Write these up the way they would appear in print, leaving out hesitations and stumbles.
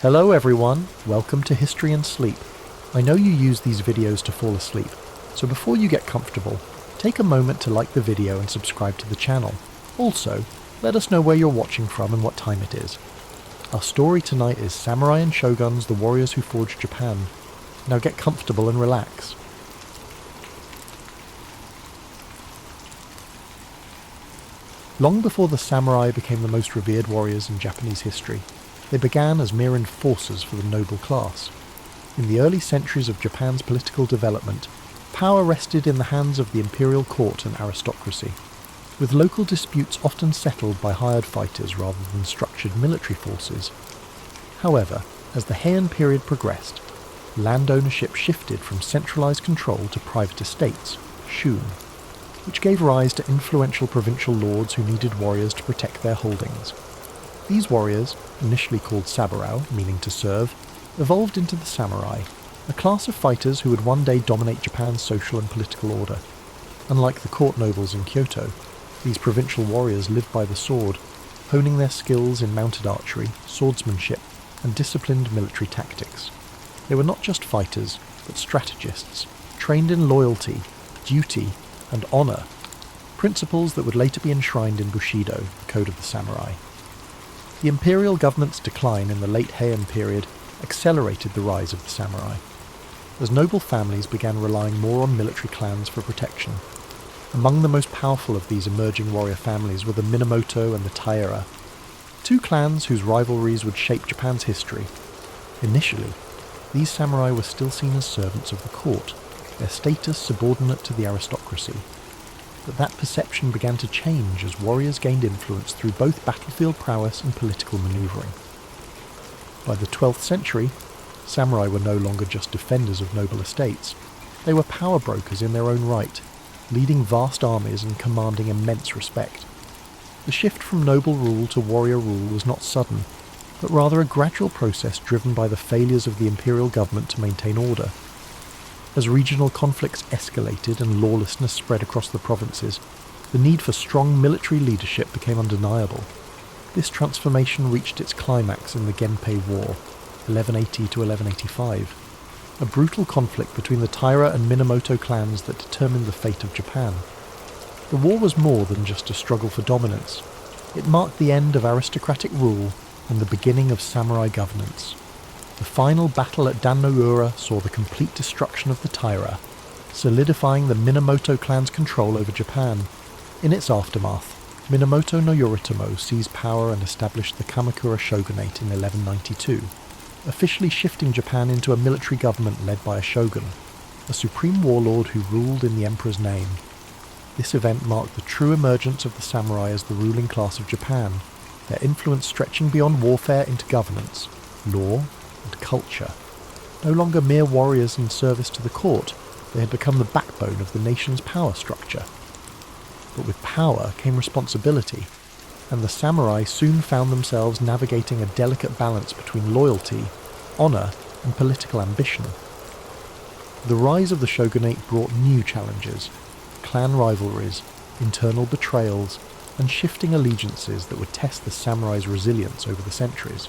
Hello everyone, welcome to History and Sleep. I know you use these videos to fall asleep, so before you get comfortable, take a moment to like the video and subscribe to the channel. Also, let us know where you're watching from and what time it is. Our story tonight is Samurai and Shoguns, the Warriors Who Forged Japan. Now get comfortable and relax. Long before the samurai became the most revered warriors in Japanese history, they began as mere enforcers for the noble class. In the early centuries of Japan's political development, power rested in the hands of the imperial court and aristocracy, with local disputes often settled by hired fighters rather than structured military forces. However, as the Heian period progressed, land ownership shifted from centralized control to private estates, shun, which gave rise to influential provincial lords who needed warriors to protect their holdings. These warriors, initially called saburao, meaning to serve, evolved into the samurai, a class of fighters who would one day dominate Japan's social and political order. Unlike the court nobles in Kyoto, these provincial warriors lived by the sword, honing their skills in mounted archery, swordsmanship, and disciplined military tactics. They were not just fighters, but strategists, trained in loyalty, duty, and honour, principles that would later be enshrined in Bushido, the code of the samurai. The imperial government's decline in the late Heian period accelerated the rise of the samurai, as noble families began relying more on military clans for protection. Among the most powerful of these emerging warrior families were the Minamoto and the Taira, two clans whose rivalries would shape Japan's history. Initially, these samurai were still seen as servants of the court, their status subordinate to the aristocracy. But that perception began to change as warriors gained influence through both battlefield prowess and political manoeuvring. By the 12th century, samurai were no longer just defenders of noble estates. They were power brokers in their own right, leading vast armies and commanding immense respect. The shift from noble rule to warrior rule was not sudden, but rather a gradual process driven by the failures of the imperial government to maintain order. As regional conflicts escalated and lawlessness spread across the provinces, the need for strong military leadership became undeniable. This transformation reached its climax in the Genpei War, 1180 to 1185, a brutal conflict between the Taira and Minamoto clans that determined the fate of Japan. The war was more than just a struggle for dominance. It marked the end of aristocratic rule and the beginning of samurai governance. The final battle at Dan-no-ura saw the complete destruction of the Taira, solidifying the Minamoto clan's control over Japan. In its aftermath, Minamoto no Yoritomo seized power and established the Kamakura shogunate in 1192, officially shifting Japan into a military government led by a shogun, a supreme warlord who ruled in the emperor's name. This event marked the true emergence of the samurai as the ruling class of Japan, their influence stretching beyond warfare into governance, law, and culture. No longer mere warriors in service to the court, they had become the backbone of the nation's power structure. But with power came responsibility, and the samurai soon found themselves navigating a delicate balance between loyalty, honour, and political ambition. The rise of the shogunate brought new challenges: clan rivalries, internal betrayals, and shifting allegiances that would test the samurai's resilience over the centuries.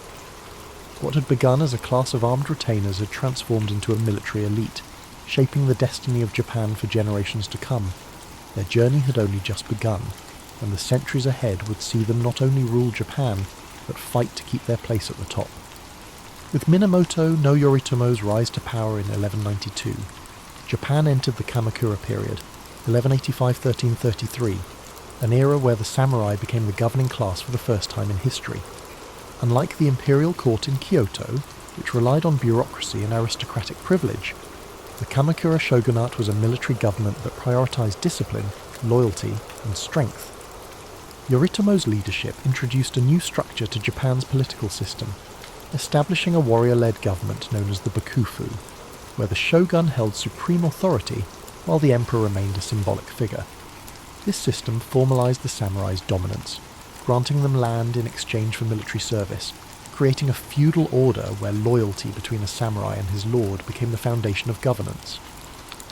What had begun as a class of armed retainers had transformed into a military elite, shaping the destiny of Japan for generations to come. Their journey had only just begun, and the centuries ahead would see them not only rule Japan, but fight to keep their place at the top. With Minamoto no Yoritomo's rise to power in 1192, Japan entered the Kamakura period, 1185–1333, an era where the samurai became the governing class for the first time in history. Unlike the imperial court in Kyoto, which relied on bureaucracy and aristocratic privilege, the Kamakura shogunate was a military government that prioritized discipline, loyalty, and strength. Yoritomo's leadership introduced a new structure to Japan's political system, establishing a warrior-led government known as the Bakufu, where the shogun held supreme authority while the emperor remained a symbolic figure. This system formalized the samurai's dominance, granting them land in exchange for military service, creating a feudal order where loyalty between a samurai and his lord became the foundation of governance.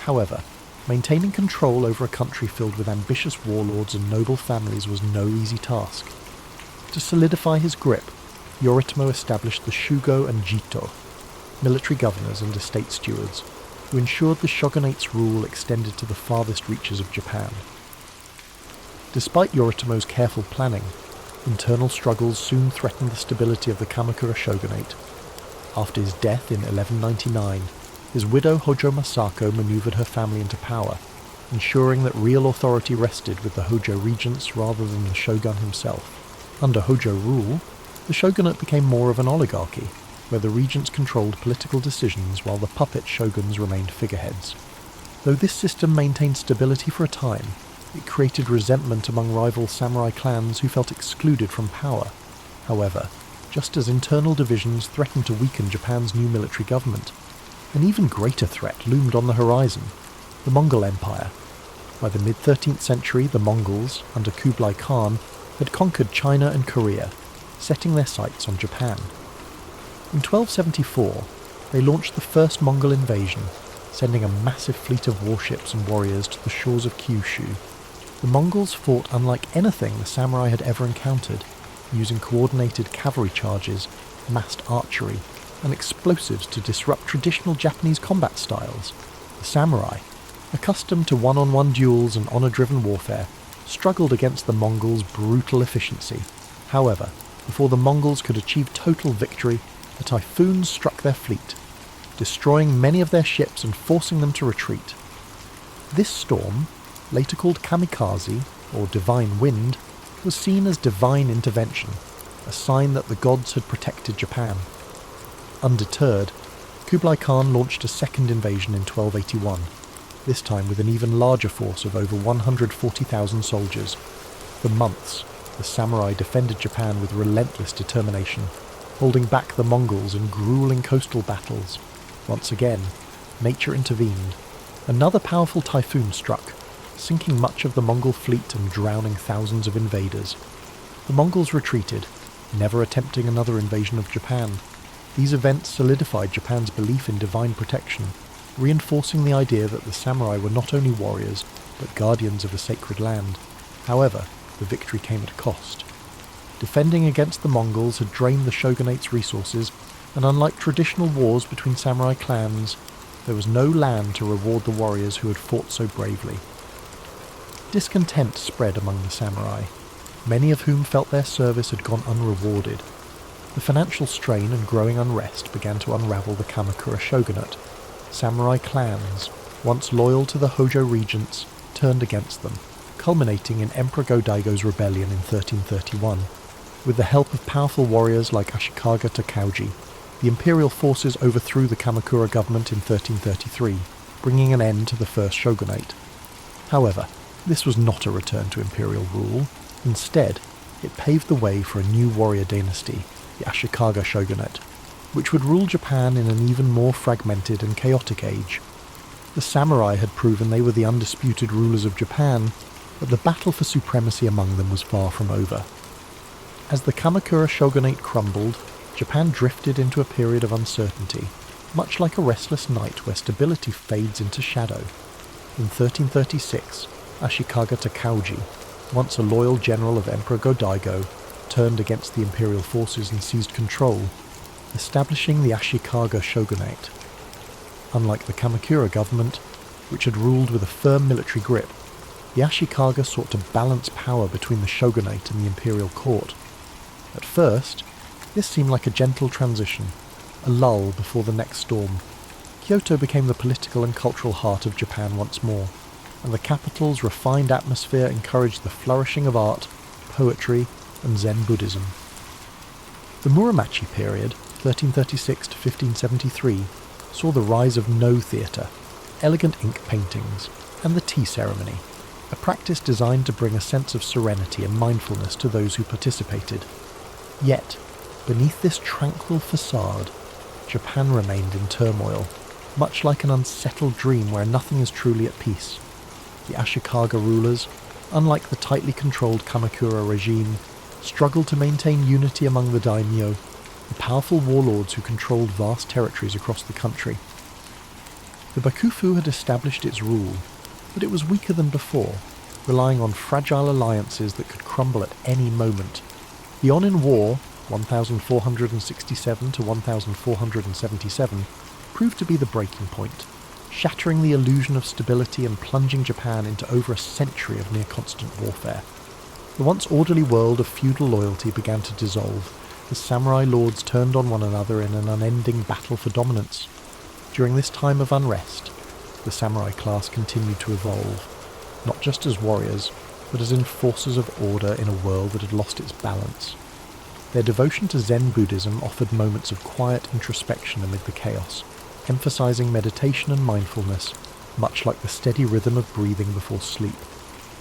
However, maintaining control over a country filled with ambitious warlords and noble families was no easy task. To solidify his grip, Yoritomo established the Shugo and Jito, military governors and estate stewards, who ensured the shogunate's rule extended to the farthest reaches of Japan. Despite Yoritomo's careful planning, internal struggles soon threatened the stability of the Kamakura shogunate. After his death in 1199, his widow Hojo Masako maneuvered her family into power, ensuring that real authority rested with the Hojo regents rather than the shogun himself. Under Hojo rule, the shogunate became more of an oligarchy, where the regents controlled political decisions while the puppet shoguns remained figureheads. Though this system maintained stability for a time, it created resentment among rival samurai clans who felt excluded from power. However, just as internal divisions threatened to weaken Japan's new military government, an even greater threat loomed on the horizon: the Mongol Empire. By the mid-13th century, the Mongols, under Kublai Khan, had conquered China and Korea, setting their sights on Japan. In 1274, they launched the first Mongol invasion, sending a massive fleet of warships and warriors to the shores of Kyushu. The Mongols fought unlike anything the samurai had ever encountered, using coordinated cavalry charges, massed archery, and explosives to disrupt traditional Japanese combat styles. The samurai, accustomed to one-on-one duels and honor-driven warfare, struggled against the Mongols' brutal efficiency. However, before the Mongols could achieve total victory, the typhoons struck their fleet, destroying many of their ships and forcing them to retreat. This storm, later called kamikaze, or divine wind, was seen as divine intervention, a sign that the gods had protected Japan. Undeterred, Kublai Khan launched a second invasion in 1281, this time with an even larger force of over 140,000 soldiers. For months, the samurai defended Japan with relentless determination, holding back the Mongols in grueling coastal battles. Once again, nature intervened. Another powerful typhoon struck, sinking much of the Mongol fleet and drowning thousands of invaders. The Mongols retreated, never attempting another invasion of Japan. These events solidified Japan's belief in divine protection, reinforcing the idea that the samurai were not only warriors, but guardians of a sacred land. However, the victory came at a cost. Defending against the Mongols had drained the shogunate's resources, and unlike traditional wars between samurai clans, there was no land to reward the warriors who had fought so bravely. Discontent spread among the samurai, many of whom felt their service had gone unrewarded. The financial strain and growing unrest began to unravel the Kamakura shogunate. Samurai clans, once loyal to the Hojo regents, turned against them, culminating in Emperor Go-Daigo's rebellion in 1331. With the help of powerful warriors like Ashikaga Takauji, the imperial forces overthrew the Kamakura government in 1333, bringing an end to the first shogunate. However, this was not a return to imperial rule. Instead, it paved the way for a new warrior dynasty, the Ashikaga shogunate, which would rule Japan in an even more fragmented and chaotic age. The samurai had proven they were the undisputed rulers of Japan, but the battle for supremacy among them was far from over. As the Kamakura shogunate crumbled, Japan drifted into a period of uncertainty, much like a restless night where stability fades into shadow. In 1336, Ashikaga Takauji, once a loyal general of Emperor Go-Daigo, turned against the imperial forces and seized control, establishing the Ashikaga shogunate. Unlike the Kamakura government, which had ruled with a firm military grip, the Ashikaga sought to balance power between the shogunate and the imperial court. At first, this seemed like a gentle transition, a lull before the next storm. Kyoto became the political and cultural heart of Japan once more, and the capital's refined atmosphere encouraged the flourishing of art, poetry, and Zen Buddhism. The Muromachi period, 1336 to 1573, saw the rise of No theatre, elegant ink paintings, and the tea ceremony, a practice designed to bring a sense of serenity and mindfulness to those who participated. Yet, beneath this tranquil facade, Japan remained in turmoil, much like an unsettled dream where nothing is truly at peace. The Ashikaga rulers, unlike the tightly controlled Kamakura regime, struggled to maintain unity among the daimyo, the powerful warlords who controlled vast territories across the country. The Bakufu had established its rule, but it was weaker than before, relying on fragile alliances that could crumble at any moment. The on in war, 1467 to 1477, proved to be the breaking point, shattering the illusion of stability and plunging Japan into over a century of near-constant warfare. The once orderly world of feudal loyalty began to dissolve, as samurai lords turned on one another in an unending battle for dominance. During this time of unrest, the samurai class continued to evolve, not just as warriors, but as enforcers of order in a world that had lost its balance. Their devotion to Zen Buddhism offered moments of quiet introspection amid the chaos, emphasizing meditation and mindfulness, much like the steady rhythm of breathing before sleep.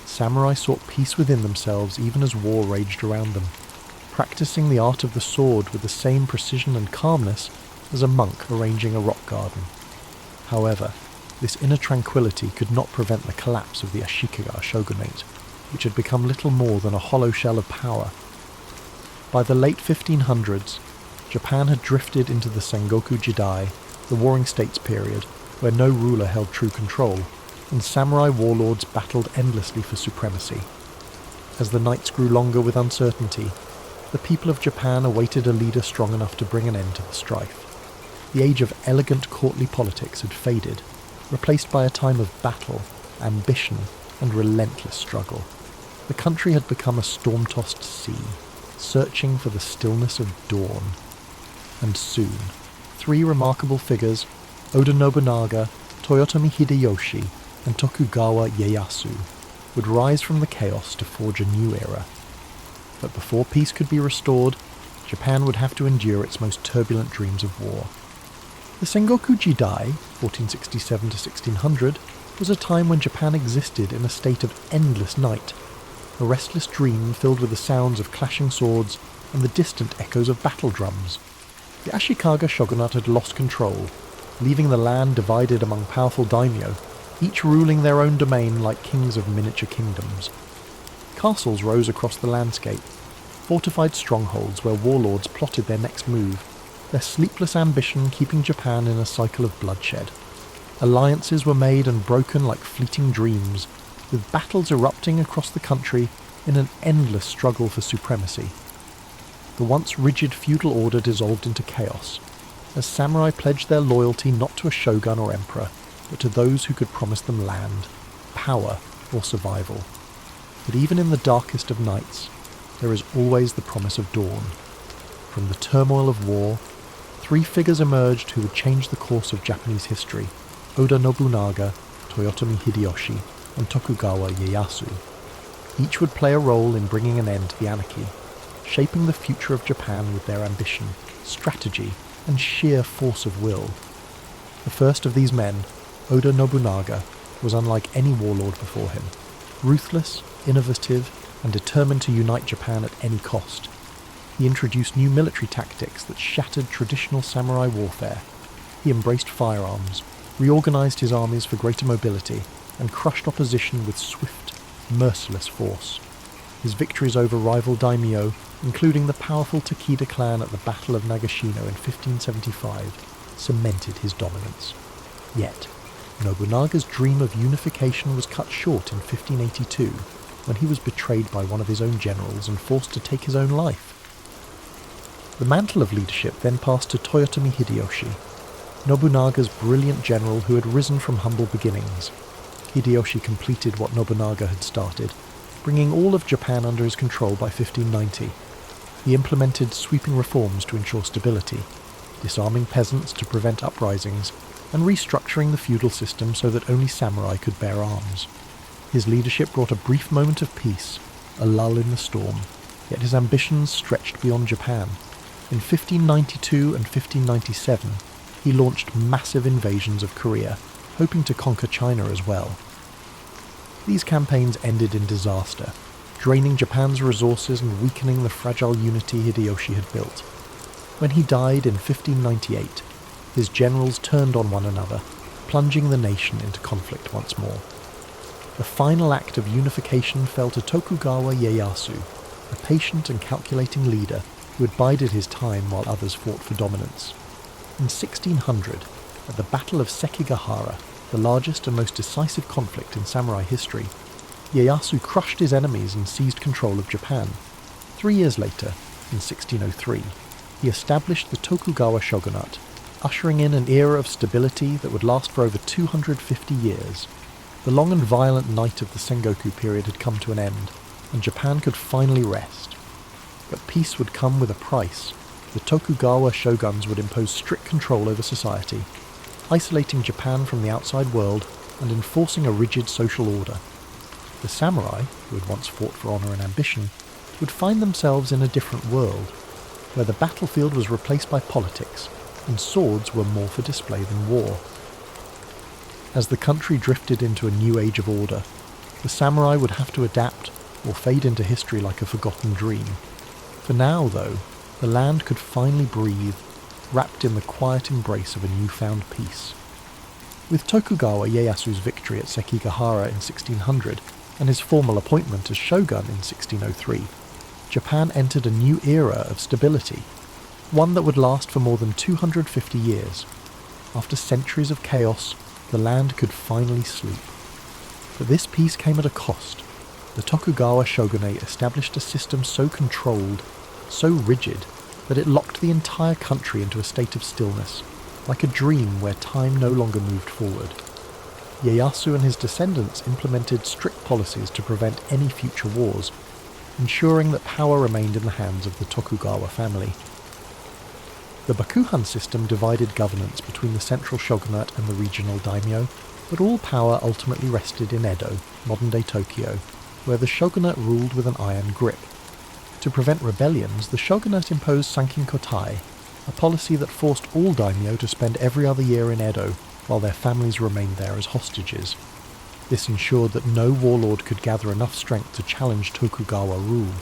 Samurai sought peace within themselves even as war raged around them, practicing the art of the sword with the same precision and calmness as a monk arranging a rock garden. However, this inner tranquility could not prevent the collapse of the Ashikaga shogunate, which had become little more than a hollow shell of power. By the late 1500s, Japan had drifted into the Sengoku Jidai, the Warring States period, where no ruler held true control, and samurai warlords battled endlessly for supremacy. As the nights grew longer with uncertainty, the people of Japan awaited a leader strong enough to bring an end to the strife. The age of elegant courtly politics had faded, replaced by a time of battle, ambition, and relentless struggle. The country had become a storm-tossed sea, searching for the stillness of dawn. And soon, three remarkable figures, Oda Nobunaga, Toyotomi Hideyoshi, and Tokugawa Ieyasu, would rise from the chaos to forge a new era. But before peace could be restored, Japan would have to endure its most turbulent dreams of war. The Sengoku Jidai, 1467 to 1600, was a time when Japan existed in a state of endless night, a restless dream filled with the sounds of clashing swords and the distant echoes of battle drums. The Ashikaga shogunate had lost control, leaving the land divided among powerful daimyo, each ruling their own domain like kings of miniature kingdoms. Castles rose across the landscape, fortified strongholds where warlords plotted their next move, their sleepless ambition keeping Japan in a cycle of bloodshed. Alliances were made and broken like fleeting dreams, with battles erupting across the country in an endless struggle for supremacy. The once rigid feudal order dissolved into chaos, as samurai pledged their loyalty not to a shogun or emperor, but to those who could promise them land, power, or survival. But even in the darkest of nights, there is always the promise of dawn. From the turmoil of war, three figures emerged who would change the course of Japanese history: Oda Nobunaga, Toyotomi Hideyoshi, and Tokugawa Ieyasu. Each would play a role in bringing an end to the anarchy, shaping the future of Japan with their ambition, strategy, and sheer force of will. The first of these men, Oda Nobunaga, was unlike any warlord before him. Ruthless, innovative, and determined to unite Japan at any cost. He introduced new military tactics that shattered traditional samurai warfare. He embraced firearms, reorganized his armies for greater mobility, and crushed opposition with swift, merciless force. His victories over rival daimyo, including the powerful Takeda clan at the Battle of Nagashino in 1575, cemented his dominance. Yet, Nobunaga's dream of unification was cut short in 1582, when he was betrayed by one of his own generals and forced to take his own life. The mantle of leadership then passed to Toyotomi Hideyoshi, Nobunaga's brilliant general who had risen from humble beginnings. Hideyoshi completed what Nobunaga had started, bringing all of Japan under his control by 1590. He implemented sweeping reforms to ensure stability, disarming peasants to prevent uprisings, and restructuring the feudal system so that only samurai could bear arms. His leadership brought a brief moment of peace, a lull in the storm, yet his ambitions stretched beyond Japan. In 1592 and 1597, he launched massive invasions of Korea, hoping to conquer China as well. These campaigns ended in disaster, draining Japan's resources and weakening the fragile unity Hideyoshi had built. When he died in 1598, his generals turned on one another, plunging the nation into conflict once more. The final act of unification fell to Tokugawa Ieyasu, a patient and calculating leader who had bided his time while others fought for dominance. In 1600, at the Battle of Sekigahara, the largest and most decisive conflict in samurai history, Ieyasu crushed his enemies and seized control of Japan. 3 years later, in 1603, he established the Tokugawa shogunate, ushering in an era of stability that would last for over 250 years. The long and violent night of the Sengoku period had come to an end, and Japan could finally rest. But peace would come with a price. The Tokugawa shoguns would impose strict control over society, isolating Japan from the outside world and enforcing a rigid social order. The samurai, who had once fought for honour and ambition, would find themselves in a different world, where the battlefield was replaced by politics, and swords were more for display than war. As the country drifted into a new age of order, the samurai would have to adapt or fade into history like a forgotten dream. For now, though, the land could finally breathe, wrapped in the quiet embrace of a newfound peace. With Tokugawa Ieyasu's victory at Sekigahara in 1600 and his formal appointment as shogun in 1603, Japan entered a new era of stability, one that would last for more than 250 years. After centuries of chaos, the land could finally sleep. But this peace came at a cost. The Tokugawa shogunate established a system so controlled, so rigid, that it locked the entire country into a state of stillness, like a dream where time no longer moved forward. Ieyasu and his descendants implemented strict policies to prevent any future wars, ensuring that power remained in the hands of the Tokugawa family. The Bakuhan system divided governance between the central shogunate and the regional daimyo, but all power ultimately rested in Edo, modern-day Tokyo, where the shogunate ruled with an iron grip. To prevent rebellions, the shogunate imposed sankin-kotai, a policy that forced all daimyo to spend every other year in Edo, while their families remained there as hostages. This ensured that no warlord could gather enough strength to challenge Tokugawa rule.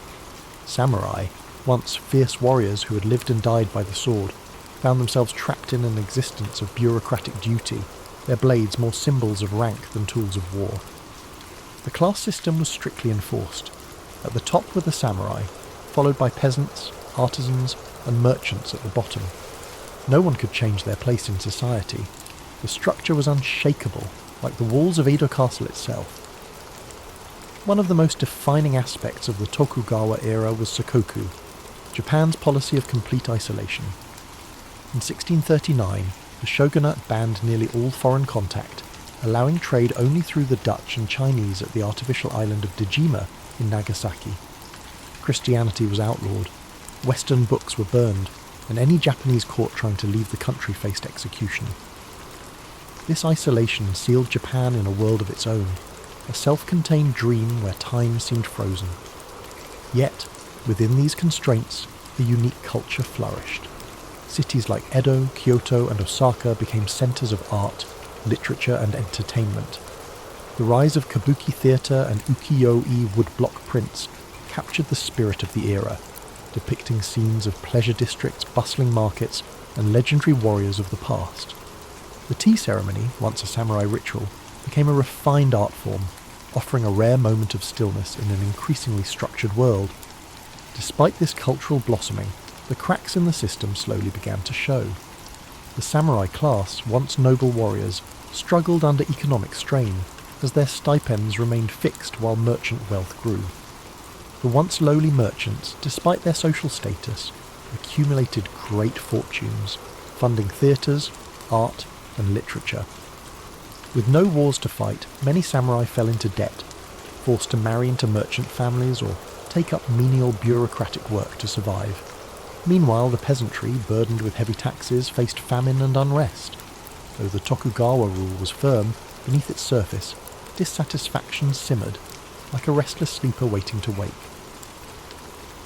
Samurai, once fierce warriors who had lived and died by the sword, found themselves trapped in an existence of bureaucratic duty, their blades more symbols of rank than tools of war. The class system was strictly enforced. At the top were the samurai, followed by peasants, artisans, and merchants at the bottom. No one could change their place in society. The structure was unshakable, like the walls of Edo Castle itself. One of the most defining aspects of the Tokugawa era was Sakoku, Japan's policy of complete isolation. In 1639, the shogunate banned nearly all foreign contact, allowing trade only through the Dutch and Chinese at the artificial island of Dejima in Nagasaki. Christianity was outlawed, Western books were burned, and any Japanese court trying to leave the country faced execution. This isolation sealed Japan in a world of its own, a self-contained dream where time seemed frozen. Yet, within these constraints, a unique culture flourished. Cities like Edo, Kyoto, and Osaka became centres of art, literature, and entertainment. The rise of kabuki theatre and ukiyo-e woodblock prints captured the spirit of the era, depicting scenes of pleasure districts, bustling markets, and legendary warriors of the past. The tea ceremony, once a samurai ritual, became a refined art form, offering a rare moment of stillness in an increasingly structured world. Despite this cultural blossoming, the cracks in the system slowly began to show. The samurai class, once noble warriors, struggled under economic strain, as their stipends remained fixed while merchant wealth grew. The once lowly merchants, despite their social status, accumulated great fortunes, funding theatres, art, and literature. With no wars to fight, many samurai fell into debt, forced to marry into merchant families or take up menial bureaucratic work to survive. Meanwhile, the peasantry, burdened with heavy taxes, faced famine and unrest. Though the Tokugawa rule was firm, beneath its surface, dissatisfaction simmered, like a restless sleeper waiting to wake.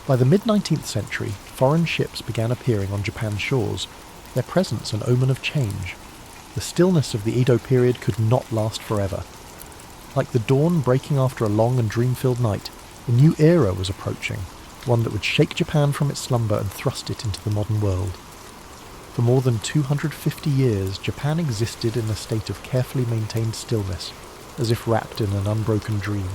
By the mid-19th century, foreign ships began appearing on Japan's shores, their presence an omen of change. The stillness of the Edo period could not last forever. Like the dawn breaking after a long and dream-filled night, a new era was approaching, one that would shake Japan from its slumber and thrust it into the modern world. For more than 250 years, Japan existed in a state of carefully maintained stillness, as if wrapped in an unbroken dream.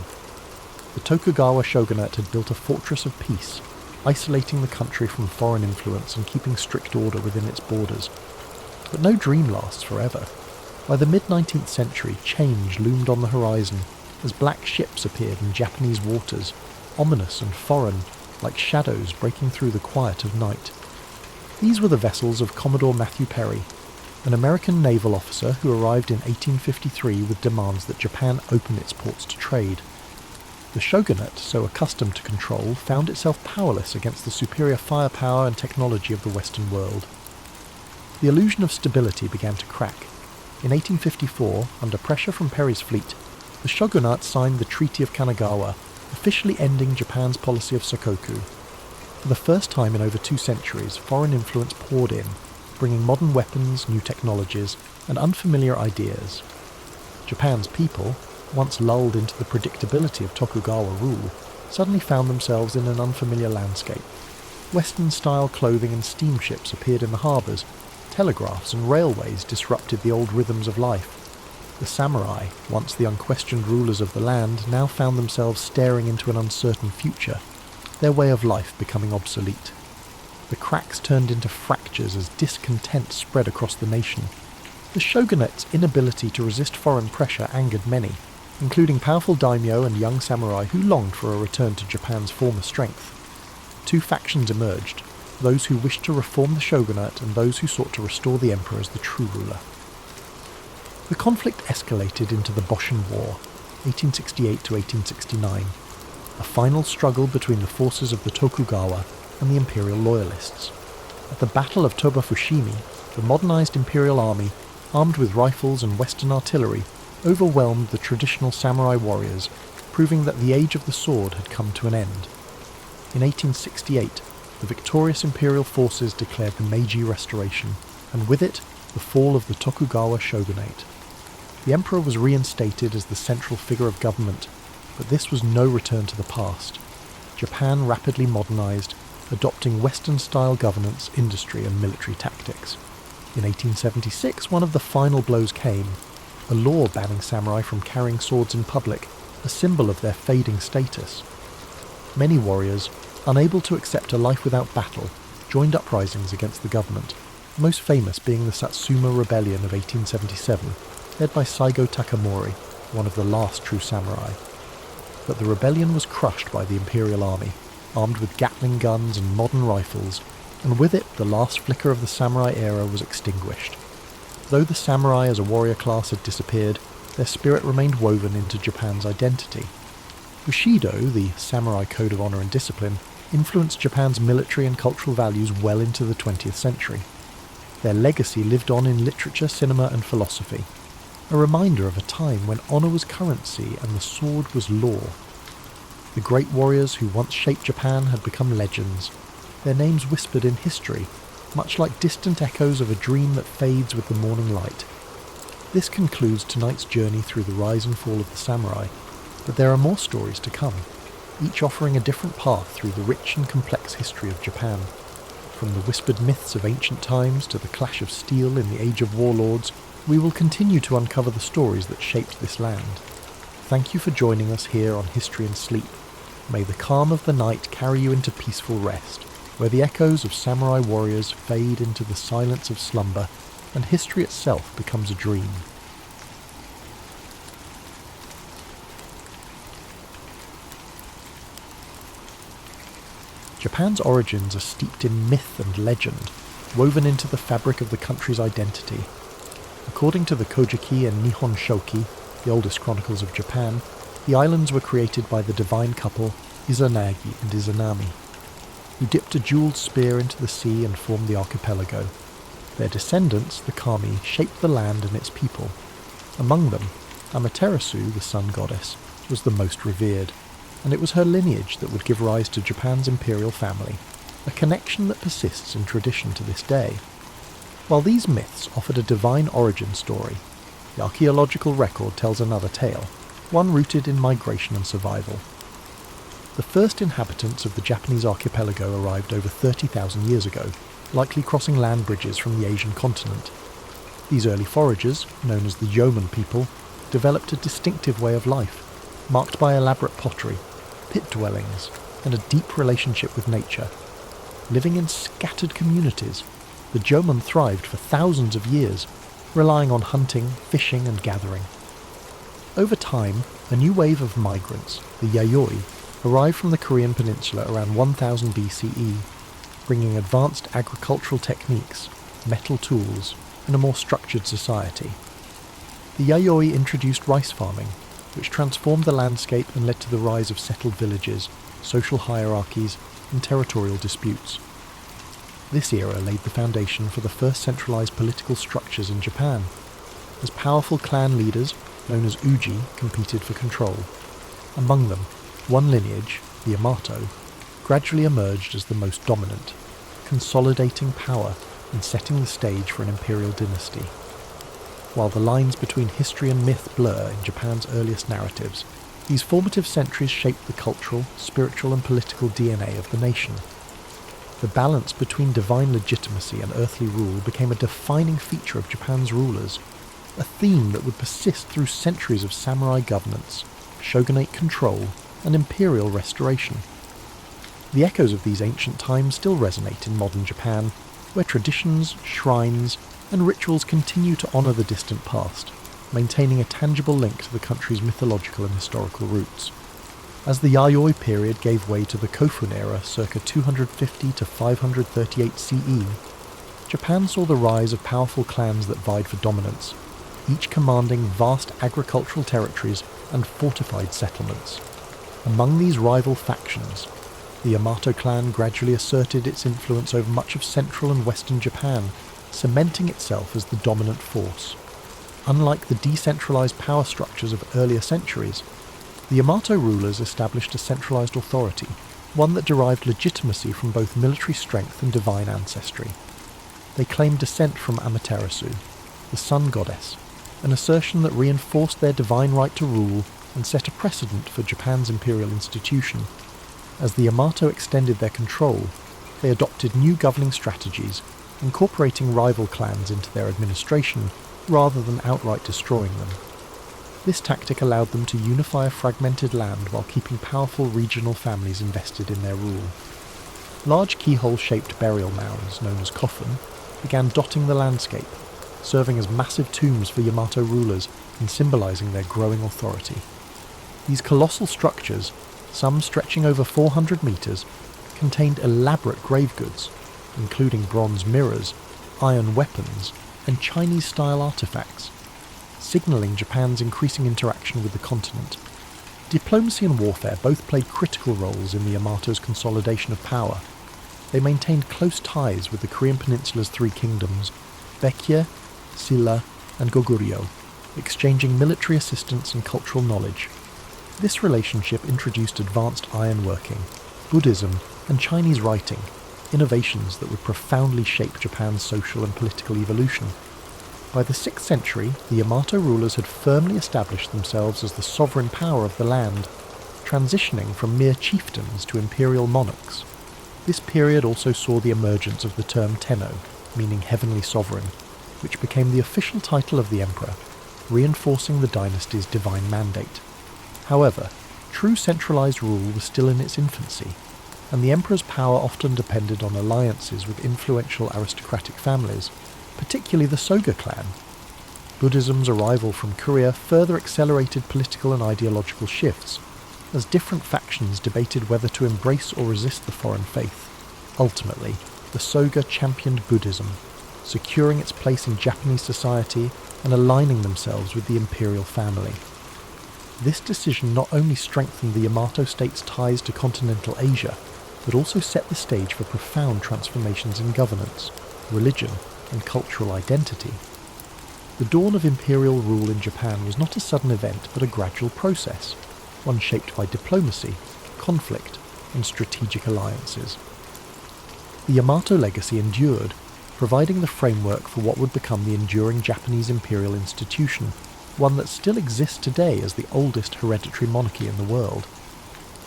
The Tokugawa shogunate had built a fortress of peace, isolating the country from foreign influence and keeping strict order within its borders. But no dream lasts forever. By the mid-19th century, change loomed on the horizon as black ships appeared in Japanese waters, ominous and foreign, like shadows breaking through the quiet of night. These were the vessels of Commodore Matthew Perry, an American naval officer who arrived in 1853 with demands that Japan open its ports to trade. The shogunate, so accustomed to control, found itself powerless against the superior firepower and technology of the Western world. The illusion of stability began to crack. In 1854, under pressure from Perry's fleet, the shogunate signed the Treaty of Kanagawa, officially ending Japan's policy of Sakoku. For the first time in over 2 centuries, foreign influence poured in, bringing modern weapons, new technologies, and unfamiliar ideas. Japan's people, once lulled into the predictability of Tokugawa rule, suddenly found themselves in an unfamiliar landscape. Western-style clothing and steamships appeared in the harbours. Telegraphs and railways disrupted the old rhythms of life. The samurai, once the unquestioned rulers of the land, now found themselves staring into an uncertain future, their way of life becoming obsolete. The cracks turned into fractures as discontent spread across the nation. The shogunate's inability to resist foreign pressure angered many, including powerful daimyo and young samurai who longed for a return to Japan's former strength. 2 factions emerged, those who wished to reform the shogunate and those who sought to restore the emperor as the true ruler. The conflict escalated into the Boshin War, 1868 to 1869, a final struggle between the forces of the Tokugawa and the imperial loyalists. At the Battle of Toba-Fushimi, the modernized imperial army, armed with rifles and Western artillery, overwhelmed the traditional samurai warriors, proving that the age of the sword had come to an end. In 1868, the victorious imperial forces declared the Meiji Restoration, and with it, the fall of the Tokugawa shogunate. The emperor was reinstated as the central figure of government, but this was no return to the past. Japan rapidly modernized, adopting Western-style governance, industry, and military tactics. In 1876, one of the final blows came, a law banning samurai from carrying swords in public, a symbol of their fading status. Many warriors, unable to accept a life without battle, joined uprisings against the government, the most famous being the Satsuma Rebellion of 1877, led by Saigo Takamori, one of the last true samurai. But the rebellion was crushed by the imperial army, armed with Gatling guns and modern rifles, and with it the last flicker of the samurai era was extinguished. Though the samurai as a warrior class had disappeared, their spirit remained woven into Japan's identity. Bushido, the samurai code of honor and discipline, influenced Japan's military and cultural values well into the 20th century. Their legacy lived on in literature, cinema, and philosophy, a reminder of a time when honor was currency and the sword was law. The great warriors who once shaped Japan had become legends, their names whispered in history, much like distant echoes of a dream that fades with the morning light. This concludes tonight's journey through the rise and fall of the samurai, but there are more stories to come, each offering a different path through the rich and complex history of Japan. From the whispered myths of ancient times to the clash of steel in the age of warlords, we will continue to uncover the stories that shaped this land. Thank you for joining us here on History and Sleep. May the calm of the night carry you into peaceful rest, where the echoes of samurai warriors fade into the silence of slumber, and history itself becomes a dream. Japan's origins are steeped in myth and legend, woven into the fabric of the country's identity. According to the Kojiki and Nihon Shoki, the oldest chronicles of Japan, the islands were created by the divine couple Izanagi and Izanami, who dipped a jewelled spear into the sea and formed the archipelago. Their descendants, the Kami, shaped the land and its people. Among them, Amaterasu, the sun goddess, was the most revered, and it was her lineage that would give rise to Japan's imperial family, a connection that persists in tradition to this day. While these myths offered a divine origin story, the archaeological record tells another tale, one rooted in migration and survival. The first inhabitants of the Japanese archipelago arrived over 30,000 years ago, likely crossing land bridges from the Asian continent. These early foragers, known as the yeoman people, developed a distinctive way of life, marked by elaborate pottery, pit dwellings, and a deep relationship with nature. Living in scattered communities, the yeoman thrived for thousands of years, relying on hunting, fishing, and gathering. Over time, a new wave of migrants, the yayoi, arrived from the Korean peninsula around 1000 BCE, bringing advanced agricultural techniques, metal tools, and a more structured society. The Yayoi introduced rice farming, which transformed the landscape and led to the rise of settled villages, social hierarchies, and territorial disputes. This era laid the foundation for the first centralized political structures in Japan, as powerful clan leaders, known as uji, competed for control. Among them, one lineage, the Yamato, gradually emerged as the most dominant, consolidating power and setting the stage for an imperial dynasty. While the lines between history and myth blur in Japan's earliest narratives, these formative centuries shaped the cultural, spiritual and political DNA of the nation. The balance between divine legitimacy and earthly rule became a defining feature of Japan's rulers, a theme that would persist through centuries of samurai governance, shogunate control, and imperial restoration. The echoes of these ancient times still resonate in modern Japan, where traditions, shrines, and rituals continue to honour the distant past, maintaining a tangible link to the country's mythological and historical roots. As the Yayoi period gave way to the Kofun era circa 250 to 538 CE, Japan saw the rise of powerful clans that vied for dominance, each commanding vast agricultural territories and fortified settlements. Among these rival factions, the Yamato clan gradually asserted its influence over much of central and western Japan, cementing itself as the dominant force. Unlike the decentralized power structures of earlier centuries, the Yamato rulers established a centralized authority, one that derived legitimacy from both military strength and divine ancestry. They claimed descent from Amaterasu, the sun goddess, an assertion that reinforced their divine right to rule and set a precedent for Japan's imperial institution. As the Yamato extended their control, they adopted new governing strategies, incorporating rival clans into their administration rather than outright destroying them. This tactic allowed them to unify a fragmented land while keeping powerful regional families invested in their rule. Large keyhole-shaped burial mounds, known as kofun, began dotting the landscape, serving as massive tombs for Yamato rulers and symbolizing their growing authority. These colossal structures, some stretching over 400 meters, contained elaborate grave goods, including bronze mirrors, iron weapons, and Chinese-style artifacts, signalling Japan's increasing interaction with the continent. Diplomacy and warfare both played critical roles in the Yamato's consolidation of power. They maintained close ties with the Korean peninsula's three kingdoms, Baekje, Silla, and Goguryeo, exchanging military assistance and cultural knowledge. This relationship introduced advanced ironworking, Buddhism, and Chinese writing, innovations that would profoundly shape Japan's social and political evolution. By the 6th century, the Yamato rulers had firmly established themselves as the sovereign power of the land, transitioning from mere chieftains to imperial monarchs. This period also saw the emergence of the term Tenno, meaning heavenly sovereign, which became the official title of the emperor, reinforcing the dynasty's divine mandate. However, true centralized rule was still in its infancy, and the emperor's power often depended on alliances with influential aristocratic families, particularly the Soga clan. Buddhism's arrival from Korea further accelerated political and ideological shifts, as different factions debated whether to embrace or resist the foreign faith. Ultimately, the Soga championed Buddhism, securing its place in Japanese society and aligning themselves with the imperial family. This decision not only strengthened the Yamato state's ties to continental Asia, but also set the stage for profound transformations in governance, religion, and cultural identity. The dawn of imperial rule in Japan was not a sudden event but a gradual process, one shaped by diplomacy, conflict, and strategic alliances. The Yamato legacy endured, providing the framework for what would become the enduring Japanese imperial institution, one that still exists today as the oldest hereditary monarchy in the world.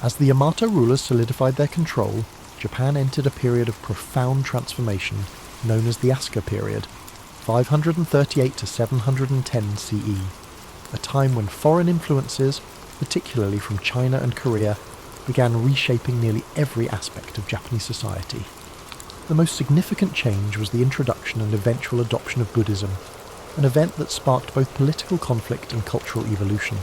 As the Yamato rulers solidified their control, Japan entered a period of profound transformation known as the Asuka period, 538 to 710 CE, a time when foreign influences, particularly from China and Korea, began reshaping nearly every aspect of Japanese society. The most significant change was the introduction and eventual adoption of Buddhism, an event that sparked both political conflict and cultural evolution.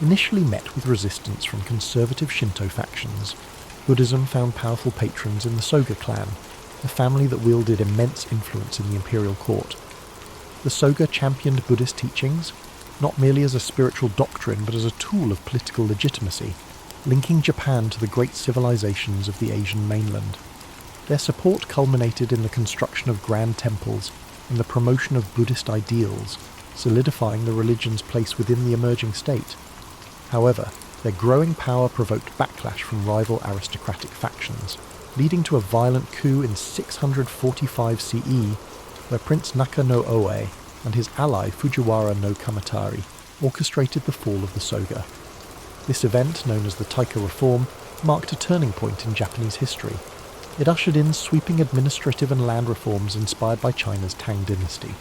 initially met with resistance from conservative Shinto factions, Buddhism found powerful patrons in the Soga clan, a family that wielded immense influence in the imperial court. The Soga championed Buddhist teachings, not merely as a spiritual doctrine but as a tool of political legitimacy, linking Japan to the great civilizations of the Asian mainland. Their support culminated in the construction of grand temples and the promotion of Buddhist ideals, solidifying the religion's place within the emerging state. However, their growing power provoked backlash from rival aristocratic factions, leading to a violent coup in 645 CE, where Prince Naka no Oe and his ally Fujiwara no Kamatari orchestrated the fall of the Soga. This event, known as the Taika Reform, marked a turning point in Japanese history. It ushered in sweeping administrative and land reforms inspired by China's Tang dynasty.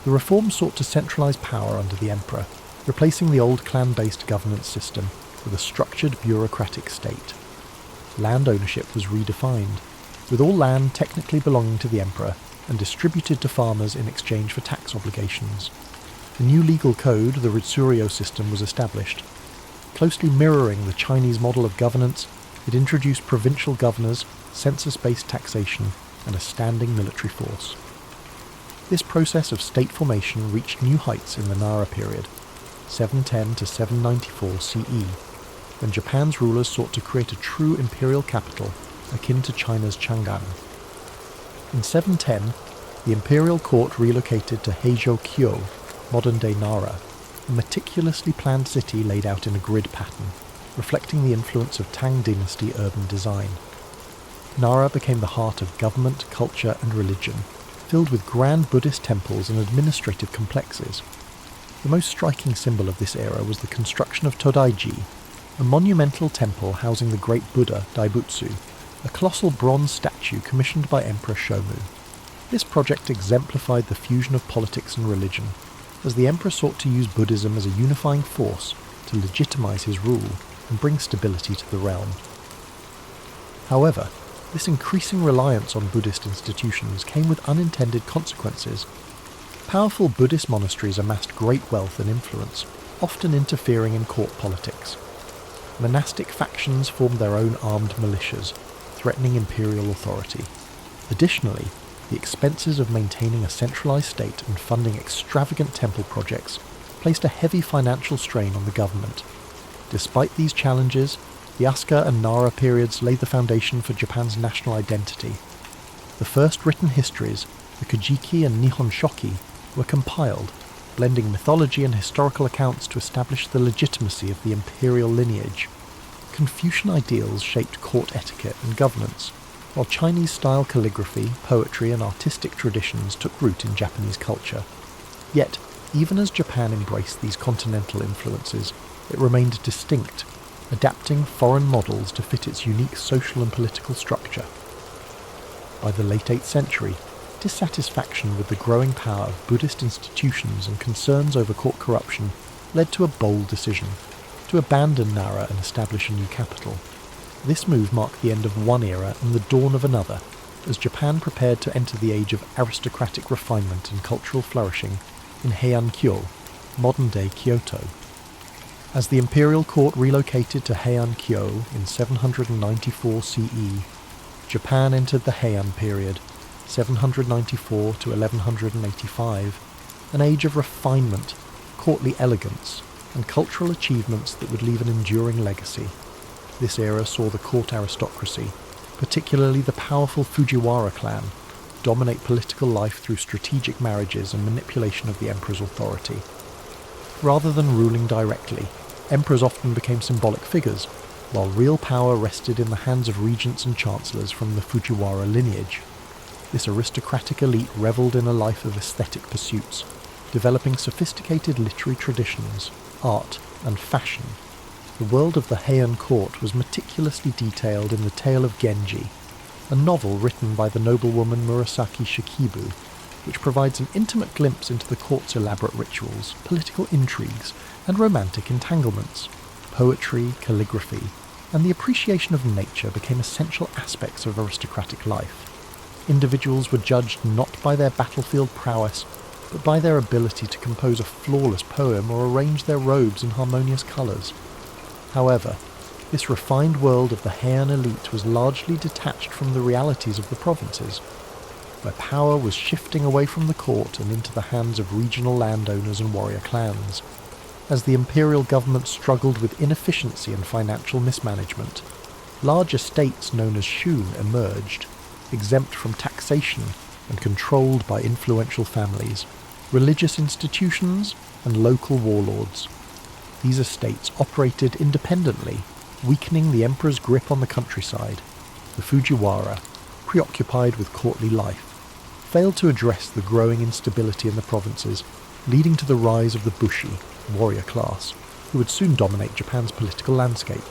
The reforms sought to centralize power under the emperor, replacing the old clan-based governance system with a structured bureaucratic state. Land ownership was redefined, with all land technically belonging to the emperor and distributed to farmers in exchange for tax obligations. A new legal code, the Ritsuryo system, was established. Closely mirroring the Chinese model of governance, it introduced provincial governors, census-based taxation, and a standing military force. This process of state formation reached new heights in the Nara period, 710 to 794 CE, when Japan's rulers sought to create a true imperial capital akin to China's Chang'an. In 710, the imperial court relocated to Heizhou-kyo, modern-day Nara, a meticulously planned city laid out in a grid pattern, reflecting the influence of Tang dynasty urban design. Nara became the heart of government, culture, and religion, filled with grand Buddhist temples and administrative complexes. The most striking symbol of this era was the construction of Todaiji, a monumental temple housing the great Buddha Daibutsu, a colossal bronze statue commissioned by Emperor Shomu. This project exemplified the fusion of politics and religion, as the emperor sought to use Buddhism as a unifying force to legitimize his rule and bring stability to the realm. However, this increasing reliance on Buddhist institutions came with unintended consequences. Powerful Buddhist monasteries amassed great wealth and influence, often interfering in court politics. Monastic factions formed their own armed militias, threatening imperial authority. Additionally, the expenses of maintaining a centralized state and funding extravagant temple projects placed a heavy financial strain on the government. Despite these challenges, the Asuka and Nara periods laid the foundation for Japan's national identity. The first written histories, the Kojiki and Nihon Shoki, were compiled, blending mythology and historical accounts to establish the legitimacy of the imperial lineage. Confucian ideals shaped court etiquette and governance, while Chinese-style calligraphy, poetry, and artistic traditions took root in Japanese culture. Yet, even as Japan embraced these continental influences, it remained distinct, adapting foreign models to fit its unique social and political structure. By the late 8th century, dissatisfaction with the growing power of Buddhist institutions and concerns over court corruption led to a bold decision, to abandon Nara and establish a new capital. This move marked the end of one era and the dawn of another, as Japan prepared to enter the age of aristocratic refinement and cultural flourishing in Heian-kyo, modern-day Kyoto. As the imperial court relocated to Heian-kyo in 794 CE, Japan entered the Heian period, 794 to 1185, an age of refinement, courtly elegance, and cultural achievements that would leave an enduring legacy. This era saw the court aristocracy, particularly the powerful Fujiwara clan, dominate political life through strategic marriages and manipulation of the emperor's authority. Rather than ruling directly, emperors often became symbolic figures, while real power rested in the hands of regents and chancellors from the Fujiwara lineage. This aristocratic elite revelled in a life of aesthetic pursuits, developing sophisticated literary traditions, art, and fashion. The world of the Heian court was meticulously detailed in The Tale of Genji, a novel written by the noblewoman Murasaki Shikibu, which provides an intimate glimpse into the court's elaborate rituals, political intrigues, and romantic entanglements. Poetry, calligraphy, and the appreciation of nature became essential aspects of aristocratic life. Individuals were judged not by their battlefield prowess, but by their ability to compose a flawless poem or arrange their robes in harmonious colours. However, this refined world of the Heian elite was largely detached from the realities of the provinces, where power was shifting away from the court and into the hands of regional landowners and warrior clans. As the imperial government struggled with inefficiency and financial mismanagement, large estates known as shun emerged, exempt from taxation and controlled by influential families, religious institutions, and local warlords. These estates operated independently, weakening the emperor's grip on the countryside. The Fujiwara, preoccupied with courtly life, failed to address the growing instability in the provinces, leading to the rise of the Bushi, warrior class, who would soon dominate Japan's political landscape.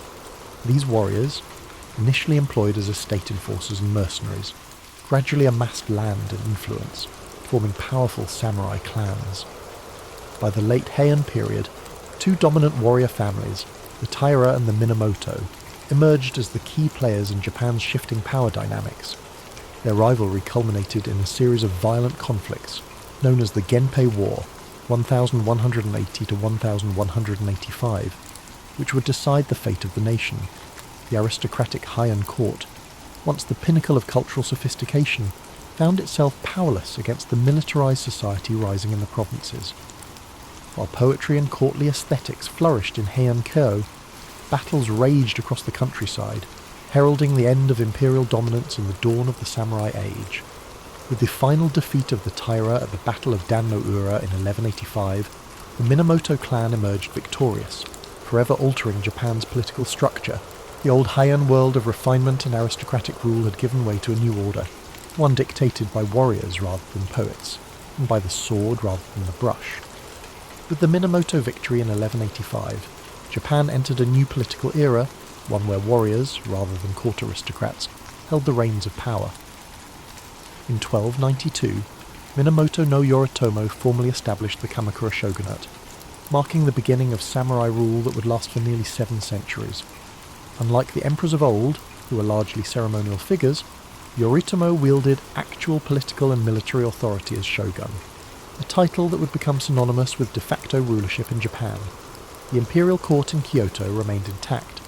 These warriors, initially employed as estate enforcers and mercenaries, gradually amassed land and influence, forming powerful samurai clans. By the late Heian period, two dominant warrior families, the Taira and the Minamoto, emerged as the key players in Japan's shifting power dynamics. Their rivalry culminated in a series of violent conflicts known as the Genpei War, 1180 to 1185, which would decide the fate of the nation. The aristocratic Heian court, once the pinnacle of cultural sophistication, found itself powerless against the militarized society rising in the provinces. While poetry and courtly aesthetics flourished in Heian-kyo, battles raged across the countryside, heralding the end of imperial dominance and the dawn of the samurai age. With the final defeat of the Taira at the Battle of Dan-no-ura in 1185, the Minamoto clan emerged victorious, forever altering Japan's political structure. The old Heian world of refinement and aristocratic rule had given way to a new order, one dictated by warriors rather than poets, and by the sword rather than the brush. With the Minamoto victory in 1185, Japan entered a new political era, one where warriors, rather than court aristocrats, held the reins of power. In 1292, Minamoto no Yoritomo formally established the Kamakura shogunate, marking the beginning of samurai rule that would last for nearly 7 centuries. Unlike the emperors of old, who were largely ceremonial figures, Yoritomo wielded actual political and military authority as shogun, a title that would become synonymous with de facto rulership in Japan. The imperial court in Kyoto remained intact,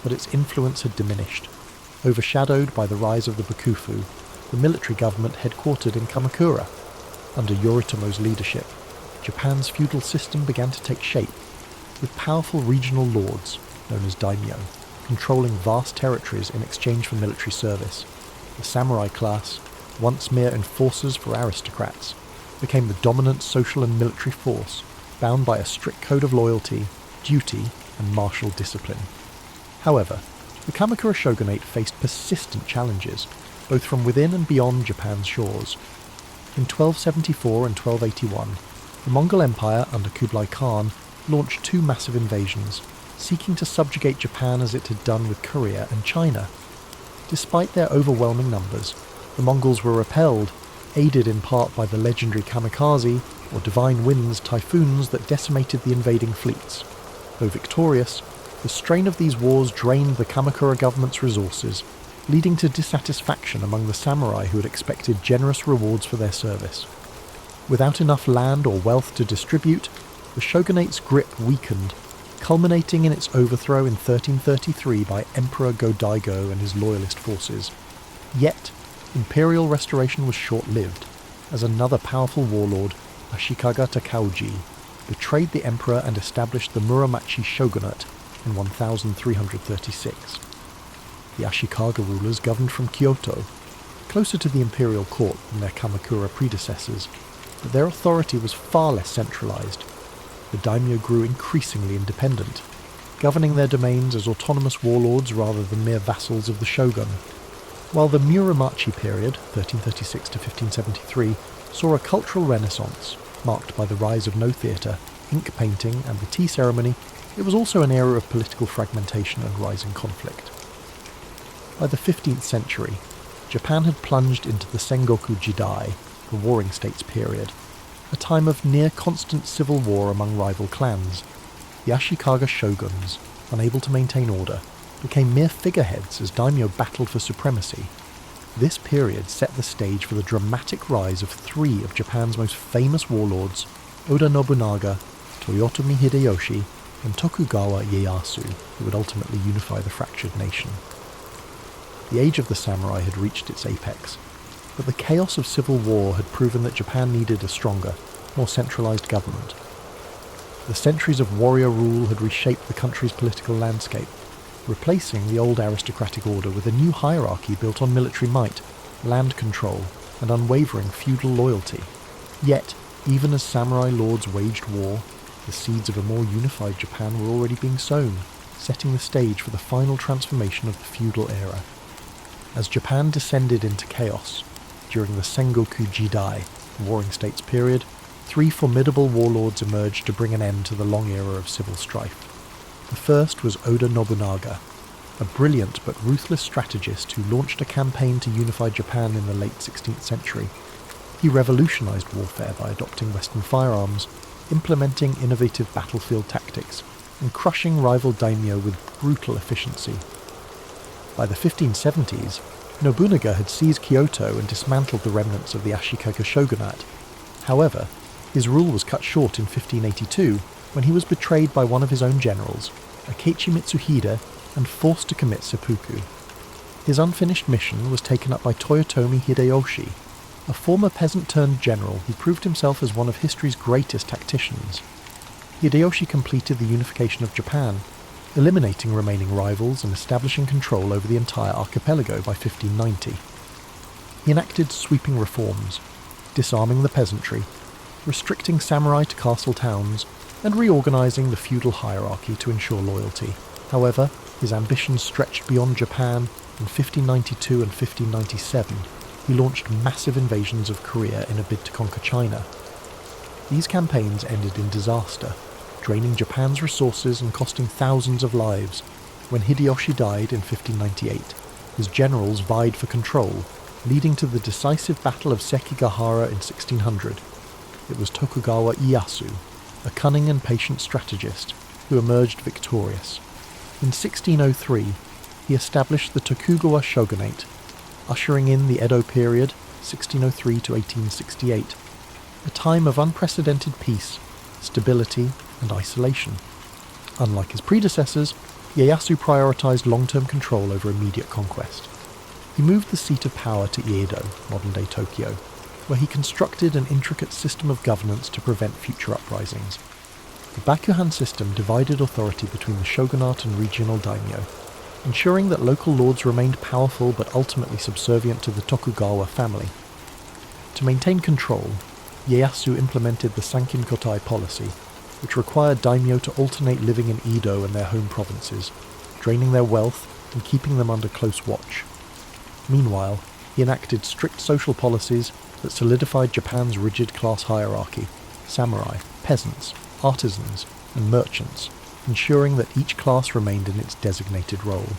but its influence had diminished, overshadowed by the rise of the Bakufu, the military government headquartered in Kamakura. Under Yoritomo's leadership, Japan's feudal system began to take shape, with powerful regional lords, known as daimyo, controlling vast territories in exchange for military service. The samurai class, once mere enforcers for aristocrats, became the dominant social and military force, bound by a strict code of loyalty, duty, and martial discipline. However, the Kamakura shogunate faced persistent challenges, both from within and beyond Japan's shores. In 1274 and 1281, the Mongol Empire under Kublai Khan launched 2 massive invasions, seeking to subjugate Japan as it had done with Korea and China. Despite their overwhelming numbers, the Mongols were repelled, aided in part by the legendary kamikaze, or divine winds typhoons that decimated the invading fleets. Though victorious, the strain of these wars drained the Kamakura government's resources, leading to dissatisfaction among the samurai who had expected generous rewards for their service. Without enough land or wealth to distribute, the shogunate's grip weakened, culminating in its overthrow in 1333 by Emperor Go-Daigo and his loyalist forces. Yet, imperial restoration was short-lived, as another powerful warlord, Ashikaga Takauji, betrayed the emperor and established the Muromachi shogunate in 1336. The Ashikaga rulers governed from Kyoto, closer to the imperial court than their Kamakura predecessors, but their authority was far less centralized. The daimyo grew increasingly independent, governing their domains as autonomous warlords rather than mere vassals of the shogun. While the Muromachi period, 1336 to 1573, saw a cultural renaissance, marked by the rise of no theatre, ink painting and the tea ceremony, it was also an era of political fragmentation and rising conflict. By the 15th century, Japan had plunged into the Sengoku Jidai, the Warring States period, a time of near-constant civil war among rival clans. The Ashikaga shoguns, unable to maintain order, became mere figureheads as daimyo battled for supremacy. This period set the stage for the dramatic rise of three of Japan's most famous warlords, Oda Nobunaga, Toyotomi Hideyoshi, and Tokugawa Ieyasu, who would ultimately unify the fractured nation. The age of the samurai had reached its apex, but the chaos of civil war had proven that Japan needed a stronger, more centralized government. The centuries of warrior rule had reshaped the country's political landscape, replacing the old aristocratic order with a new hierarchy built on military might, land control, and unwavering feudal loyalty. Yet, even as samurai lords waged war, the seeds of a more unified Japan were already being sown, setting the stage for the final transformation of the feudal era. As Japan descended into chaos, during the Sengoku Jidai, Warring States period, three formidable warlords emerged to bring an end to the long era of civil strife. The first was Oda Nobunaga, a brilliant but ruthless strategist who launched a campaign to unify Japan in the late 16th century. He revolutionized warfare by adopting Western firearms, implementing innovative battlefield tactics, and crushing rival daimyo with brutal efficiency. By the 1570s, Nobunaga had seized Kyoto and dismantled the remnants of the Ashikaga shogunate. However, his rule was cut short in 1582 when he was betrayed by one of his own generals, Akechi Mitsuhide, and forced to commit seppuku. His unfinished mission was taken up by Toyotomi Hideyoshi, a former peasant-turned-general who proved himself as one of history's greatest tacticians. Hideyoshi completed the unification of Japan, eliminating remaining rivals and establishing control over the entire archipelago by 1590. He enacted sweeping reforms, disarming the peasantry, restricting samurai to castle towns, and reorganizing the feudal hierarchy to ensure loyalty. However, his ambitions stretched beyond Japan. In 1592 and 1597, he launched massive invasions of Korea in a bid to conquer China. These campaigns ended in disaster, draining Japan's resources and costing thousands of lives. When Hideyoshi died in 1598, his generals vied for control, leading to the decisive Battle of Sekigahara in 1600. It was Tokugawa Ieyasu, a cunning and patient strategist, who emerged victorious. In 1603, he established the Tokugawa shogunate, ushering in the Edo period, 1603 to 1868, a time of unprecedented peace, stability, and isolation. Unlike his predecessors, Ieyasu prioritized long-term control over immediate conquest. He moved the seat of power to Edo, modern-day Tokyo, where he constructed an intricate system of governance to prevent future uprisings. The Bakuhan system divided authority between the shogunate and regional daimyo, ensuring that local lords remained powerful but ultimately subservient to the Tokugawa family. To maintain control, Ieyasu implemented the Sankin-kotai policy, which required daimyo to alternate living in Edo and their home provinces, draining their wealth and keeping them under close watch. Meanwhile, he enacted strict social policies that solidified Japan's rigid class hierarchy: samurai, peasants, artisans, and merchants, ensuring that each class remained in its designated role.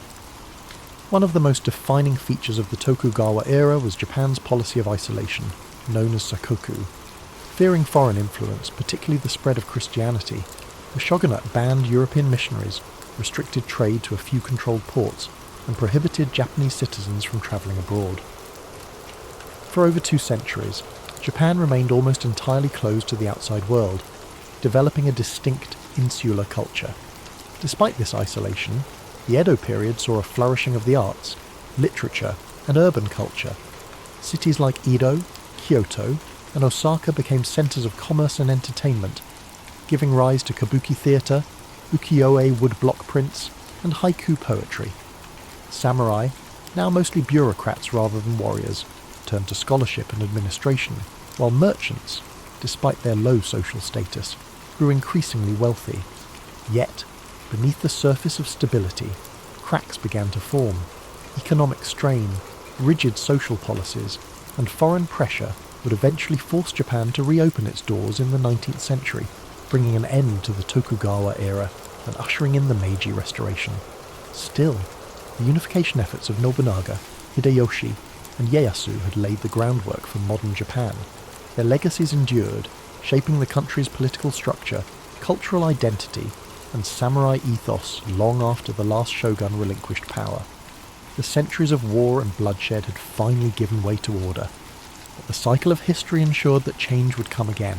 One of the most defining features of the Tokugawa era was Japan's policy of isolation, known as sakoku. Fearing foreign influence, particularly the spread of Christianity, the shogunate banned European missionaries, restricted trade to a few controlled ports, and prohibited Japanese citizens from travelling abroad. For over 2 centuries, Japan remained almost entirely closed to the outside world, developing a distinct insular culture. Despite this isolation, the Edo period saw a flourishing of the arts, literature, and urban culture. Cities like Edo, Kyoto, and Osaka became centres of commerce and entertainment, giving rise to kabuki theatre, ukiyo-e woodblock prints, and haiku poetry. Samurai, now mostly bureaucrats rather than warriors, turned to scholarship and administration, while merchants, despite their low social status, grew increasingly wealthy. Yet, beneath the surface of stability, cracks began to form. Economic strain, rigid social policies, and foreign pressure would eventually force Japan to reopen its doors in the 19th century, bringing an end to the Tokugawa era and ushering in the Meiji Restoration. Still, the unification efforts of Nobunaga, Hideyoshi, and Ieyasu had laid the groundwork for modern Japan. Their legacies endured, shaping the country's political structure, cultural identity, and samurai ethos long after the last shogun relinquished power. The centuries of war and bloodshed had finally given way to order, but the cycle of history ensured that change would come again.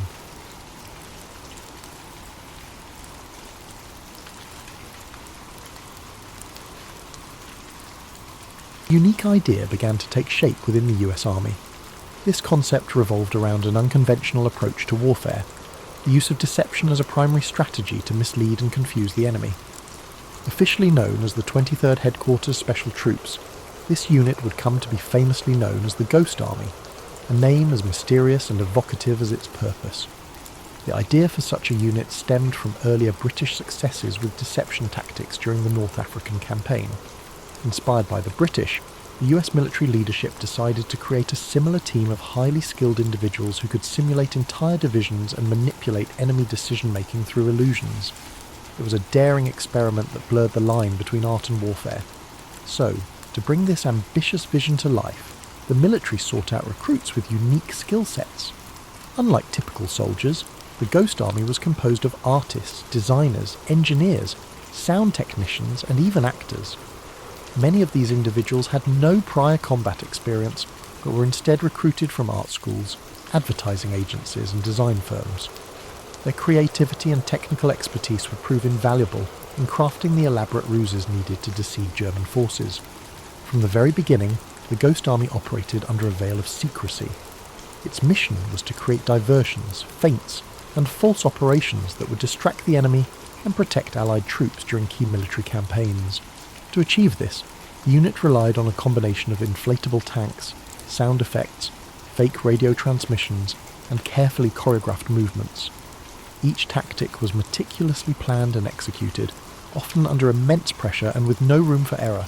A unique idea began to take shape within the US Army. This concept revolved around an unconventional approach to warfare, the use of deception as a primary strategy to mislead and confuse the enemy. Officially known as the 23rd Headquarters Special Troops, this unit would come to be famously known as the Ghost Army, a name as mysterious and evocative as its purpose. The idea for such a unit stemmed from earlier British successes with deception tactics during the North African campaign. Inspired by the British, the US military leadership decided to create a similar team of highly skilled individuals who could simulate entire divisions and manipulate enemy decision-making through illusions. It was a daring experiment that blurred the line between art and warfare. So, to bring this ambitious vision to life, the military sought out recruits with unique skill sets. Unlike typical soldiers, the Ghost Army was composed of artists, designers, engineers, sound technicians, and even actors. Many of these individuals had no prior combat experience, but were instead recruited from art schools, advertising agencies, and design firms. Their creativity and technical expertise would prove invaluable in crafting the elaborate ruses needed to deceive German forces. From the very beginning, the Ghost Army operated under a veil of secrecy. Its mission was to create diversions, feints, and false operations that would distract the enemy and protect Allied troops during key military campaigns. To achieve this, the unit relied on a combination of inflatable tanks, sound effects, fake radio transmissions, and carefully choreographed movements. Each tactic was meticulously planned and executed, often under immense pressure and with no room for error.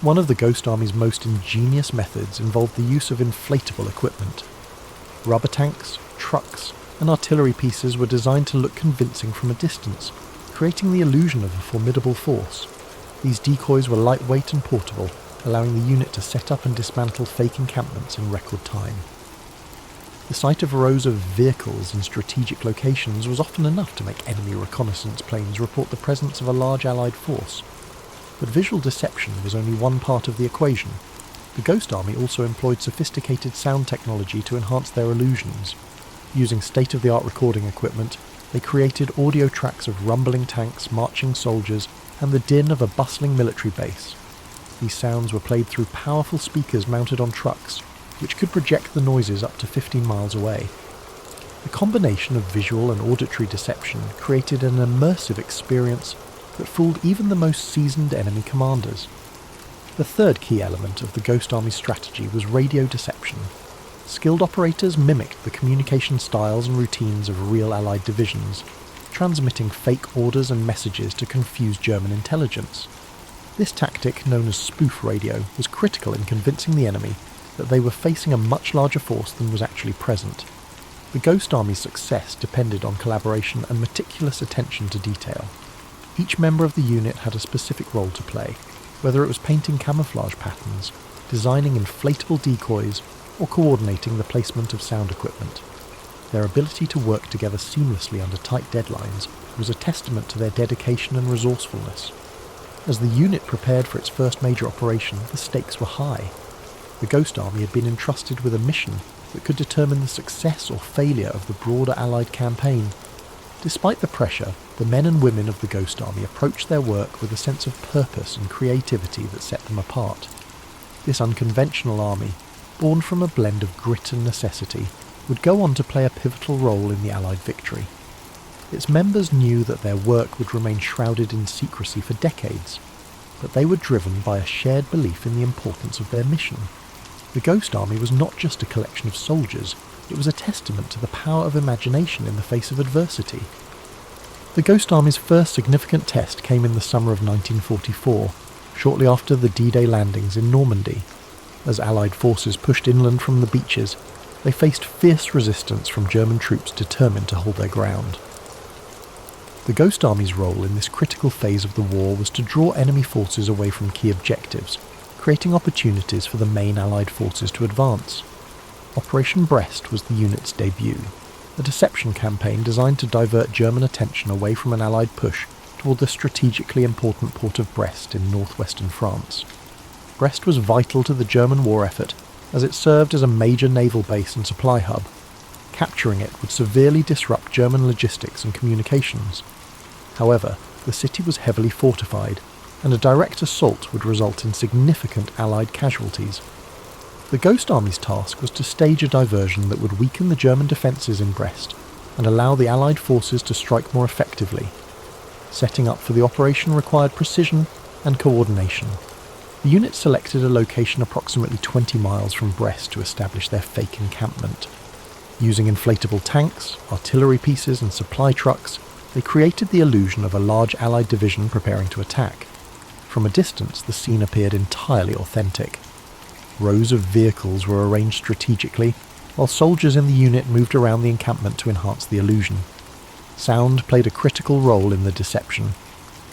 One of the Ghost Army's most ingenious methods involved the use of inflatable equipment. Rubber tanks, trucks, and artillery pieces were designed to look convincing from a distance, creating the illusion of a formidable force. These decoys were lightweight and portable, allowing the unit to set up and dismantle fake encampments in record time. The sight of rows of vehicles in strategic locations was often enough to make enemy reconnaissance planes report the presence of a large Allied force. But visual deception was only one part of the equation. The Ghost Army also employed sophisticated sound technology to enhance their illusions. Using state-of-the-art recording equipment, they created audio tracks of rumbling tanks, marching soldiers, and the din of a bustling military base. These sounds were played through powerful speakers mounted on trucks, which could project the noises up to 15 miles away. The combination of visual and auditory deception created an immersive experience that fooled even the most seasoned enemy commanders. The third key element of the Ghost Army's strategy was radio deception. Skilled operators mimicked the communication styles and routines of real Allied divisions, transmitting fake orders and messages to confuse German intelligence. This tactic, known as spoof radio, was critical in convincing the enemy that they were facing a much larger force than was actually present. The Ghost Army's success depended on collaboration and meticulous attention to detail. Each member of the unit had a specific role to play, whether it was painting camouflage patterns, designing inflatable decoys, or coordinating the placement of sound equipment. Their ability to work together seamlessly under tight deadlines was a testament to their dedication and resourcefulness. As the unit prepared for its first major operation, the stakes were high. The Ghost Army had been entrusted with a mission that could determine the success or failure of the broader Allied campaign. Despite the pressure, the men and women of the Ghost Army approached their work with a sense of purpose and creativity that set them apart. This unconventional army, born from a blend of grit and necessity, would go on to play a pivotal role in the Allied victory. Its members knew that their work would remain shrouded in secrecy for decades, but they were driven by a shared belief in the importance of their mission. The Ghost Army was not just a collection of soldiers, it was a testament to the power of imagination in the face of adversity. The Ghost Army's first significant test came in the summer of 1944, shortly after the D-Day landings in Normandy. As Allied forces pushed inland from the beaches, they faced fierce resistance from German troops determined to hold their ground. The Ghost Army's role in this critical phase of the war was to draw enemy forces away from key objectives, creating opportunities for the main Allied forces to advance. Operation Brest was the unit's debut, a deception campaign designed to divert German attention away from an Allied push toward the strategically important port of Brest in northwestern France. Brest was vital to the German war effort as it served as a major naval base and supply hub. Capturing it would severely disrupt German logistics and communications. However, the city was heavily fortified, and a direct assault would result in significant Allied casualties. The Ghost Army's task was to stage a diversion that would weaken the German defences in Brest and allow the Allied forces to strike more effectively. Setting up for the operation required precision and coordination. The unit selected a location approximately 20 miles from Brest to establish their fake encampment. Using inflatable tanks, artillery pieces and supply trucks, they created the illusion of a large Allied division preparing to attack. From a distance, the scene appeared entirely authentic. Rows of vehicles were arranged strategically, while soldiers in the unit moved around the encampment to enhance the illusion. Sound played a critical role in the deception.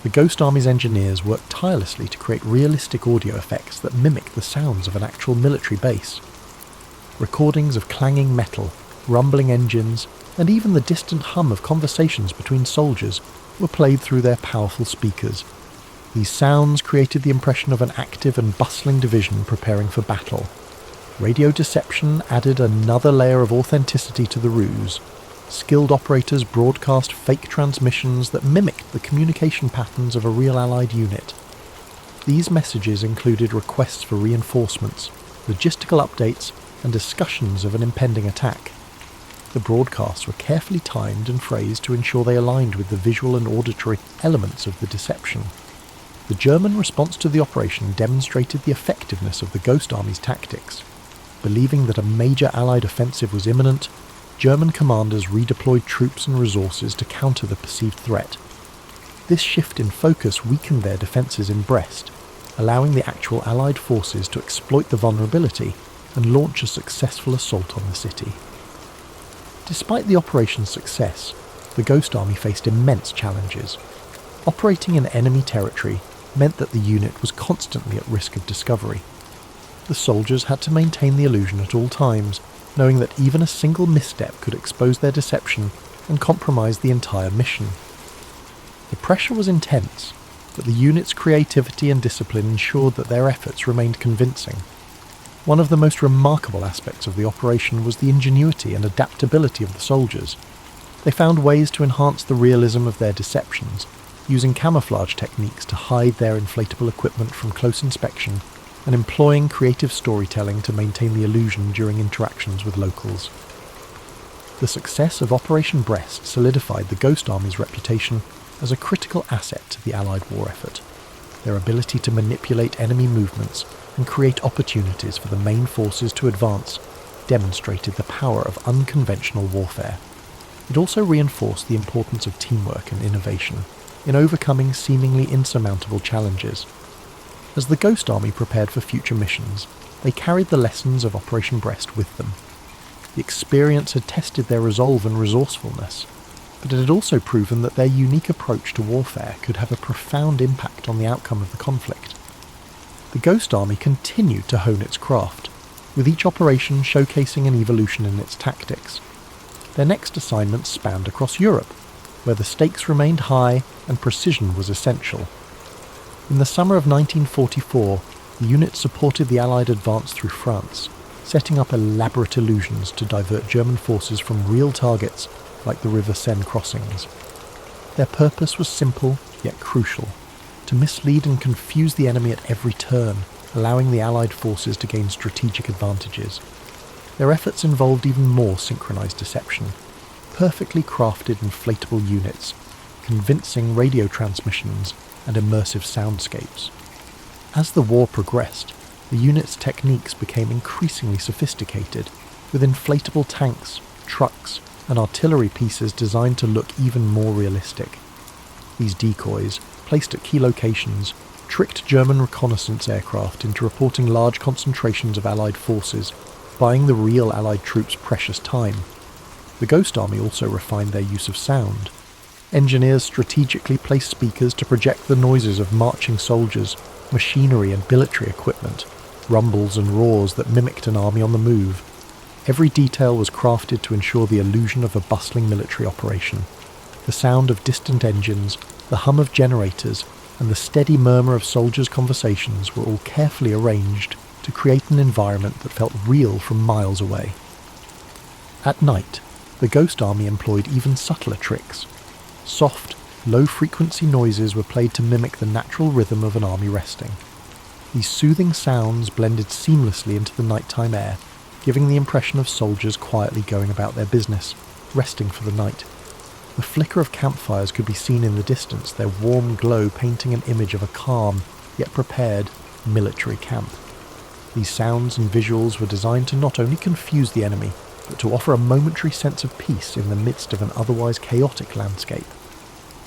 The Ghost Army's engineers worked tirelessly to create realistic audio effects that mimic the sounds of an actual military base. Recordings of clanging metal, rumbling engines, and even the distant hum of conversations between soldiers were played through their powerful speakers. These sounds created the impression of an active and bustling division preparing for battle. Radio deception added another layer of authenticity to the ruse. Skilled operators broadcast fake transmissions that mimicked the communication patterns of a real Allied unit. These messages included requests for reinforcements, logistical updates, and discussions of an impending attack. The broadcasts were carefully timed and phrased to ensure they aligned with the visual and auditory elements of the deception. The German response to the operation demonstrated the effectiveness of the Ghost Army's tactics. Believing that a major Allied offensive was imminent, German commanders redeployed troops and resources to counter the perceived threat. This shift in focus weakened their defences in Brest, allowing the actual Allied forces to exploit the vulnerability and launch a successful assault on the city. Despite the operation's success, the Ghost Army faced immense challenges. Operating in enemy territory meant that the unit was constantly at risk of discovery. The soldiers had to maintain the illusion at all times, knowing that even a single misstep could expose their deception and compromise the entire mission. The pressure was intense, but the unit's creativity and discipline ensured that their efforts remained convincing. One of the most remarkable aspects of the operation was the ingenuity and adaptability of the soldiers. They found ways to enhance the realism of their deceptions, using camouflage techniques to hide their inflatable equipment from close inspection, and employing creative storytelling to maintain the illusion during interactions with locals. The success of Operation Brest solidified the Ghost Army's reputation as a critical asset to the Allied war effort. Their ability to manipulate enemy movements and create opportunities for the main forces to advance demonstrated the power of unconventional warfare. It also reinforced the importance of teamwork and innovation in overcoming seemingly insurmountable challenges. As the Ghost Army prepared for future missions, they carried the lessons of Operation Brest with them. The experience had tested their resolve and resourcefulness, but it had also proven that their unique approach to warfare could have a profound impact on the outcome of the conflict. The Ghost Army continued to hone its craft, with each operation showcasing an evolution in its tactics. Their next assignments spanned across Europe, where the stakes remained high and precision was essential. In the summer of 1944, the unit supported the Allied advance through France, setting up elaborate illusions to divert German forces from real targets like the River Seine crossings. Their purpose was simple yet crucial: to mislead and confuse the enemy at every turn, allowing the Allied forces to gain strategic advantages. Their efforts involved even more synchronized deception: perfectly crafted inflatable units, convincing radio transmissions, and immersive soundscapes. As the war progressed, the unit's techniques became increasingly sophisticated, with inflatable tanks, trucks, and artillery pieces designed to look even more realistic. These decoys, placed at key locations, tricked German reconnaissance aircraft into reporting large concentrations of Allied forces, buying the real Allied troops precious time. The Ghost Army also refined their use of sound. Engineers strategically placed speakers to project the noises of marching soldiers, machinery and military equipment, rumbles and roars that mimicked an army on the move. Every detail was crafted to ensure the illusion of a bustling military operation. The sound of distant engines, the hum of generators, and the steady murmur of soldiers' conversations were all carefully arranged to create an environment that felt real from miles away. At night, the Ghost Army employed even subtler tricks. Soft, low-frequency noises were played to mimic the natural rhythm of an army resting. These soothing sounds blended seamlessly into the nighttime air, giving the impression of soldiers quietly going about their business, resting for the night. The flicker of campfires could be seen in the distance, their warm glow painting an image of a calm, yet prepared, military camp. These sounds and visuals were designed to not only confuse the enemy, but to offer a momentary sense of peace in the midst of an otherwise chaotic landscape.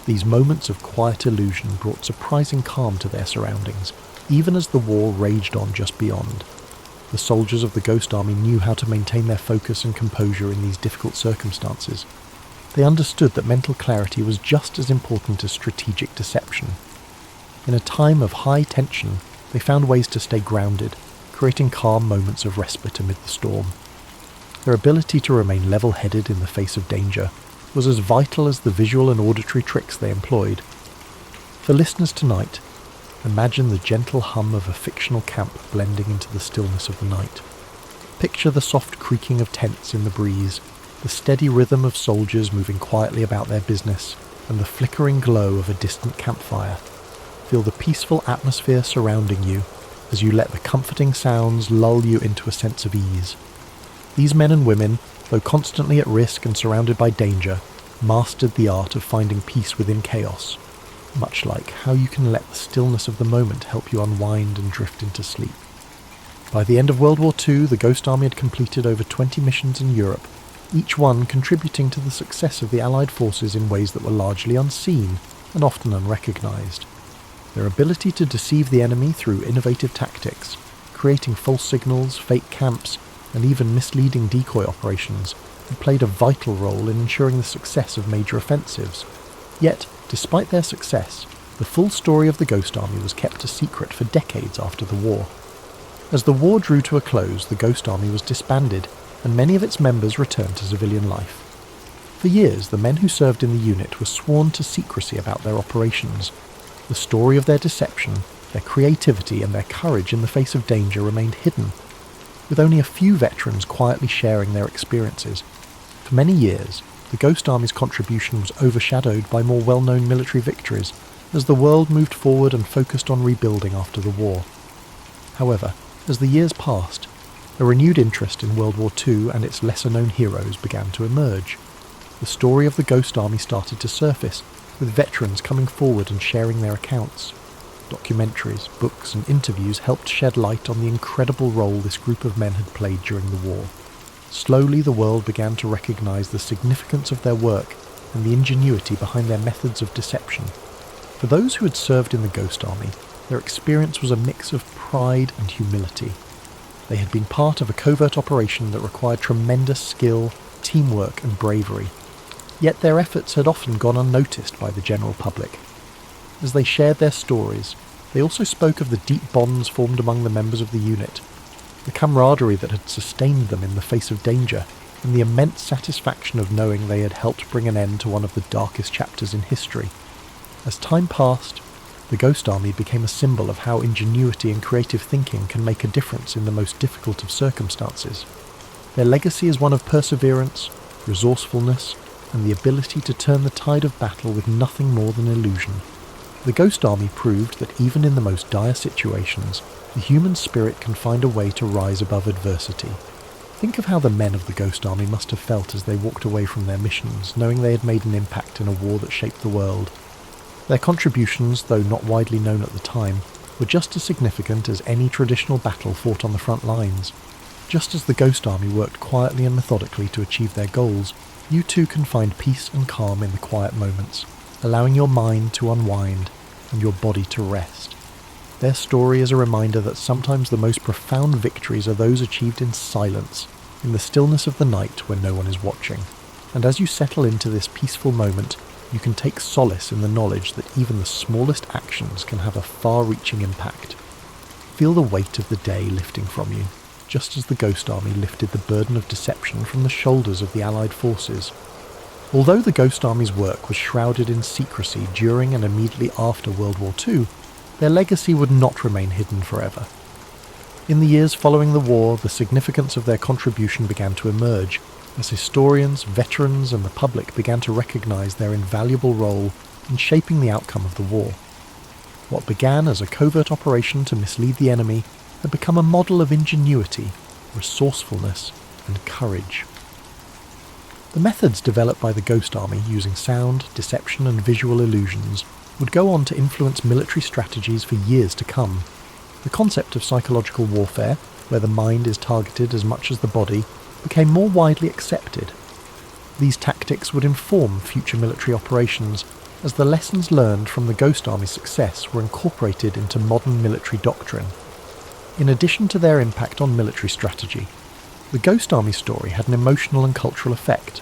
These moments of quiet illusion brought surprising calm to their surroundings, even as the war raged on just beyond. The soldiers of the Ghost Army knew how to maintain their focus and composure in these difficult circumstances. They understood that mental clarity was just as important as strategic deception. In a time of high tension, they found ways to stay grounded, creating calm moments of respite amid the storm. Their ability to remain level-headed in the face of danger was as vital as the visual and auditory tricks they employed. For listeners tonight, imagine the gentle hum of a fictional camp blending into the stillness of the night. Picture the soft creaking of tents in the breeze, the steady rhythm of soldiers moving quietly about their business, and the flickering glow of a distant campfire. Feel the peaceful atmosphere surrounding you as you let the comforting sounds lull you into a sense of ease. These men and women, though constantly at risk and surrounded by danger, mastered the art of finding peace within chaos, much like how you can let the stillness of the moment help you unwind and drift into sleep. By the end of World War II, the Ghost Army had completed over 20 missions in Europe, each one contributing to the success of the Allied forces in ways that were largely unseen and often unrecognised. Their ability to deceive the enemy through innovative tactics, creating false signals, fake camps, and even misleading decoy operations, had played a vital role in ensuring the success of major offensives. Yet, despite their success, the full story of the Ghost Army was kept a secret for decades after the war. As the war drew to a close, the Ghost Army was disbanded, and many of its members returned to civilian life. For years, the men who served in the unit were sworn to secrecy about their operations. The story of their deception, their creativity, and their courage in the face of danger remained hidden, with only a few veterans quietly sharing their experiences. For many years, the Ghost Army's contribution was overshadowed by more well-known military victories as the world moved forward and focused on rebuilding after the war. However, as the years passed, a renewed interest in World War II and its lesser-known heroes began to emerge. The story of the Ghost Army started to surface, with veterans coming forward and sharing their accounts. Documentaries, books, and interviews helped shed light on the incredible role this group of men had played during the war. Slowly, the world began to recognise the significance of their work and the ingenuity behind their methods of deception. For those who had served in the Ghost Army, their experience was a mix of pride and humility. They had been part of a covert operation that required tremendous skill, teamwork, and bravery. Yet their efforts had often gone unnoticed by the general public. As they shared their stories, they also spoke of the deep bonds formed among the members of the unit, the camaraderie that had sustained them in the face of danger, and the immense satisfaction of knowing they had helped bring an end to one of the darkest chapters in history. As time passed, the Ghost Army became a symbol of how ingenuity and creative thinking can make a difference in the most difficult of circumstances. Their legacy is one of perseverance, resourcefulness, and the ability to turn the tide of battle with nothing more than illusion. The Ghost Army proved that even in the most dire situations, the human spirit can find a way to rise above adversity. Think of how the men of the Ghost Army must have felt as they walked away from their missions, knowing they had made an impact in a war that shaped the world. Their contributions, though not widely known at the time, were just as significant as any traditional battle fought on the front lines. Just as the Ghost Army worked quietly and methodically to achieve their goals, you too can find peace and calm in the quiet moments, allowing your mind to unwind and your body to rest. Their story is a reminder that sometimes the most profound victories are those achieved in silence, in the stillness of the night when no one is watching. And as you settle into this peaceful moment, you can take solace in the knowledge that even the smallest actions can have a far-reaching impact. Feel the weight of the day lifting from you, just as the Ghost Army lifted the burden of deception from the shoulders of the Allied forces. Although the Ghost Army's work was shrouded in secrecy during and immediately after World War II, their legacy would not remain hidden forever. In the years following the war, the significance of their contribution began to emerge, as historians, veterans, and the public began to recognise their invaluable role in shaping the outcome of the war. What began as a covert operation to mislead the enemy had become a model of ingenuity, resourcefulness, and courage. The methods developed by the Ghost Army using sound, deception, and visual illusions would go on to influence military strategies for years to come. The concept of psychological warfare, where the mind is targeted as much as the body, became more widely accepted. These tactics would inform future military operations, as the lessons learned from the Ghost Army's success were incorporated into modern military doctrine. In addition to their impact on military strategy, the Ghost Army story had an emotional and cultural effect.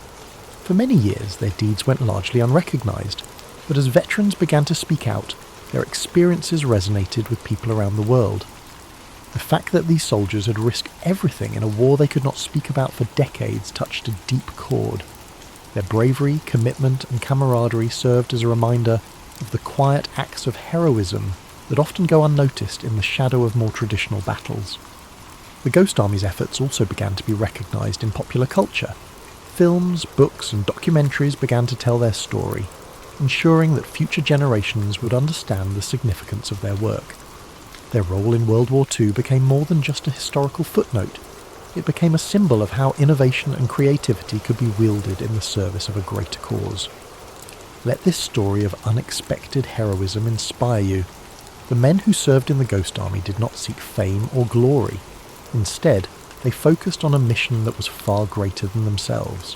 For many years, their deeds went largely unrecognised, but as veterans began to speak out, their experiences resonated with people around the world. The fact that these soldiers had risked everything in a war they could not speak about for decades touched a deep chord. Their bravery, commitment, and camaraderie served as a reminder of the quiet acts of heroism that often go unnoticed in the shadow of more traditional battles. The Ghost Army's efforts also began to be recognised in popular culture. Films, books, and documentaries began to tell their story, ensuring that future generations would understand the significance of their work. Their role in World War II became more than just a historical footnote. It became a symbol of how innovation and creativity could be wielded in the service of a greater cause. Let this story of unexpected heroism inspire you. The men who served in the Ghost Army did not seek fame or glory. Instead, they focused on a mission that was far greater than themselves.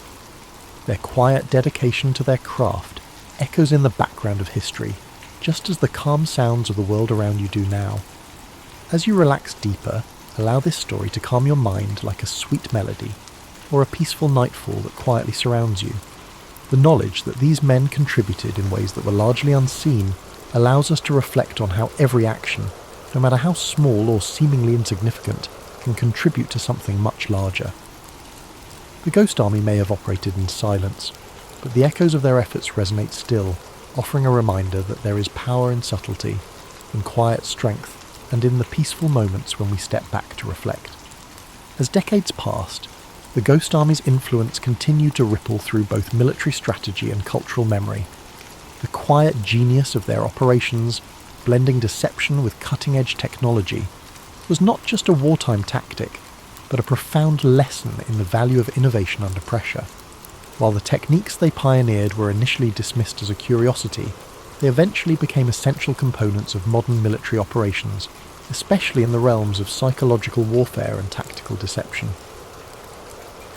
Their quiet dedication to their craft echoes in the background of history, just as the calm sounds of the world around you do now. As you relax deeper, allow this story to calm your mind like a sweet melody, or a peaceful nightfall that quietly surrounds you. The knowledge that these men contributed in ways that were largely unseen allows us to reflect on how every action, no matter how small or seemingly insignificant, can contribute to something much larger. The Ghost Army may have operated in silence, but the echoes of their efforts resonate still, offering a reminder that there is power in subtlety, in quiet strength, and in the peaceful moments when we step back to reflect. As decades passed, the Ghost Army's influence continued to ripple through both military strategy and cultural memory. The quiet genius of their operations, blending deception with cutting-edge technology, was not just a wartime tactic, but a profound lesson in the value of innovation under pressure. While the techniques they pioneered were initially dismissed as a curiosity, they eventually became essential components of modern military operations, especially in the realms of psychological warfare and tactical deception.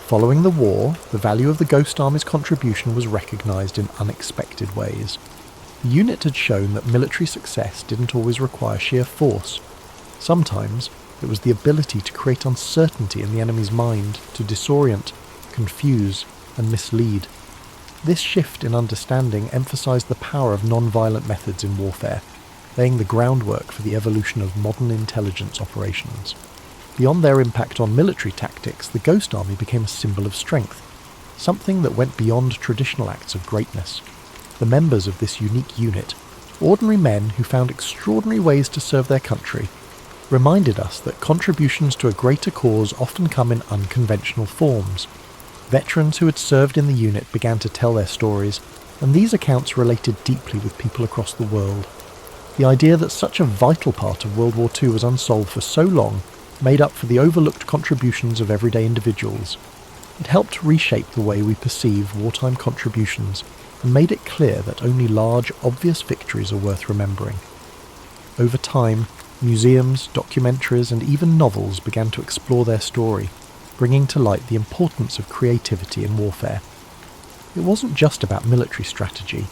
Following the war, the value of the Ghost Army's contribution was recognised in unexpected ways. The unit had shown that military success didn't always require sheer force. Sometimes, it was the ability to create uncertainty in the enemy's mind, to disorient, confuse, and mislead. This shift in understanding emphasised the power of non-violent methods in warfare, laying the groundwork for the evolution of modern intelligence operations. Beyond their impact on military tactics, the Ghost Army became a symbol of strength, something that went beyond traditional acts of greatness. The members of this unique unit, ordinary men who found extraordinary ways to serve their country, reminded us that contributions to a greater cause often come in unconventional forms. Veterans who had served in the unit began to tell their stories, and these accounts related deeply with people across the world. The idea that such a vital part of World War II was unsolved for so long made up for the overlooked contributions of everyday individuals. It helped reshape the way we perceive wartime contributions and made it clear that only large, obvious victories are worth remembering. Over time, museums, documentaries, and even novels began to explore their story, bringing to light the importance of creativity in warfare. It wasn't just about military strategy.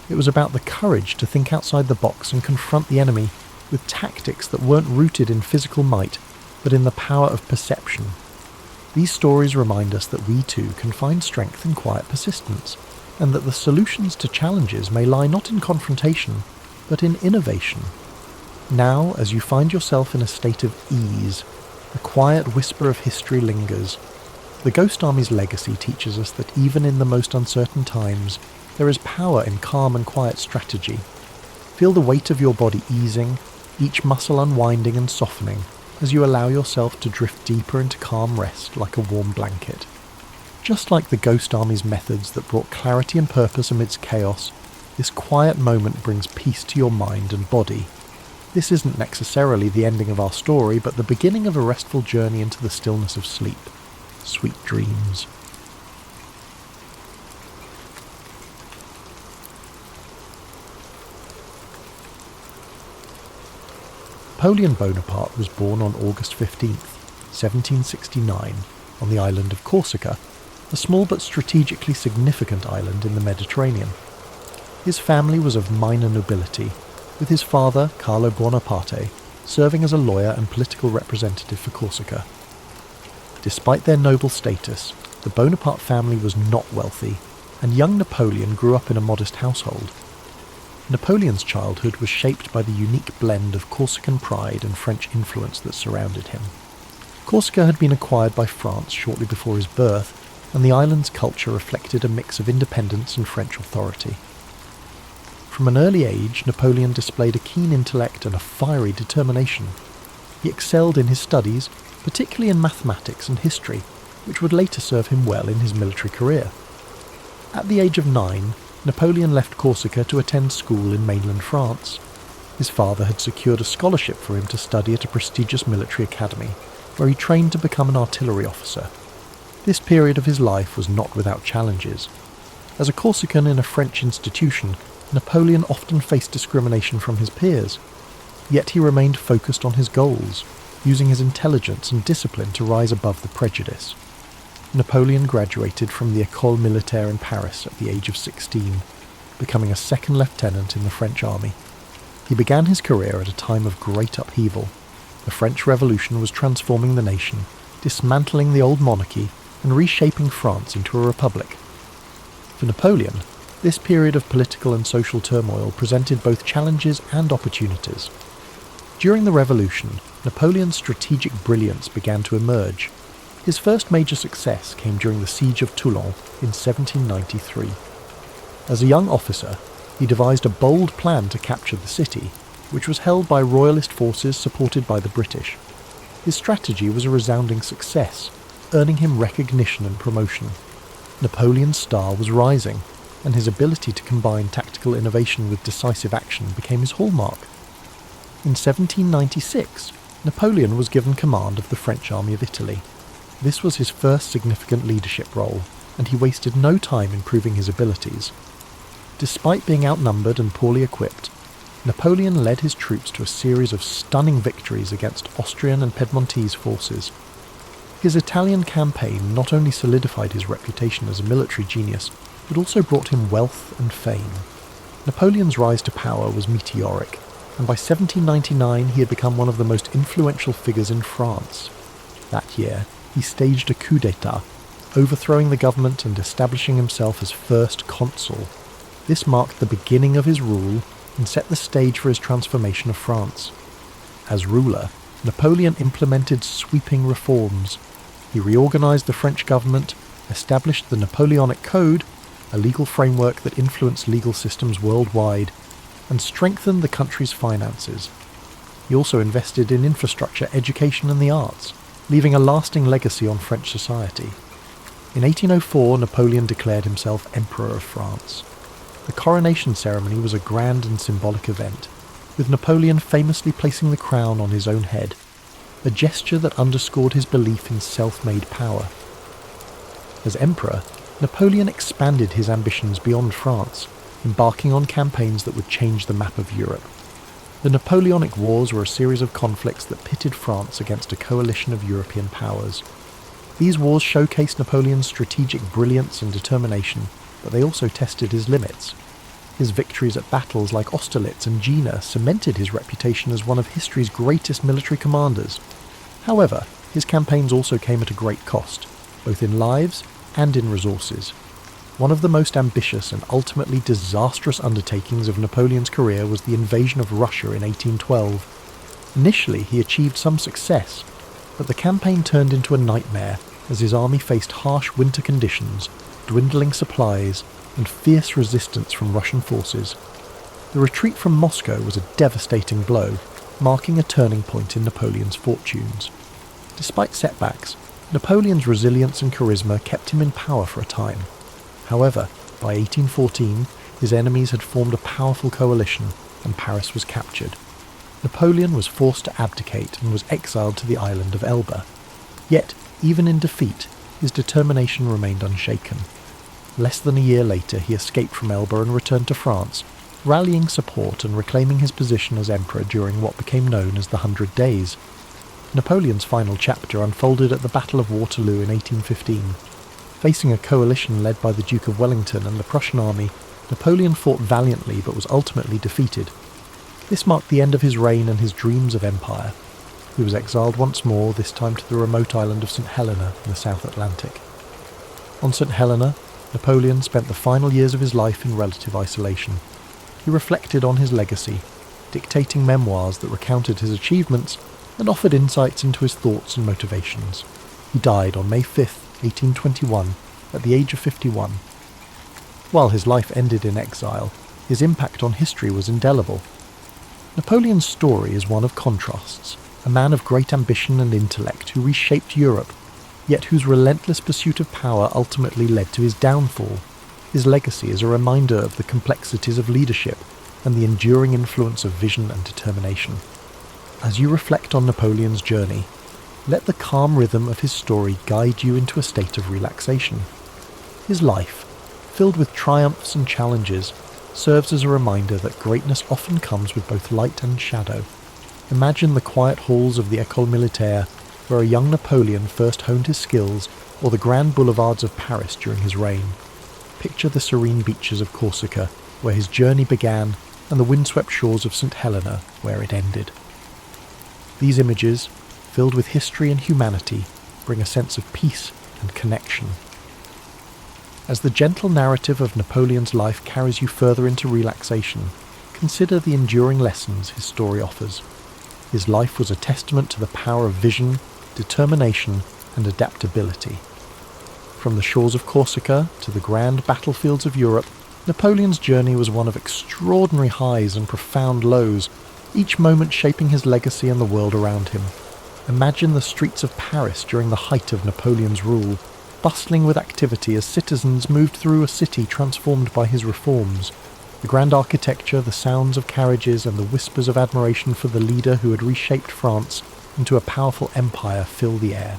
It was about the courage to think outside the box and confront the enemy with tactics that weren't rooted in physical might, but in the power of perception. These stories remind us that we too can find strength in quiet persistence, and that the solutions to challenges may lie not in confrontation, but in innovation. Now, as you find yourself in a state of ease, the quiet whisper of history lingers. The Ghost Army's legacy teaches us that even in the most uncertain times, there is power in calm and quiet strategy. Feel the weight of your body easing, each muscle unwinding and softening, as you allow yourself to drift deeper into calm rest like a warm blanket. Just like the Ghost Army's methods that brought clarity and purpose amidst chaos, this quiet moment brings peace to your mind and body. This isn't necessarily the ending of our story, but the beginning of a restful journey into the stillness of sleep. Sweet dreams. Napoleon Bonaparte was born on August 15th, 1769, on the island of Corsica, a small but strategically significant island in the Mediterranean. His family was of minor nobility, with his father, Carlo Buonaparte, serving as a lawyer and political representative for Corsica. Despite their noble status, the Bonaparte family was not wealthy, and young Napoleon grew up in a modest household. Napoleon's childhood was shaped by the unique blend of Corsican pride and French influence that surrounded him. Corsica had been acquired by France shortly before his birth, and the island's culture reflected a mix of independence and French authority. From an early age, Napoleon displayed a keen intellect and a fiery determination. He excelled in his studies, particularly in mathematics and history, which would later serve him well in his military career. At the age of 9, Napoleon left Corsica to attend school in mainland France. His father had secured a scholarship for him to study at a prestigious military academy, where he trained to become an artillery officer. This period of his life was not without challenges. As a Corsican in a French institution, Napoleon often faced discrimination from his peers. Yet he remained focused on his goals, using his intelligence and discipline to rise above the prejudice. Napoleon graduated from the École Militaire in Paris at the age of 16, becoming a second lieutenant in the French army. He began his career at a time of great upheaval. The French Revolution was transforming the nation, dismantling the old monarchy and reshaping France into a republic. For Napoleon, this period of political and social turmoil presented both challenges and opportunities. During the Revolution, Napoleon's strategic brilliance began to emerge. His first major success came during the Siege of Toulon in 1793. As a young officer, he devised a bold plan to capture the city, which was held by royalist forces supported by the British. His strategy was a resounding success, earning him recognition and promotion. Napoleon's star was rising, and his ability to combine tactical innovation with decisive action became his hallmark. In 1796, Napoleon was given command of the French army of Italy. This was his first significant leadership role, and he wasted no time in proving his abilities. Despite being outnumbered and poorly equipped, Napoleon led his troops to a series of stunning victories against Austrian and Piedmontese forces. His Italian campaign not only solidified his reputation as a military genius, but also brought him wealth and fame. Napoleon's rise to power was meteoric, and by 1799 he had become one of the most influential figures in France. That year, he staged a coup d'état, overthrowing the government and establishing himself as first consul. This marked the beginning of his rule and set the stage for his transformation of France. As ruler, Napoleon implemented sweeping reforms. He reorganized the French government, established the Napoleonic Code, a legal framework that influenced legal systems worldwide, and strengthened the country's finances. He also invested in infrastructure, education and the arts, leaving a lasting legacy on French society. In 1804, Napoleon declared himself Emperor of France. The coronation ceremony was a grand and symbolic event, with Napoleon famously placing the crown on his own head, a gesture that underscored his belief in self-made power. As emperor, Napoleon expanded his ambitions beyond France, embarking on campaigns that would change the map of Europe. The Napoleonic Wars were a series of conflicts that pitted France against a coalition of European powers. These wars showcased Napoleon's strategic brilliance and determination, but they also tested his limits. His victories at battles like Austerlitz and Jena cemented his reputation as one of history's greatest military commanders. However, his campaigns also came at a great cost, both in lives and in resources. One of the most ambitious and ultimately disastrous undertakings of Napoleon's career was the invasion of Russia in 1812. Initially, he achieved some success, but the campaign turned into a nightmare, as his army faced harsh winter conditions, dwindling supplies, and fierce resistance from Russian forces. The retreat from Moscow was a devastating blow, marking a turning point in Napoleon's fortunes. Despite setbacks, Napoleon's resilience and charisma kept him in power for a time. However, by 1814, his enemies had formed a powerful coalition, and Paris was captured. Napoleon was forced to abdicate and was exiled to the island of Elba. Yet, even in defeat, his determination remained unshaken. Less than a year later, he escaped from Elba and returned to France, rallying support and reclaiming his position as emperor during what became known as the 100 Days. Napoleon's final chapter unfolded at the Battle of Waterloo in 1815. Facing a coalition led by the Duke of Wellington and the Prussian army, Napoleon fought valiantly but was ultimately defeated. This marked the end of his reign and his dreams of empire. He was exiled once more, this time to the remote island of St. Helena in the South Atlantic. On St. Helena, Napoleon spent the final years of his life in relative isolation. He reflected on his legacy, dictating memoirs that recounted his achievements and offered insights into his thoughts and motivations. He died on May 5, 1821, at the age of 51. While his life ended in exile, his impact on history was indelible. Napoleon's story is one of contrasts, a man of great ambition and intellect who reshaped Europe, yet whose relentless pursuit of power ultimately led to his downfall. His legacy is a reminder of the complexities of leadership and the enduring influence of vision and determination. As you reflect on Napoleon's journey, let the calm rhythm of his story guide you into a state of relaxation. His life, filled with triumphs and challenges, serves as a reminder that greatness often comes with both light and shadow. Imagine the quiet halls of the École Militaire, where a young Napoleon first honed his skills, or the grand boulevards of Paris during his reign. Picture the serene beaches of Corsica, where his journey began, and the windswept shores of St. Helena, where it ended. These images, filled with history and humanity, bring a sense of peace and connection. As the gentle narrative of Napoleon's life carries you further into relaxation, consider the enduring lessons his story offers. His life was a testament to the power of vision, determination, and adaptability. From the shores of Corsica to the grand battlefields of Europe, Napoleon's journey was one of extraordinary highs and profound lows, each moment shaping his legacy and the world around him. Imagine the streets of Paris during the height of Napoleon's rule, bustling with activity as citizens moved through a city transformed by his reforms. The grand architecture, the sounds of carriages, and the whispers of admiration for the leader who had reshaped France into a powerful empire fill the air.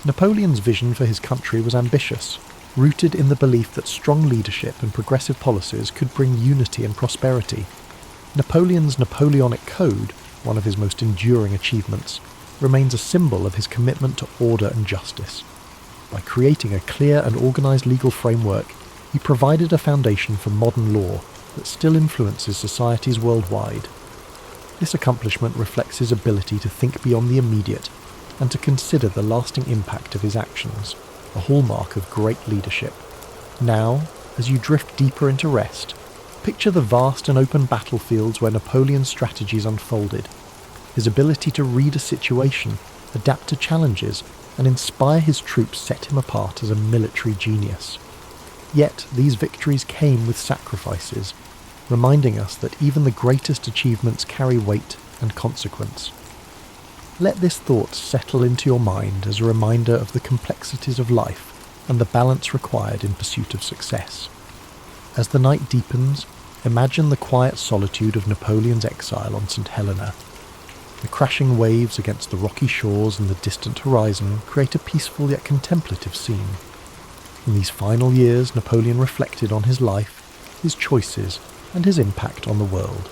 Napoleon's vision for his country was ambitious, rooted in the belief that strong leadership and progressive policies could bring unity and prosperity. Napoleon's Napoleonic Code, one of his most enduring achievements, remains a symbol of his commitment to order and justice. By creating a clear and organised legal framework, he provided a foundation for modern law that still influences societies worldwide. This accomplishment reflects his ability to think beyond the immediate and to consider the lasting impact of his actions, a hallmark of great leadership. Now, as you drift deeper into rest, picture the vast and open battlefields where Napoleon's strategies unfolded. His ability to read a situation, adapt to challenges, and inspire his troops set him apart as a military genius. Yet these victories came with sacrifices, reminding us that even the greatest achievements carry weight and consequence. Let this thought settle into your mind as a reminder of the complexities of life and the balance required in pursuit of success. As the night deepens, imagine the quiet solitude of Napoleon's exile on St. Helena. The crashing waves against the rocky shores and the distant horizon create a peaceful yet contemplative scene. In these final years, Napoleon reflected on his life, his choices, and his impact on the world.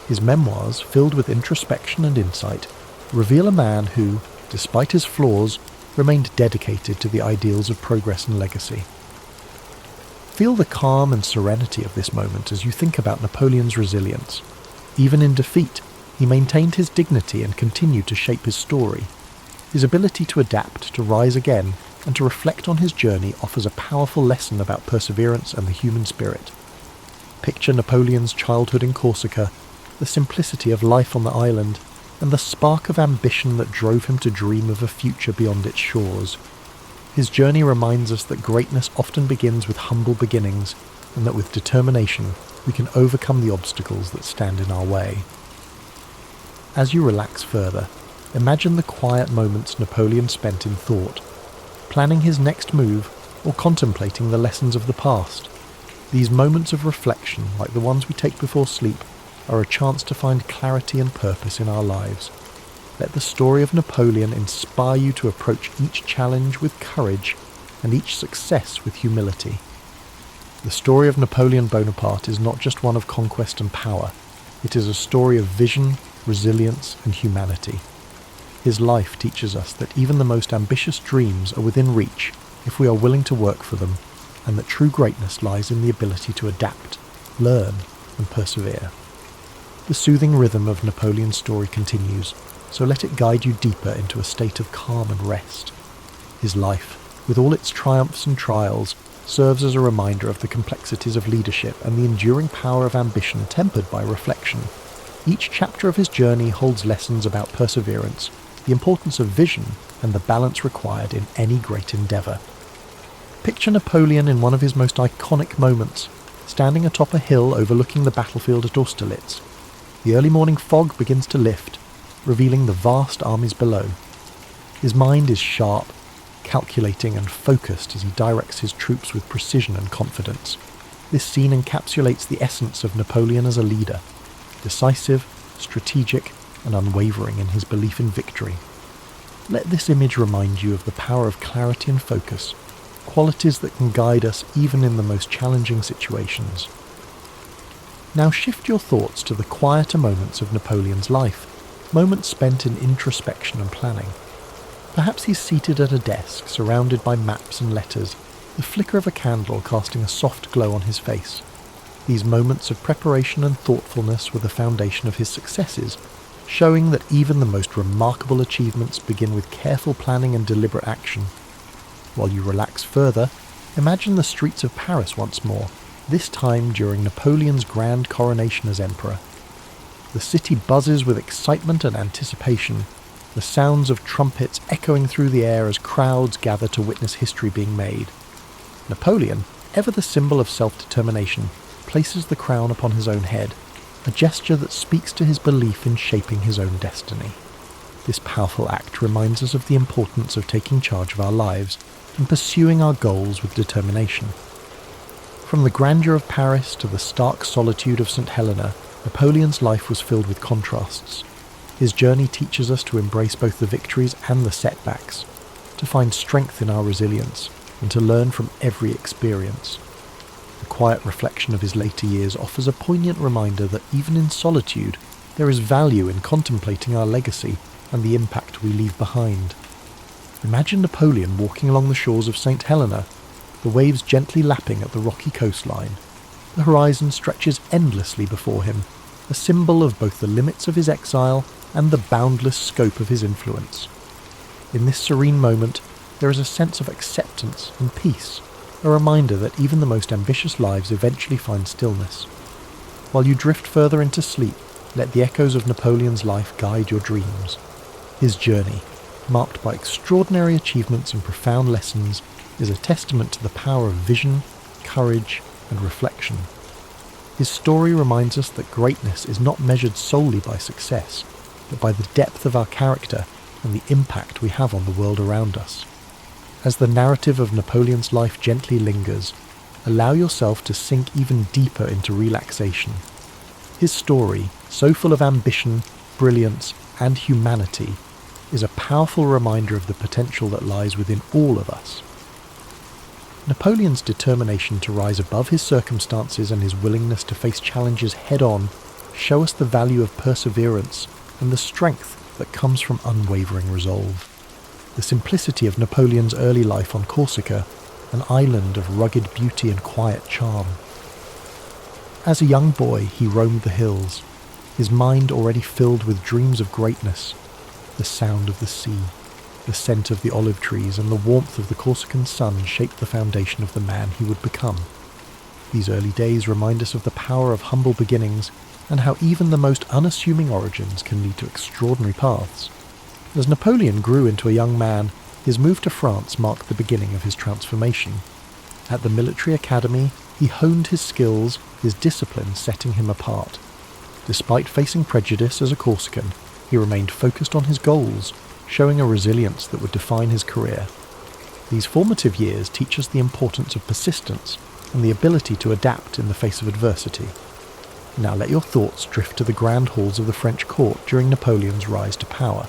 His memoirs, filled with introspection and insight, reveal a man who, despite his flaws, remained dedicated to the ideals of progress and legacy. Feel the calm and serenity of this moment as you think about Napoleon's resilience. Even in defeat, he maintained his dignity and continued to shape his story. His ability to adapt, to rise again, and to reflect on his journey offers a powerful lesson about perseverance and the human spirit. Picture Napoleon's childhood in Corsica, the simplicity of life on the island, and the spark of ambition that drove him to dream of a future beyond its shores. His journey reminds us that greatness often begins with humble beginnings, and that with determination we can overcome the obstacles that stand in our way. As you relax further, imagine the quiet moments Napoleon spent in thought, planning his next move or contemplating the lessons of the past. These moments of reflection, like the ones we take before sleep, are a chance to find clarity and purpose in our lives. Let the story of Napoleon inspire you to approach each challenge with courage and each success with humility. The story of Napoleon Bonaparte is not just one of conquest and power. It is a story of vision, resilience, and humanity. His life teaches us that even the most ambitious dreams are within reach if we are willing to work for them, and that true greatness lies in the ability to adapt, learn, and persevere. The soothing rhythm of Napoleon's story continues, so let it guide you deeper into a state of calm and rest. His life, with all its triumphs and trials, serves as a reminder of the complexities of leadership and the enduring power of ambition tempered by reflection. Each chapter of his journey holds lessons about perseverance, the importance of vision, and the balance required in any great endeavour. Picture Napoleon in one of his most iconic moments, standing atop a hill overlooking the battlefield at Austerlitz. The early morning fog begins to lift, revealing the vast armies below. His mind is sharp, calculating and focused as he directs his troops with precision and confidence. This scene encapsulates the essence of Napoleon as a leader, decisive, strategic, and unwavering in his belief in victory. Let this image remind you of the power of clarity and focus, qualities that can guide us even in the most challenging situations. Now shift your thoughts to the quieter moments of Napoleon's life, moments spent in introspection and planning. Perhaps he's seated at a desk, surrounded by maps and letters, the flicker of a candle casting a soft glow on his face. These moments of preparation and thoughtfulness were the foundation of his successes, showing that even the most remarkable achievements begin with careful planning and deliberate action. While you relax further, imagine the streets of Paris once more, this time during Napoleon's grand coronation as emperor. The city buzzes with excitement and anticipation, the sounds of trumpets echoing through the air as crowds gather to witness history being made. Napoleon, ever the symbol of self-determination, places the crown upon his own head, a gesture that speaks to his belief in shaping his own destiny. This powerful act reminds us of the importance of taking charge of our lives and pursuing our goals with determination. From the grandeur of Paris to the stark solitude of St. Helena, Napoleon's life was filled with contrasts. His journey teaches us to embrace both the victories and the setbacks, to find strength in our resilience, and to learn from every experience. The quiet reflection of his later years offers a poignant reminder that even in solitude, there is value in contemplating our legacy and the impact we leave behind. Imagine Napoleon walking along the shores of St. Helena, the waves gently lapping at the rocky coastline. The horizon stretches endlessly before him, a symbol of both the limits of his exile and the boundless scope of his influence. In this serene moment, there is a sense of acceptance and peace, a reminder that even the most ambitious lives eventually find stillness. While you drift further into sleep, let the echoes of Napoleon's life guide your dreams. His journey, marked by extraordinary achievements and profound lessons, is a testament to the power of vision, courage, and reflection. His story reminds us that greatness is not measured solely by success, but by the depth of our character and the impact we have on the world around us. As the narrative of Napoleon's life gently lingers, allow yourself to sink even deeper into relaxation. His story, so full of ambition, brilliance, and humanity, is a powerful reminder of the potential that lies within all of us. Napoleon's determination to rise above his circumstances and his willingness to face challenges head-on show us the value of perseverance and the strength that comes from unwavering resolve. The simplicity of Napoleon's early life on Corsica, an island of rugged beauty and quiet charm. As a young boy, he roamed the hills, his mind already filled with dreams of greatness. The sound of the sea, the scent of the olive trees, and the warmth of the Corsican sun shaped the foundation of the man he would become. These early days remind us of the power of humble beginnings and how even the most unassuming origins can lead to extraordinary paths. As Napoleon grew into a young man, His move to France marked the beginning of his transformation. At the military academy, he honed his skills, his discipline setting him apart. Despite facing prejudice as a Corsican, he remained focused on his goals, showing a resilience that would define his career. These formative years teach us the importance of persistence and the ability to adapt in the face of adversity. Now let your thoughts drift to the grand halls of the French court during Napoleon's rise to power.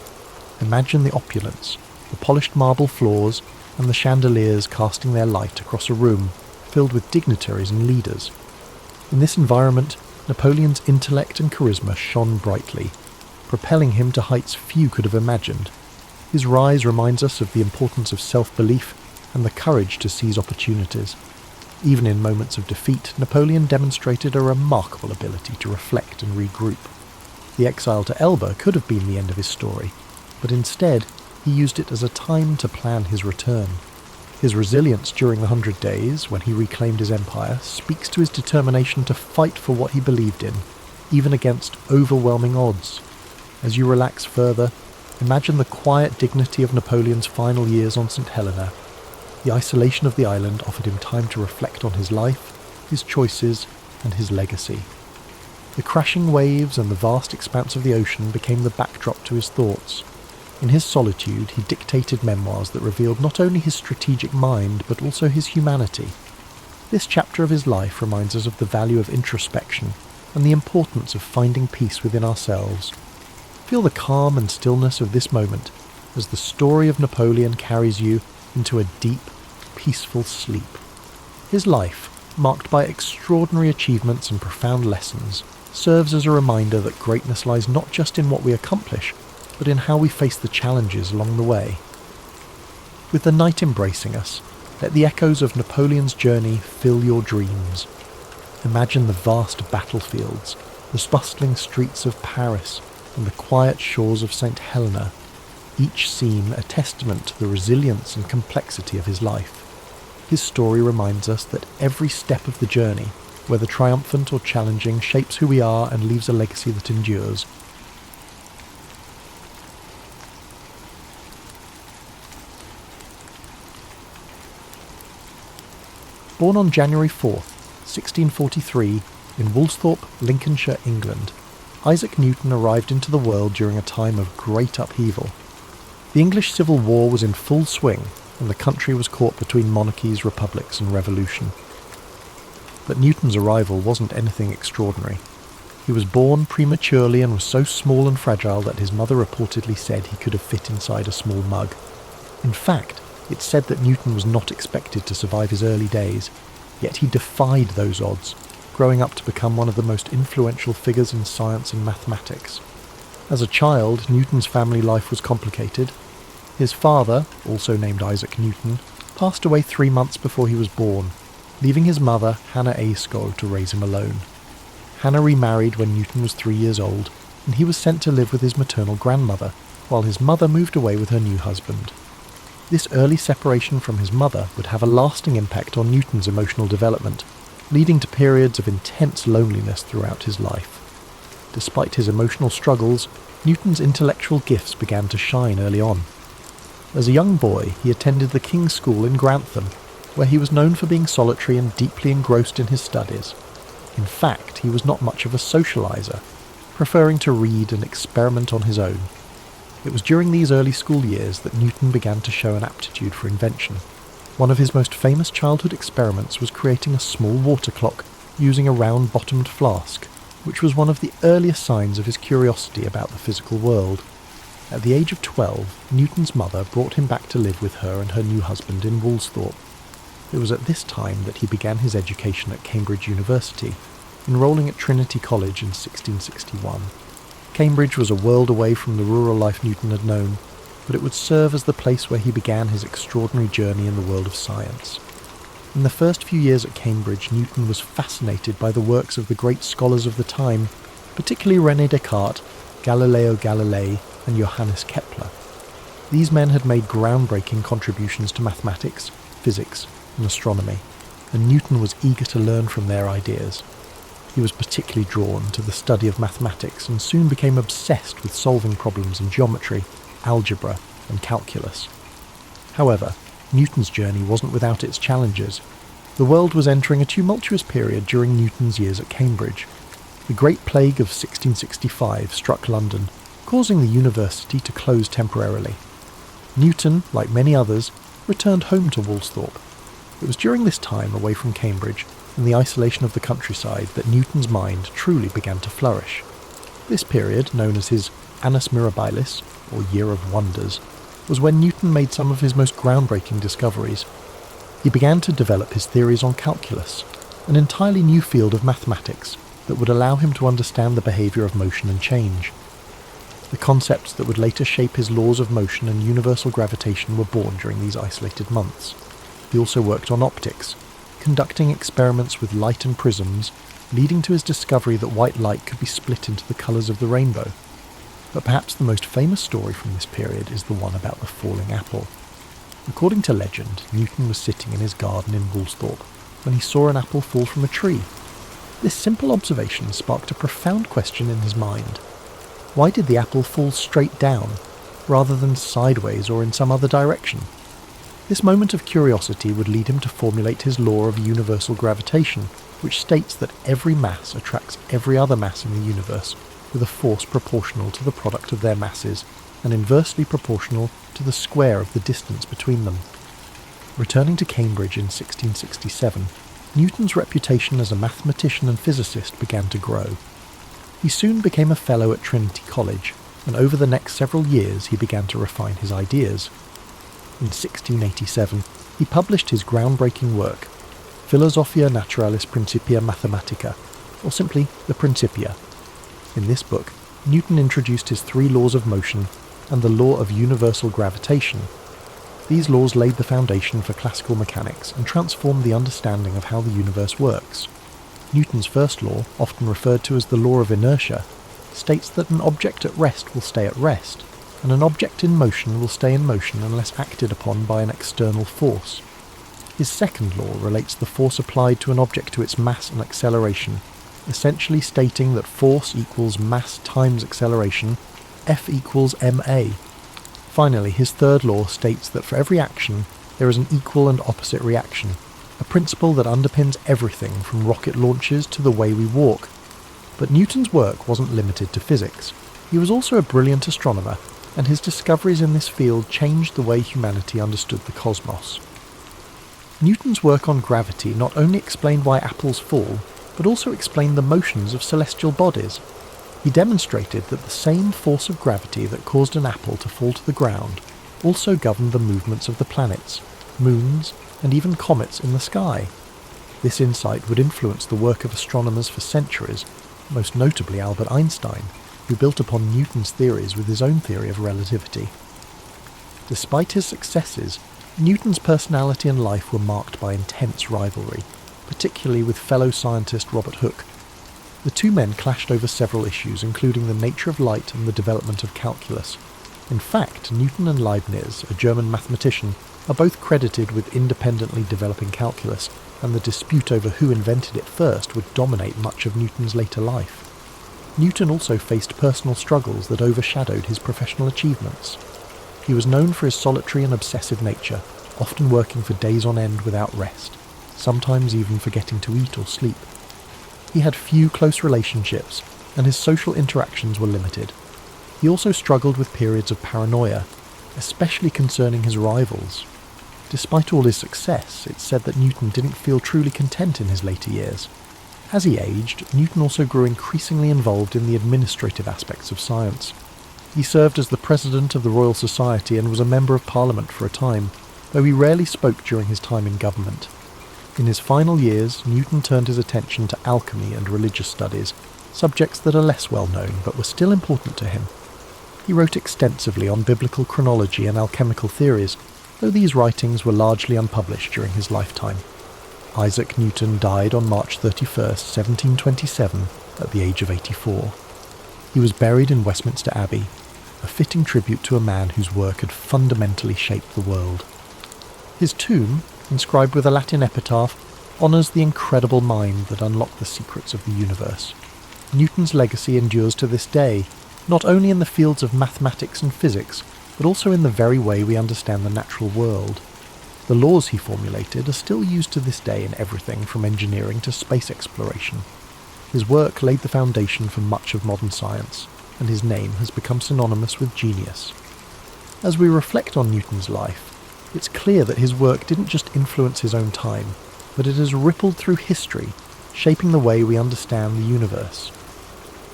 Imagine the opulence, the polished marble floors, and the chandeliers casting their light across a room filled with dignitaries and leaders. In this environment, Napoleon's intellect and charisma shone brightly, propelling him to heights few could have imagined. His rise reminds us of the importance of self-belief and the courage to seize opportunities. Even in moments of defeat, Napoleon demonstrated a remarkable ability to reflect and regroup. The exile to Elba could have been the end of his story, but instead he used it as a time to plan his return. His resilience during the 100 Days, when he reclaimed his empire, speaks to his determination to fight for what he believed in, even against overwhelming odds. As you relax further, imagine the quiet dignity of Napoleon's final years on St. Helena. The isolation of the island offered him time to reflect on his life, his choices, and his legacy. The crashing waves and the vast expanse of the ocean became the backdrop to his thoughts. In his solitude, he dictated memoirs that revealed not only his strategic mind, but also his humanity. This chapter of his life reminds us of the value of introspection and the importance of finding peace within ourselves. Feel the calm and stillness of this moment as the story of Napoleon carries you into a deep, peaceful sleep. His life, marked by extraordinary achievements and profound lessons, serves as a reminder that greatness lies not just in what we accomplish, but in how we face the challenges along the way. With the night embracing us, let the echoes of Napoleon's journey fill your dreams. Imagine the vast battlefields, the bustling streets of Paris, and the quiet shores of St. Helena, each scene a testament to the resilience and complexity of his life. His story reminds us that every step of the journey, whether triumphant or challenging, shapes who we are and leaves a legacy that endures. Born on January 4th, 1643, in Woolsthorpe, Lincolnshire, England, Isaac Newton arrived into the world during a time of great upheaval. The English Civil War was in full swing, and the country was caught between monarchies, republics, and revolution. But Newton's arrival wasn't anything extraordinary. He was born prematurely and was so small and fragile that his mother reportedly said he could have fit inside a small mug. In fact, it's said that Newton was not expected to survive his early days, yet he defied those odds, growing up to become one of the most influential figures in science and mathematics. As a child, Newton's family life was complicated. His father, also named Isaac Newton, passed away 3 months before he was born, leaving his mother, Hannah A. Skoll, to raise him alone. Hannah remarried when Newton was 3 years old, and he was sent to live with his maternal grandmother, while his mother moved away with her new husband. This early separation from his mother would have a lasting impact on Newton's emotional development, leading to periods of intense loneliness throughout his life. Despite his emotional struggles, Newton's intellectual gifts began to shine early on. As a young boy, he attended the King's School in Grantham, where he was known for being solitary and deeply engrossed in his studies. In fact, he was not much of a socializer, preferring to read and experiment on his own. It was during these early school years that Newton began to show an aptitude for invention. One of his most famous childhood experiments was creating a small water clock using a round-bottomed flask, which was one of the earliest signs of his curiosity about the physical world. At the age of 12, Newton's mother brought him back to live with her and her new husband in Woolsthorpe. It was at this time that he began his education at Cambridge University, enrolling at Trinity College in 1661. Cambridge was a world away from the rural life Newton had known, but it would serve as the place where he began his extraordinary journey in the world of science. In the first few years at Cambridge, Newton was fascinated by the works of the great scholars of the time, particularly René Descartes, Galileo Galilei, and Johannes Kepler. These men had made groundbreaking contributions to mathematics, physics, and astronomy, and Newton was eager to learn from their ideas. He was particularly drawn to the study of mathematics and soon became obsessed with solving problems in geometry, algebra, and calculus. However, Newton's journey wasn't without its challenges. The world was entering a tumultuous period during Newton's years at Cambridge. The Great Plague of 1665 struck London, causing the university to close temporarily. Newton, like many others, returned home to Woolsthorpe. It was during this time away from Cambridge and the isolation of the countryside that Newton's mind truly began to flourish. This period, known as his Annus Mirabilis, or Year of Wonders, was when Newton made some of his most groundbreaking discoveries. He began to develop his theories on calculus, an entirely new field of mathematics that would allow him to understand the behaviour of motion and change. The concepts that would later shape his laws of motion and universal gravitation were born during these isolated months. He also worked on optics, conducting experiments with light and prisms, leading to his discovery that white light could be split into the colours of the rainbow. But perhaps the most famous story from this period is the one about the falling apple. According to legend, Newton was sitting in his garden in Woolsthorpe when he saw an apple fall from a tree. This simple observation sparked a profound question in his mind. Why did the apple fall straight down, rather than sideways or in some other direction? This moment of curiosity would lead him to formulate his law of universal gravitation, which states that every mass attracts every other mass in the universe with a force proportional to the product of their masses and inversely proportional to the square of the distance between them. Returning to Cambridge in 1667, Newton's reputation as a mathematician and physicist began to grow. He soon became a fellow at Trinity College, and over the next several years he began to refine his ideas. In 1687, he published his groundbreaking work, Philosophia Naturalis Principia Mathematica, or simply the Principia. In this book, Newton introduced his three laws of motion and the law of universal gravitation. These laws laid the foundation for classical mechanics and transformed the understanding of how the universe works. Newton's first law, often referred to as the law of inertia, states that an object at rest will stay at rest, and an object in motion will stay in motion unless acted upon by an external force. His second law relates the force applied to an object to its mass and acceleration, essentially stating that force equals mass times acceleration, F equals ma. Finally, his third law states that for every action there is an equal and opposite reaction, a principle that underpins everything from rocket launches to the way we walk. But Newton's work wasn't limited to physics. He was also a brilliant astronomer, and his discoveries in this field changed the way humanity understood the cosmos. Newton's work on gravity not only explained why apples fall, but also explained the motions of celestial bodies. He demonstrated that the same force of gravity that caused an apple to fall to the ground also governed the movements of the planets, moons, and even comets in the sky. This insight would influence the work of astronomers for centuries, most notably Albert Einstein, who built upon Newton's theories with his own theory of relativity. Despite his successes, Newton's personality and life were marked by intense rivalry, particularly with fellow scientist Robert Hooke. The two men clashed over several issues, including the nature of light and the development of calculus. In fact, Newton and Leibniz, a German mathematician, are both credited with independently developing calculus, and the dispute over who invented it first would dominate much of Newton's later life. Newton also faced personal struggles that overshadowed his professional achievements. He was known for his solitary and obsessive nature, often working for days on end without rest, sometimes even forgetting to eat or sleep. He had few close relationships, and his social interactions were limited. He also struggled with periods of paranoia, especially concerning his rivals. Despite all his success, it's said that Newton didn't feel truly content in his later years. As he aged, Newton also grew increasingly involved in the administrative aspects of science. He served as the president of the Royal Society and was a member of Parliament for a time, though he rarely spoke during his time in government. In his final years, Newton turned his attention to alchemy and religious studies, subjects that are less well known but were still important to him. He wrote extensively on biblical chronology and alchemical theories, though these writings were largely unpublished during his lifetime. Isaac Newton died on March 31, 1727, at the age of 84. He was buried in Westminster Abbey, a fitting tribute to a man whose work had fundamentally shaped the world. His tomb, inscribed with a Latin epitaph, honours the incredible mind that unlocked the secrets of the universe. Newton's legacy endures to this day, not only in the fields of mathematics and physics, but also in the very way we understand the natural world. The laws he formulated are still used to this day in everything from engineering to space exploration. His work laid the foundation for much of modern science, and his name has become synonymous with genius. As we reflect on Newton's life, it's clear that his work didn't just influence his own time, but it has rippled through history, shaping the way we understand the universe.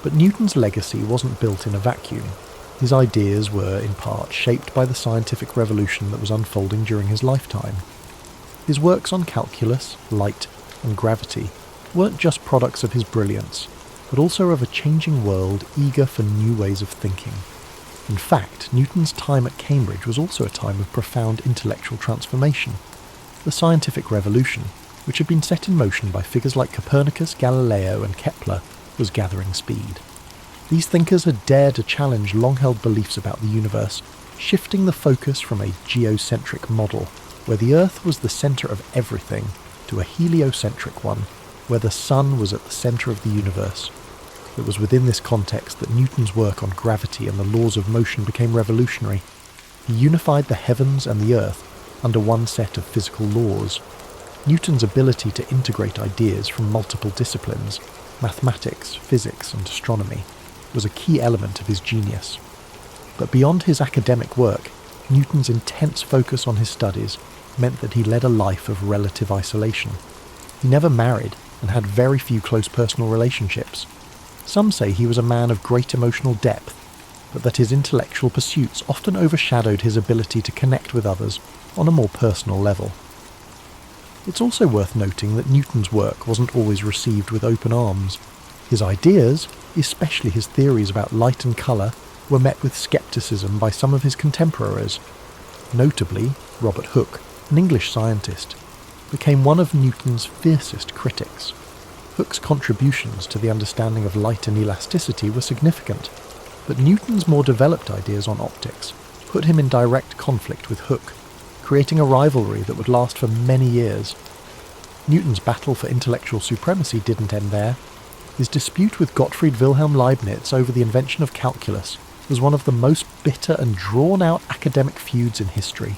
But Newton's legacy wasn't built in a vacuum. His ideas were, in part, shaped by the scientific revolution that was unfolding during his lifetime. His works on calculus, light, and gravity weren't just products of his brilliance, but also of a changing world eager for new ways of thinking. In fact, Newton's time at Cambridge was also a time of profound intellectual transformation. The scientific revolution, which had been set in motion by figures like Copernicus, Galileo, and Kepler, was gathering speed. These thinkers had dared to challenge long-held beliefs about the universe, shifting the focus from a geocentric model, where the Earth was the centre of everything, to a heliocentric one, where the Sun was at the centre of the universe. It was within this context that Newton's work on gravity and the laws of motion became revolutionary. He unified the heavens and the Earth under one set of physical laws. Newton's ability to integrate ideas from multiple disciplines, mathematics, physics, and astronomy, was a key element of his genius. But beyond his academic work, Newton's intense focus on his studies meant that he led a life of relative isolation. He never married and had very few close personal relationships. Some say he was a man of great emotional depth, but that his intellectual pursuits often overshadowed his ability to connect with others on a more personal level. It's also worth noting that Newton's work wasn't always received with open arms. His ideas, especially his theories about light and colour, were met with scepticism by some of his contemporaries. Notably, Robert Hooke, an English scientist, became one of Newton's fiercest critics. Hooke's contributions to the understanding of light and elasticity were significant, but Newton's more developed ideas on optics put him in direct conflict with Hooke, creating a rivalry that would last for many years. Newton's battle for intellectual supremacy didn't end there. His dispute with Gottfried Wilhelm Leibniz over the invention of calculus was one of the most bitter and drawn-out academic feuds in history.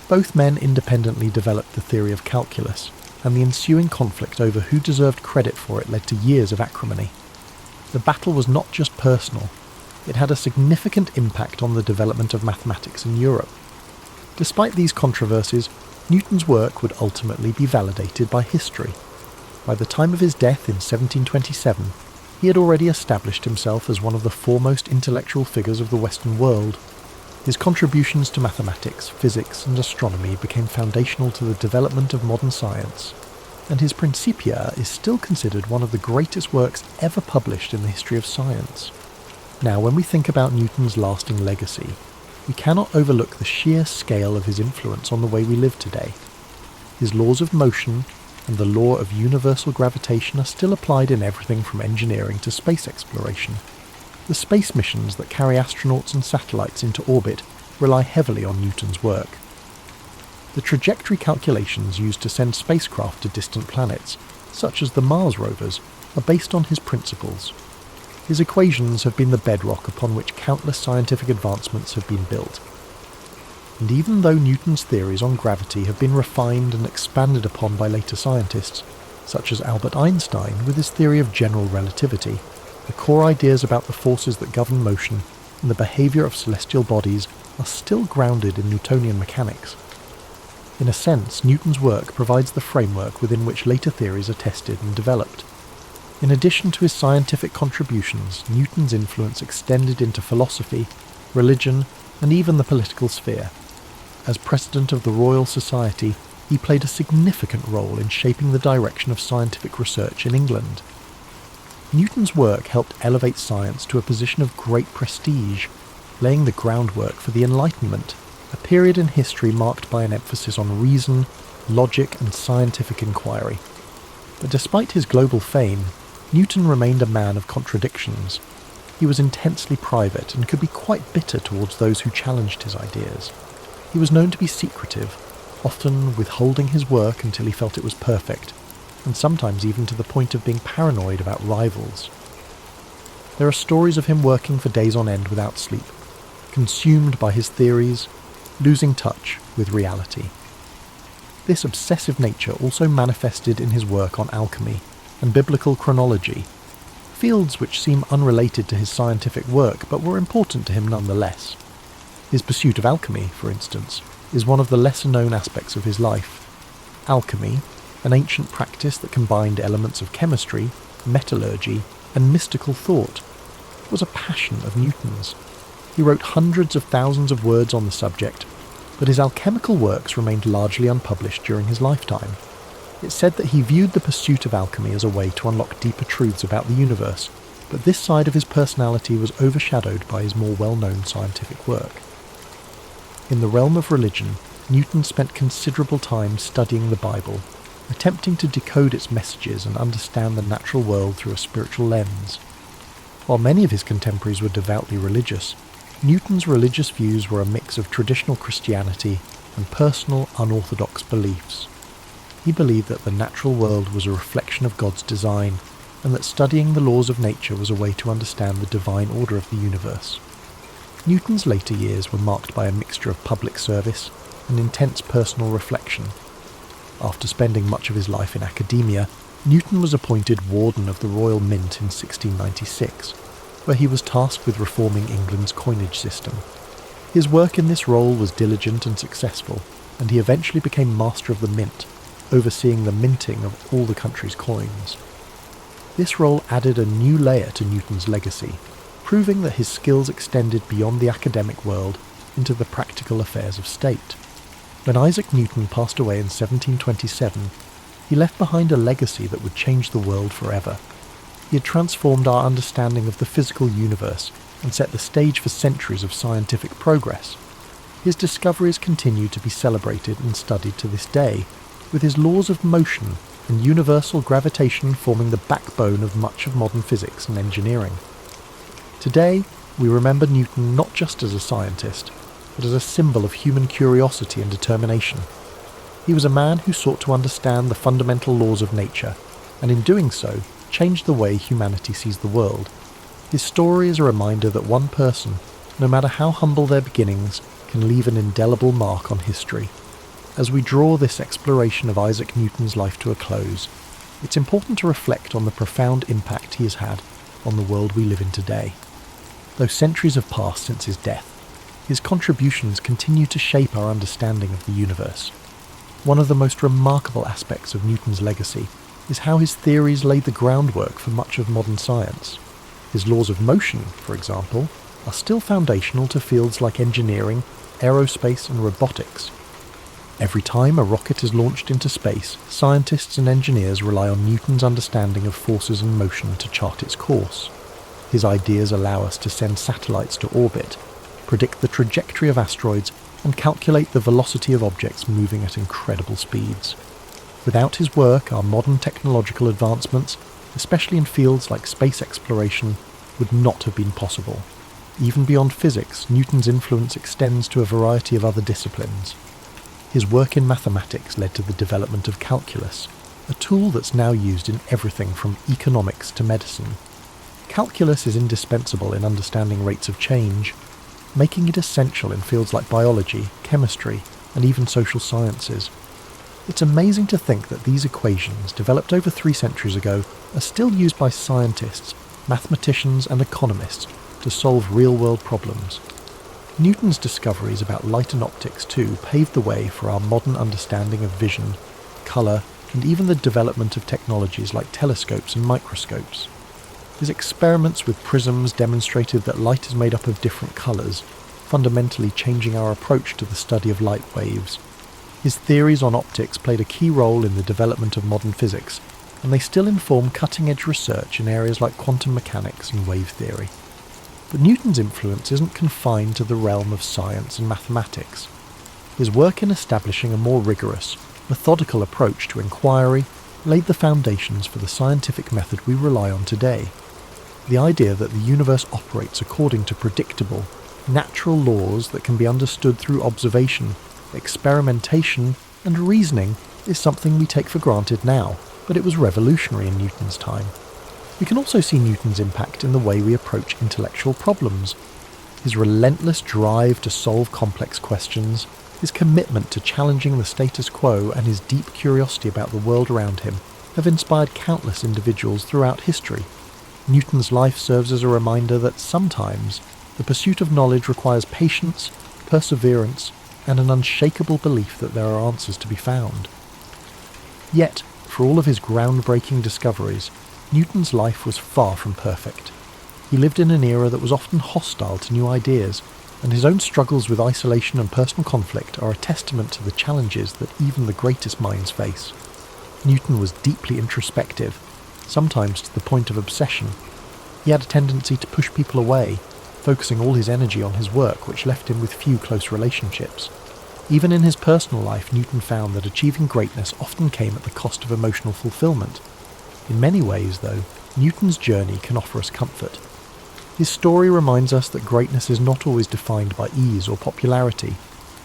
Both men independently developed the theory of calculus, and the ensuing conflict over who deserved credit for it led to years of acrimony. The battle was not just personal, it had a significant impact on the development of mathematics in Europe. Despite these controversies, Newton's work would ultimately be validated by history. By the time of his death in 1727, he had already established himself as one of the foremost intellectual figures of the Western world. His contributions to mathematics, physics, and astronomy became foundational to the development of modern science, and his Principia is still considered one of the greatest works ever published in the history of science. Now, when we think about Newton's lasting legacy, we cannot overlook the sheer scale of his influence on the way we live today. His laws of motion and the law of universal gravitation are still applied in everything from engineering to space exploration. The space missions that carry astronauts and satellites into orbit rely heavily on Newton's work. The trajectory calculations used to send spacecraft to distant planets, such as the Mars rovers, are based on his principles. His equations have been the bedrock upon which countless scientific advancements have been built. And even though Newton's theories on gravity have been refined and expanded upon by later scientists, such as Albert Einstein with his theory of general relativity, the core ideas about the forces that govern motion and the behaviour of celestial bodies are still grounded in Newtonian mechanics. In a sense, Newton's work provides the framework within which later theories are tested and developed. In addition to his scientific contributions, Newton's influence extended into philosophy, religion, and even the political sphere. As president of the Royal Society, he played a significant role in shaping the direction of scientific research in England. Newton's work helped elevate science to a position of great prestige, laying the groundwork for the Enlightenment, a period in history marked by an emphasis on reason, logic, and scientific inquiry. But despite his global fame, Newton remained a man of contradictions. He was intensely private and could be quite bitter towards those who challenged his ideas. He was known to be secretive, often withholding his work until he felt it was perfect, and sometimes even to the point of being paranoid about rivals. There are stories of him working for days on end without sleep, consumed by his theories, losing touch with reality. This obsessive nature also manifested in his work on alchemy and biblical chronology, fields which seem unrelated to his scientific work but were important to him nonetheless. His pursuit of alchemy, for instance, is one of the lesser-known aspects of his life. Alchemy, an ancient practice that combined elements of chemistry, metallurgy, and mystical thought, was a passion of Newton's. He wrote hundreds of thousands of words on the subject, but his alchemical works remained largely unpublished during his lifetime. It's said that he viewed the pursuit of alchemy as a way to unlock deeper truths about the universe, but this side of his personality was overshadowed by his more well-known scientific work. In the realm of religion, Newton spent considerable time studying the Bible, attempting to decode its messages and understand the natural world through a spiritual lens. While many of his contemporaries were devoutly religious, Newton's religious views were a mix of traditional Christianity and personal, unorthodox beliefs. He believed that the natural world was a reflection of God's design, and that studying the laws of nature was a way to understand the divine order of the universe. Newton's later years were marked by a mixture of public service and intense personal reflection. After spending much of his life in academia, Newton was appointed Warden of the Royal Mint in 1696, where he was tasked with reforming England's coinage system. His work in this role was diligent and successful, and he eventually became Master of the Mint, overseeing the minting of all the country's coins. This role added a new layer to Newton's legacy, proving that his skills extended beyond the academic world into the practical affairs of state. When Isaac Newton passed away in 1727, he left behind a legacy that would change the world forever. He had transformed our understanding of the physical universe and set the stage for centuries of scientific progress. His discoveries continue to be celebrated and studied to this day, with his laws of motion and universal gravitation forming the backbone of much of modern physics and engineering. Today, we remember Newton not just as a scientist, but as a symbol of human curiosity and determination. He was a man who sought to understand the fundamental laws of nature, and in doing so, changed the way humanity sees the world. His story is a reminder that one person, no matter how humble their beginnings, can leave an indelible mark on history. As we draw this exploration of Isaac Newton's life to a close, it's important to reflect on the profound impact he has had on the world we live in today. Though centuries have passed since his death, his contributions continue to shape our understanding of the universe. One of the most remarkable aspects of Newton's legacy is how his theories laid the groundwork for much of modern science. His laws of motion, for example, are still foundational to fields like engineering, aerospace, and robotics. Every time a rocket is launched into space, scientists and engineers rely on Newton's understanding of forces and motion to chart its course. His ideas allow us to send satellites to orbit, predict the trajectory of asteroids, and calculate the velocity of objects moving at incredible speeds. Without his work, our modern technological advancements, especially in fields like space exploration, would not have been possible. Even beyond physics, Newton's influence extends to a variety of other disciplines. His work in mathematics led to the development of calculus, a tool that's now used in everything from economics to medicine. Calculus is indispensable in understanding rates of change, making it essential in fields like biology, chemistry, and even social sciences. It's amazing to think that these equations, developed over 3 centuries ago, are still used by scientists, mathematicians, and economists to solve real-world problems. Newton's discoveries about light and optics, too, paved the way for our modern understanding of vision, colour, and even the development of technologies like telescopes and microscopes. His experiments with prisms demonstrated that light is made up of different colours, fundamentally changing our approach to the study of light waves. His theories on optics played a key role in the development of modern physics, and they still inform cutting-edge research in areas like quantum mechanics and wave theory. But Newton's influence isn't confined to the realm of science and mathematics. His work in establishing a more rigorous, methodical approach to inquiry laid the foundations for the scientific method we rely on today. The idea that the universe operates according to predictable, natural laws that can be understood through observation, experimentation, and reasoning is something we take for granted now, but it was revolutionary in Newton's time. We can also see Newton's impact in the way we approach intellectual problems. His relentless drive to solve complex questions, his commitment to challenging the status quo, and his deep curiosity about the world around him have inspired countless individuals throughout history. Newton's life serves as a reminder that sometimes the pursuit of knowledge requires patience, perseverance, and an unshakable belief that there are answers to be found. Yet, for all of his groundbreaking discoveries, Newton's life was far from perfect. He lived in an era that was often hostile to new ideas, and his own struggles with isolation and personal conflict are a testament to the challenges that even the greatest minds face. Newton was deeply introspective, sometimes to the point of obsession. He had a tendency to push people away, focusing all his energy on his work, which left him with few close relationships. Even in his personal life, Newton found that achieving greatness often came at the cost of emotional fulfillment. In many ways, though, Newton's journey can offer us comfort. His story reminds us that greatness is not always defined by ease or popularity.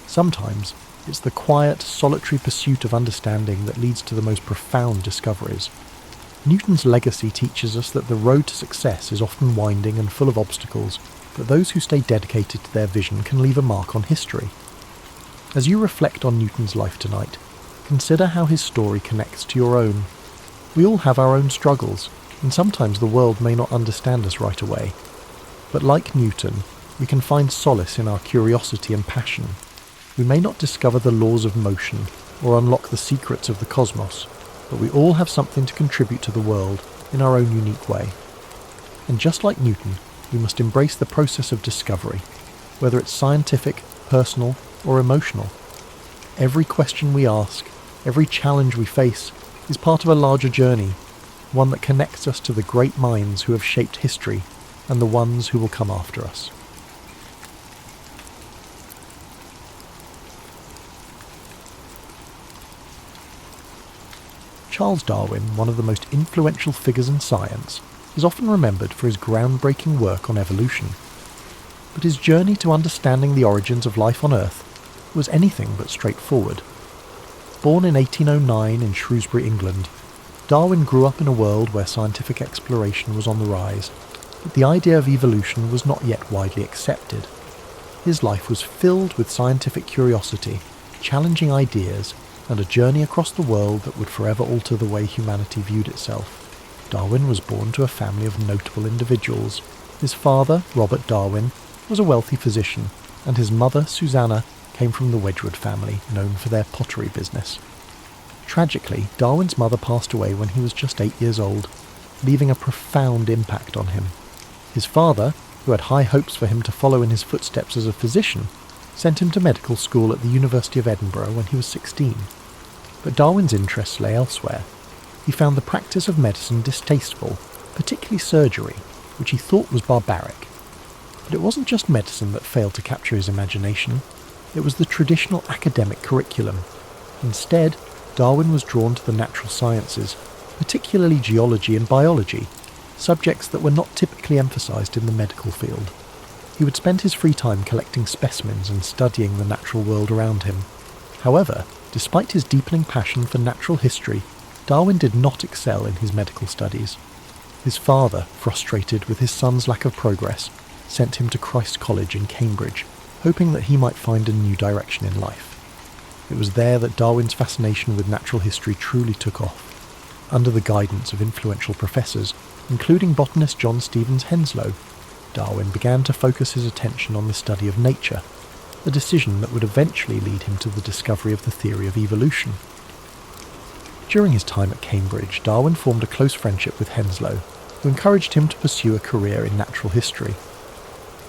Sometimes, it's the quiet, solitary pursuit of understanding that leads to the most profound discoveries. Newton's legacy teaches us that the road to success is often winding and full of obstacles, but those who stay dedicated to their vision can leave a mark on history. As you reflect on Newton's life tonight, consider how his story connects to your own. We all have our own struggles, and sometimes the world may not understand us right away. But like Newton, we can find solace in our curiosity and passion. We may not discover the laws of motion or unlock the secrets of the cosmos, but we all have something to contribute to the world in our own unique way. And just like Newton, we must embrace the process of discovery, whether it's scientific, personal, or emotional. Every question we ask, every challenge we face, is part of a larger journey, one that connects us to the great minds who have shaped history and the ones who will come after us. Charles Darwin, one of the most influential figures in science, is often remembered for his groundbreaking work on evolution. But his journey to understanding the origins of life on Earth was anything but straightforward. Born in 1809 in Shrewsbury, England, Darwin grew up in a world where scientific exploration was on the rise, but the idea of evolution was not yet widely accepted. His life was filled with scientific curiosity, challenging ideas, and a journey across the world that would forever alter the way humanity viewed itself. Darwin was born to a family of notable individuals. His father, Robert Darwin, was a wealthy physician, and his mother, Susanna, came from the Wedgwood family, known for their pottery business. Tragically, Darwin's mother passed away when he was just 8 years old, leaving a profound impact on him. His father, who had high hopes for him to follow in his footsteps as a physician, sent him to medical school at the University of Edinburgh when he was 16. But Darwin's interests lay elsewhere. He found the practice of medicine distasteful, particularly surgery, which he thought was barbaric. But it wasn't just medicine that failed to capture his imagination. It was the traditional academic curriculum. Instead, Darwin was drawn to the natural sciences, particularly geology and biology, subjects that were not typically emphasized in the medical field. He would spend his free time collecting specimens and studying the natural world around him. However, despite his deepening passion for natural history, Darwin did not excel in his medical studies. His father, frustrated with his son's lack of progress, sent him to Christ's College in Cambridge, hoping that he might find a new direction in life. It was there that Darwin's fascination with natural history truly took off. Under the guidance of influential professors, including botanist John Stevens Henslow, Darwin began to focus his attention on the study of nature, a decision that would eventually lead him to the discovery of the theory of evolution. During his time at Cambridge, Darwin formed a close friendship with Henslow, who encouraged him to pursue a career in natural history.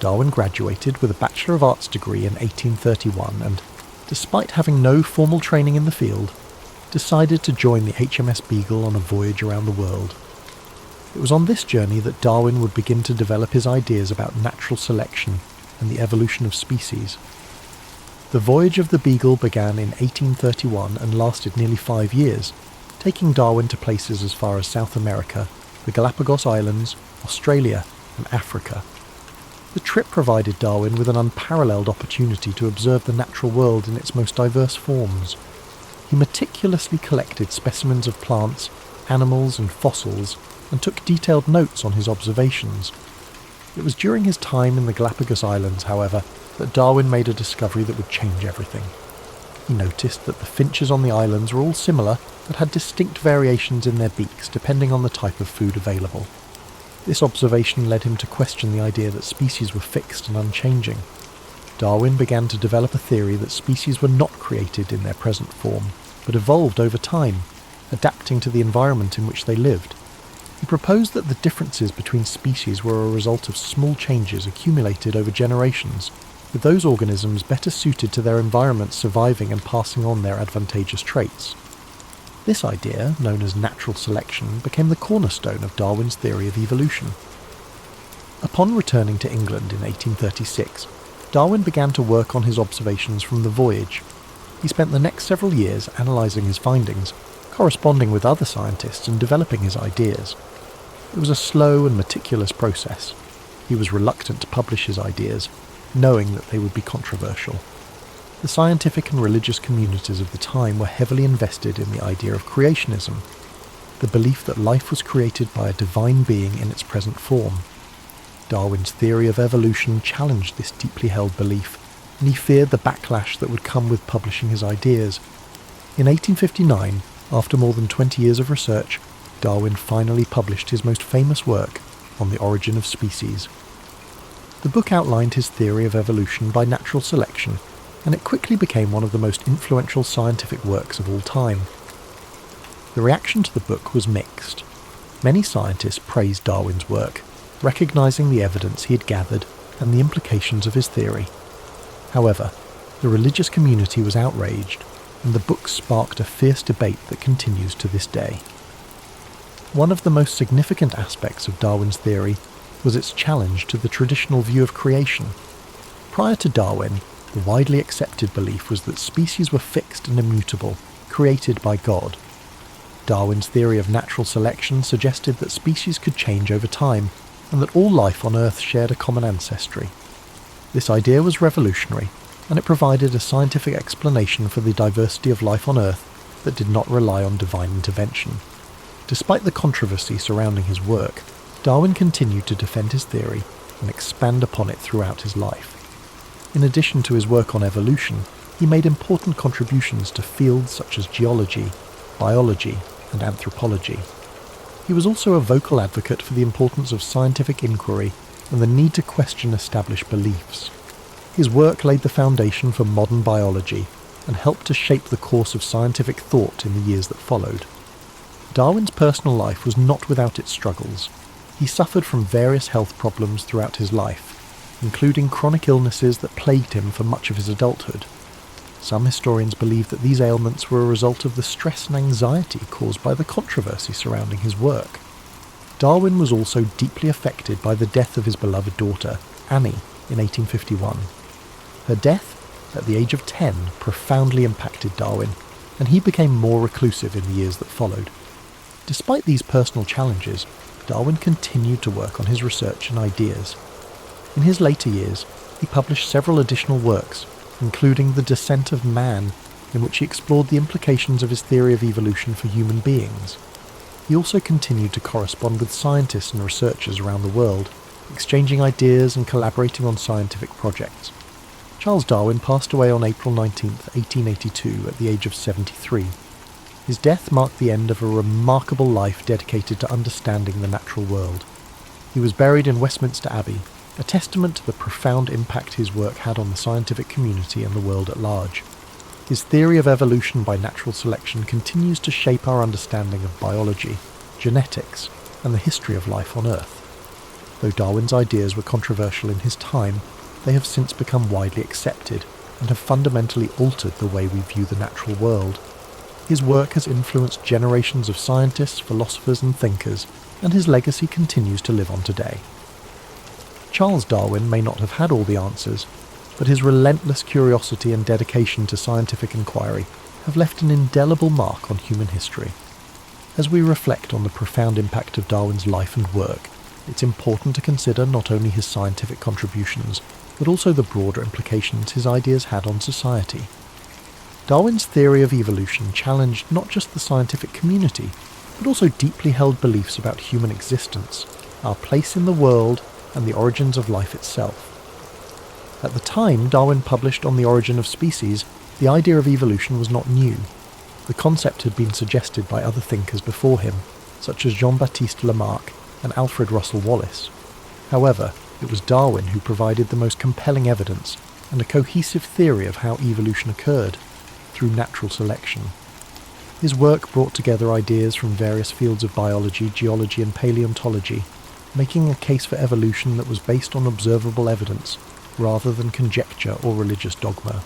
Darwin graduated with a Bachelor of Arts degree in 1831 and, despite having no formal training in the field, decided to join the HMS Beagle on a voyage around the world. It was on this journey that Darwin would begin to develop his ideas about natural selection and the evolution of species. The voyage of the Beagle began in 1831 and lasted nearly 5 years, taking Darwin to places as far as South America, the Galapagos Islands, Australia, and Africa. The trip provided Darwin with an unparalleled opportunity to observe the natural world in its most diverse forms. He meticulously collected specimens of plants, animals, and fossils, and took detailed notes on his observations. It was during his time in the Galapagos Islands, however, that Darwin made a discovery that would change everything. He noticed that the finches on the islands were all similar, but had distinct variations in their beaks depending on the type of food available. This observation led him to question the idea that species were fixed and unchanging. Darwin began to develop a theory that species were not created in their present form, but evolved over time, adapting to the environment in which they lived. He proposed that the differences between species were a result of small changes accumulated over generations, with those organisms better suited to their environment surviving and passing on their advantageous traits. This idea, known as natural selection, became the cornerstone of Darwin's theory of evolution. Upon returning to England in 1836, Darwin began to work on his observations from the voyage. He spent the next several years analysing his findings, corresponding with other scientists and developing his ideas. It was a slow and meticulous process. He was reluctant to publish his ideas, knowing that they would be controversial. The scientific and religious communities of the time were heavily invested in the idea of creationism, the belief that life was created by a divine being in its present form. Darwin's theory of evolution challenged this deeply held belief, and he feared the backlash that would come with publishing his ideas. In 1859, after more than 20 years of research, Darwin finally published his most famous work, On the Origin of Species. The book outlined his theory of evolution by natural selection, and it quickly became one of the most influential scientific works of all time. The reaction to the book was mixed. Many scientists praised Darwin's work, recognising the evidence he had gathered and the implications of his theory. However, the religious community was outraged, and the book sparked a fierce debate that continues to this day. One of the most significant aspects of Darwin's theory was its challenge to the traditional view of creation. Prior to Darwin, the widely accepted belief was that species were fixed and immutable, created by God. Darwin's theory of natural selection suggested that species could change over time, and that all life on Earth shared a common ancestry. This idea was revolutionary, and it provided a scientific explanation for the diversity of life on Earth that did not rely on divine intervention. Despite the controversy surrounding his work, Darwin continued to defend his theory and expand upon it throughout his life. In addition to his work on evolution, he made important contributions to fields such as geology, biology, and anthropology. He was also a vocal advocate for the importance of scientific inquiry and the need to question established beliefs. His work laid the foundation for modern biology and helped to shape the course of scientific thought in the years that followed. Darwin's personal life was not without its struggles. He suffered from various health problems throughout his life, including chronic illnesses that plagued him for much of his adulthood. Some historians believe that these ailments were a result of the stress and anxiety caused by the controversy surrounding his work. Darwin was also deeply affected by the death of his beloved daughter, Annie, in 1851. Her death, at the age of 10, profoundly impacted Darwin, and he became more reclusive in the years that followed. Despite these personal challenges, Darwin continued to work on his research and ideas. In his later years, he published several additional works, including The Descent of Man, in which he explored the implications of his theory of evolution for human beings. He also continued to correspond with scientists and researchers around the world, exchanging ideas and collaborating on scientific projects. Charles Darwin passed away on April 19, 1882, at the age of 73. His death marked the end of a remarkable life dedicated to understanding the natural world. He was buried in Westminster Abbey, a testament to the profound impact his work had on the scientific community and the world at large. His theory of evolution by natural selection continues to shape our understanding of biology, genetics, and the history of life on Earth. Though Darwin's ideas were controversial in his time, they have since become widely accepted and have fundamentally altered the way we view the natural world. His work has influenced generations of scientists, philosophers, and thinkers, and his legacy continues to live on today. Charles Darwin may not have had all the answers, but his relentless curiosity and dedication to scientific inquiry have left an indelible mark on human history. As we reflect on the profound impact of Darwin's life and work, it's important to consider not only his scientific contributions, but also the broader implications his ideas had on society. Darwin's theory of evolution challenged not just the scientific community, but also deeply held beliefs about human existence, our place in the world, and the origins of life itself. At the time Darwin published On the Origin of Species, the idea of evolution was not new. The concept had been suggested by other thinkers before him, such as Jean-Baptiste Lamarck and Alfred Russel Wallace. However, it was Darwin who provided the most compelling evidence and a cohesive theory of how evolution occurred, through natural selection. His work brought together ideas from various fields of biology, geology and paleontology, making a case for evolution that was based on observable evidence, rather than conjecture or religious dogma.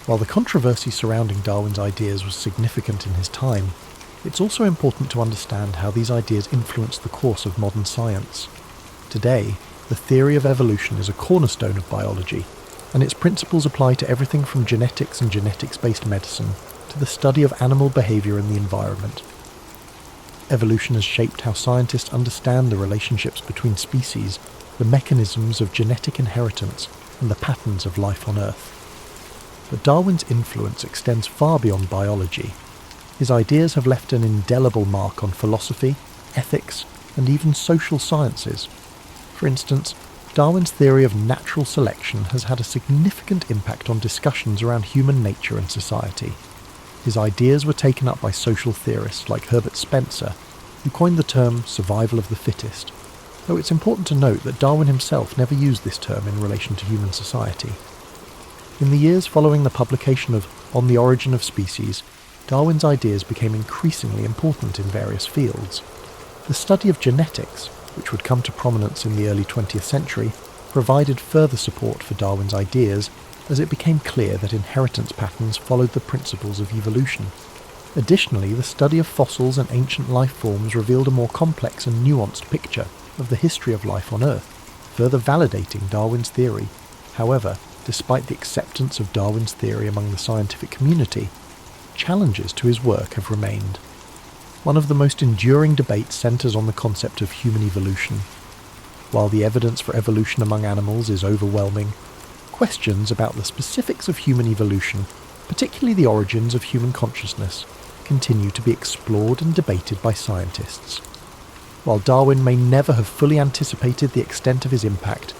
While the controversy surrounding Darwin's ideas was significant in his time, it's also important to understand how these ideas influenced the course of modern science. Today, the theory of evolution is a cornerstone of biology, and its principles apply to everything from genetics and genetics-based medicine to the study of animal behaviour and the environment. Evolution has shaped how scientists understand the relationships between species, the mechanisms of genetic inheritance, and the patterns of life on Earth. But Darwin's influence extends far beyond biology. His ideas have left an indelible mark on philosophy, ethics, and even social sciences. For instance, Darwin's theory of natural selection has had a significant impact on discussions around human nature and society. His ideas were taken up by social theorists like Herbert Spencer, who coined the term survival of the fittest, though it's important to note that Darwin himself never used this term in relation to human society. In the years following the publication of On the Origin of Species, Darwin's ideas became increasingly important in various fields. The study of genetics, which would come to prominence in the early 20th century, provided further support for Darwin's ideas as it became clear that inheritance patterns followed the principles of evolution. Additionally, the study of fossils and ancient life forms revealed a more complex and nuanced picture of the history of life on Earth, further validating Darwin's theory. However, despite the acceptance of Darwin's theory among the scientific community, challenges to his work have remained. One of the most enduring debates centres on the concept of human evolution. While the evidence for evolution among animals is overwhelming, questions about the specifics of human evolution, particularly the origins of human consciousness, continue to be explored and debated by scientists. While Darwin may never have fully anticipated the extent of his impact,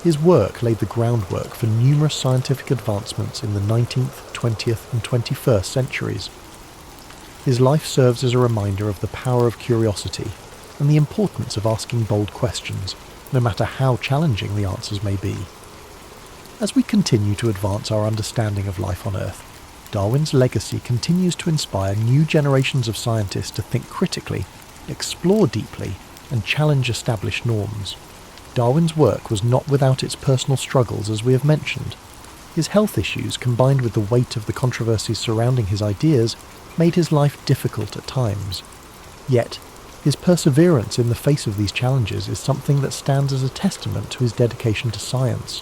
his work laid the groundwork for numerous scientific advancements in the 19th, 20th and 21st centuries. His life serves as a reminder of the power of curiosity and the importance of asking bold questions, no matter how challenging the answers may be. As we continue to advance our understanding of life on Earth, Darwin's legacy continues to inspire new generations of scientists to think critically, explore deeply, and challenge established norms. Darwin's work was not without its personal struggles, as we have mentioned. His health issues, combined with the weight of the controversies surrounding his ideas, made his life difficult at times. Yet, his perseverance in the face of these challenges is something that stands as a testament to his dedication to science.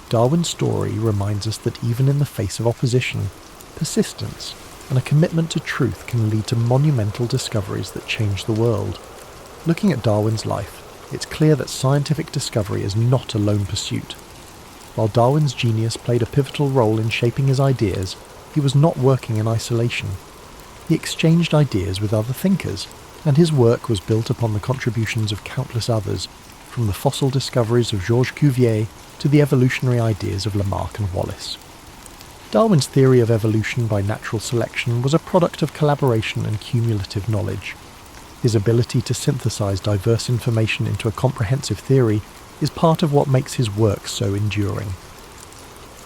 Darwin's story reminds us that even in the face of opposition, persistence and a commitment to truth can lead to monumental discoveries that change the world. Looking at Darwin's life, it's clear that scientific discovery is not a lone pursuit. While Darwin's genius played a pivotal role in shaping his ideas, he was not working in isolation. He exchanged ideas with other thinkers, and his work was built upon the contributions of countless others, from the fossil discoveries of Georges Cuvier to the evolutionary ideas of Lamarck and Wallace. Darwin's theory of evolution by natural selection was a product of collaboration and cumulative knowledge. His ability to synthesize diverse information into a comprehensive theory is part of what makes his work so enduring.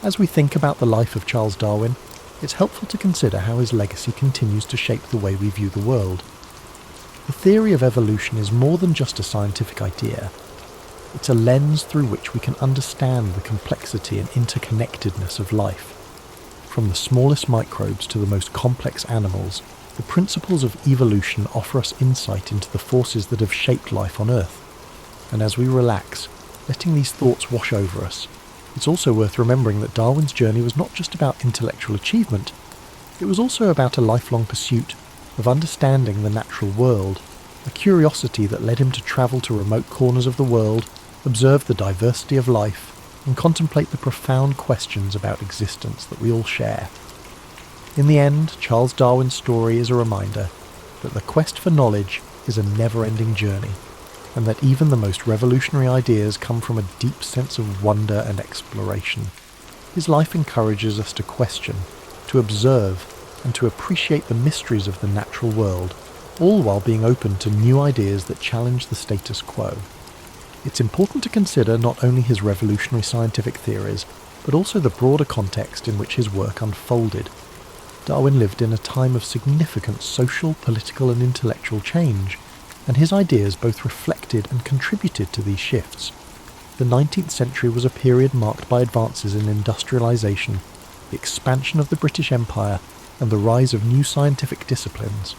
As we think about the life of Charles Darwin, it's helpful to consider how his legacy continues to shape the way we view the world. The theory of evolution is more than just a scientific idea. It's a lens through which we can understand the complexity and interconnectedness of life. From the smallest microbes to the most complex animals, the principles of evolution offer us insight into the forces that have shaped life on Earth. And as we relax, letting these thoughts wash over us, it's also worth remembering that Darwin's journey was not just about intellectual achievement, it was also about a lifelong pursuit of understanding the natural world, a curiosity that led him to travel to remote corners of the world, observe the diversity of life, and contemplate the profound questions about existence that we all share. In the end, Charles Darwin's story is a reminder that the quest for knowledge is a never-ending journey, and that even the most revolutionary ideas come from a deep sense of wonder and exploration. His life encourages us to question, to observe, and to appreciate the mysteries of the natural world, all while being open to new ideas that challenge the status quo. It's important to consider not only his revolutionary scientific theories, but also the broader context in which his work unfolded. Darwin lived in a time of significant social, political, and intellectual change, and his ideas both reflected and contributed to these shifts. The 19th century was a period marked by advances in industrialization, the expansion of the British Empire, and the rise of new scientific disciplines.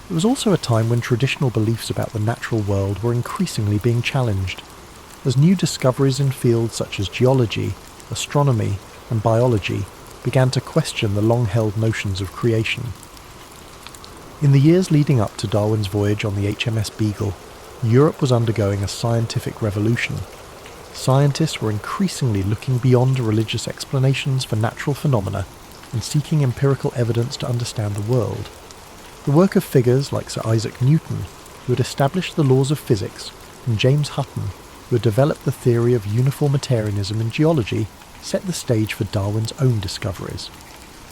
It was also a time when traditional beliefs about the natural world were increasingly being challenged, as new discoveries in fields such as geology, astronomy, and biology began to question the long-held notions of creation. In the years leading up to Darwin's voyage on the HMS Beagle, Europe was undergoing a scientific revolution. Scientists were increasingly looking beyond religious explanations for natural phenomena and seeking empirical evidence to understand the world. The work of figures like Sir Isaac Newton, who had established the laws of physics, and James Hutton, who had developed the theory of uniformitarianism in geology, set the stage for Darwin's own discoveries.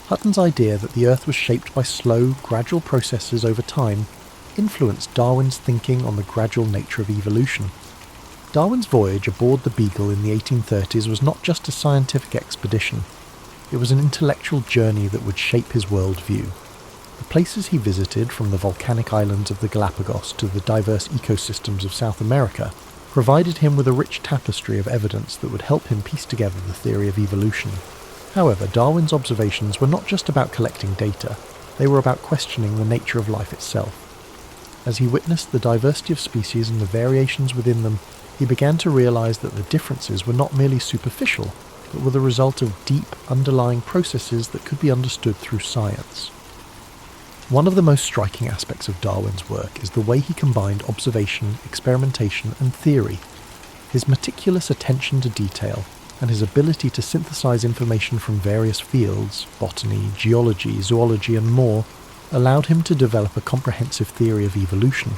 Hutton's idea that the Earth was shaped by slow, gradual processes over time influenced Darwin's thinking on the gradual nature of evolution. Darwin's voyage aboard the Beagle in the 1830s was not just a scientific expedition. It was an intellectual journey that would shape his worldview. The places he visited, from the volcanic islands of the Galapagos to the diverse ecosystems of South America, provided him with a rich tapestry of evidence that would help him piece together the theory of evolution. However, Darwin's observations were not just about collecting data, they were about questioning the nature of life itself. As he witnessed the diversity of species and the variations within them, he began to realize that the differences were not merely superficial, but were the result of deep, underlying processes that could be understood through science. One of the most striking aspects of Darwin's work is the way he combined observation, experimentation, and theory. His meticulous attention to detail, and his ability to synthesize information from various fields, botany, geology, zoology, and more, allowed him to develop a comprehensive theory of evolution.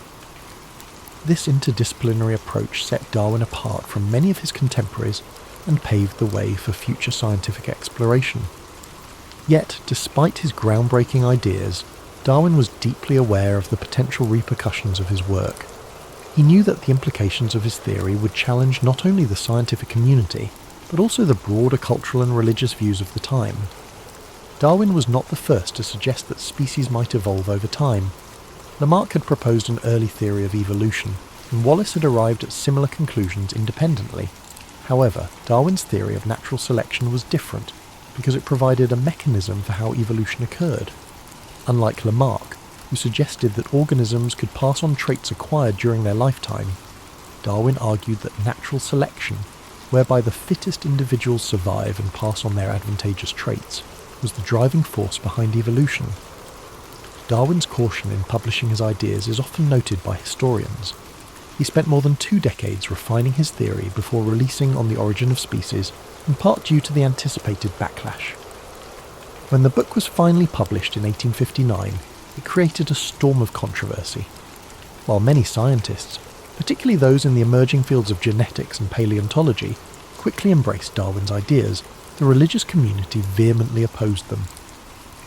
This interdisciplinary approach set Darwin apart from many of his contemporaries and paved the way for future scientific exploration. Yet, despite his groundbreaking ideas, Darwin was deeply aware of the potential repercussions of his work. He knew that the implications of his theory would challenge not only the scientific community, but also the broader cultural and religious views of the time. Darwin was not the first to suggest that species might evolve over time. Lamarck had proposed an early theory of evolution, and Wallace had arrived at similar conclusions independently. However, Darwin's theory of natural selection was different, because it provided a mechanism for how evolution occurred. Unlike Lamarck, who suggested that organisms could pass on traits acquired during their lifetime, Darwin argued that natural selection, whereby the fittest individuals survive and pass on their advantageous traits, was the driving force behind evolution. Darwin's caution in publishing his ideas is often noted by historians. He spent more than 2 decades refining his theory before releasing On the Origin of Species, in part due to the anticipated backlash. When the book was finally published in 1859, it created a storm of controversy. While many scientists, particularly those in the emerging fields of genetics and paleontology, quickly embraced Darwin's ideas, the religious community vehemently opposed them.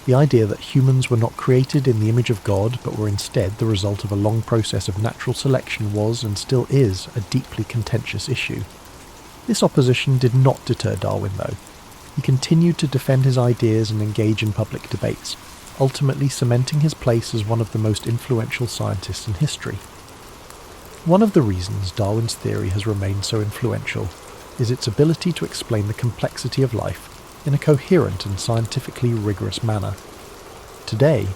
The idea that humans were not created in the image of God, but were instead the result of a long process of natural selection was, and still is, a deeply contentious issue. This opposition did not deter Darwin, though. He continued to defend his ideas and engage in public debates, ultimately cementing his place as one of the most influential scientists in history. One of the reasons Darwin's theory has remained so influential is its ability to explain the complexity of life in a coherent and scientifically rigorous manner. Today,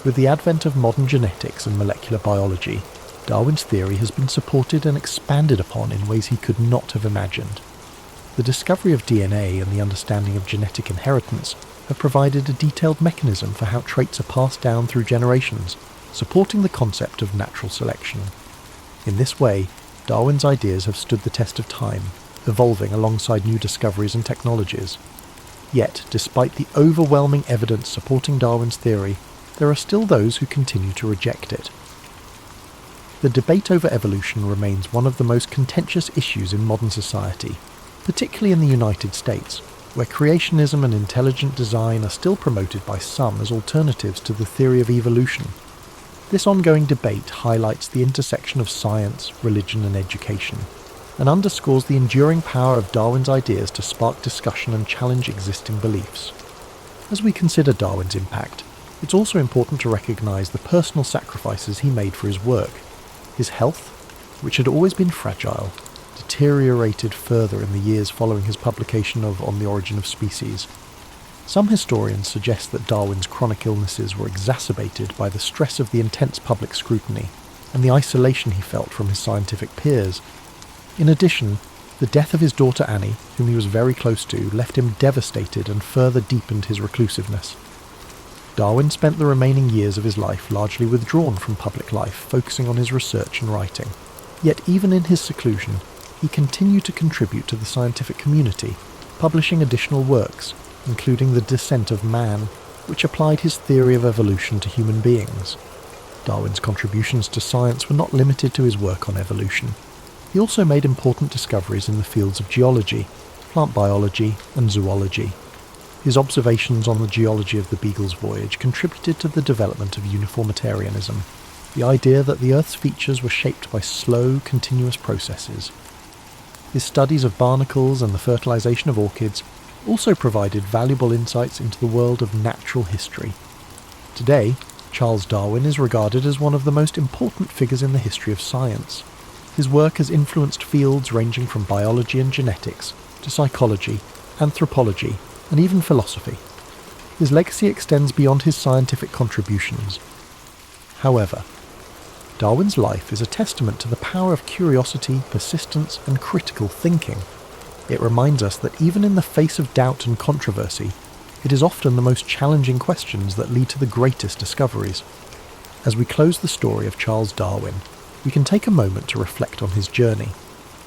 with the advent of modern genetics and molecular biology, Darwin's theory has been supported and expanded upon in ways he could not have imagined. The discovery of DNA and the understanding of genetic inheritance have provided a detailed mechanism for how traits are passed down through generations, supporting the concept of natural selection. In this way, Darwin's ideas have stood the test of time, evolving alongside new discoveries and technologies. Yet, despite the overwhelming evidence supporting Darwin's theory, there are still those who continue to reject it. The debate over evolution remains one of the most contentious issues in modern society, particularly in the United States, where creationism and intelligent design are still promoted by some as alternatives to the theory of evolution. This ongoing debate highlights the intersection of science, religion and education, and underscores the enduring power of Darwin's ideas to spark discussion and challenge existing beliefs. As we consider Darwin's impact, it's also important to recognise the personal sacrifices he made for his work. His health, which had always been fragile, deteriorated further in the years following his publication of On the Origin of Species. Some historians suggest that Darwin's chronic illnesses were exacerbated by the stress of the intense public scrutiny and the isolation he felt from his scientific peers. In addition, the death of his daughter Annie, whom he was very close to, left him devastated and further deepened his reclusiveness. Darwin spent the remaining years of his life largely withdrawn from public life, focusing on his research and writing. Yet even in his seclusion, he continued to contribute to the scientific community, publishing additional works, including The Descent of Man, which applied his theory of evolution to human beings. Darwin's contributions to science were not limited to his work on evolution. He also made important discoveries in the fields of geology, plant biology, and zoology. His observations on the geology of the Beagle's voyage contributed to the development of uniformitarianism, the idea that the Earth's features were shaped by slow, continuous processes. His studies of barnacles and the fertilization of orchids also provided valuable insights into the world of natural history. Today, Charles Darwin is regarded as one of the most important figures in the history of science. His work has influenced fields ranging from biology and genetics to psychology, anthropology, and even philosophy. His legacy extends beyond his scientific contributions. However, Darwin's life is a testament to the power of curiosity, persistence, and critical thinking. It reminds us that even in the face of doubt and controversy, it is often the most challenging questions that lead to the greatest discoveries. As we close the story of Charles Darwin, we can take a moment to reflect on his journey,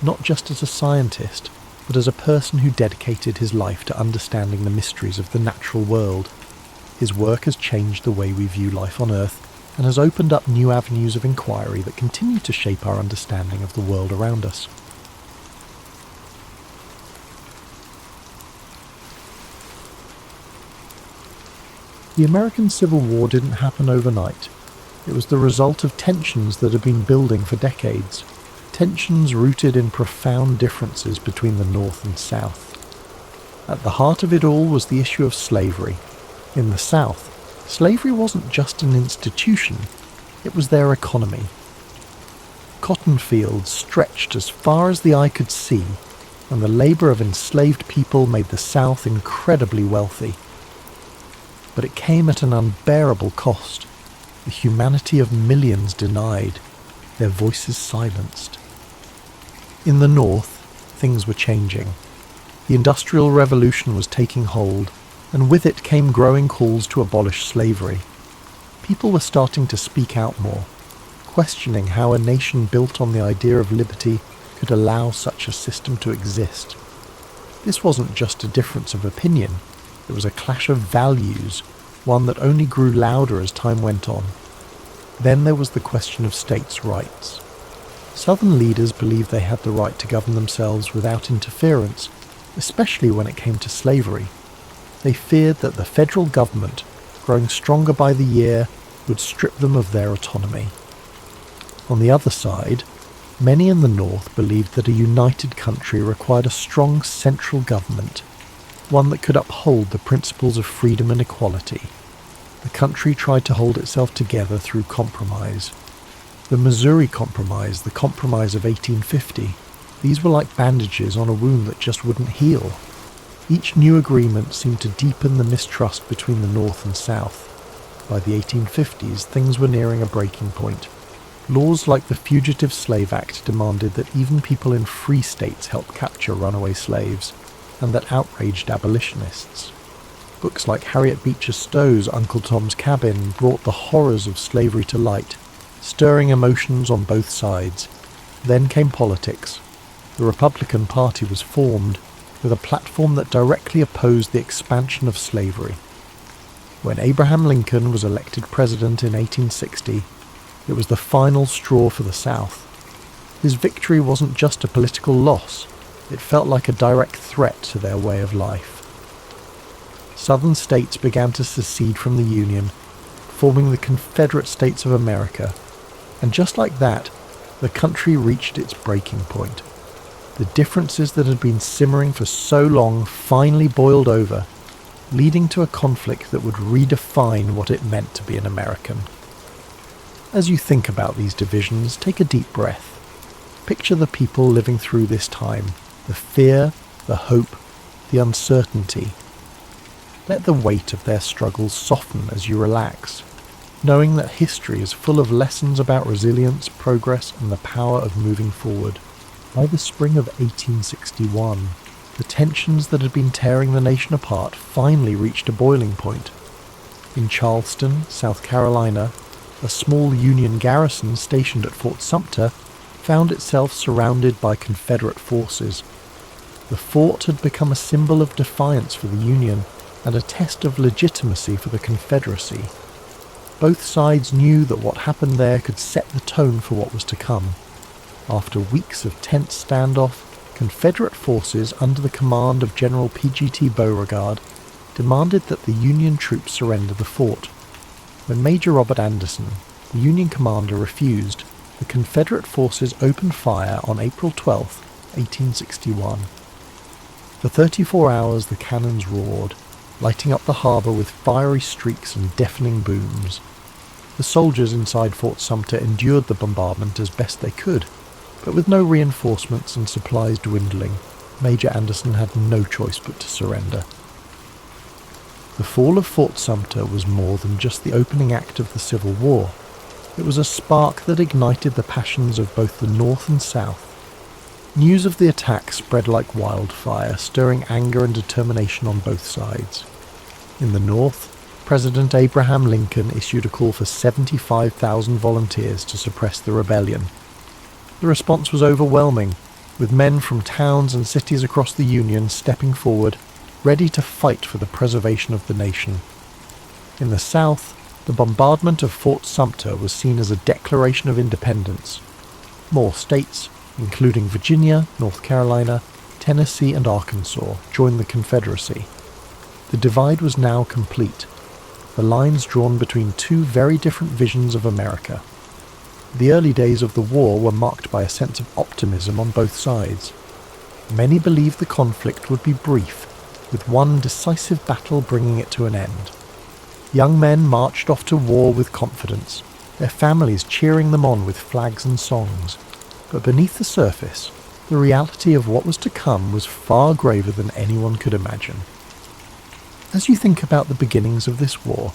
not just as a scientist, but as a person who dedicated his life to understanding the mysteries of the natural world. His work has changed the way we view life on Earth and has opened up new avenues of inquiry that continue to shape our understanding of the world around us. The American Civil War didn't happen overnight. It was the result of tensions that had been building for decades. Tensions rooted in profound differences between the North and South. At the heart of it all was the issue of slavery. In the South, slavery wasn't just an institution, it was their economy. Cotton fields stretched as far as the eye could see, and the labour of enslaved people made the South incredibly wealthy. But it came at an unbearable cost. The humanity of millions denied, their voices silenced. In the North, things were changing. The Industrial Revolution was taking hold, and with it came growing calls to abolish slavery. People were starting to speak out more, questioning how a nation built on the idea of liberty could allow such a system to exist. This wasn't just a difference of opinion, it was a clash of values, one that only grew louder as time went on. Then there was the question of states' rights. Southern leaders believed they had the right to govern themselves without interference, especially when it came to slavery. They feared that the federal government, growing stronger by the year, would strip them of their autonomy. On the other side, many in the North believed that a united country required a strong central government, one that could uphold the principles of freedom and equality. The country tried to hold itself together through compromise. The Missouri Compromise, the Compromise of 1850, these were like bandages on a wound that just wouldn't heal. Each new agreement seemed to deepen the mistrust between the North and South. By the 1850s, things were nearing a breaking point. Laws like the Fugitive Slave Act demanded that even people in free states help capture runaway slaves, and that outraged abolitionists. Books like Harriet Beecher Stowe's Uncle Tom's Cabin brought the horrors of slavery to light, stirring emotions on both sides. Then came politics. The Republican Party was formed, with a platform that directly opposed the expansion of slavery. When Abraham Lincoln was elected president in 1860, It was the final straw for the South. His victory wasn't just a political loss, it felt like a direct threat to their way of life. Southern states began to secede from the Union, forming the Confederate States of America, and just like that, the country reached its breaking point. The differences that had been simmering for so long finally boiled over, leading to a conflict that would redefine what it meant to be an American. As you think about these divisions, take a deep breath. Picture the people living through this time, the fear, the hope, the uncertainty. Let the weight of their struggles soften as you relax, knowing that history is full of lessons about resilience, progress, and the power of moving forward. By the spring of 1861, the tensions that had been tearing the nation apart finally reached a boiling point. In Charleston, South Carolina, a small Union garrison stationed at Fort Sumter found itself surrounded by Confederate forces. The fort had become a symbol of defiance for the Union and a test of legitimacy for the Confederacy. Both sides knew that what happened there could set the tone for what was to come. After weeks of tense standoff, Confederate forces under the command of General P.G.T. Beauregard demanded that the Union troops surrender the fort. When Major Robert Anderson, the Union commander, refused, the Confederate forces opened fire on April 12, 1861. For 34 hours the cannons roared, lighting up the harbour with fiery streaks and deafening booms. The soldiers inside Fort Sumter endured the bombardment as best they could, but with no reinforcements and supplies dwindling, Major Anderson had no choice but to surrender. The fall of Fort Sumter was more than just the opening act of the Civil War. It was a spark that ignited the passions of both the North and South. News of the attack spread like wildfire, stirring anger and determination on both sides. In the North, President Abraham Lincoln issued a call for 75,000 volunteers to suppress the rebellion. The response was overwhelming, with men from towns and cities across the Union stepping forward, ready to fight for the preservation of the nation. In the South, the bombardment of Fort Sumter was seen as a declaration of independence. More states, including Virginia, North Carolina, Tennessee, and Arkansas, joined the Confederacy. The divide was now complete, the lines drawn between two very different visions of America. The early days of the war were marked by a sense of optimism on both sides. Many believed the conflict would be brief, with one decisive battle bringing it to an end. Young men marched off to war with confidence, their families cheering them on with flags and songs. But beneath the surface, the reality of what was to come was far graver than anyone could imagine. As you think about the beginnings of this war,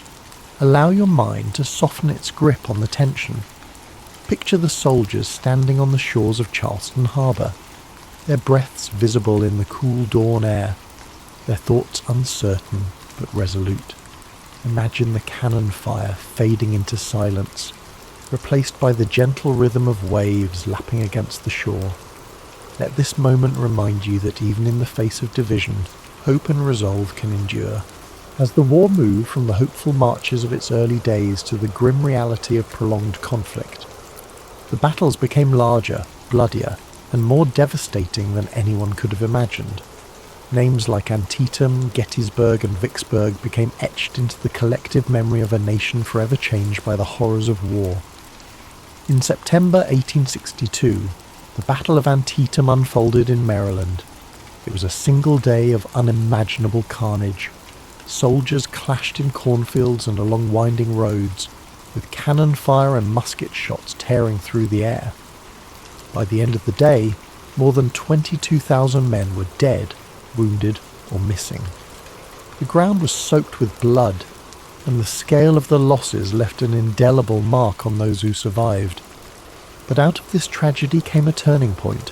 allow your mind to soften its grip on the tension. Picture the soldiers standing on the shores of Charleston Harbour, their breaths visible in the cool dawn air, their thoughts uncertain but resolute. Imagine the cannon fire fading into silence, replaced by the gentle rhythm of waves lapping against the shore. Let this moment remind you that even in the face of division, hope and resolve can endure. As the war moved from the hopeful marches of its early days to the grim reality of prolonged conflict, the battles became larger, bloodier, and more devastating than anyone could have imagined. Names like Antietam, Gettysburg, and Vicksburg became etched into the collective memory of a nation forever changed by the horrors of war. In September 1862, the Battle of Antietam unfolded in Maryland. It was a single day of unimaginable carnage. Soldiers clashed in cornfields and along winding roads, with cannon fire and musket shots tearing through the air. By the end of the day, more than 22,000 men were dead, wounded, or missing. The ground was soaked with blood, and the scale of the losses left an indelible mark on those who survived. But out of this tragedy came a turning point.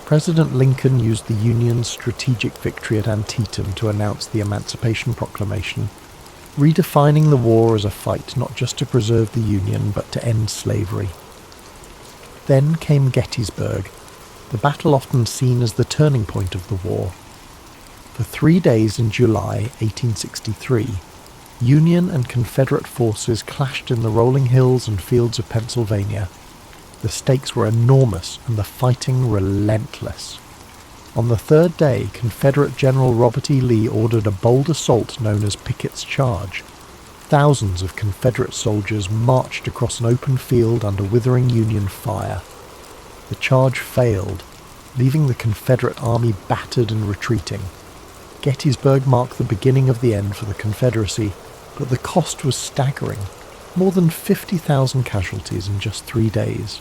President Lincoln used the Union's strategic victory at Antietam to announce the Emancipation Proclamation, redefining the war as a fight not just to preserve the Union but to end slavery. Then came Gettysburg, the battle often seen as the turning point of the war. For 3 days in July 1863, Union and Confederate forces clashed in the rolling hills and fields of Pennsylvania. The stakes were enormous and the fighting relentless. On the third day, Confederate General Robert E. Lee ordered a bold assault known as Pickett's Charge. Thousands of Confederate soldiers marched across an open field under withering Union fire. The charge failed, leaving the Confederate army battered and retreating. Gettysburg marked the beginning of the end for the Confederacy, but the cost was staggering. More than 50,000 casualties in just 3 days.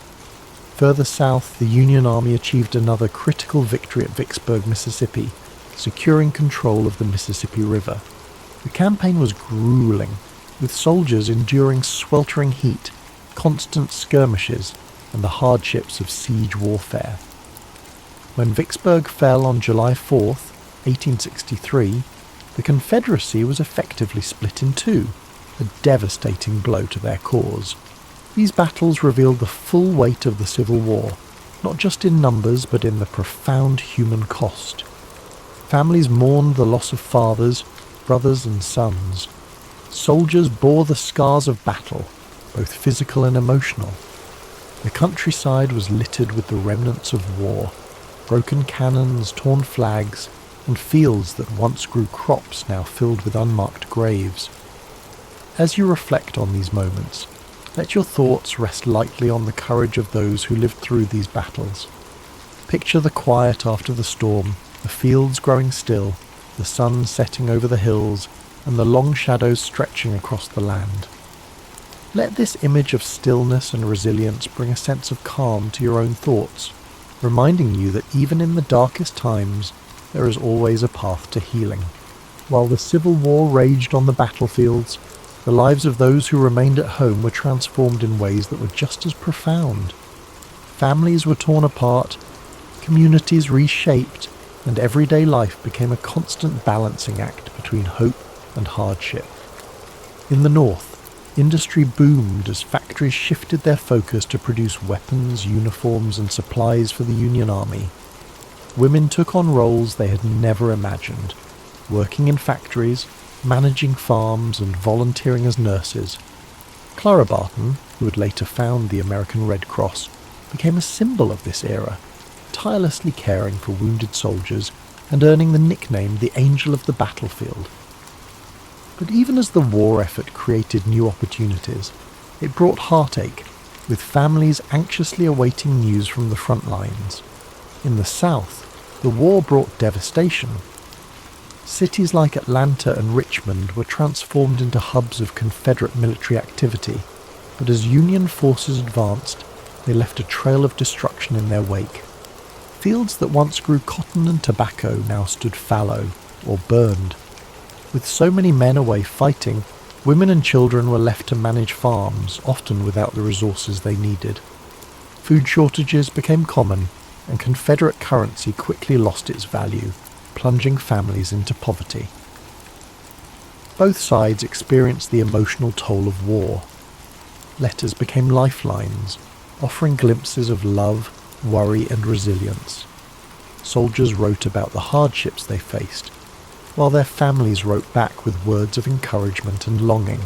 Further south, the Union Army achieved another critical victory at Vicksburg, Mississippi, securing control of the Mississippi River. The campaign was grueling, with soldiers enduring sweltering heat, constant skirmishes, and the hardships of siege warfare. When Vicksburg fell on July 4th, 1863, the Confederacy was effectively split in two, a devastating blow to their cause. These battles revealed the full weight of the Civil War, not just in numbers but in the profound human cost. Families mourned the loss of fathers, brothers and sons. Soldiers bore the scars of battle, both physical and emotional. The countryside was littered with the remnants of war, broken cannons, torn flags, and fields that once grew crops now filled with unmarked graves. As you reflect on these moments, let your thoughts rest lightly on the courage of those who lived through these battles. Picture the quiet after the storm, the fields growing still, the sun setting over the hills, and the long shadows stretching across the land. Let this image of stillness and resilience bring a sense of calm to your own thoughts, reminding you that even in the darkest times, there is always a path to healing. While the Civil War raged on the battlefields, the lives of those who remained at home were transformed in ways that were just as profound. Families were torn apart, communities reshaped, and everyday life became a constant balancing act between hope and hardship. In the North, industry boomed as factories shifted their focus to produce weapons, uniforms, and supplies for the Union Army. Women took on roles they had never imagined, working in factories, managing farms, and volunteering as nurses. Clara Barton, who would later found the American Red Cross, became a symbol of this era, tirelessly caring for wounded soldiers and earning the nickname the Angel of the Battlefield. But even as the war effort created new opportunities, it brought heartache, with families anxiously awaiting news from the front lines. In the South, the war brought devastation. Cities like Atlanta and Richmond were transformed into hubs of Confederate military activity, but as Union forces advanced, they left a trail of destruction in their wake. Fields that once grew cotton and tobacco now stood fallow or burned. With so many men away fighting, women and children were left to manage farms, often without the resources they needed. Food shortages became common, and Confederate currency quickly lost its value, plunging families into poverty. Both sides experienced the emotional toll of war. Letters became lifelines, offering glimpses of love, worry, and resilience. Soldiers wrote about the hardships they faced, while their families wrote back with words of encouragement and longing.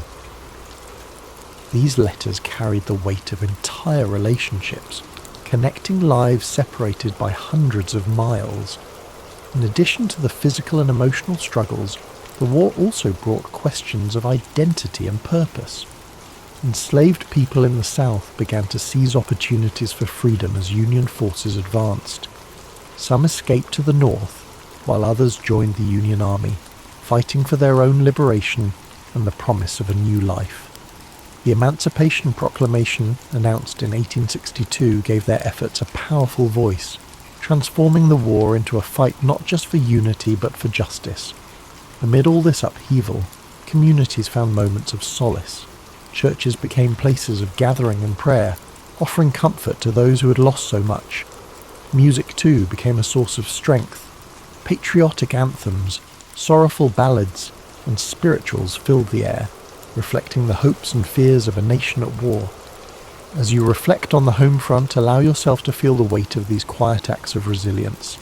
These letters carried the weight of entire relationships, connecting lives separated by hundreds of miles. In addition to the physical and emotional struggles, the war also brought questions of identity and purpose. Enslaved people in the South began to seize opportunities for freedom as Union forces advanced. Some escaped to the North, while others joined the Union Army, fighting for their own liberation and the promise of a new life. The Emancipation Proclamation, announced in 1862, gave their efforts a powerful voice, transforming the war into a fight not just for unity but for justice. Amid all this upheaval, communities found moments of solace. Churches became places of gathering and prayer, offering comfort to those who had lost so much. Music, too, became a source of strength. Patriotic anthems, sorrowful ballads, and spirituals filled the air, reflecting the hopes and fears of a nation at war. As you reflect on the home front, allow yourself to feel the weight of these quiet acts of resilience.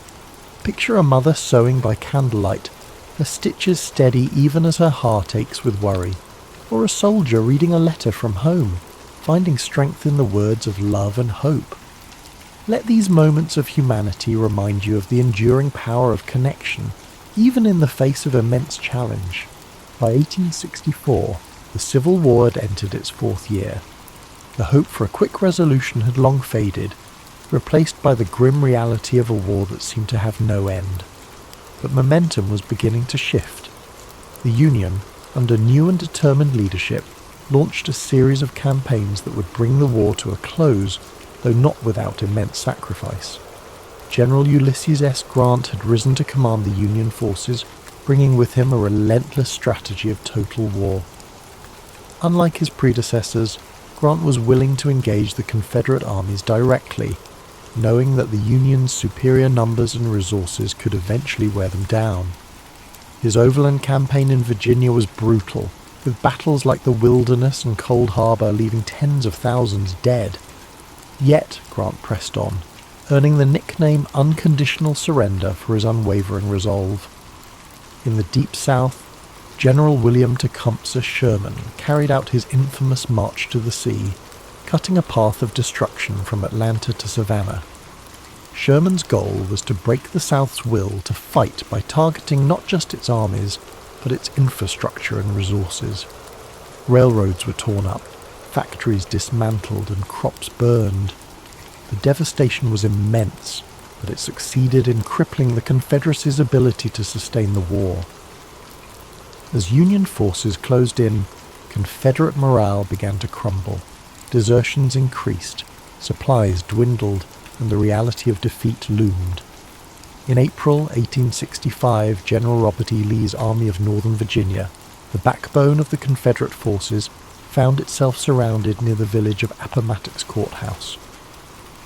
Picture a mother sewing by candlelight, her stitches steady even as her heart aches with worry, or a soldier reading a letter from home, finding strength in the words of love and hope. Let these moments of humanity remind you of the enduring power of connection, even in the face of immense challenge. By 1864, the Civil War had entered its fourth year. The hope for a quick resolution had long faded, replaced by the grim reality of a war that seemed to have no end. But momentum was beginning to shift. The Union, under new and determined leadership, launched a series of campaigns that would bring the war to a close, though not without immense sacrifice. General Ulysses S. Grant had risen to command the Union forces, bringing with him a relentless strategy of total war. Unlike his predecessors, Grant was willing to engage the Confederate armies directly, knowing that the Union's superior numbers and resources could eventually wear them down. His overland campaign in Virginia was brutal, with battles like the Wilderness and Cold Harbor leaving tens of thousands dead. Yet Grant pressed on, earning the nickname Unconditional Surrender for his unwavering resolve. In the Deep South, General William Tecumseh Sherman carried out his infamous March to the Sea, cutting a path of destruction from Atlanta to Savannah. Sherman's goal was to break the South's will to fight by targeting not just its armies, but its infrastructure and resources. Railroads were torn up, factories dismantled, and crops burned. The devastation was immense, but it succeeded in crippling the Confederacy's ability to sustain the war. As Union forces closed in, Confederate morale began to crumble. Desertions increased, supplies dwindled, and the reality of defeat loomed. In April 1865, General Robert E. Lee's Army of Northern Virginia, the backbone of the Confederate forces, found itself surrounded near the village of Appomattox Courthouse.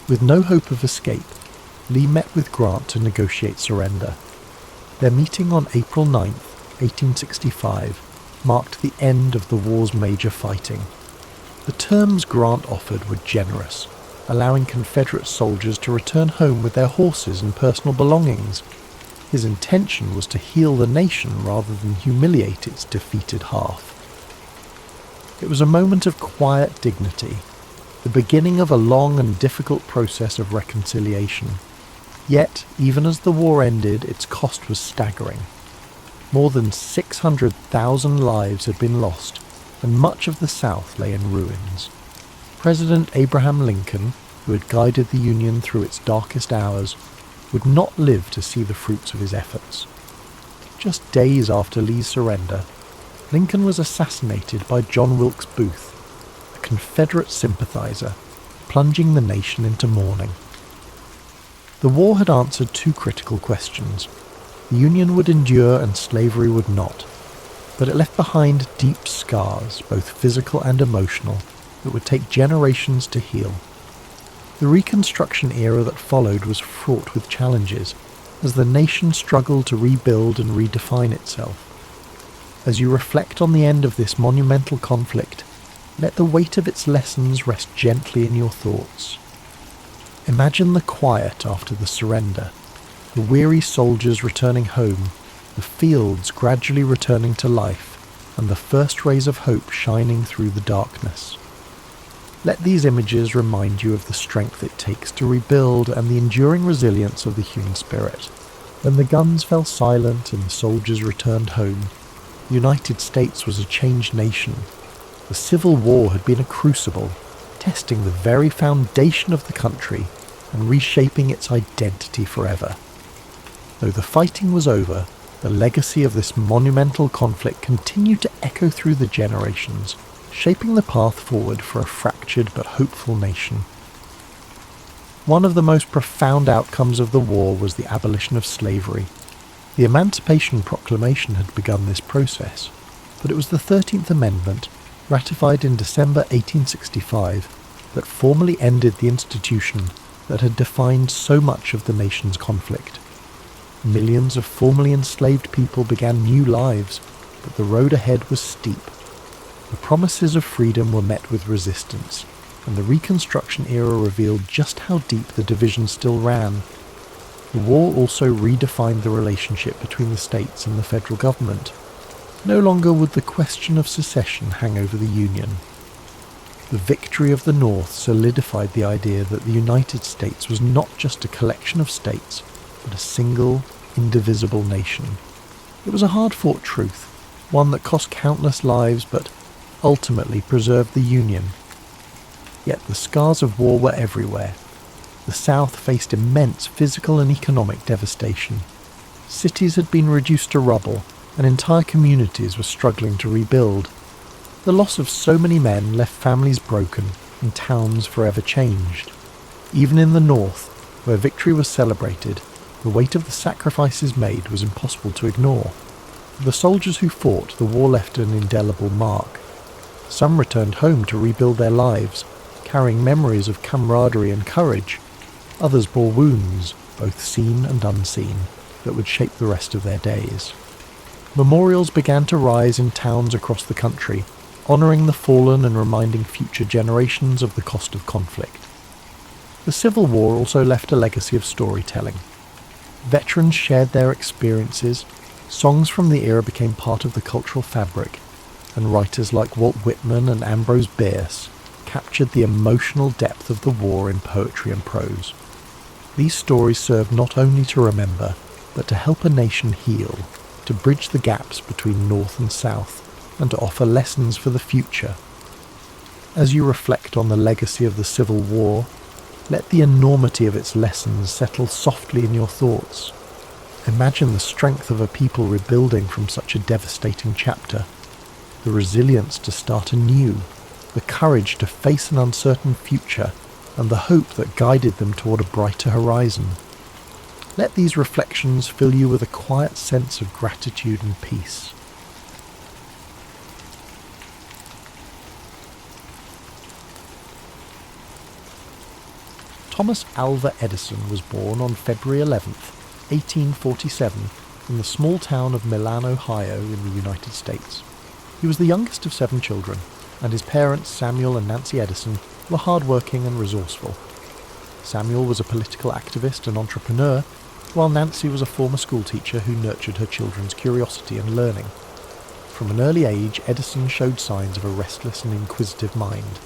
With no hope of escape, Lee met with Grant to negotiate surrender. Their meeting on April 9, 1865, marked the end of the war's major fighting. The terms Grant offered were generous, allowing Confederate soldiers to return home with their horses and personal belongings. His intention was to heal the nation rather than humiliate its defeated half. It was a moment of quiet dignity, the beginning of a long and difficult process of reconciliation. Yet, even as the war ended, its cost was staggering. More than 600,000 lives had been lost, and much of the South lay in ruins. President Abraham Lincoln, who had guided the Union through its darkest hours, would not live to see the fruits of his efforts. Just days after Lee's surrender, Lincoln was assassinated by John Wilkes Booth, a Confederate sympathizer, plunging the nation into mourning. The war had answered two critical questions. The Union would endure and slavery would not, but it left behind deep scars, both physical and emotional, that would take generations to heal. The Reconstruction era that followed was fraught with challenges, as the nation struggled to rebuild and redefine itself. As you reflect on the end of this monumental conflict, let the weight of its lessons rest gently in your thoughts. Imagine the quiet after the surrender, the weary soldiers returning home, the fields gradually returning to life, and the first rays of hope shining through the darkness. Let these images remind you of the strength it takes to rebuild and the enduring resilience of the human spirit. When the guns fell silent and the soldiers returned home, the United States was a changed nation. The Civil War had been a crucible, testing the very foundation of the country and reshaping its identity forever. Though the fighting was over, the legacy of this monumental conflict continued to echo through the generations, shaping the path forward for a fractured but hopeful nation. One of the most profound outcomes of the war was the abolition of slavery. The Emancipation Proclamation had begun this process, but it was the 13th Amendment, ratified in December 1865, that formally ended the institution that had defined so much of the nation's conflict. Millions of formerly enslaved people began new lives, but the road ahead was steep. The promises of freedom were met with resistance, and the Reconstruction era revealed just how deep the division still ran. The war also redefined the relationship between the states and the federal government. No longer would the question of secession hang over the Union. The victory of the North solidified the idea that the United States was not just a collection of states, but a single, indivisible nation. It was a hard-fought truth, one that cost countless lives but ultimately preserved the Union. Yet the scars of war were everywhere. The South faced immense physical and economic devastation. Cities had been reduced to rubble, and entire communities were struggling to rebuild. The loss of so many men left families broken and towns forever changed. Even in the North, where victory was celebrated, the weight of the sacrifices made was impossible to ignore. For the soldiers who fought, the war left an indelible mark. Some returned home to rebuild their lives, carrying memories of camaraderie and courage. Others bore wounds, both seen and unseen, that would shape the rest of their days. Memorials began to rise in towns across the country, honouring the fallen and reminding future generations of the cost of conflict. The Civil War also left a legacy of storytelling. Veterans shared their experiences, songs from the era became part of the cultural fabric, and writers like Walt Whitman and Ambrose Bierce captured the emotional depth of the war in poetry and prose. These stories served not only to remember, but to help a nation heal, to bridge the gaps between North and South, and to offer lessons for the future. As you reflect on the legacy of the Civil War, let the enormity of its lessons settle softly in your thoughts. Imagine the strength of a people rebuilding from such a devastating chapter, the resilience to start anew, the courage to face an uncertain future, and the hope that guided them toward a brighter horizon. Let these reflections fill you with a quiet sense of gratitude and peace. Thomas Alva Edison was born on February 11th, 1847, in the small town of Milan, Ohio, in the United States. He was the youngest of 7 children, and his parents, Samuel and Nancy Edison, were hard-working and resourceful. Samuel was a political activist and entrepreneur, while Nancy was a former schoolteacher who nurtured her children's curiosity and learning. From an early age, Edison showed signs of a restless and inquisitive mind.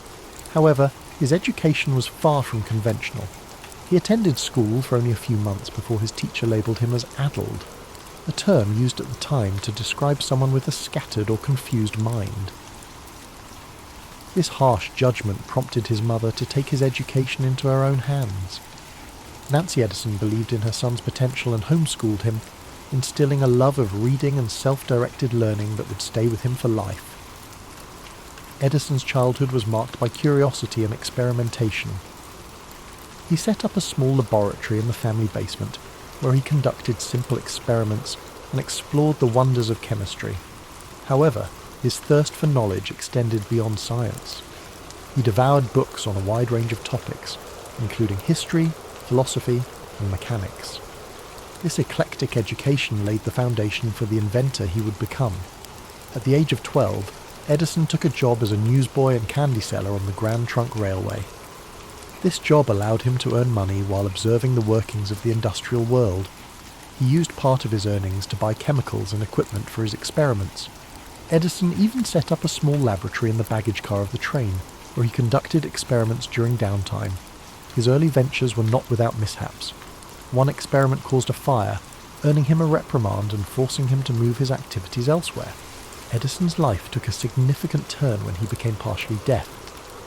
However, his education was far from conventional. He attended school for only a few months before his teacher labelled him as addled, a term used at the time to describe someone with a scattered or confused mind. This harsh judgment prompted his mother to take his education into her own hands. Nancy Edison believed in her son's potential and homeschooled him, instilling a love of reading and self-directed learning that would stay with him for life. Edison's childhood was marked by curiosity and experimentation. He set up a small laboratory in the family basement, where he conducted simple experiments and explored the wonders of chemistry. However, his thirst for knowledge extended beyond science. He devoured books on a wide range of topics, including history, philosophy, and mechanics. This eclectic education laid the foundation for the inventor he would become. At the age of 12, Edison took a job as a newsboy and candy seller on the Grand Trunk Railway. This job allowed him to earn money while observing the workings of the industrial world. He used part of his earnings to buy chemicals and equipment for his experiments. Edison even set up a small laboratory in the baggage car of the train, where he conducted experiments during downtime. His early ventures were not without mishaps. One experiment caused a fire, earning him a reprimand and forcing him to move his activities elsewhere. Edison's life took a significant turn when he became partially deaf,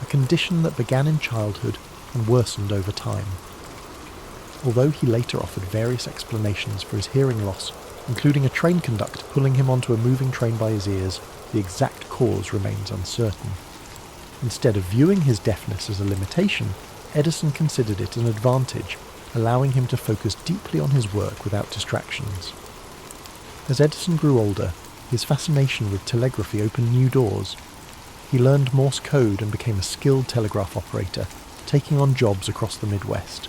a condition that began in childhood and worsened over time. Although he later offered various explanations for his hearing loss, including a train conductor pulling him onto a moving train by his ears, the exact cause remains uncertain. Instead of viewing his deafness as a limitation, Edison considered it an advantage, allowing him to focus deeply on his work without distractions. As Edison grew older, his fascination with telegraphy opened new doors. He learned Morse code and became a skilled telegraph operator, taking on jobs across the Midwest.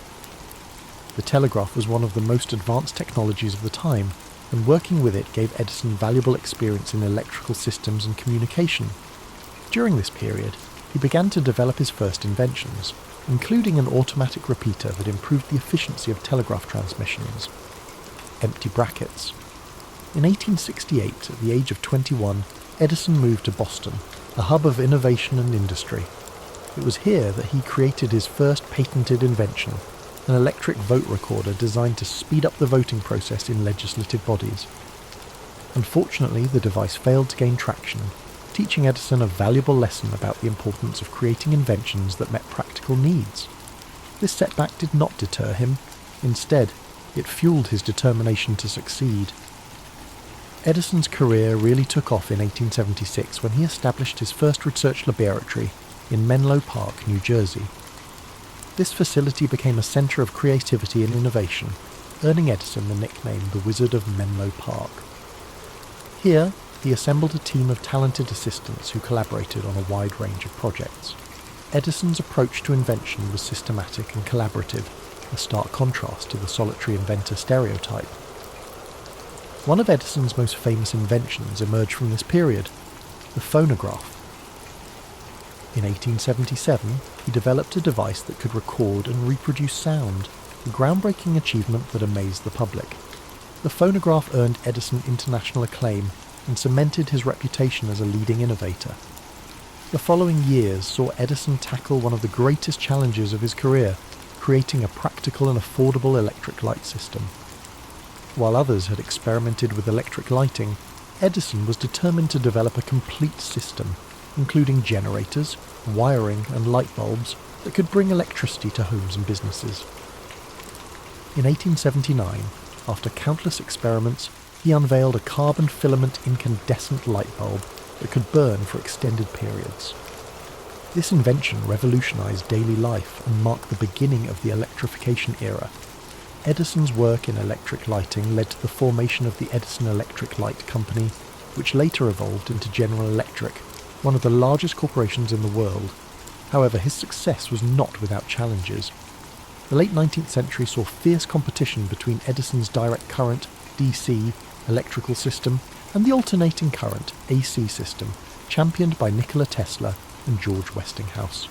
The telegraph was one of the most advanced technologies of the time, and working with it gave Edison valuable experience in electrical systems and communication. During this period, he began to develop his first inventions, including an automatic repeater that improved the efficiency of telegraph transmissions. Empty brackets. In 1868, at the age of 21, Edison moved to Boston, a hub of innovation and industry. It was here that he created his first patented invention, an electric vote recorder designed to speed up the voting process in legislative bodies. Unfortunately, the device failed to gain traction, teaching Edison a valuable lesson about the importance of creating inventions that met practical needs. This setback did not deter him. Instead, it fueled his determination to succeed. Edison's career really took off in 1876 when he established his first research laboratory in Menlo Park, New Jersey. This facility became a centre of creativity and innovation, earning Edison the nickname the Wizard of Menlo Park. Here, he assembled a team of talented assistants who collaborated on a wide range of projects. Edison's approach to invention was systematic and collaborative, a stark contrast to the solitary inventor stereotype. One of Edison's most famous inventions emerged from this period, the phonograph. In 1877, he developed a device that could record and reproduce sound, a groundbreaking achievement that amazed the public. The phonograph earned Edison international acclaim and cemented his reputation as a leading innovator. The following years saw Edison tackle one of the greatest challenges of his career, creating a practical and affordable electric light system. While others had experimented with electric lighting, Edison was determined to develop a complete system, including generators, wiring and light bulbs that could bring electricity to homes and businesses. In 1879, after countless experiments, he unveiled a carbon filament incandescent light bulb that could burn for extended periods. This invention revolutionized daily life and marked the beginning of the electrification era. Edison's work in electric lighting led to the formation of the Edison Electric Light Company, which later evolved into General Electric, one of the largest corporations in the world. However, his success was not without challenges. The late 19th century saw fierce competition between Edison's direct current, DC, electrical system, and the alternating current, AC system, championed by Nikola Tesla and George Westinghouse.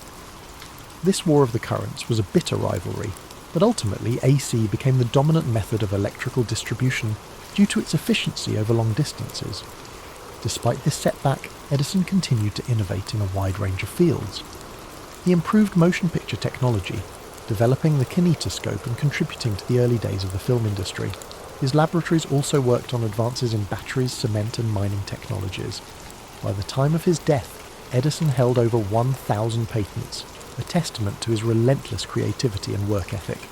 This war of the currents was a bitter rivalry, but ultimately AC became the dominant method of electrical distribution due to its efficiency over long distances. Despite this setback, Edison continued to innovate in a wide range of fields. He improved motion picture technology, developing the kinetoscope and contributing to the early days of the film industry. His laboratories also worked on advances in batteries, cement and mining technologies. By the time of his death, Edison held over 1,000 patents, a testament to his relentless creativity and work ethic.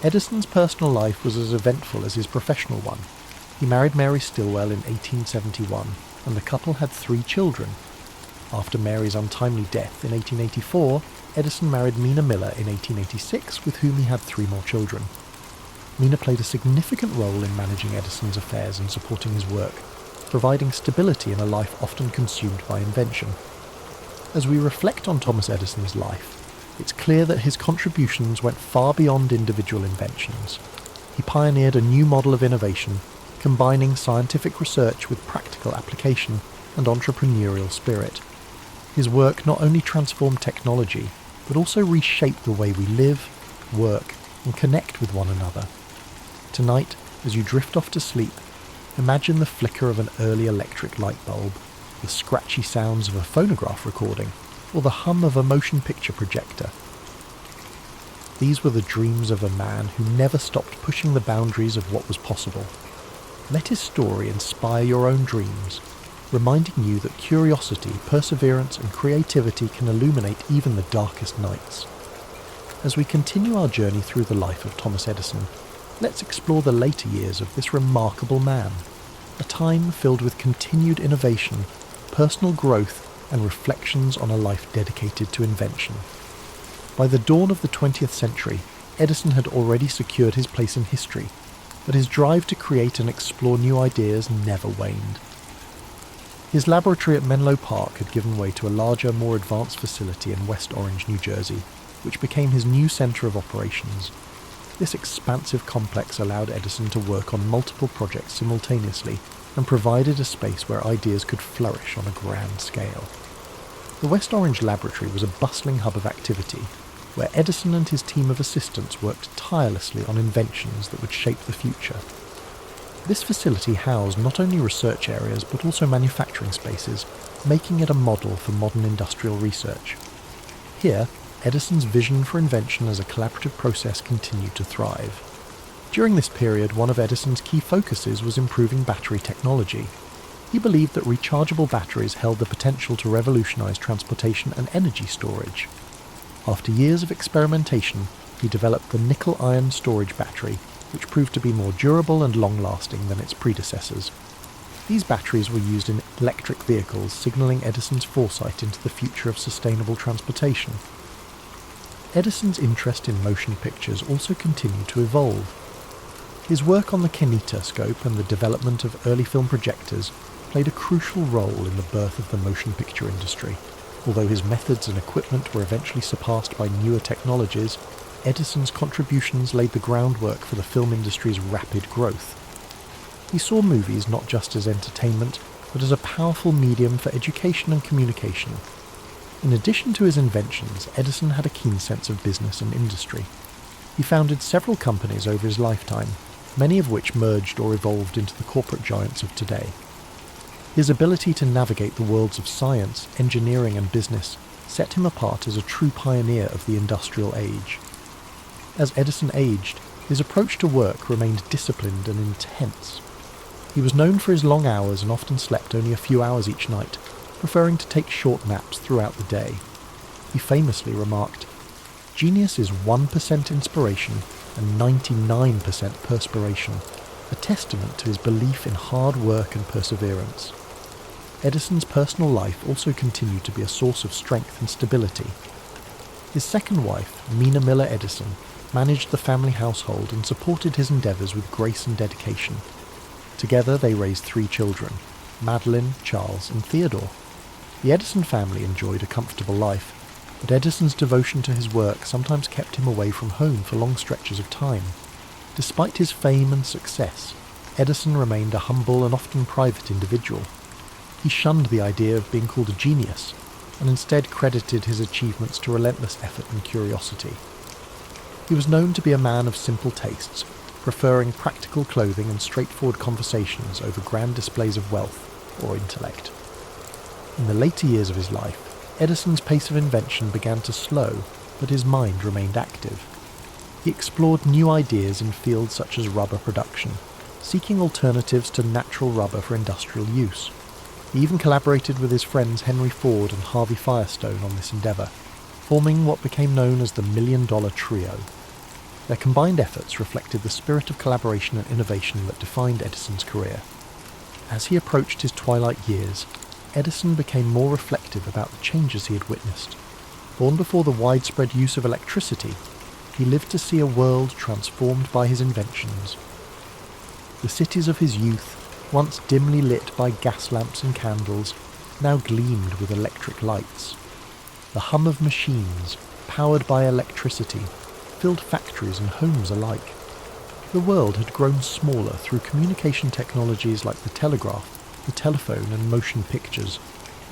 Edison's personal life was as eventful as his professional one. He married Mary Stilwell in 1871, and the couple had 3 children. After Mary's untimely death in 1884, Edison married Mina Miller in 1886, with whom he had 3 more children. Mina played a significant role in managing Edison's affairs and supporting his work, providing stability in a life often consumed by invention. As we reflect on Thomas Edison's life, it's clear that his contributions went far beyond individual inventions. He pioneered a new model of innovation, combining scientific research with practical application and entrepreneurial spirit. His work not only transformed technology, but also reshaped the way we live, work, and connect with one another. Tonight, as you drift off to sleep, imagine the flicker of an early electric light bulb, the scratchy sounds of a phonograph recording, or the hum of a motion picture projector. These were the dreams of a man who never stopped pushing the boundaries of what was possible. Let his story inspire your own dreams, reminding you that curiosity, perseverance, and creativity can illuminate even the darkest nights. As we continue our journey through the life of Thomas Edison, let's explore the later years of this remarkable man, a time filled with continued innovation, personal growth, and reflections on a life dedicated to invention. By the dawn of the 20th century, Edison had already secured his place in history, but his drive to create and explore new ideas never waned. His laboratory at Menlo Park had given way to a larger, more advanced facility in West Orange, New Jersey, which became his new centre of operations. This expansive complex allowed Edison to work on multiple projects simultaneously and provided a space where ideas could flourish on a grand scale. The West Orange laboratory was a bustling hub of activity, where Edison and his team of assistants worked tirelessly on inventions that would shape the future. This facility housed not only research areas but also manufacturing spaces, making it a model for modern industrial research. Here, Edison's vision for invention as a collaborative process continued to thrive. During this period, one of Edison's key focuses was improving battery technology. He believed that rechargeable batteries held the potential to revolutionize transportation and energy storage. After years of experimentation, he developed the nickel-iron storage battery, which proved to be more durable and long-lasting than its predecessors. These batteries were used in electric vehicles, signaling Edison's foresight into the future of sustainable transportation. Edison's interest in motion pictures also continued to evolve. His work on the kinetoscope and the development of early film projectors played a crucial role in the birth of the motion picture industry. Although his methods and equipment were eventually surpassed by newer technologies, Edison's contributions laid the groundwork for the film industry's rapid growth. He saw movies not just as entertainment, but as a powerful medium for education and communication. In addition to his inventions, Edison had a keen sense of business and industry. He founded several companies over his lifetime, many of which merged or evolved into the corporate giants of today. His ability to navigate the worlds of science, engineering and business set him apart as a true pioneer of the industrial age. As Edison aged, his approach to work remained disciplined and intense. He was known for his long hours and often slept only a few hours each night, preferring to take short naps throughout the day. He famously remarked, "Genius is 1% inspiration and 99% perspiration, a testament to his belief in hard work and perseverance." Edison's personal life also continued to be a source of strength and stability. His second wife, Mina Miller Edison, managed the family household and supported his endeavours with grace and dedication. Together they raised 3 children, Madeline, Charles and Theodore. The Edison family enjoyed a comfortable life, but Edison's devotion to his work sometimes kept him away from home for long stretches of time. Despite his fame and success, Edison remained a humble and often private individual. He shunned the idea of being called a genius, and instead credited his achievements to relentless effort and curiosity. He was known to be a man of simple tastes, preferring practical clothing and straightforward conversations over grand displays of wealth or intellect. In the later years of his life, Edison's pace of invention began to slow, but his mind remained active. He explored new ideas in fields such as rubber production, seeking alternatives to natural rubber for industrial use. He even collaborated with his friends Henry Ford and Harvey Firestone on this endeavour, forming what became known as the $1 Million Trio. Their combined efforts reflected the spirit of collaboration and innovation that defined Edison's career. As he approached his twilight years, Edison became more reflective about the changes he had witnessed. Born before the widespread use of electricity, he lived to see a world transformed by his inventions. The cities of his youth, once dimly lit by gas lamps and candles, now gleamed with electric lights. The hum of machines, powered by electricity, filled factories and homes alike. The world had grown smaller through communication technologies like the telegraph, the telephone and motion pictures,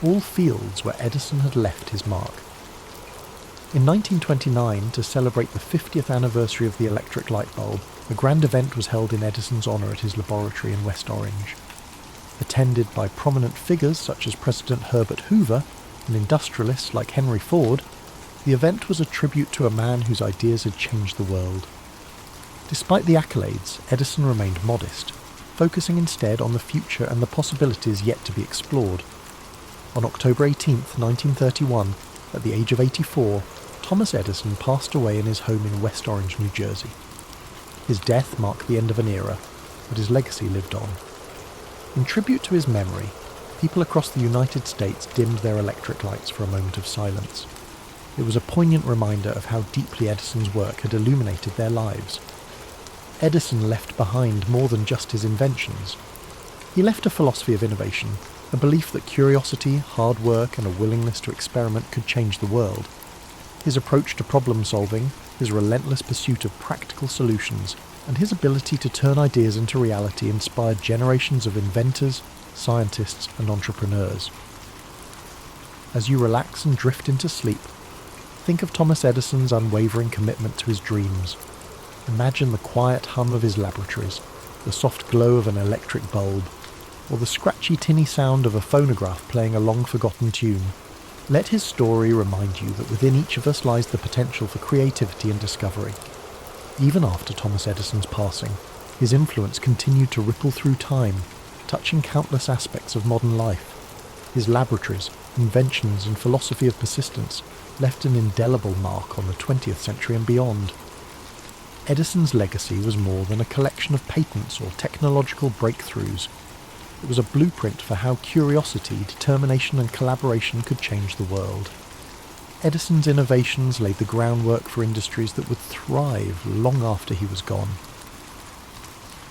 all fields where Edison had left his mark. In 1929, to celebrate the 50th anniversary of the electric light bulb, a grand event was held in Edison's honour at his laboratory in West Orange. Attended by prominent figures such as President Herbert Hoover and industrialists like Henry Ford, the event was a tribute to a man whose ideas had changed the world. Despite the accolades, Edison remained modest, focusing instead on the future and the possibilities yet to be explored. On October 18, 1931, at the age of 84, Thomas Edison passed away in his home in West Orange, New Jersey. His death marked the end of an era, but his legacy lived on. In tribute to his memory, people across the United States dimmed their electric lights for a moment of silence. It was a poignant reminder of how deeply Edison's work had illuminated their lives. Edison left behind more than just his inventions. He left a philosophy of innovation, a belief that curiosity, hard work, and a willingness to experiment could change the world. His approach to problem solving, his relentless pursuit of practical solutions, and his ability to turn ideas into reality inspired generations of inventors, scientists, and entrepreneurs. As you relax and drift into sleep, Think of Thomas Edison's unwavering commitment to his dreams. Imagine the quiet hum of his laboratories, the soft glow of an electric bulb, or the scratchy tinny sound of a phonograph playing a long-forgotten tune. Let his story remind you that within each of us lies the potential for creativity and discovery. Even after Thomas Edison's passing, his influence continued to ripple through time, touching countless aspects of modern life. His laboratories, inventions, and philosophy of persistence left an indelible mark on the 20th century and beyond. Edison's legacy was more than a collection of patents or technological breakthroughs. It was a blueprint for how curiosity, determination, and collaboration could change the world. Edison's innovations laid the groundwork for industries that would thrive long after he was gone.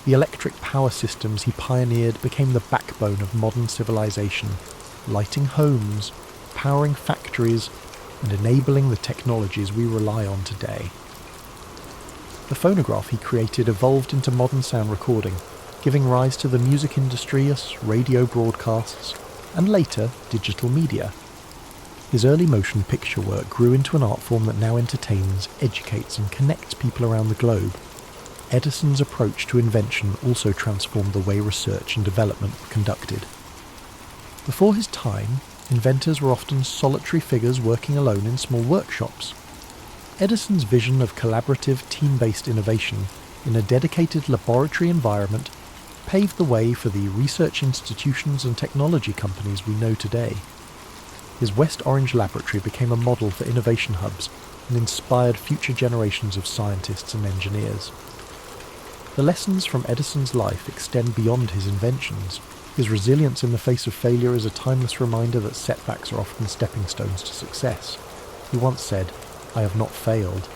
The electric power systems he pioneered became the backbone of modern civilization, lighting homes, powering factories, and enabling the technologies we rely on today. The phonograph he created evolved into modern sound recording, giving rise to the music industry as radio broadcasts, and later digital media. His early motion picture work grew into an art form that now entertains, educates, and connects people around the globe. Edison's approach to invention also transformed the way research and development were conducted. Before his time, inventors were often solitary figures working alone in small workshops. Edison's vision of collaborative, team-based innovation in a dedicated laboratory environment paved the way for the research institutions and technology companies we know today. His West Orange laboratory became a model for innovation hubs and inspired future generations of scientists and engineers. The lessons from Edison's life extend beyond his inventions. His resilience in the face of failure is a timeless reminder that setbacks are often stepping stones to success. He once said, "I have not failed.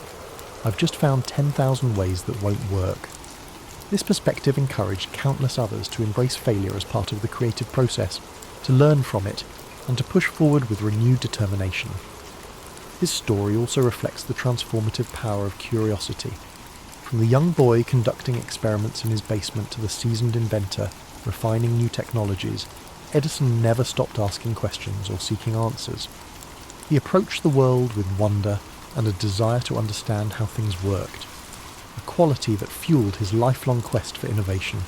I've just found 10,000 ways that won't work." This perspective encouraged countless others to embrace failure as part of the creative process, to learn from it, and to push forward with renewed determination. His story also reflects the transformative power of curiosity. From the young boy conducting experiments in his basement to the seasoned inventor refining new technologies, Edison never stopped asking questions or seeking answers. He approached the world with wonder and a desire to understand how things worked, a quality that fueled his lifelong quest for innovation.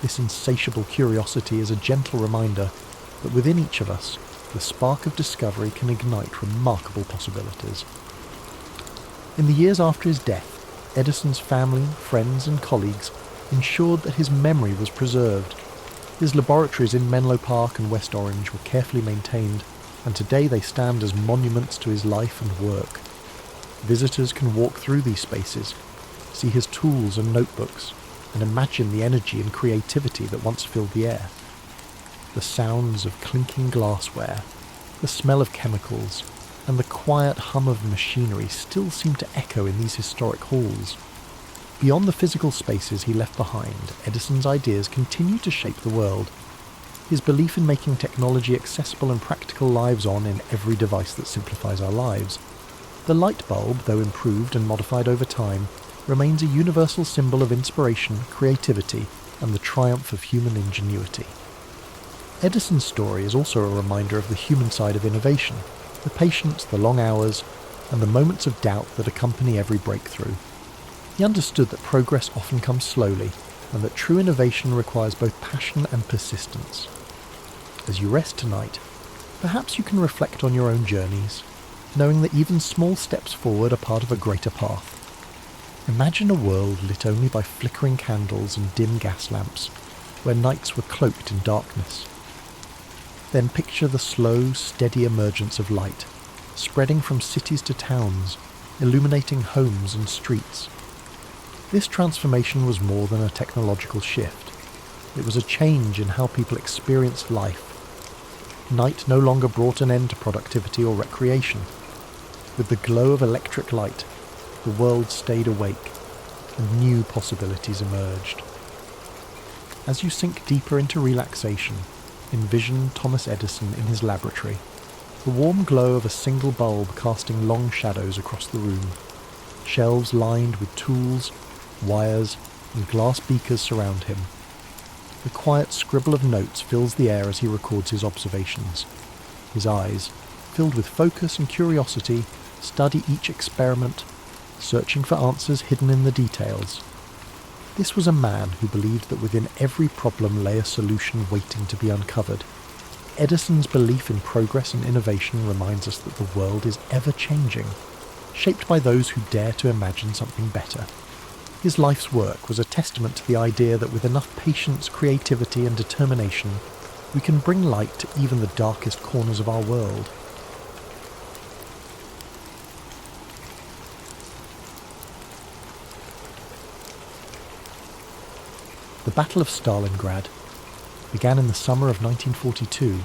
This insatiable curiosity is a gentle reminder that within each of us, the spark of discovery can ignite remarkable possibilities. In the years after his death, Edison's family, friends, and colleagues ensured that his memory was preserved. His laboratories in Menlo Park and West Orange were carefully maintained, and today they stand as monuments to his life and work. Visitors can walk through these spaces, see his tools and notebooks, and imagine the energy and creativity that once filled the air. The sounds of clinking glassware, the smell of chemicals, and the quiet hum of machinery still seem to echo in these historic halls. Beyond the physical spaces he left behind, Edison's ideas continue to shape the world. His belief in making technology accessible and practical lives on in every device that simplifies our lives. The light bulb, though improved and modified over time, remains a universal symbol of inspiration, creativity, and the triumph of human ingenuity. Edison's story is also a reminder of the human side of innovation, the patience, the long hours, and the moments of doubt that accompany every breakthrough. He understood that progress often comes slowly, and that true innovation requires both passion and persistence. As you rest tonight, perhaps you can reflect on your own journeys, knowing that even small steps forward are part of a greater path. Imagine a world lit only by flickering candles and dim gas lamps, where nights were cloaked in darkness. Then picture the slow, steady emergence of light, spreading from cities to towns, illuminating homes and streets. This transformation was more than a technological shift. It was a change in how people experienced life. Night no longer brought an end to productivity or recreation. With the glow of electric light, the world stayed awake, and new possibilities emerged. As you sink deeper into relaxation, envision Thomas Edison in his laboratory, the warm glow of a single bulb casting long shadows across the room, shelves lined with tools, wires, and glass beakers surround him. The quiet scribble of notes fills the air as he records his observations. His eyes, filled with focus and curiosity, study each experiment, searching for answers hidden in the details. This was a man who believed that within every problem lay a solution waiting to be uncovered. Edison's belief in progress and innovation reminds us that the world is ever changing, shaped by those who dare to imagine something better. His life's work was a testament to the idea that with enough patience, creativity and determination, we can bring light to even the darkest corners of our world. The Battle of Stalingrad began in the summer of 1942.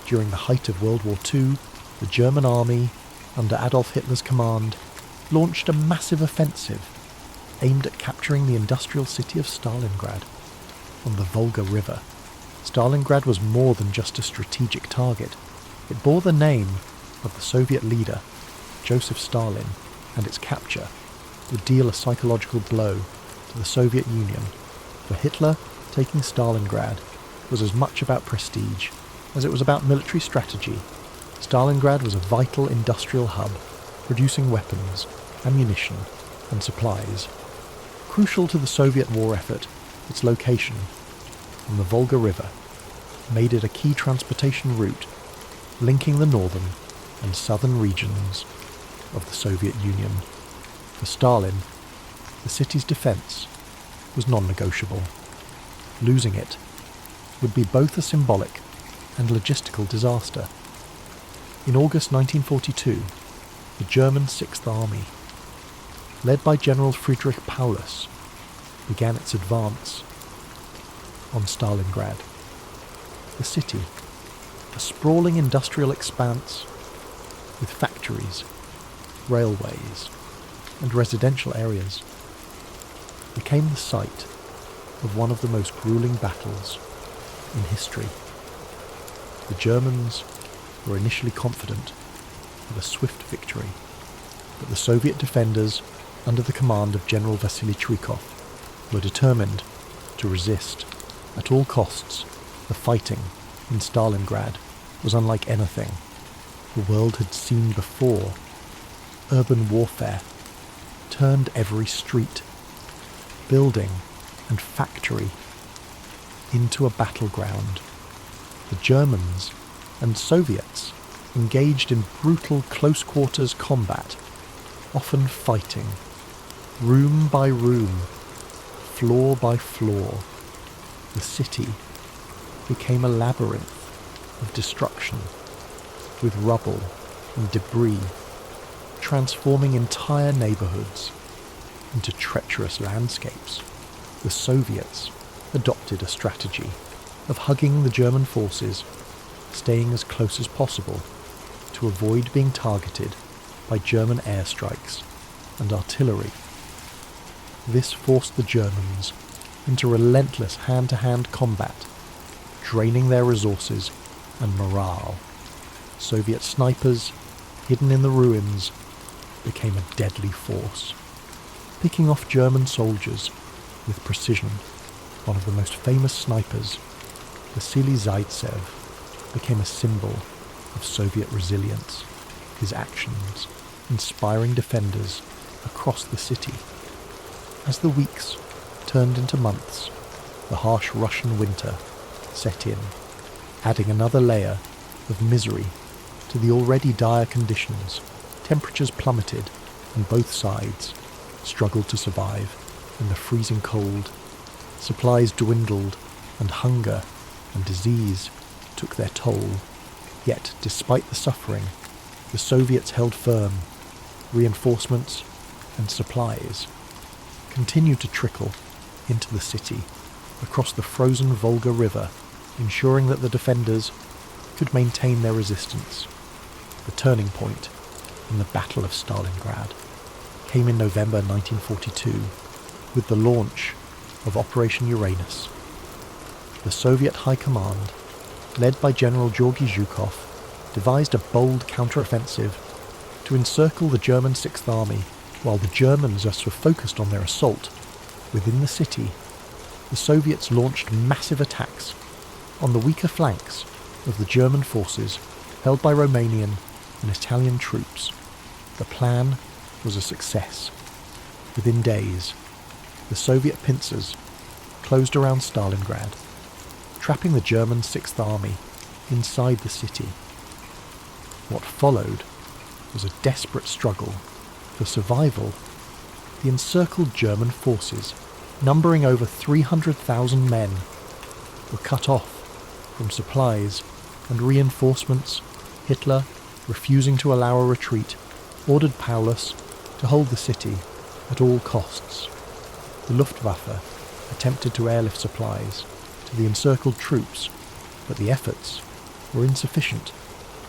During the height of World War II, the German army, under Adolf Hitler's command, launched a massive offensive aimed at capturing the industrial city of Stalingrad on the Volga River. Stalingrad was more than just a strategic target. It bore the name of the Soviet leader, Joseph Stalin, and its capture would deal a psychological blow to the Soviet Union. For Hitler, taking Stalingrad was as much about prestige as it was about military strategy. Stalingrad was a vital industrial hub, producing weapons, ammunition, and supplies. Crucial to the Soviet war effort, its location on the Volga River made it a key transportation route linking the northern and southern regions of the Soviet Union. For Stalin, the city's defense was non-negotiable. Losing it would be both a symbolic and logistical disaster. In August 1942, the German Sixth Army, led by General Friedrich Paulus, began its advance on Stalingrad. The city, a sprawling industrial expanse with factories, railways, and residential areas, became the site of one of the most grueling battles in history. The Germans were initially confident of a swift victory, but the Soviet defenders, under the command of General Vasily Chuikov, were determined to resist. At all costs, the fighting in Stalingrad was unlike anything the world had seen before. Urban warfare turned every street, building and factory into a battleground. The Germans and Soviets engaged in brutal close-quarters combat, often fighting, room by room, floor by floor. The city became a labyrinth of destruction, with rubble and debris transforming entire neighborhoods into treacherous landscapes. The Soviets adopted a strategy of hugging the German forces, staying as close as possible to avoid being targeted by German airstrikes and artillery. This forced the Germans into relentless hand-to-hand combat, draining their resources and morale. Soviet snipers, hidden in the ruins, became a deadly force, picking off German soldiers with precision. One of the most famous snipers, Vasily Zaitsev, became a symbol of Soviet resilience, his actions inspiring defenders across the city. As the weeks turned into months, the harsh Russian winter set in, adding another layer of misery to the already dire conditions. Temperatures plummeted, and both sides struggled to survive in the freezing cold. Supplies dwindled, and hunger and disease took their toll. Yet, despite the suffering, the Soviets held firm. Reinforcements and supplies continued to trickle into the city across the frozen Volga River, ensuring that the defenders could maintain their resistance. The turning point in the Battle of Stalingrad came in November 1942 with the launch of Operation Uranus. The Soviet High Command, led by General Georgy Zhukov, devised a bold counteroffensive to encircle the German Sixth Army. While the Germans thus were focused on their assault within the city, the Soviets launched massive attacks on the weaker flanks of the German forces held by Romanian and Italian troops. The plan was a success. Within days, the Soviet pincers closed around Stalingrad, trapping the German Sixth Army inside the city. What followed was a desperate struggle for survival. The encircled German forces, numbering over 300,000 men, were cut off from supplies and reinforcements. Hitler, refusing to allow a retreat, ordered Paulus to hold the city at all costs. The Luftwaffe attempted to airlift supplies to the encircled troops, but the efforts were insufficient.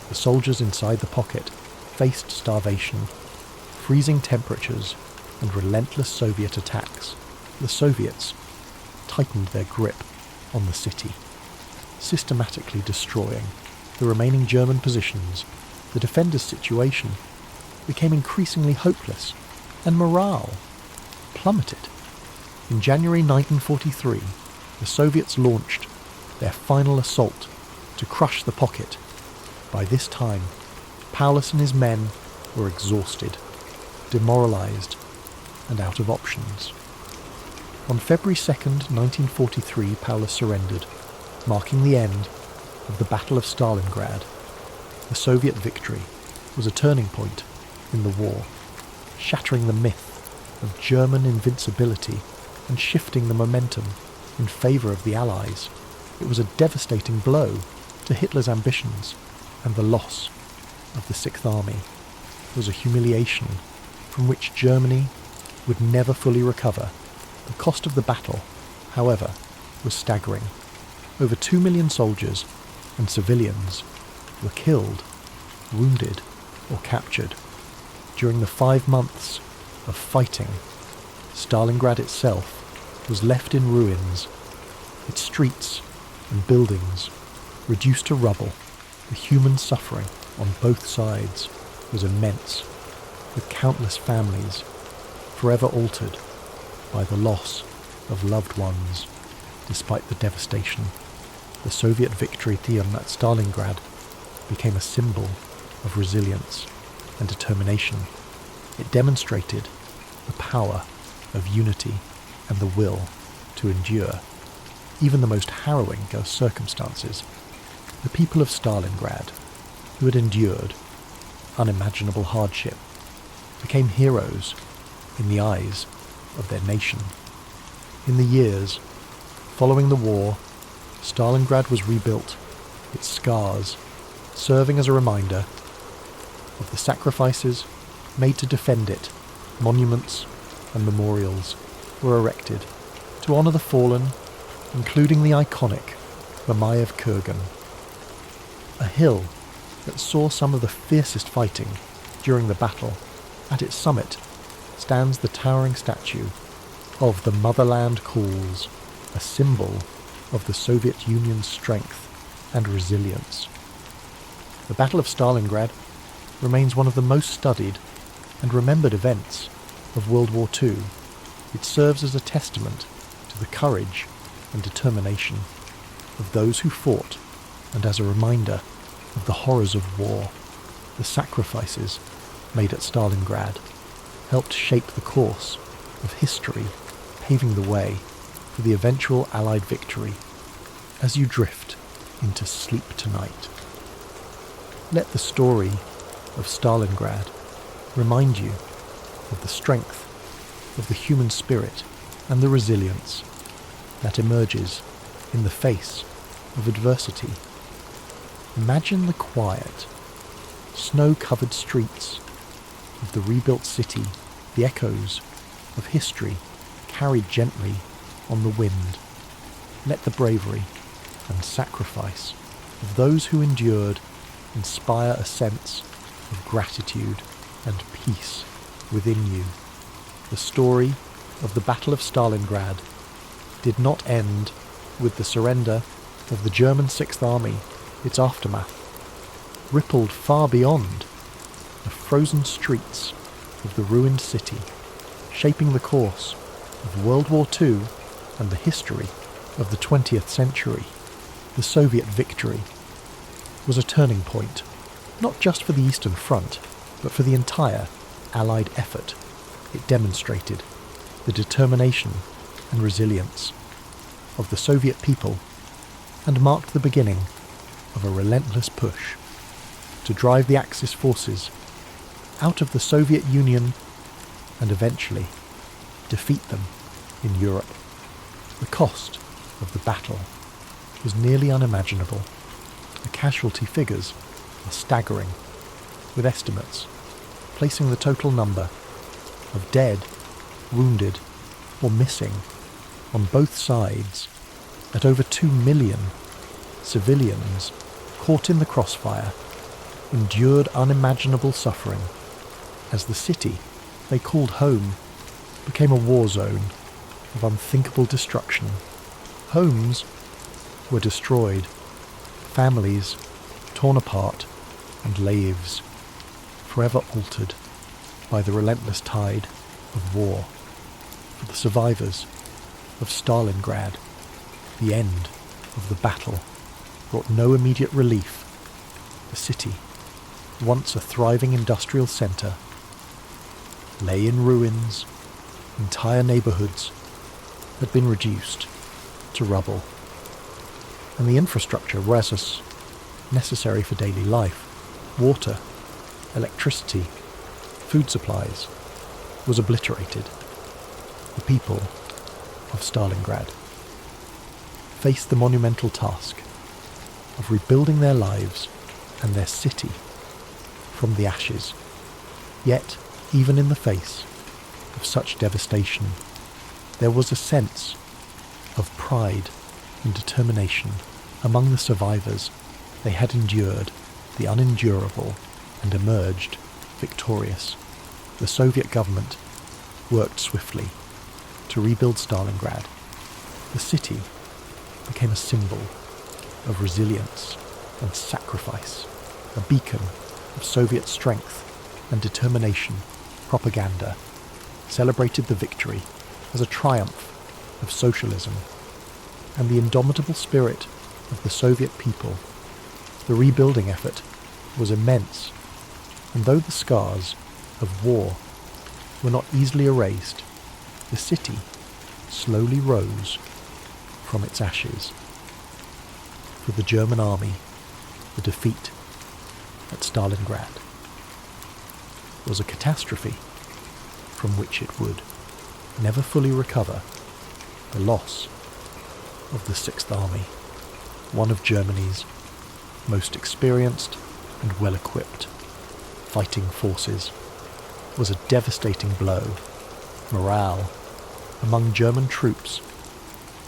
The soldiers inside the pocket faced starvation, freezing temperatures, and relentless Soviet attacks. The Soviets tightened their grip on the city, systematically destroying the remaining German positions. The defenders' situation became increasingly hopeless, and morale plummeted. In January 1943, the Soviets launched their final assault to crush the pocket. By this time, Paulus and his men were exhausted, demoralized, and out of options. On February 2nd, 1943, Paulus surrendered, marking the end of the Battle of Stalingrad. The Soviet victory was a turning point in the war, shattering the myth of German invincibility and shifting the momentum in favour of the Allies. It was a devastating blow to Hitler's ambitions, and the loss of the Sixth Army was a humiliation from which Germany would never fully recover. The cost of the battle, however, was staggering. Over 2 million soldiers and civilians were killed, wounded, or captured. During the 5 months of fighting, Stalingrad itself was left in ruins, its streets and buildings reduced to rubble. The human suffering on both sides was immense, with countless families forever altered by the loss of loved ones. Despite the devastation, the Soviet victory at Stalingrad became a symbol of resilience and determination. It demonstrated the power of unity and the will to endure even the most harrowing of circumstances. The people of Stalingrad, who had endured unimaginable hardship, became heroes in the eyes of their nation. In the years following the war, Stalingrad was rebuilt, its scars serving as a reminder of the sacrifices made to defend it. Monuments and memorials were erected to honour the fallen, including the iconic Mamayev Kurgan, a hill that saw some of the fiercest fighting during the battle. At its summit stands the towering statue of the Motherland Calls, a symbol of the Soviet Union's strength and resilience. The Battle of Stalingrad remains one of the most studied and remembered events of World War II. It serves as a testament to the courage and determination of those who fought, and as a reminder of the horrors of war. The sacrifices made at Stalingrad helped shape the course of history, paving the way for the eventual Allied victory. As you drift into sleep tonight, let the story of Stalingrad remind you of the strength of the human spirit and the resilience that emerges in the face of adversity. Imagine the quiet, snow-covered streets of the rebuilt city, the echoes of history carried gently on the wind. Let the bravery and sacrifice of those who endured inspire a sense of gratitude and peace within you. The story of the Battle of Stalingrad did not end with the surrender of the German Sixth Army. Its aftermath rippled far beyond the frozen streets of the ruined city, shaping the course of World War II and the history of the 20th century. The Soviet victory was a turning point, not just for the Eastern Front, but for the entire Allied effort, it demonstrated the determination and resilience of the Soviet people and marked the beginning of a relentless push to drive the Axis forces out of the Soviet Union and eventually defeat them in Europe. The cost of the battle was nearly unimaginable. The casualty figures are staggering, with estimates placing the total number of dead, wounded, or missing on both sides at over 2 million. Civilians caught in the crossfire endured unimaginable suffering as the city they called home became a war zone of unthinkable destruction. Homes were destroyed, families torn apart, and lives forever altered by the relentless tide of war. For the survivors of Stalingrad, the end of the battle brought no immediate relief. The city, once a thriving industrial centre, lay in ruins. Entire neighbourhoods had been reduced to rubble, and the infrastructure was necessary for daily life, water, electricity, food supplies, was obliterated. The people of Stalingrad faced the monumental task of rebuilding their lives and their city from the ashes. Yet, even in the face of such devastation, there was a sense of pride and determination among the survivors. They had endured the unendurable and emerged victorious. The Soviet government worked swiftly to rebuild Stalingrad. The city became a symbol of resilience and sacrifice, a beacon of Soviet strength and determination. Propaganda celebrated the victory as a triumph of socialism and the indomitable spirit of the Soviet people. The rebuilding effort was immense, and though the scars of war were not easily erased, the city slowly rose from its ashes. For the German army, the defeat at Stalingrad was a catastrophe from which it would never fully recover. The loss of the Sixth Army, one of Germany's most experienced and well-equipped fighting forces, was a devastating blow. Morale among German troops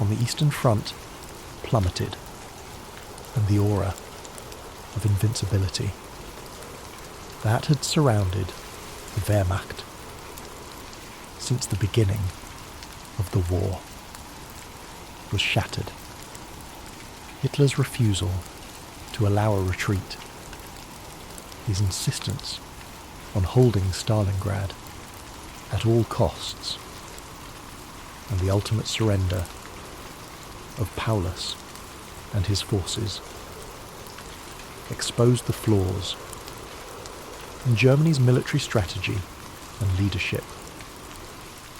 on the Eastern Front plummeted, and the aura of invincibility that had surrounded the Wehrmacht since the beginning of the war was shattered. Hitler's refusal to allow a retreat, his insistence on holding Stalingrad at all costs, and the ultimate surrender of Paulus and his forces exposed the flaws in Germany's military strategy and leadership.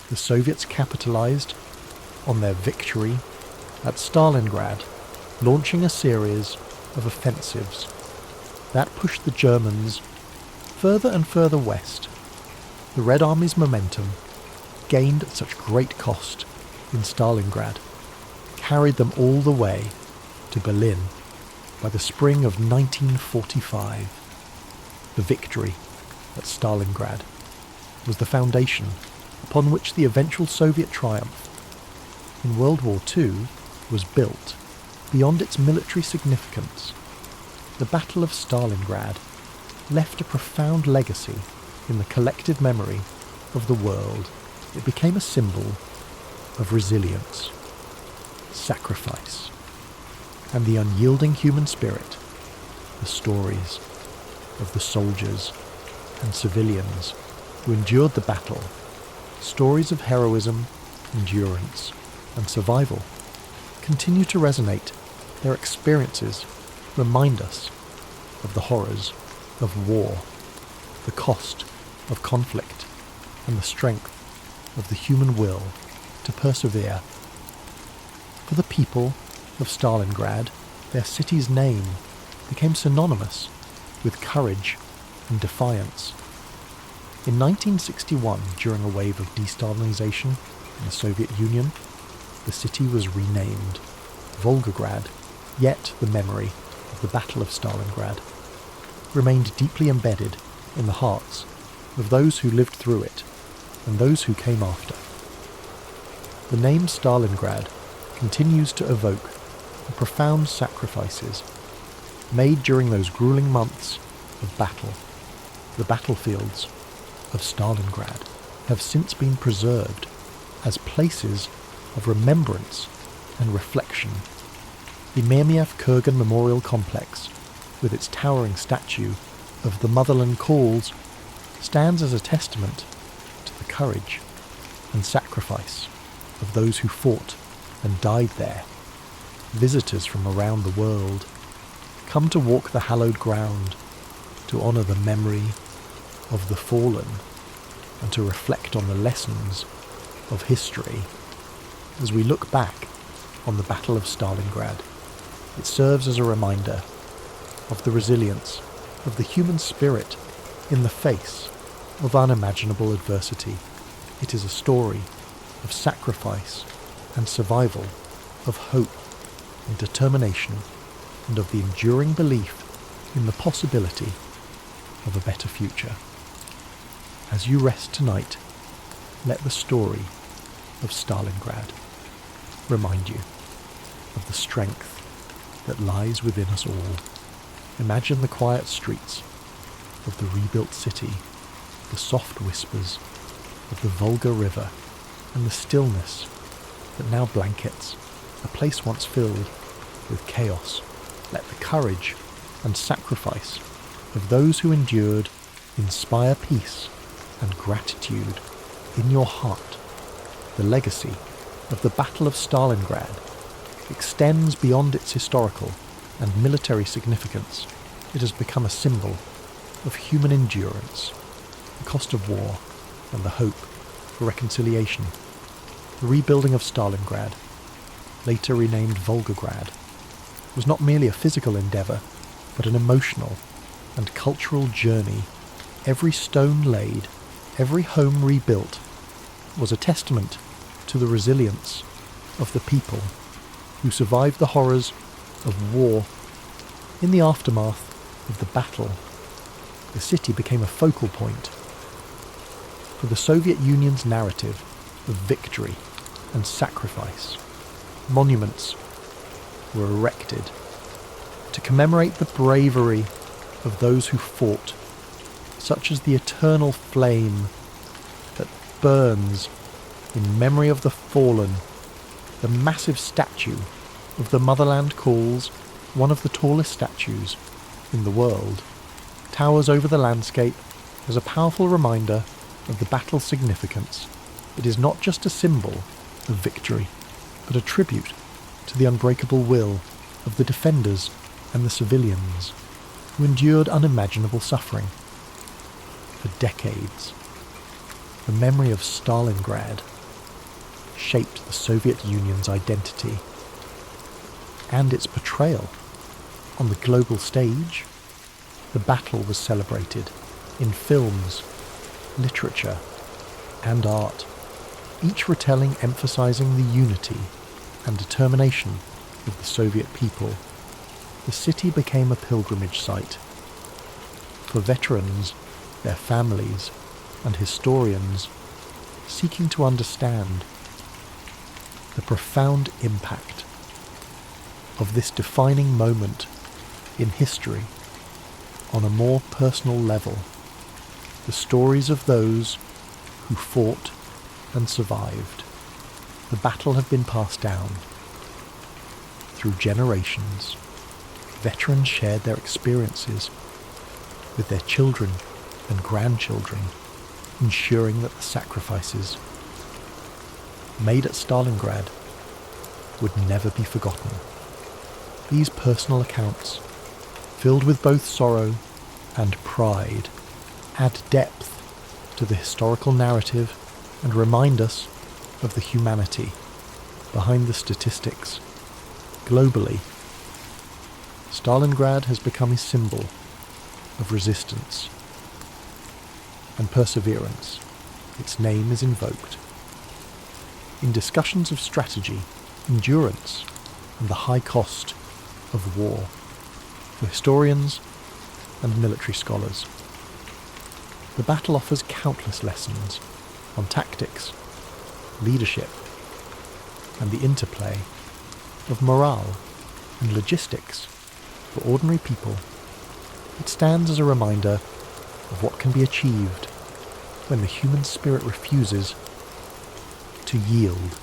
The Soviets capitalized on their victory at Stalingrad, launching a series of offensives that pushed the Germans further and further west. The Red Army's momentum, gained at such great cost in Stalingrad, carried them all the way to Berlin by the spring of 1945. The victory at Stalingrad was the foundation upon which the eventual Soviet triumph in World War II was built. Beyond its military significance, the Battle of Stalingrad left a profound legacy in the collective memory of the world. It became a symbol of resilience, sacrifice, and the unyielding human spirit. The stories of the soldiers and civilians who endured the battle, stories of heroism, endurance, and survival, continue to resonate. Their experiences remind us of the horrors of war, the cost of conflict and the strength of the human will to persevere. For the people of Stalingrad, their city's name became synonymous with courage and defiance. In 1961, during a wave of de-Stalinisation in the Soviet Union, the city was renamed Volgograd, yet the memory of the Battle of Stalingrad remained deeply embedded in the hearts of those who lived through it and those who came after. The name Stalingrad continues to evoke the profound sacrifices made during those grueling months of battle. The battlefields of Stalingrad have since been preserved as places of remembrance and reflection. The Myrmiev Kurgan Memorial Complex, with its towering statue of the Motherland Calls, stands as a testament to the courage and sacrifice of those who fought and died there. Visitors from around the world come to walk the hallowed ground, to honour the memory of the fallen, and to reflect on the lessons of history. As we look back on the Battle of Stalingrad, it serves as a reminder of the resilience of the human spirit in the face of unimaginable adversity. It is a story of sacrifice and survival, of hope and determination, and of the enduring belief in the possibility of a better future. As you rest tonight, let the story of Stalingrad remind you of the strength that lies within us all. Imagine the quiet streets of the rebuilt city, the soft whispers of the Volga River, and the stillness that now blankets a place once filled with chaos. Let the courage and sacrifice of those who endured inspire peace and gratitude in your heart. The legacy of the Battle of Stalingrad extends beyond its historical and military significance. It has become a symbol of human endurance, the cost of war, and the hope for reconciliation. The rebuilding of Stalingrad, later renamed Volgograd, was not merely a physical endeavour, but an emotional and cultural journey. Every stone laid, every home rebuilt, was a testament to the resilience of the people who survived the horrors of war. In the aftermath of the battle, the city became a focal point for the Soviet Union's narrative of victory and sacrifice. Monuments were erected to commemorate the bravery of those who fought, such as the eternal flame that burns in memory of the fallen. The massive statue of the Motherland Calls, one of the tallest statues in the world, towers over the landscape as a powerful reminder of the battle's significance. It is not just a symbol of victory, but a tribute to the unbreakable will of the defenders and the civilians who endured unimaginable suffering. For decades, the memory of Stalingrad shaped the Soviet Union's identity and its portrayal on the global stage. The battle was celebrated in films, literature, and art, each retelling emphasizing the unity and determination of the Soviet people. The city became a pilgrimage site for veterans, their families, and historians seeking to understand the profound impact of this defining moment in history on a more personal level. The stories of those who fought and survived. The battle have been passed down through generations. Veterans shared their experiences with their children and grandchildren, ensuring that the sacrifices made at Stalingrad would never be forgotten. These personal accounts, filled with both sorrow and pride, add depth to the historical narrative and remind us of the humanity behind the statistics. Globally, Stalingrad has become a symbol of resistance and perseverance. Its name is invoked in discussions of strategy, endurance, and the high cost of war for historians and military scholars. The battle offers countless lessons on tactics, leadership, and the interplay of morale and logistics for ordinary people. It stands as a reminder of what can be achieved when the human spirit refuses to yield.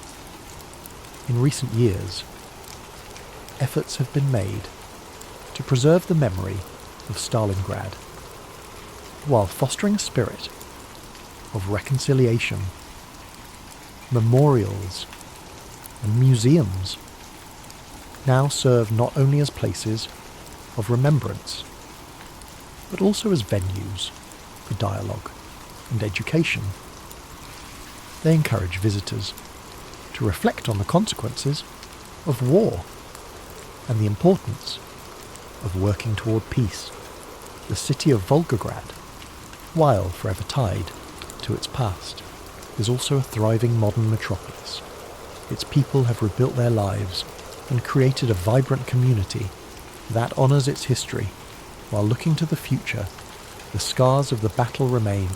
In recent years, efforts have been made to preserve the memory of Stalingrad while fostering a spirit of reconciliation. Memorials and museums now serve not only as places of remembrance, but also as venues for dialogue and education. They encourage visitors to reflect on the consequences of war and the importance of working toward peace. The city of Volgograd, while forever tied to its past, is also a thriving modern metropolis. Its people have rebuilt their lives and created a vibrant community that honours its history while looking to the future. The scars of the battle remain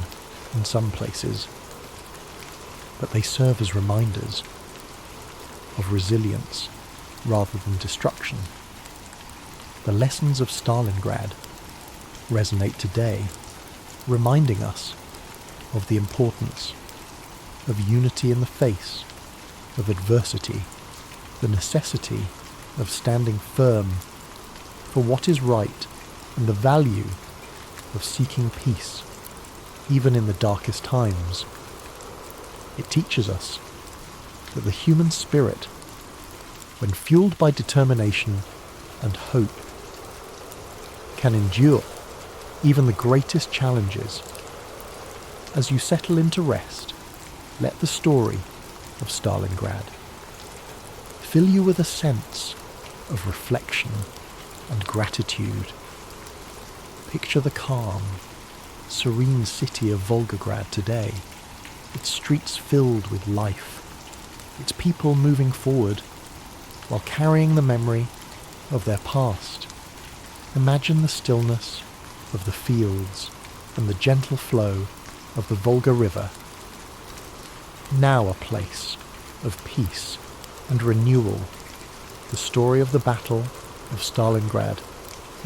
in some places, but they serve as reminders of resilience rather than destruction. The lessons of Stalingrad resonate today, reminding us of the importance of unity in the face of adversity, the necessity of standing firm for what is right, and the value of seeking peace, even in the darkest times. It teaches us that the human spirit, when fueled by determination and hope, can endure even the greatest challenges. As you settle into rest, let the story of Stalingrad fill you with a sense of reflection and gratitude. Picture the calm, serene city of Volgograd today, its streets filled with life, its people moving forward while carrying the memory of their past. Imagine the stillness of the fields and the gentle flow of the Volga River, now a place of peace and renewal. The story of the Battle of Stalingrad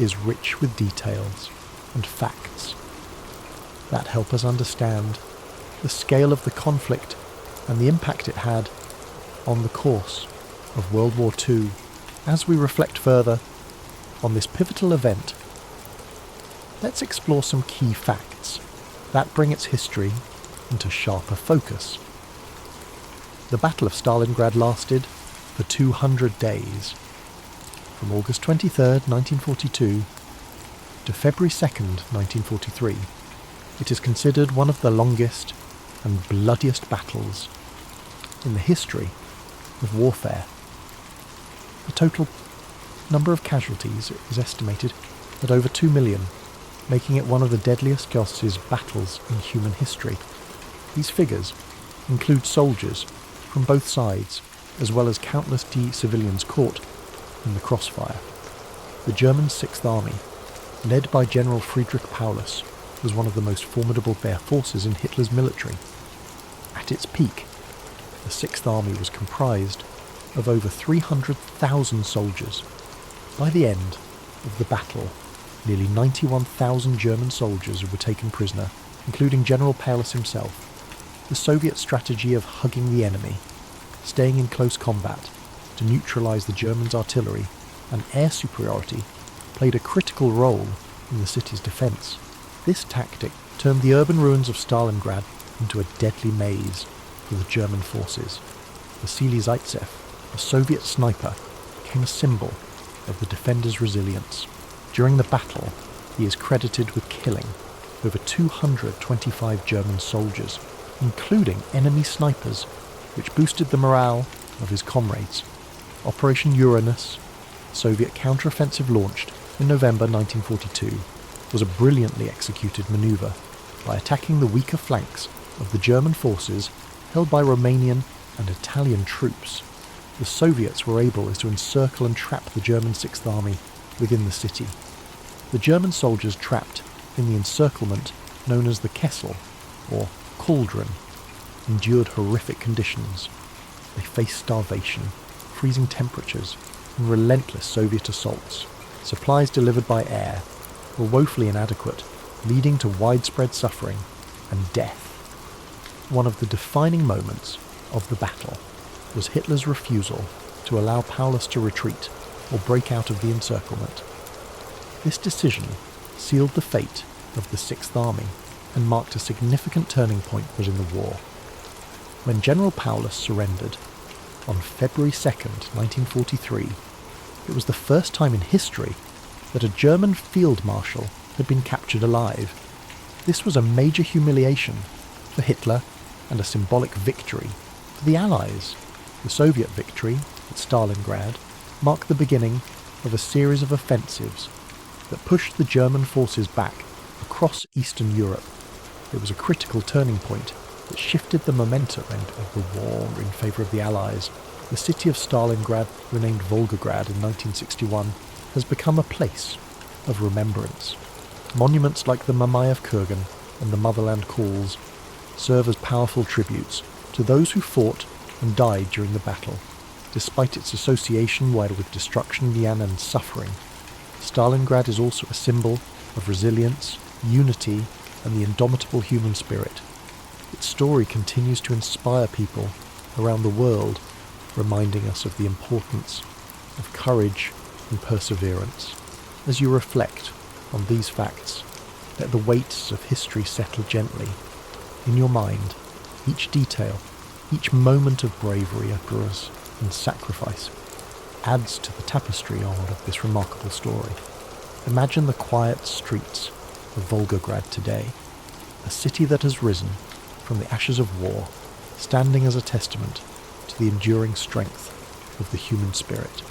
is rich with details and facts that help us understand the scale of the conflict and the impact it had on the course of World War II. As we reflect further on this pivotal event, let's explore some key facts that bring its history into sharper focus. The Battle of Stalingrad lasted for 200 days, from August 23rd, 1942 to February 2nd, 1943. It is considered one of the longest and bloodiest battles in the history of warfare. The total number of casualties is estimated at over 2 million, making it one of the deadliest battles in human history. These figures include soldiers from both sides, as well as countless civilians caught in the crossfire. The German Sixth Army, led by General Friedrich Paulus, was one of the most formidable forces in Hitler's military. At its peak, the Sixth Army was comprised of over 300,000 soldiers. By the end of the battle, nearly 91,000 German soldiers were taken prisoner, including General Paulus himself. The Soviet strategy of hugging the enemy, staying in close combat to neutralize the Germans' artillery and air superiority, played a critical role in the city's defense. This tactic turned the urban ruins of Stalingrad into a deadly maze for the German forces. Vasily Zaitsev, a Soviet sniper, became a symbol of the defenders' resilience. During the battle, he is credited with killing over 225 German soldiers, including enemy snipers, which boosted the morale of his comrades. Operation Uranus, Soviet counteroffensive launched in November 1942, was a brilliantly executed manoeuvre by attacking the weaker flanks of the German forces held by Romanian and Italian troops. The Soviets were able to encircle and trap the German Sixth Army within the city. The German soldiers trapped in the encirclement known as the Kessel, or cauldron, endured horrific conditions. They faced starvation, freezing temperatures, and relentless Soviet assaults. Supplies delivered by air were woefully inadequate, leading to widespread suffering and death. One of the defining moments of the battle was Hitler's refusal to allow Paulus to retreat or break out of the encirclement. This decision sealed the fate of the Sixth Army and marked a significant turning point within the war. When General Paulus surrendered on February 2nd, 1943, it was the first time in history that a German field marshal had been captured alive. This was a major humiliation for Hitler and a symbolic victory for the Allies. The Soviet victory at Stalingrad marked the beginning of a series of offensives that pushed the German forces back across Eastern Europe. It was a critical turning point that shifted the momentum of the war in favour of the Allies. The city of Stalingrad, renamed Volgograd in 1961, has become a place of remembrance. Monuments like the Mamayev Kurgan and the Motherland Calls serve as powerful tributes to those who fought and died during the battle. Despite its association with destruction and suffering, Stalingrad is also a symbol of resilience, unity, and the indomitable human spirit. Its story continues to inspire people around the world, reminding us of the importance of courage and perseverance. As you reflect on these facts, let the weights of history settle gently. In your mind, each detail, each moment of bravery, utterance, and sacrifice adds to the tapestry of this remarkable story. Imagine the quiet streets of Volgograd today, a city that has risen from the ashes of war, standing as a testament to the enduring strength of the human spirit.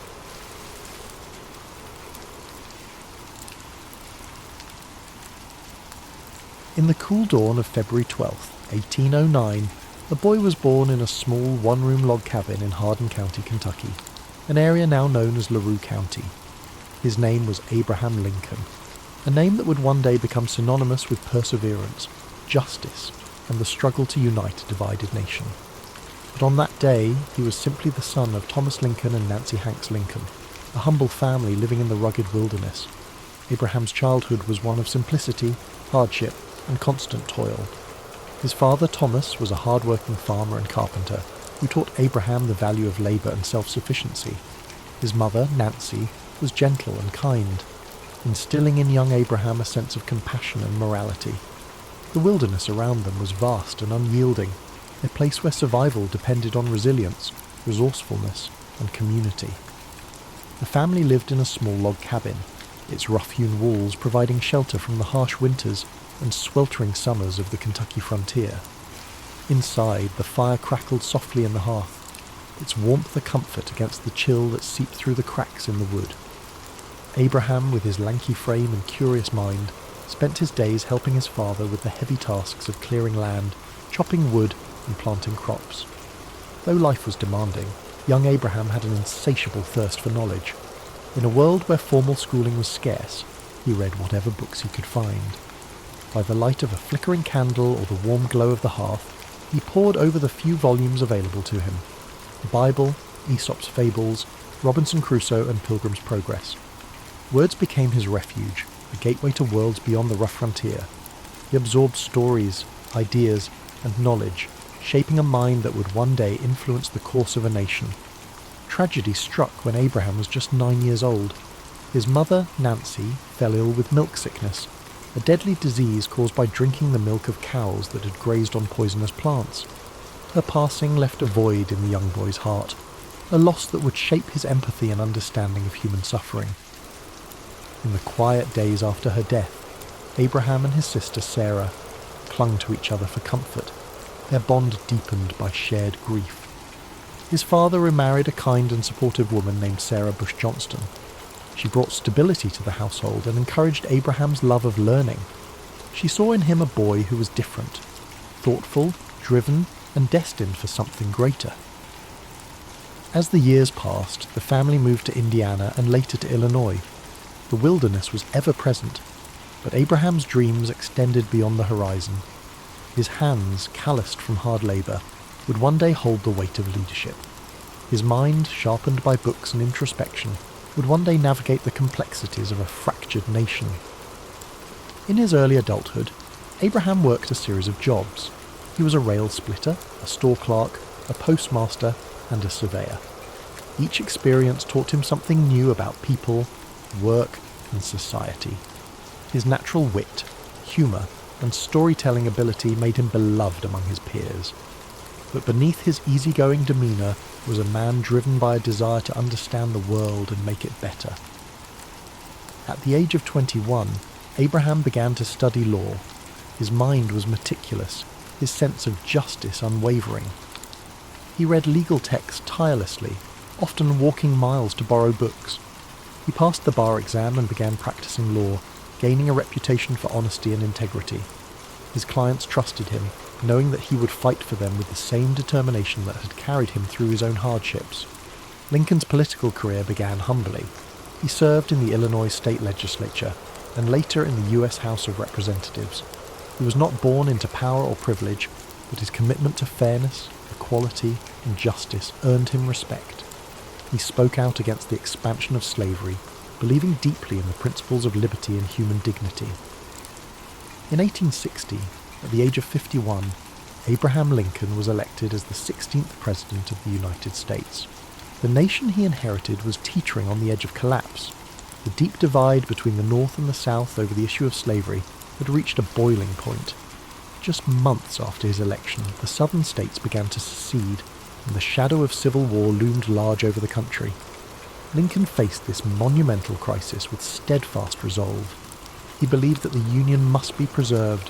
In the cool dawn of February 12th, 1809, a boy was born in a small one-room log cabin in Hardin County, Kentucky, an area now known as LaRue County. His name was Abraham Lincoln, a name that would one day become synonymous with perseverance, justice, and the struggle to unite a divided nation. But on that day, he was simply the son of Thomas Lincoln and Nancy Hanks Lincoln, a humble family living in the rugged wilderness. Abraham's childhood was one of simplicity, hardship, and constant toil. His father, Thomas, was a hard-working farmer and carpenter who taught Abraham the value of labour and self-sufficiency. His mother, Nancy, was gentle and kind, instilling in young Abraham a sense of compassion and morality. The wilderness around them was vast and unyielding, a place where survival depended on resilience, resourcefulness, and community. The family lived in a small log cabin, its rough-hewn walls providing shelter from the harsh winters and sweltering summers of the Kentucky frontier. Inside, the fire crackled softly in the hearth, its warmth a comfort against the chill that seeped through the cracks in the wood. Abraham, with his lanky frame and curious mind, spent his days helping his father with the heavy tasks of clearing land, chopping wood, and planting crops. Though life was demanding, young Abraham had an insatiable thirst for knowledge. In a world where formal schooling was scarce, he read whatever books he could find. By the light of a flickering candle or the warm glow of the hearth, he pored over the few volumes available to him: the Bible, Aesop's Fables, Robinson Crusoe, and Pilgrim's Progress. Words became his refuge, a gateway to worlds beyond the rough frontier. He absorbed stories, ideas, and knowledge, shaping a mind that would one day influence the course of a nation. Tragedy struck when Abraham was just 9 years old. His mother, Nancy, fell ill with milk sickness, a deadly disease caused by drinking the milk of cows that had grazed on poisonous plants. Her passing left a void in the young boy's heart, a loss that would shape his empathy and understanding of human suffering. In the quiet days after her death, Abraham and his sister Sarah clung to each other for comfort, their bond deepened by shared grief. His father remarried a kind and supportive woman named Sarah Bush Johnston. She brought stability to the household and encouraged Abraham's love of learning. She saw in him a boy who was different, thoughtful, driven, and destined for something greater. As the years passed, the family moved to Indiana and later to Illinois. The wilderness was ever present, but Abraham's dreams extended beyond the horizon. His hands, calloused from hard labour, would one day hold the weight of leadership. His mind, sharpened by books and introspection, would one day navigate the complexities of a fractured nation. In his early adulthood, Abraham worked a series of jobs. He was a rail splitter, a store clerk, a postmaster, and a surveyor. Each experience taught him something new about people, work, and society. His natural wit, humour, and storytelling ability made him beloved among his peers. But beneath his easygoing demeanour was a man driven by a desire to understand the world and make it better. At the age of 21, Abraham began to study law. His mind was meticulous, his sense of justice unwavering. He read legal texts tirelessly, often walking miles to borrow books. He passed the bar exam and began practicing law, gaining a reputation for honesty and integrity. His clients trusted him, knowing that he would fight for them with the same determination that had carried him through his own hardships. Lincoln's political career began humbly. He served in the Illinois state legislature and later in the U.S. House of Representatives. He was not born into power or privilege, but his commitment to fairness, equality, and justice earned him respect. He spoke out against the expansion of slavery, believing deeply in the principles of liberty and human dignity. In 1860, at the age of 51, Abraham Lincoln was elected as the 16th President of the United States. The nation he inherited was teetering on the edge of collapse. The deep divide between the North and the South over the issue of slavery had reached a boiling point. Just months after his election, the southern states began to secede, and the shadow of civil war loomed large over the country. Lincoln faced this monumental crisis with steadfast resolve. He believed that the Union must be preserved,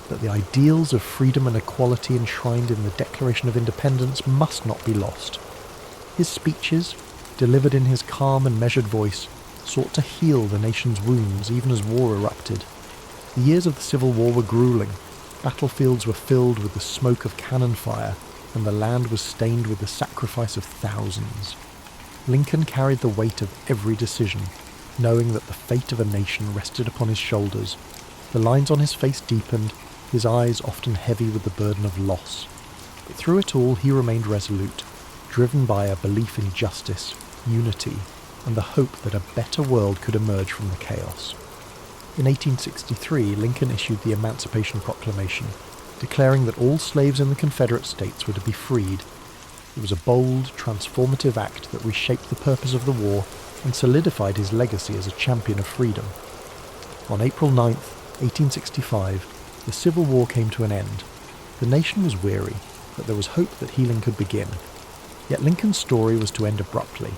that the ideals of freedom and equality enshrined in the Declaration of Independence must not be lost. His speeches, delivered in his calm and measured voice, sought to heal the nation's wounds even as war erupted. The years of the Civil War were grueling. Battlefields were filled with the smoke of cannon fire, and the land was stained with the sacrifice of thousands. Lincoln carried the weight of every decision, knowing that the fate of a nation rested upon his shoulders. The lines on his face deepened, his eyes often heavy with the burden of loss. But through it all he remained resolute, driven by a belief in justice, unity, and the hope that a better world could emerge from the chaos. In 1863, Lincoln issued the Emancipation Proclamation, declaring that all slaves in the Confederate States were to be freed. It was a bold, transformative act that reshaped the purpose of the war and solidified his legacy as a champion of freedom. On April 9, 1865, the Civil War came to an end. The nation was weary, but there was hope that healing could begin. Yet Lincoln's story was to end abruptly.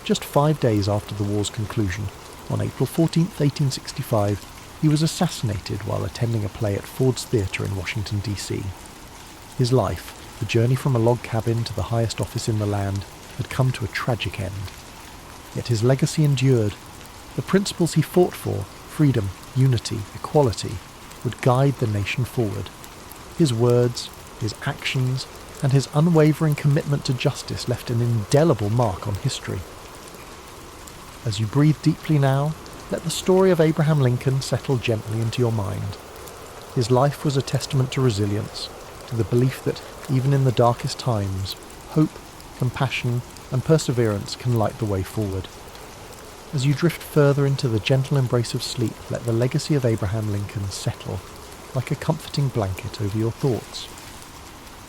Just 5 days after the war's conclusion, on April 14, 1865, he was assassinated while attending a play at Ford's Theatre in Washington, D.C. His life, the journey from a log cabin to the highest office in the land, had come to a tragic end. Yet his legacy endured. The principles he fought for, freedom, unity, equality, would guide the nation forward. His words, his actions, and his unwavering commitment to justice left an indelible mark on history. As you breathe deeply now, let the story of Abraham Lincoln settle gently into your mind. His life was a testament to resilience, to the belief that, even in the darkest times, hope, compassion, and perseverance can light the way forward. As you drift further into the gentle embrace of sleep, let the legacy of Abraham Lincoln settle, like a comforting blanket over your thoughts.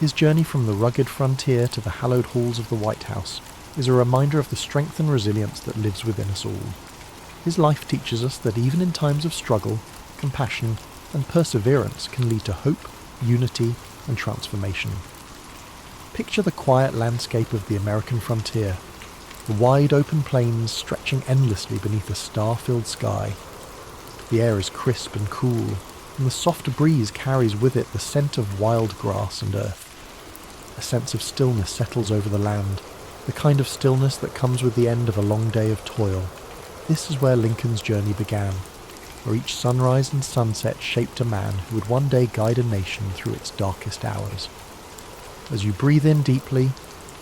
His journey from the rugged frontier to the hallowed halls of the White House is a reminder of the strength and resilience that lives within us all. His life teaches us that even in times of struggle, compassion, and perseverance can lead to hope, unity, and transformation. Picture the quiet landscape of the American frontier, the wide open plains stretching endlessly beneath a star-filled sky. The air is crisp and cool, and the soft breeze carries with it the scent of wild grass and earth. A sense of stillness settles over the land, the kind of stillness that comes with the end of a long day of toil. This is where Lincoln's journey began, where each sunrise and sunset shaped a man who would one day guide a nation through its darkest hours. As you breathe in deeply,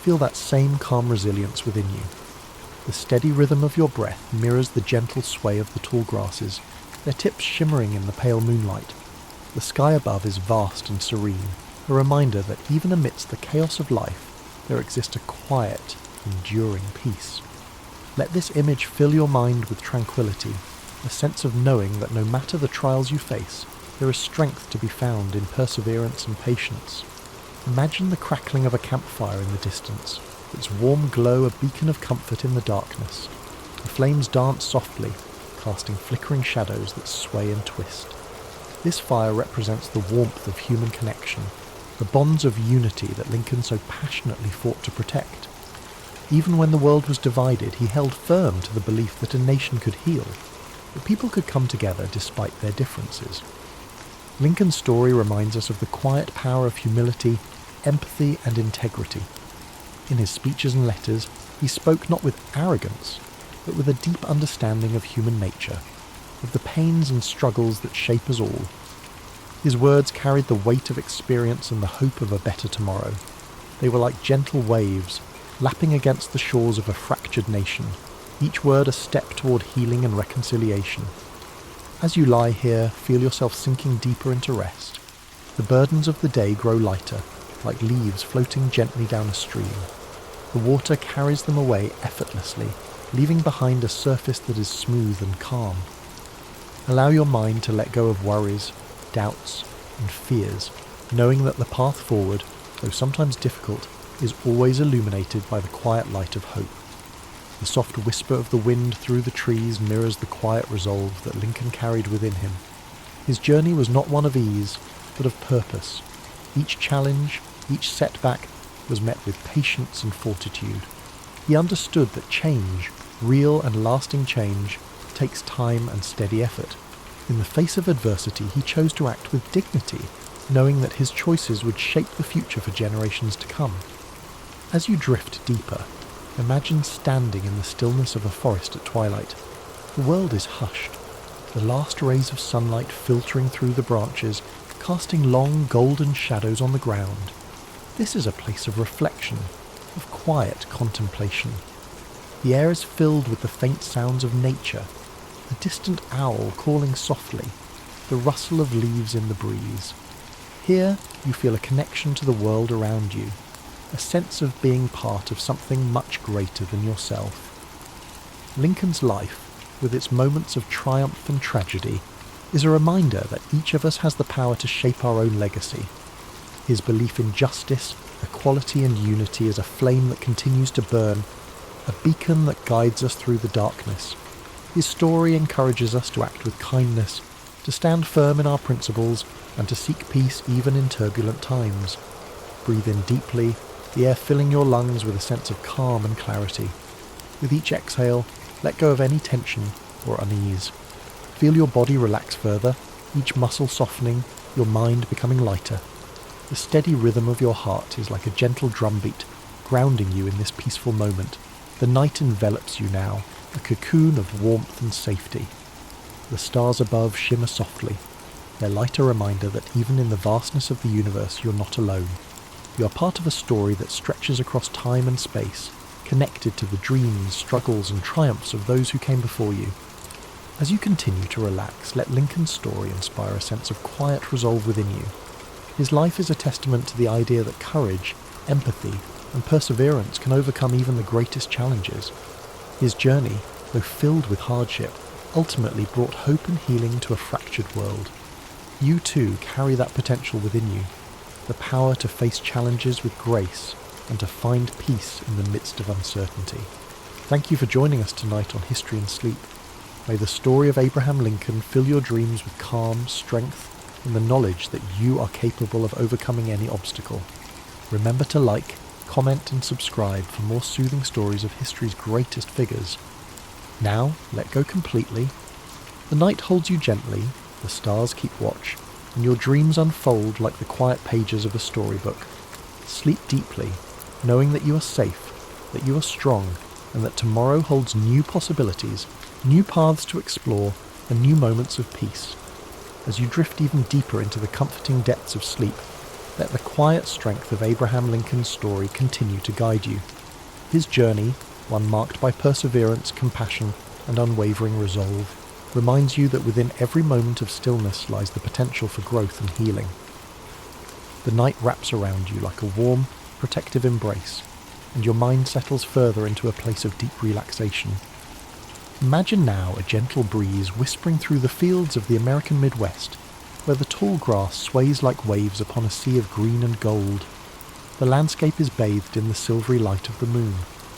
feel that same calm resilience within you. The steady rhythm of your breath mirrors the gentle sway of the tall grasses, their tips shimmering in the pale moonlight. The sky above is vast and serene, a reminder that even amidst the chaos of life, there exists a quiet, enduring peace. Let this image fill your mind with tranquility, a sense of knowing that no matter the trials you face, there is strength to be found in perseverance and patience. Imagine the crackling of a campfire in the distance, its warm glow a beacon of comfort in the darkness. The flames dance softly, casting flickering shadows that sway and twist. This fire represents the warmth of human connection, the bonds of unity that Lincoln so passionately fought to protect. Even when the world was divided, he held firm to the belief that a nation could heal, that people could come together despite their differences. Lincoln's story reminds us of the quiet power of humility, empathy, and integrity. In his speeches and letters, he spoke not with arrogance, but with a deep understanding of human nature, of the pains and struggles that shape us all. His words carried the weight of experience and the hope of a better tomorrow. They were like gentle waves, lapping against the shores of a fractured nation, each word a step toward healing and reconciliation. As you lie here, feel yourself sinking deeper into rest. The burdens of the day grow lighter, like leaves floating gently down a stream. The water carries them away effortlessly, leaving behind a surface that is smooth and calm. Allow your mind to let go of worries, doubts, and fears, knowing that the path forward, though sometimes difficult, is always illuminated by the quiet light of hope. The soft whisper of the wind through the trees mirrors the quiet resolve that Lincoln carried within him. His journey was not one of ease, but of purpose. Each challenge, each setback, was met with patience and fortitude. He understood that change, real and lasting change, takes time and steady effort. In the face of adversity, he chose to act with dignity, knowing that his choices would shape the future for generations to come. As you drift deeper, imagine standing in the stillness of a forest at twilight. The world is hushed, the last rays of sunlight filtering through the branches, casting long golden shadows on the ground. This is a place of reflection, of quiet contemplation. The air is filled with the faint sounds of nature, a distant owl calling softly, the rustle of leaves in the breeze. Here you feel a connection to the world around you, a sense of being part of something much greater than yourself. Lincoln's life, with its moments of triumph and tragedy, is a reminder that each of us has the power to shape our own legacy. His belief in justice, equality, and unity is a flame that continues to burn, a beacon that guides us through the darkness. His story encourages us to act with kindness, to stand firm in our principles, and to seek peace even in turbulent times. Breathe in deeply, the air filling your lungs with a sense of calm and clarity. With each exhale, let go of any tension or unease. Feel your body relax further, each muscle softening, your mind becoming lighter. The steady rhythm of your heart is like a gentle drumbeat, grounding you in this peaceful moment. The night envelops you now, a cocoon of warmth and safety. The stars above shimmer softly, their light a reminder that even in the vastness of the universe you're not alone. You are part of a story that stretches across time and space, connected to the dreams, struggles, and triumphs of those who came before you. As you continue to relax, let Lincoln's story inspire a sense of quiet resolve within you. His life is a testament to the idea that courage, empathy, and perseverance can overcome even the greatest challenges. His journey, though filled with hardship, ultimately brought hope and healing to a fractured world. You too carry that potential within you, the power to face challenges with grace and to find peace in the midst of uncertainty. Thank you for joining us tonight on History and Sleep. May the story of Abraham Lincoln fill your dreams with calm, strength, and the knowledge that you are capable of overcoming any obstacle. Remember to like, comment, and subscribe for more soothing stories of history's greatest figures. Now, let go completely, The night holds you gently, the stars keep watch, and your dreams unfold like the quiet pages of a storybook. Sleep deeply, knowing that you are safe, that you are strong, and that tomorrow holds new possibilities, new paths to explore, and new moments of peace. As you drift even deeper into the comforting depths of sleep, let the quiet strength of Abraham Lincoln's story continue to guide you. His journey, one marked by perseverance, compassion, and unwavering resolve, reminds you that within every moment of stillness lies the potential for growth and healing. The night wraps around you like a warm, protective embrace, and your mind settles further into a place of deep relaxation. Imagine now a gentle breeze whispering through the fields of the American Midwest, where the tall grass sways like waves upon a sea of green and gold. The landscape is bathed in the silvery light of the moon,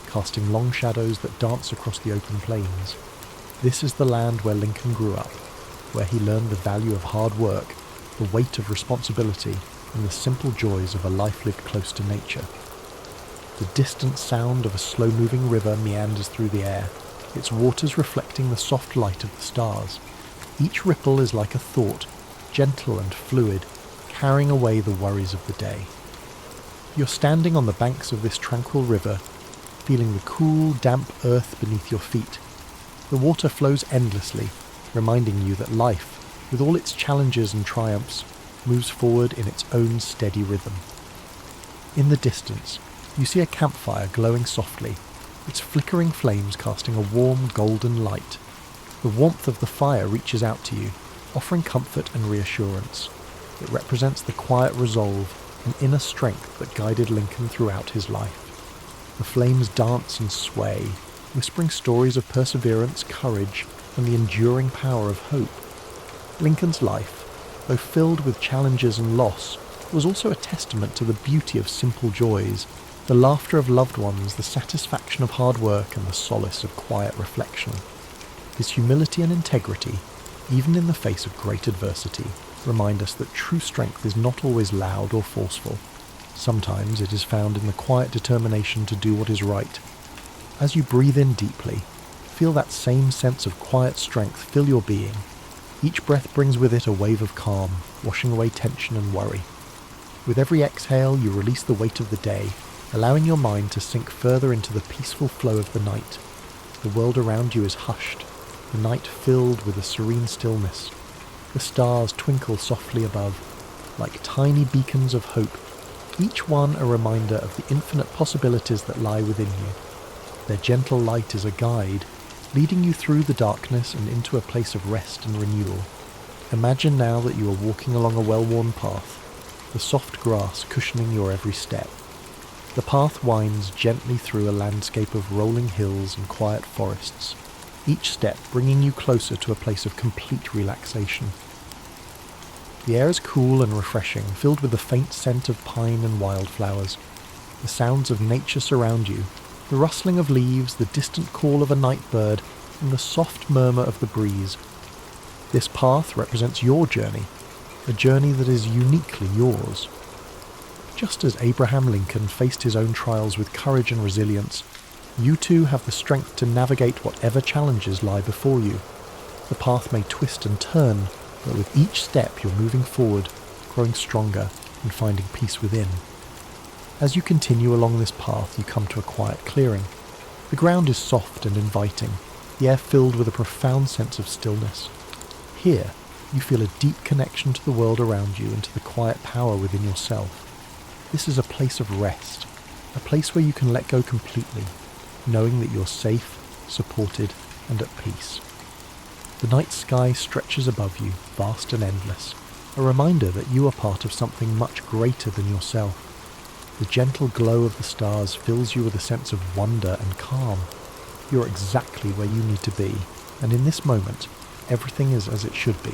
casting long shadows that dance across the open plains. This is the land where Lincoln grew up, where he learned the value of hard work, the weight of responsibility, and the simple joys of a life lived close to nature. The distant sound of a slow-moving river meanders through the air, its waters reflecting the soft light of the stars. Each ripple is like a thought, gentle and fluid, carrying away the worries of the day. You're standing on the banks of this tranquil river, feeling the cool, damp earth beneath your feet. The water flows endlessly, reminding you that life, with all its challenges and triumphs, moves forward in its own steady rhythm. In the distance, you see a campfire glowing softly, its flickering flames casting a warm, golden light. The warmth of the fire reaches out to you, offering comfort and reassurance. It represents the quiet resolve and inner strength that guided Lincoln throughout his life. The flames dance and sway, whispering stories of perseverance, courage, and the enduring power of hope. Lincoln's life, though filled with challenges and loss, was also a testament to the beauty of simple joys, the laughter of loved ones, the satisfaction of hard work, and the solace of quiet reflection. His humility and integrity, even in the face of great adversity, remind us that true strength is not always loud or forceful. Sometimes it is found in the quiet determination to do what is right. As you breathe in deeply, feel that same sense of quiet strength fill your being. Each breath brings with it a wave of calm, washing away tension and worry. With every exhale, you release the weight of the day, allowing your mind to sink further into the peaceful flow of the night. The world around you is hushed, the night filled with a serene stillness. The stars twinkle softly above, like tiny beacons of hope, each one a reminder of the infinite possibilities that lie within you. Their gentle light is a guide, leading you through the darkness and into a place of rest and renewal. Imagine now that you are walking along a well-worn path, the soft grass cushioning your every step. The path winds gently through a landscape of rolling hills and quiet forests, each step bringing you closer to a place of complete relaxation. The air is cool and refreshing, filled with the faint scent of pine and wildflowers. The sounds of nature surround you, the rustling of leaves, the distant call of a night bird, and the soft murmur of the breeze. This path represents your journey, a journey that is uniquely yours. Just as Abraham Lincoln faced his own trials with courage and resilience, you too have the strength to navigate whatever challenges lie before you. The path may twist and turn, but with each step you're moving forward, growing stronger, and finding peace within. As you continue along this path, you come to a quiet clearing. The ground is soft and inviting, the air filled with a profound sense of stillness. Here, you feel a deep connection to the world around you and to the quiet power within yourself. This is a place of rest, a place where you can let go completely, knowing that you're safe, supported, and at peace. The night sky stretches above you, vast and endless, a reminder that you are part of something much greater than yourself. The gentle glow of the stars fills you with a sense of wonder and calm. You're exactly where you need to be, and in this moment, everything is as it should be.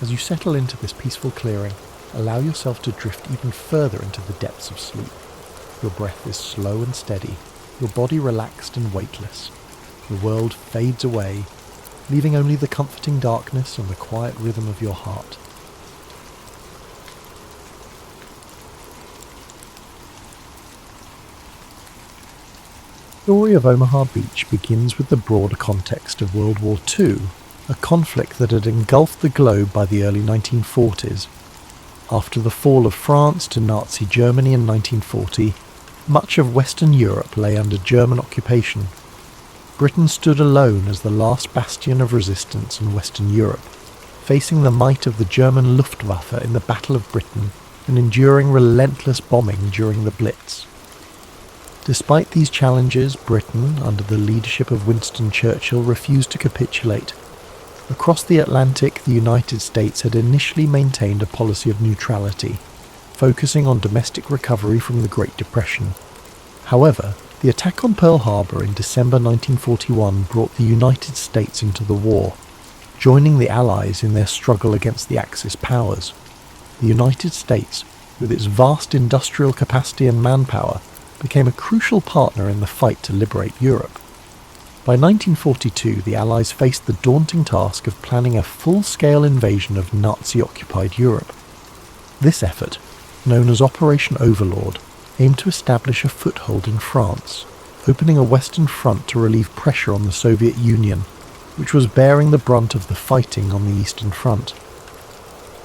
As you settle into this peaceful clearing, allow yourself to drift even further into the depths of sleep. Your breath is slow and steady, your body relaxed and weightless. The world fades away, leaving only the comforting darkness and the quiet rhythm of your heart. The story of Omaha Beach begins with the broader context of World War II a conflict that had engulfed the globe by the early 1940s. After the fall of France to Nazi Germany in 1940, much of Western Europe lay under German occupation. Britain stood alone as the last bastion of resistance in Western Europe, facing the might of the German Luftwaffe in the Battle of Britain and enduring relentless bombing during the Blitz. Despite these challenges, Britain, under the leadership of Winston Churchill, refused to capitulate. Across the Atlantic, the United States had initially maintained a policy of neutrality, focusing on domestic recovery from the Great Depression. However, the attack on Pearl Harbor in December 1941 brought the United States into the war, joining the Allies in their struggle against the Axis powers. The United States, with its vast industrial capacity and manpower, became a crucial partner in the fight to liberate Europe. By 1942, the Allies faced the daunting task of planning a full-scale invasion of Nazi-occupied Europe. This effort, known as Operation Overlord, aimed to establish a foothold in France, opening a Western front to relieve pressure on the Soviet Union, which was bearing the brunt of the fighting on the Eastern Front.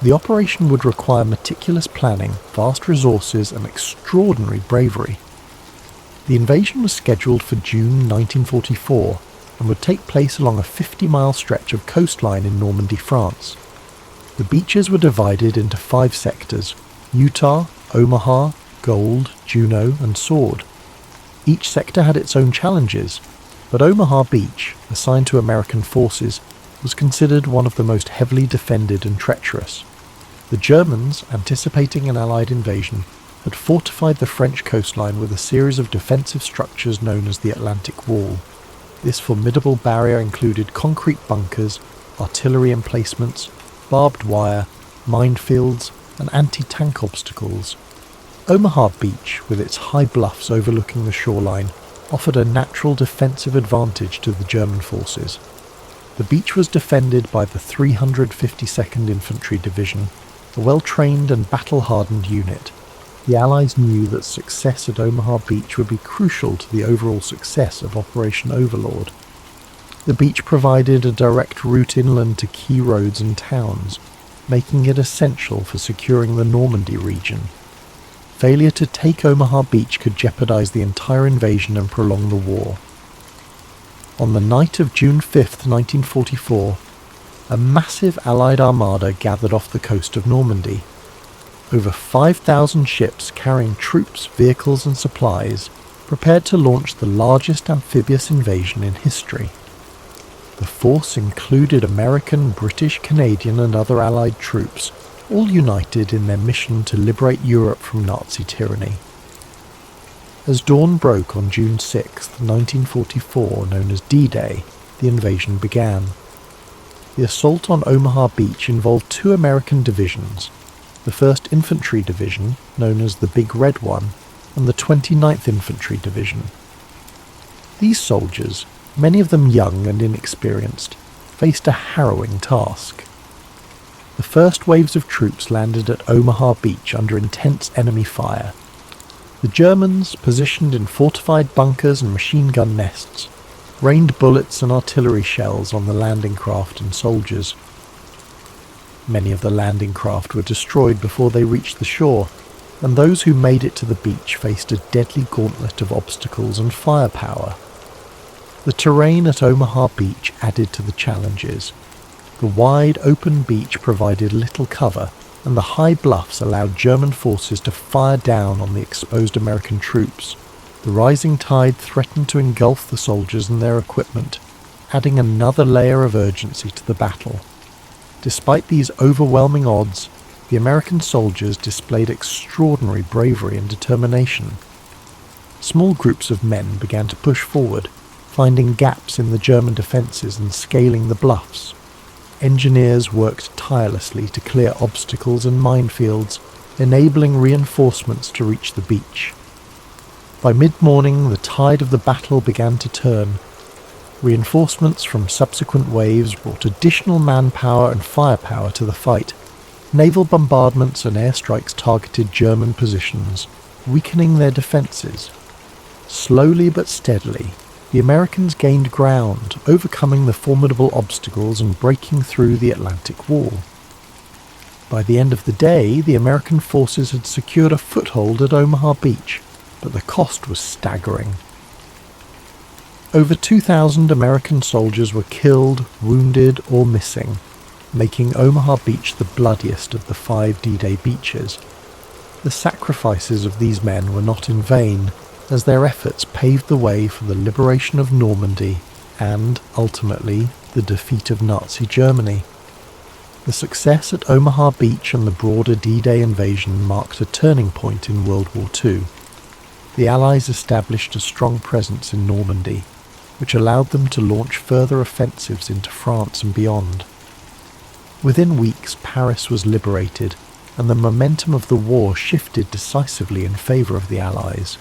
The operation would require meticulous planning, vast resources, and extraordinary bravery. The invasion was scheduled for June 1944 and would take place along a 50-mile stretch of coastline in Normandy, France. The beaches were divided into 5 sectors: Utah, Omaha, Gold, Juneau, and Sword. Each sector had its own challenges, but Omaha Beach, assigned to American forces, was considered one of the most heavily defended and treacherous. The Germans, anticipating an Allied invasion, had fortified the French coastline with a series of defensive structures known as the Atlantic Wall. This formidable barrier included concrete bunkers, artillery emplacements, barbed wire, minefields, and anti-tank obstacles. Omaha Beach, with its high bluffs overlooking the shoreline, offered a natural defensive advantage to the German forces. The beach was defended by the 352nd Infantry Division, a well-trained and battle-hardened unit. The Allies knew that success at Omaha Beach would be crucial to the overall success of Operation Overlord. The beach provided a direct route inland to key roads and towns, making it essential for securing the Normandy region. Failure to take Omaha Beach could jeopardize the entire invasion and prolong the war. On the night of June 5, 1944, a massive Allied armada gathered off the coast of Normandy. Over 5,000 ships carrying troops, vehicles and supplies prepared to launch the largest amphibious invasion in history. The force included American, British, Canadian and other Allied troops, all united in their mission to liberate Europe from Nazi tyranny. As dawn broke on June 6, 1944, known as D-Day, the invasion began. The assault on Omaha Beach involved 2 American divisions, the 1st Infantry Division, known as the Big Red One, and the 29th Infantry Division. These soldiers, many of them young and inexperienced, faced a harrowing task. The first waves of troops landed at Omaha Beach under intense enemy fire. The Germans, positioned in fortified bunkers and machine gun nests, rained bullets and artillery shells on the landing craft and soldiers. Many of the landing craft were destroyed before they reached the shore, and those who made it to the beach faced a deadly gauntlet of obstacles and firepower. The terrain at Omaha Beach added to the challenges. The wide, open beach provided little cover, and the high bluffs allowed German forces to fire down on the exposed American troops. The rising tide threatened to engulf the soldiers and their equipment, adding another layer of urgency to the battle. Despite these overwhelming odds, the American soldiers displayed extraordinary bravery and determination. Small groups of men began to push forward, finding gaps in the German defences and scaling the bluffs. Engineers worked tirelessly to clear obstacles and minefields, enabling reinforcements to reach the beach. By mid-morning, the tide of the battle began to turn. Reinforcements from subsequent waves brought additional manpower and firepower to the fight. Naval bombardments and airstrikes targeted German positions, weakening their defences. Slowly but steadily, the the Americans gained ground, overcoming the formidable obstacles and breaking through the Atlantic Wall. By the end of the day, the American forces had secured a foothold at Omaha Beach, but the cost was staggering. Over 2,000 American soldiers were killed, wounded, or missing, making Omaha Beach the bloodiest of the 5 D-Day beaches. The sacrifices of these men were not in vain, as their efforts paved the way for the liberation of Normandy and, ultimately, the defeat of Nazi Germany. The success at Omaha Beach and the broader D-Day invasion marked a turning point in World War II. The Allies established a strong presence in Normandy, which allowed them to launch further offensives into France and beyond. Within weeks, Paris was liberated, and the momentum of the war shifted decisively in favour of the Allies.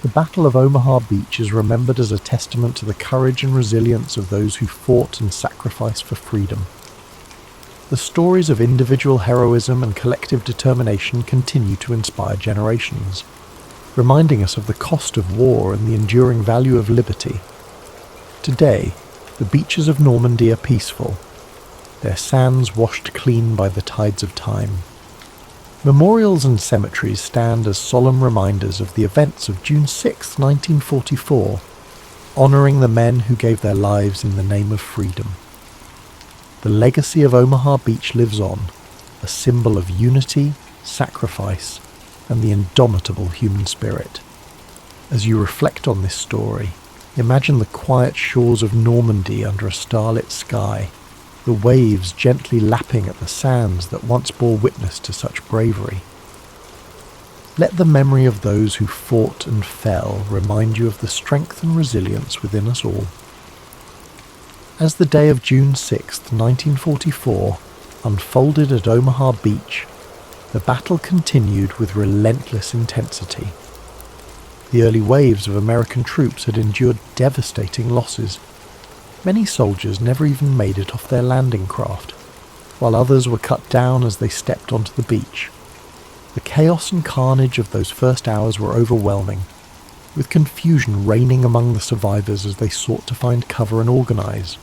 The Battle of Omaha Beach is remembered as a testament to the courage and resilience of those who fought and sacrificed for freedom. The stories of individual heroism and collective determination continue to inspire generations, reminding us of the cost of war and the enduring value of liberty. Today, the beaches of Normandy are peaceful, their sands washed clean by the tides of time. Memorials and cemeteries stand as solemn reminders of the events of June 6, 1944, honouring the men who gave their lives in the name of freedom. The legacy of Omaha Beach lives on, a symbol of unity, sacrifice, and the indomitable human spirit. As you reflect on this story, imagine the quiet shores of Normandy under a starlit sky, the waves gently lapping at the sands that once bore witness to such bravery. Let the memory of those who fought and fell remind you of the strength and resilience within us all. As the day of June 6, 1944, unfolded at Omaha Beach, the battle continued with relentless intensity. The early waves of American troops had endured devastating losses. Many soldiers never even made it off their landing craft, while others were cut down as they stepped onto the beach. The chaos and carnage of those first hours were overwhelming, with confusion reigning among the survivors as they sought to find cover and organize.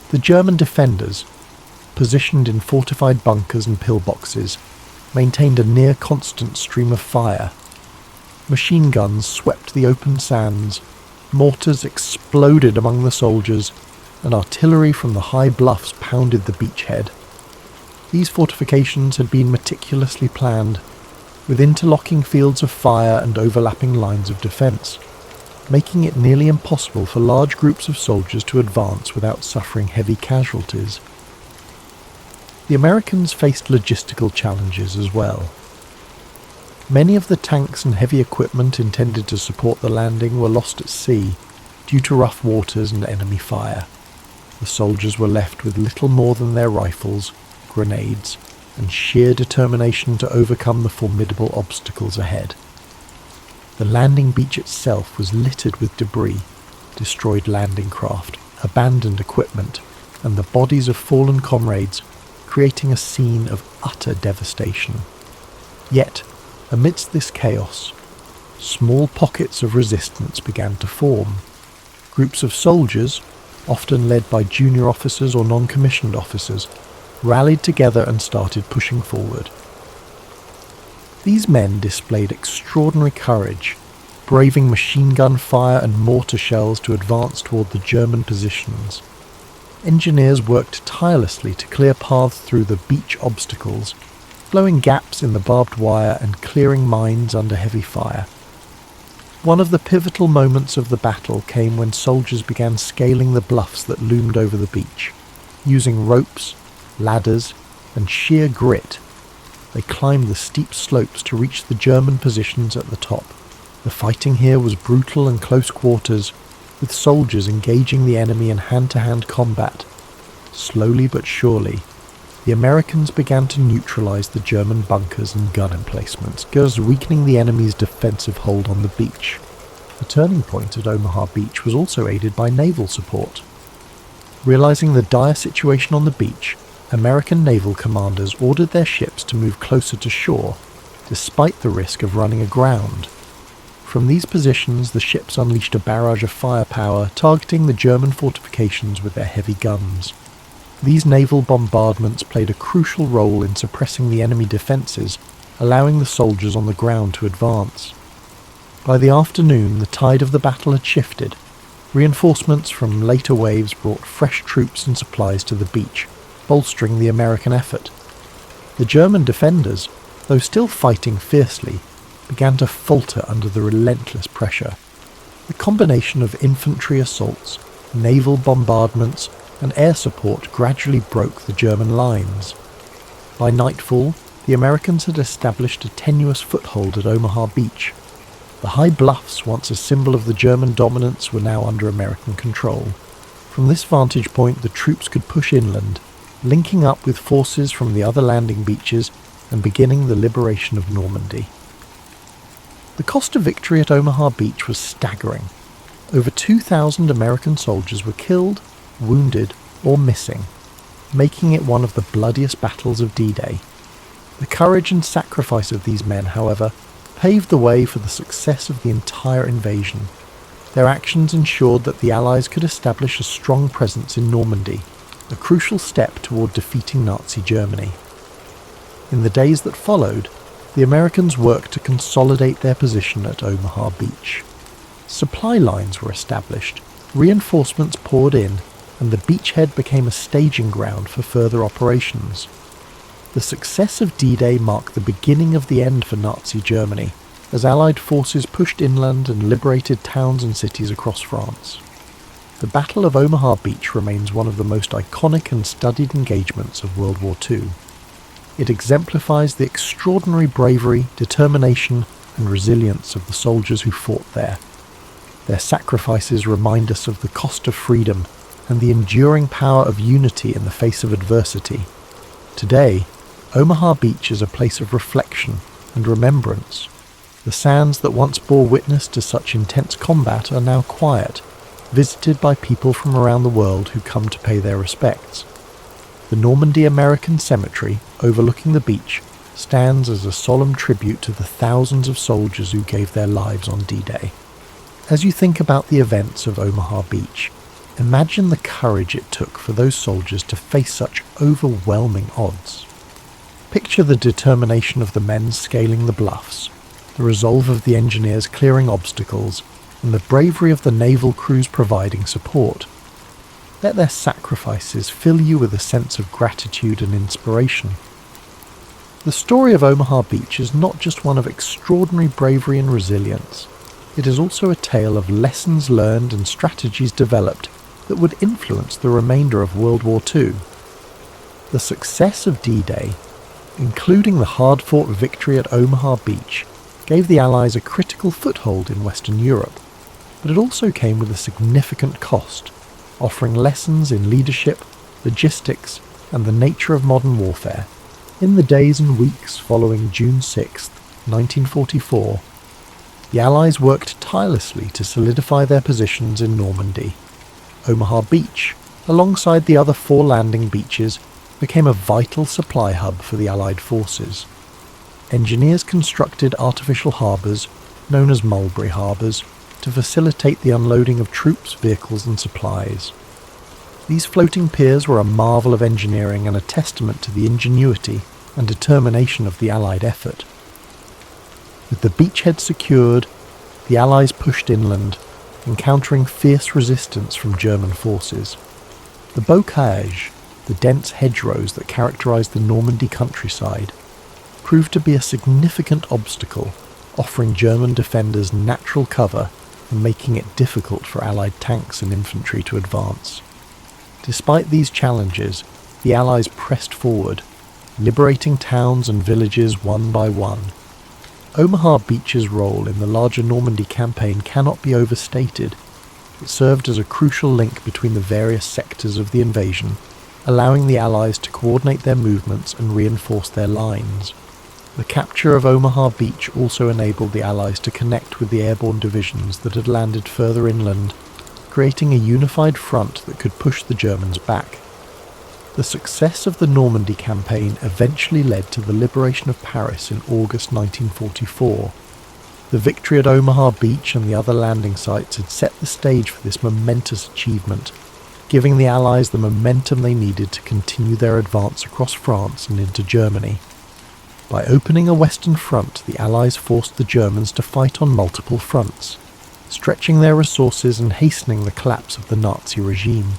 The German defenders, positioned in fortified bunkers and pillboxes, maintained a near-constant stream of fire. Machine guns swept the open sands, mortars exploded among the soldiers, and artillery from the high bluffs pounded the beachhead. These fortifications had been meticulously planned, with interlocking fields of fire and overlapping lines of defence, making it nearly impossible for large groups of soldiers to advance without suffering heavy casualties. The Americans faced logistical challenges as well. Many of the tanks and heavy equipment intended to support the landing were lost at sea due to rough waters and enemy fire. The soldiers were left with little more than their rifles, grenades, and sheer determination to overcome the formidable obstacles ahead. The landing beach itself was littered with debris, destroyed landing craft, abandoned equipment, and the bodies of fallen comrades, creating a scene of utter devastation. Yet, amidst this chaos, small pockets of resistance began to form. Groups of soldiers, often led by junior officers or non-commissioned officers, rallied together and started pushing forward. These men displayed extraordinary courage, braving machine gun fire and mortar shells to advance toward the German positions. Engineers worked tirelessly to clear paths through the beach obstacles, blowing gaps in the barbed wire and clearing mines under heavy fire. One of the pivotal moments of the battle came when soldiers began scaling the bluffs that loomed over the beach. Using ropes, ladders, and sheer grit, they climbed the steep slopes to reach the German positions at the top. The fighting here was brutal and close quarters, with soldiers engaging the enemy in hand-to-hand combat. Slowly but surely, the Americans began to neutralize the German bunkers and gun emplacements, thus weakening the enemy's defensive hold on the beach. The turning point at Omaha Beach was also aided by naval support. Realizing the dire situation on the beach, American naval commanders ordered their ships to move closer to shore, despite the risk of running aground. From these positions, the ships unleashed a barrage of firepower, targeting the German fortifications with their heavy guns. These naval bombardments played a crucial role in suppressing the enemy defences, allowing the soldiers on the ground to advance. By the afternoon, the tide of the battle had shifted. Reinforcements from later waves brought fresh troops and supplies to the beach, bolstering the American effort. The German defenders, though still fighting fiercely, began to falter under the relentless pressure. The combination of infantry assaults, naval bombardments, and air support gradually broke the German lines. By nightfall, the Americans had established a tenuous foothold at Omaha Beach. The high bluffs, once a symbol of the German dominance, were now under American control. From this vantage point, the troops could push inland, linking up with forces from the other landing beaches and beginning the liberation of Normandy. The cost of victory at Omaha Beach was staggering. Over 2,000 American soldiers were killed, wounded, or missing, making it one of the bloodiest battles of D-Day. The courage and sacrifice of these men, however, paved the way for the success of the entire invasion. Their actions ensured that the Allies could establish a strong presence in Normandy, a crucial step toward defeating Nazi Germany. In the days that followed, the Americans worked to consolidate their position at Omaha Beach. Supply lines were established, reinforcements poured in, and the beachhead became a staging ground for further operations. The success of D-Day marked the beginning of the end for Nazi Germany, as Allied forces pushed inland and liberated towns and cities across France. The Battle of Omaha Beach remains one of the most iconic and studied engagements of World War II. It exemplifies the extraordinary bravery, determination, and resilience of the soldiers who fought there. Their sacrifices remind us of the cost of freedom and the enduring power of unity in the face of adversity. Today, Omaha Beach is a place of reflection and remembrance. The sands that once bore witness to such intense combat are now quiet, visited by people from around the world who come to pay their respects. The Normandy American Cemetery, overlooking the beach, stands as a solemn tribute to the thousands of soldiers who gave their lives on D-Day. As you think about the events of Omaha Beach, imagine the courage it took for those soldiers to face such overwhelming odds. Picture the determination of the men scaling the bluffs, the resolve of the engineers clearing obstacles, and the bravery of the naval crews providing support. Let their sacrifices fill you with a sense of gratitude and inspiration. The story of Omaha Beach is not just one of extraordinary bravery and resilience. It is also a tale of lessons learned and strategies developed that would influence the remainder of World War II. The success of D-Day, including the hard-fought victory at Omaha Beach, gave the Allies a critical foothold in Western Europe, but it also came with a significant cost, offering lessons in leadership, logistics, and the nature of modern warfare. In the days and weeks following June 6, 1944, the Allies worked tirelessly to solidify their positions in Normandy. Omaha Beach, alongside the other 4 landing beaches, became a vital supply hub for the Allied forces. Engineers constructed artificial harbours, known as mulberry harbours, to facilitate the unloading of troops, vehicles and supplies. These floating piers were a marvel of engineering and a testament to the ingenuity and determination of the Allied effort. With the beachhead secured, the Allies pushed inland, encountering fierce resistance from German forces. The bocage, the dense hedgerows that characterised the Normandy countryside, proved to be a significant obstacle, offering German defenders natural cover and making it difficult for Allied tanks and infantry to advance. Despite these challenges, the Allies pressed forward, liberating towns and villages one by one. Omaha Beach's role in the larger Normandy campaign cannot be overstated. It served as a crucial link between the various sectors of the invasion, allowing the Allies to coordinate their movements and reinforce their lines. The capture of Omaha Beach also enabled the Allies to connect with the airborne divisions that had landed further inland, creating a unified front that could push the Germans back. The success of the Normandy campaign eventually led to the liberation of Paris in August 1944. The victory at Omaha Beach and the other landing sites had set the stage for this momentous achievement, giving the Allies the momentum they needed to continue their advance across France and into Germany. By opening a western front, the Allies forced the Germans to fight on multiple fronts, stretching their resources and hastening the collapse of the Nazi regime.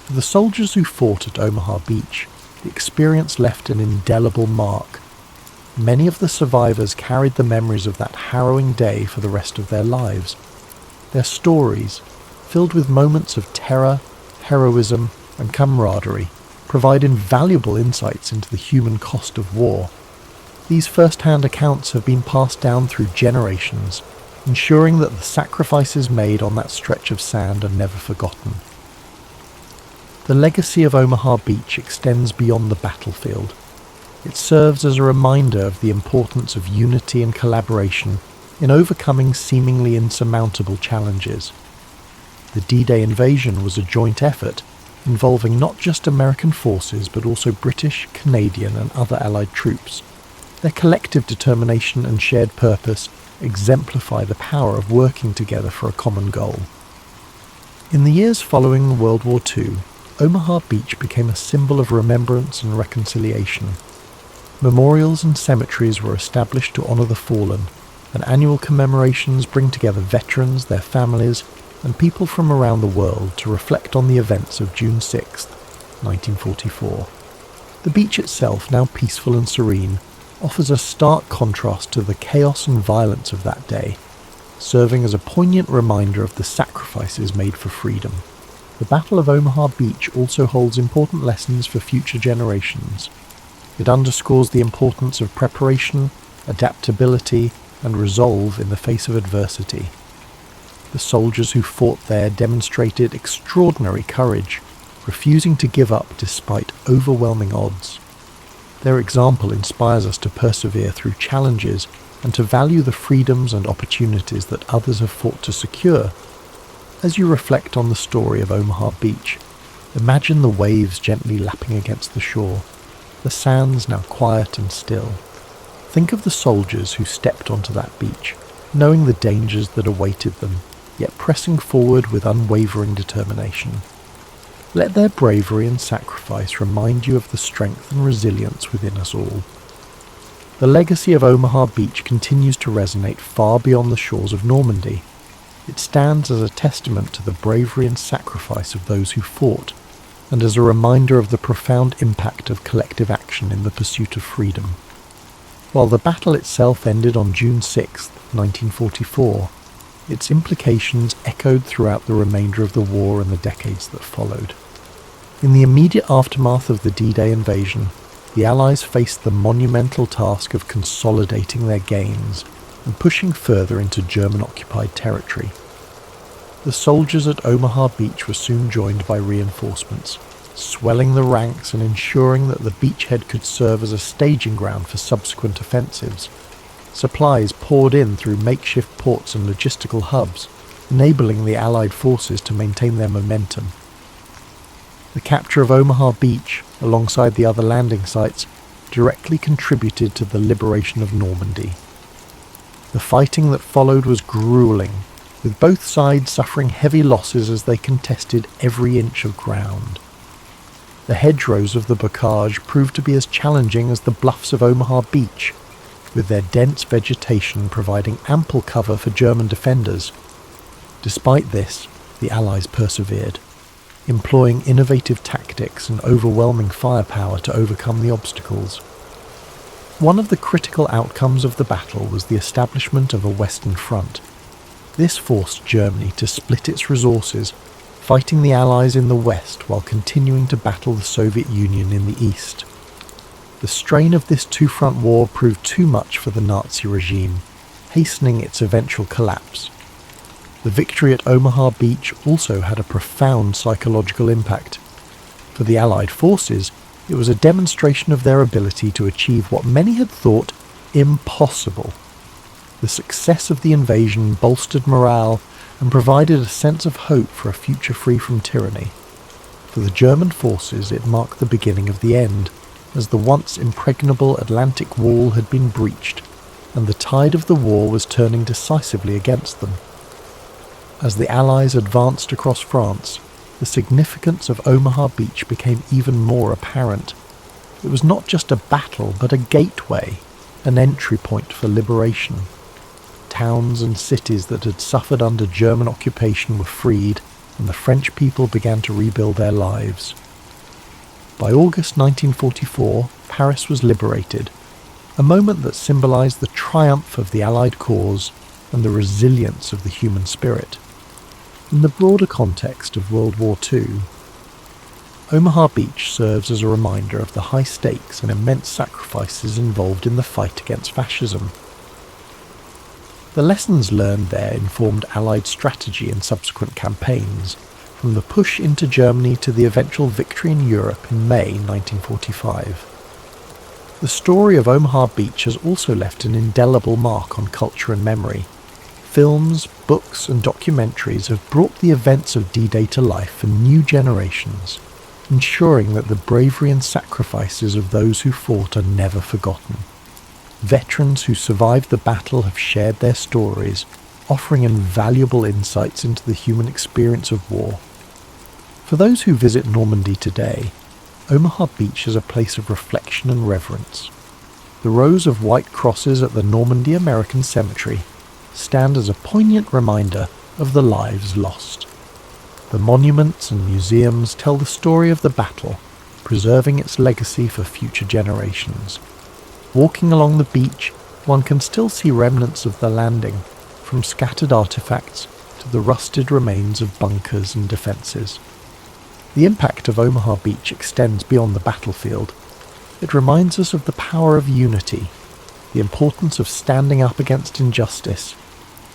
For the soldiers who fought at Omaha Beach, the experience left an indelible mark. Many of the survivors carried the memories of that harrowing day for the rest of their lives. Their stories, filled with moments of terror, heroism, and camaraderie, provide invaluable insights into the human cost of war. These first-hand accounts have been passed down through generations, ensuring that the sacrifices made on that stretch of sand are never forgotten. The legacy of Omaha Beach extends beyond the battlefield. It serves as a reminder of the importance of unity and collaboration in overcoming seemingly insurmountable challenges. The D-Day invasion was a joint effort involving not just American forces but also British, Canadian and other Allied troops. Their collective determination and shared purpose exemplify the power of working together for a common goal. In the years following World War II, Omaha Beach became a symbol of remembrance and reconciliation. Memorials and cemeteries were established to honour the fallen, and annual commemorations bring together veterans, their families, and people from around the world to reflect on the events of June 6, 1944. The beach itself, now peaceful and serene, offers a stark contrast to the chaos and violence of that day, serving as a poignant reminder of the sacrifices made for freedom. The Battle of Omaha Beach also holds important lessons for future generations. It underscores the importance of preparation, adaptability, and resolve in the face of adversity. The soldiers who fought there demonstrated extraordinary courage, refusing to give up despite overwhelming odds. Their example inspires us to persevere through challenges and to value the freedoms and opportunities that others have fought to secure. As you reflect on the story of Omaha Beach, imagine the waves gently lapping against the shore, the sands now quiet and still. Think of the soldiers who stepped onto that beach, knowing the dangers that awaited them, yet pressing forward with unwavering determination. Let their bravery and sacrifice remind you of the strength and resilience within us all. The legacy of Omaha Beach continues to resonate far beyond the shores of Normandy. It stands as a testament to the bravery and sacrifice of those who fought, and as a reminder of the profound impact of collective action in the pursuit of freedom. While the battle itself ended on June 6, 1944, its implications echoed throughout the remainder of the war and the decades that followed. In the immediate aftermath of the D-Day invasion, the Allies faced the monumental task of consolidating their gains and pushing further into German-occupied territory. The soldiers at Omaha Beach were soon joined by reinforcements, swelling the ranks and ensuring that the beachhead could serve as a staging ground for subsequent offensives. Supplies poured in through makeshift ports and logistical hubs, enabling the Allied forces to maintain their momentum. The capture of Omaha Beach, alongside the other landing sites, directly contributed to the liberation of Normandy. The fighting that followed was grueling, with both sides suffering heavy losses as they contested every inch of ground. The hedgerows of the bocage proved to be as challenging as the bluffs of Omaha Beach, with their dense vegetation providing ample cover for German defenders. Despite this, the Allies persevered, employing innovative tactics and overwhelming firepower to overcome the obstacles. One of the critical outcomes of the battle was the establishment of a Western Front. This forced Germany to split its resources, fighting the Allies in the west while continuing to battle the Soviet Union in the east. The strain of this two-front war proved too much for the Nazi regime, hastening its eventual collapse. The victory at Omaha Beach also had a profound psychological impact. For the Allied forces, it was a demonstration of their ability to achieve what many had thought impossible. The success of the invasion bolstered morale and provided a sense of hope for a future free from tyranny. For the German forces, it marked the beginning of the end, as the once impregnable Atlantic Wall had been breached, and the tide of the war was turning decisively against them. As the Allies advanced across France, the significance of Omaha Beach became even more apparent. It was not just a battle, but a gateway, an entry point for liberation. Towns and cities that had suffered under German occupation were freed, and the French people began to rebuild their lives. By August 1944, Paris was liberated, a moment that symbolized the triumph of the Allied cause and the resilience of the human spirit. In the broader context of World War II, Omaha Beach serves as a reminder of the high stakes and immense sacrifices involved in the fight against fascism. The lessons learned there informed Allied strategy in subsequent campaigns, from the push into Germany to the eventual victory in Europe in May 1945. The story of Omaha Beach has also left an indelible mark on culture and memory. Films, books and documentaries have brought the events of D-Day to life for new generations, ensuring that the bravery and sacrifices of those who fought are never forgotten. Veterans who survived the battle have shared their stories, offering invaluable insights into the human experience of war. For those who visit Normandy today, Omaha Beach is a place of reflection and reverence. The rows of white crosses at the Normandy American Cemetery stand as a poignant reminder of the lives lost. The monuments and museums tell the story of the battle, preserving its legacy for future generations. Walking along the beach, one can still see remnants of the landing, from scattered artifacts to the rusted remains of bunkers and defences. The impact of Omaha Beach extends beyond the battlefield. It reminds us of the power of unity, the importance of standing up against injustice,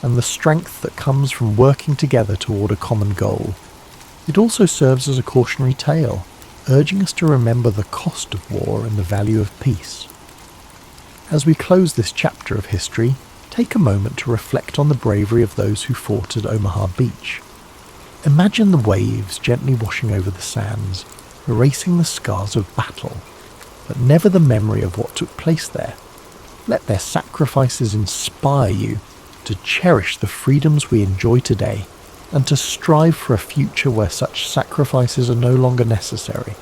and the strength that comes from working together toward a common goal. It also serves as a cautionary tale, urging us to remember the cost of war and the value of peace. As we close this chapter of history, take a moment to reflect on the bravery of those who fought at Omaha Beach. Imagine the waves gently washing over the sands, erasing the scars of battle, but never the memory of what took place there. Let their sacrifices inspire you to cherish the freedoms we enjoy today, and to strive for a future where such sacrifices are no longer necessary.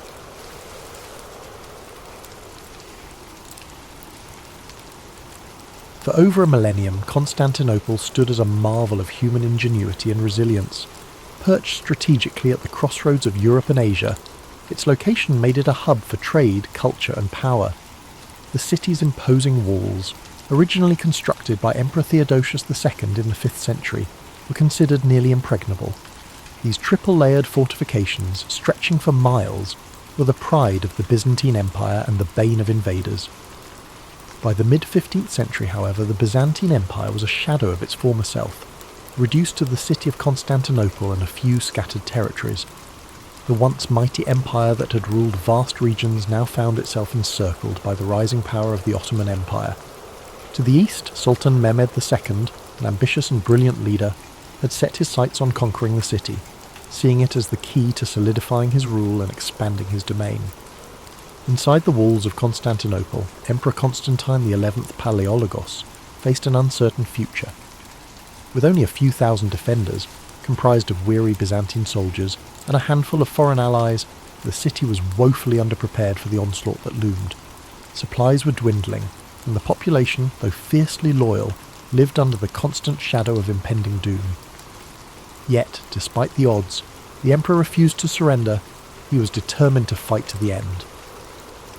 For over a millennium, Constantinople stood as a marvel of human ingenuity and resilience. Perched strategically at the crossroads of Europe and Asia, its location made it a hub for trade, culture and power. The city's imposing walls, originally constructed by Emperor Theodosius II in the 5th century, were considered nearly impregnable. These triple-layered fortifications, stretching for miles, were the pride of the Byzantine Empire and the bane of invaders. By the mid-15th century, however, the Byzantine Empire was a shadow of its former self, reduced to the city of Constantinople and a few scattered territories. The once mighty empire that had ruled vast regions now found itself encircled by the rising power of the Ottoman Empire. To the east, Sultan Mehmed II, an ambitious and brilliant leader, had set his sights on conquering the city, seeing it as the key to solidifying his rule and expanding his domain. Inside the walls of Constantinople, Emperor Constantine XI Palaiologos faced an uncertain future. With only a few thousand defenders, comprised of weary Byzantine soldiers and a handful of foreign allies, the city was woefully underprepared for the onslaught that loomed. Supplies were dwindling, and the population, though fiercely loyal, lived under the constant shadow of impending doom. Yet, despite the odds, the emperor refused to surrender. He was determined to fight to the end.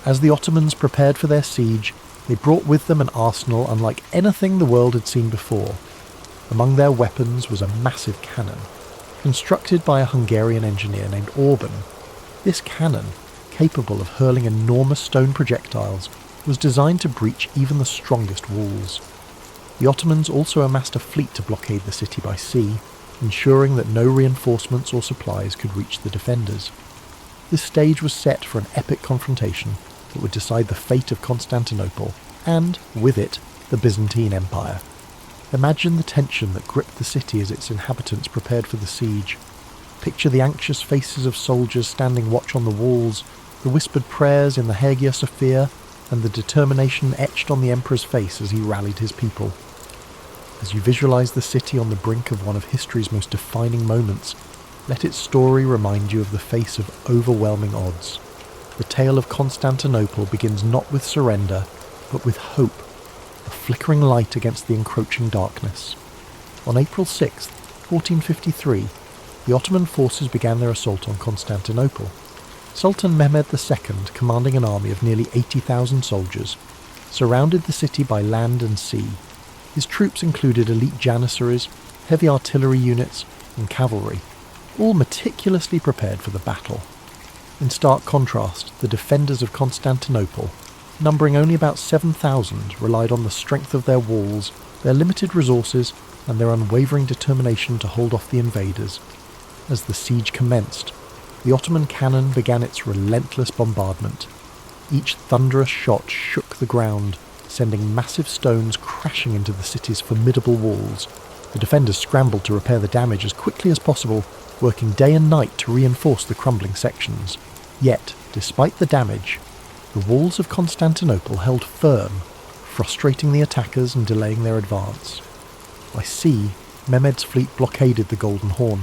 As the Ottomans prepared for their siege, they brought with them an arsenal unlike anything the world had seen before. Among their weapons was a massive cannon, constructed by a Hungarian engineer named Orban. This cannon, capable of hurling enormous stone projectiles, was designed to breach even the strongest walls. The Ottomans also amassed a fleet to blockade the city by sea, ensuring that no reinforcements or supplies could reach the defenders. This stage was set for an epic confrontation that would decide the fate of Constantinople, and, with it, the Byzantine Empire. Imagine the tension that gripped the city as its inhabitants prepared for the siege. Picture the anxious faces of soldiers standing watch on the walls, the whispered prayers in the Hagia Sophia, and the determination etched on the emperor's face as he rallied his people. As you visualize the city on the brink of one of history's most defining moments, let its story remind you of the face of overwhelming odds. The tale of Constantinople begins not with surrender, but with hope, a flickering light against the encroaching darkness. On April 6, 1453, the Ottoman forces began their assault on Constantinople. Sultan Mehmed II, commanding an army of nearly 80,000 soldiers, surrounded the city by land and sea. His troops included elite janissaries, heavy artillery units, and cavalry, all meticulously prepared for the battle. In stark contrast, the defenders of Constantinople, numbering only about 7,000, relied on the strength of their walls, their limited resources, and their unwavering determination to hold off the invaders. As the siege commenced, the Ottoman cannon began its relentless bombardment. Each thunderous shot shook the ground, sending massive stones crashing into the city's formidable walls. The defenders scrambled to repair the damage as quickly as possible, working day and night to reinforce the crumbling sections. Yet, despite the damage, the walls of Constantinople held firm, frustrating the attackers and delaying their advance. By sea, Mehmed's fleet blockaded the Golden Horn,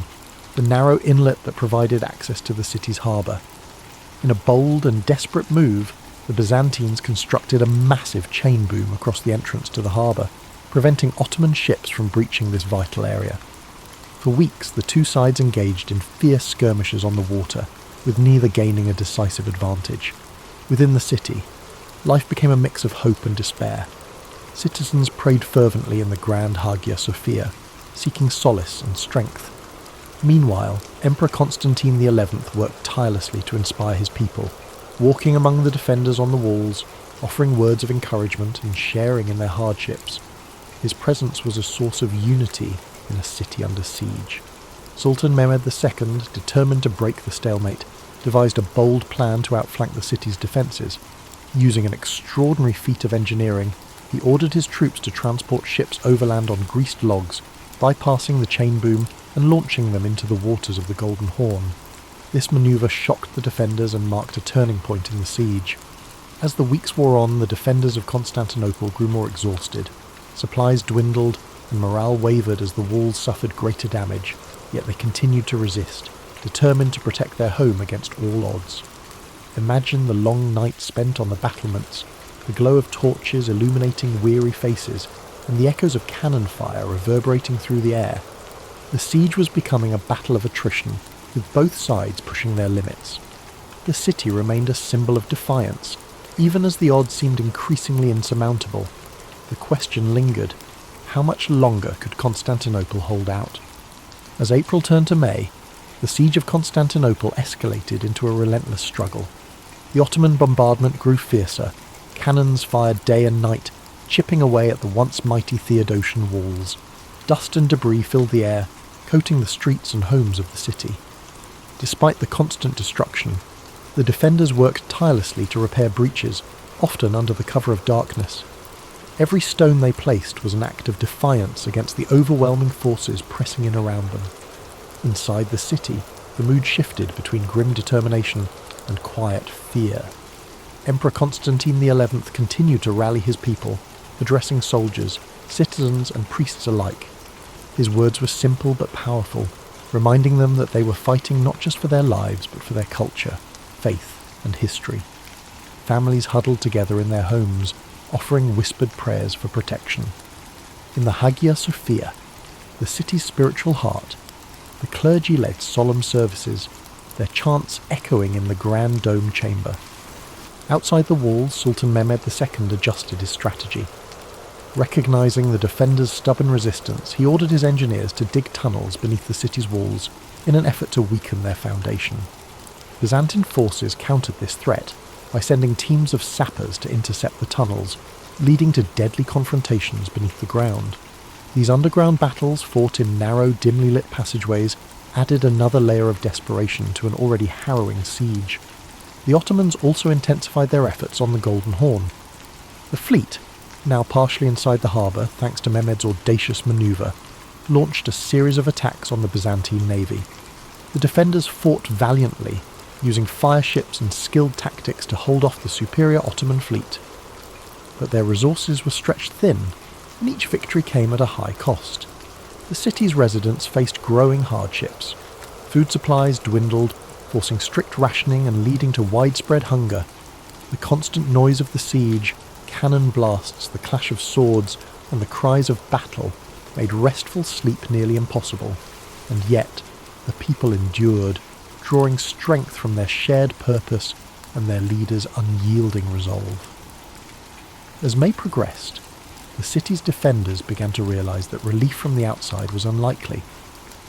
the narrow inlet that provided access to the city's harbour. In a bold and desperate move, the Byzantines constructed a massive chain boom across the entrance to the harbour, preventing Ottoman ships from breaching this vital area. For weeks, the two sides engaged in fierce skirmishes on the water, with neither gaining a decisive advantage. Within the city, life became a mix of hope and despair. Citizens prayed fervently in the grand Hagia Sophia, seeking solace and strength. Meanwhile, Emperor Constantine XI worked tirelessly to inspire his people, walking among the defenders on the walls, offering words of encouragement and sharing in their hardships. His presence was a source of unity in a city under siege. Sultan Mehmed II, determined to break the stalemate, devised a bold plan to outflank the city's defences. Using an extraordinary feat of engineering, he ordered his troops to transport ships overland on greased logs, bypassing the chain boom and launching them into the waters of the Golden Horn. This manoeuvre shocked the defenders and marked a turning point in the siege. As the weeks wore on, the defenders of Constantinople grew more exhausted. Supplies dwindled, and morale wavered as the walls suffered greater damage, yet they continued to resist, determined to protect their home against all odds. Imagine the long nights spent on the battlements, the glow of torches illuminating weary faces, and the echoes of cannon fire reverberating through the air. The siege was becoming a battle of attrition, with both sides pushing their limits. The city remained a symbol of defiance, even as the odds seemed increasingly insurmountable. The question lingered: how much longer could Constantinople hold out? As April turned to May, the siege of Constantinople escalated into a relentless struggle. The Ottoman bombardment grew fiercer. Cannons fired day and night, chipping away at the once mighty Theodosian walls. Dust and debris filled the air, coating the streets and homes of the city. Despite the constant destruction, the defenders worked tirelessly to repair breaches, often under the cover of darkness. Every stone they placed was an act of defiance against the overwhelming forces pressing in around them. Inside the city, the mood shifted between grim determination and quiet fear. Emperor Constantine XI continued to rally his people, addressing soldiers, citizens and priests alike. His words were simple but powerful, reminding them that they were fighting not just for their lives but for their culture, faith and history. Families huddled together in their homes, offering whispered prayers for protection. In the Hagia Sophia, the city's spiritual heart, the clergy led solemn services, their chants echoing in the grand dome chamber. Outside the walls, Sultan Mehmed II adjusted his strategy. Recognizing the defenders' stubborn resistance, he ordered his engineers to dig tunnels beneath the city's walls in an effort to weaken their foundation. Byzantine forces countered this threat by sending teams of sappers to intercept the tunnels, leading to deadly confrontations beneath the ground. These underground battles, fought in narrow, dimly lit passageways, added another layer of desperation to an already harrowing siege. The Ottomans also intensified their efforts on the Golden Horn. The fleet, now partially inside the harbour thanks to Mehmed's audacious manoeuvre, launched a series of attacks on the Byzantine navy. The defenders fought valiantly, using fire ships and skilled tactics to hold off the superior Ottoman fleet. but their resources were stretched thin, and each victory came at a high cost. The city's residents faced growing hardships. Food supplies dwindled, forcing strict rationing and leading to widespread hunger. The constant noise of the siege, cannon blasts, the clash of swords, and the cries of battle made restful sleep nearly impossible, and yet the people endured, drawing strength from their shared purpose and their leaders' unyielding resolve. As May progressed, the city's defenders began to realise that relief from the outside was unlikely.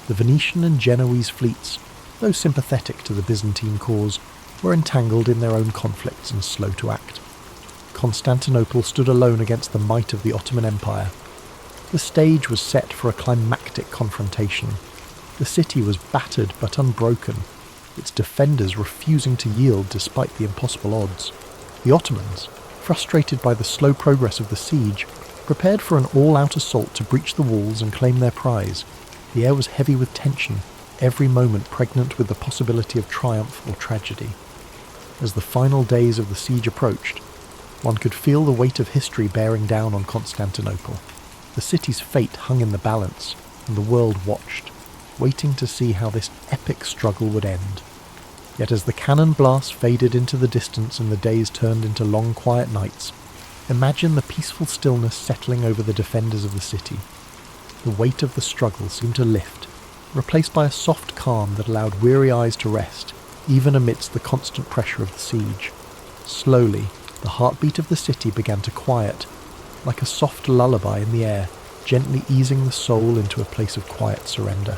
The Venetian and Genoese fleets, though sympathetic to the Byzantine cause, were entangled in their own conflicts and slow to act. Constantinople stood alone against the might of the Ottoman Empire. The stage was set for a climactic confrontation. The city was battered but unbroken, its defenders refusing to yield despite the impossible odds. The Ottomans, frustrated by the slow progress of the siege, prepared for an all-out assault to breach the walls and claim their prize. The air was heavy with tension, every moment pregnant with the possibility of triumph or tragedy. As the final days of the siege approached, one could feel the weight of history bearing down on Constantinople. The city's fate hung in the balance, and the world watched, waiting to see how this epic struggle would end. Yet as the cannon blasts faded into the distance and the days turned into long quiet nights, imagine the peaceful stillness settling over the defenders of the city. The weight of the struggle seemed to lift, replaced by a soft calm that allowed weary eyes to rest, even amidst the constant pressure of the siege. Slowly, the heartbeat of the city began to quiet, like a soft lullaby in the air, gently easing the soul into a place of quiet surrender.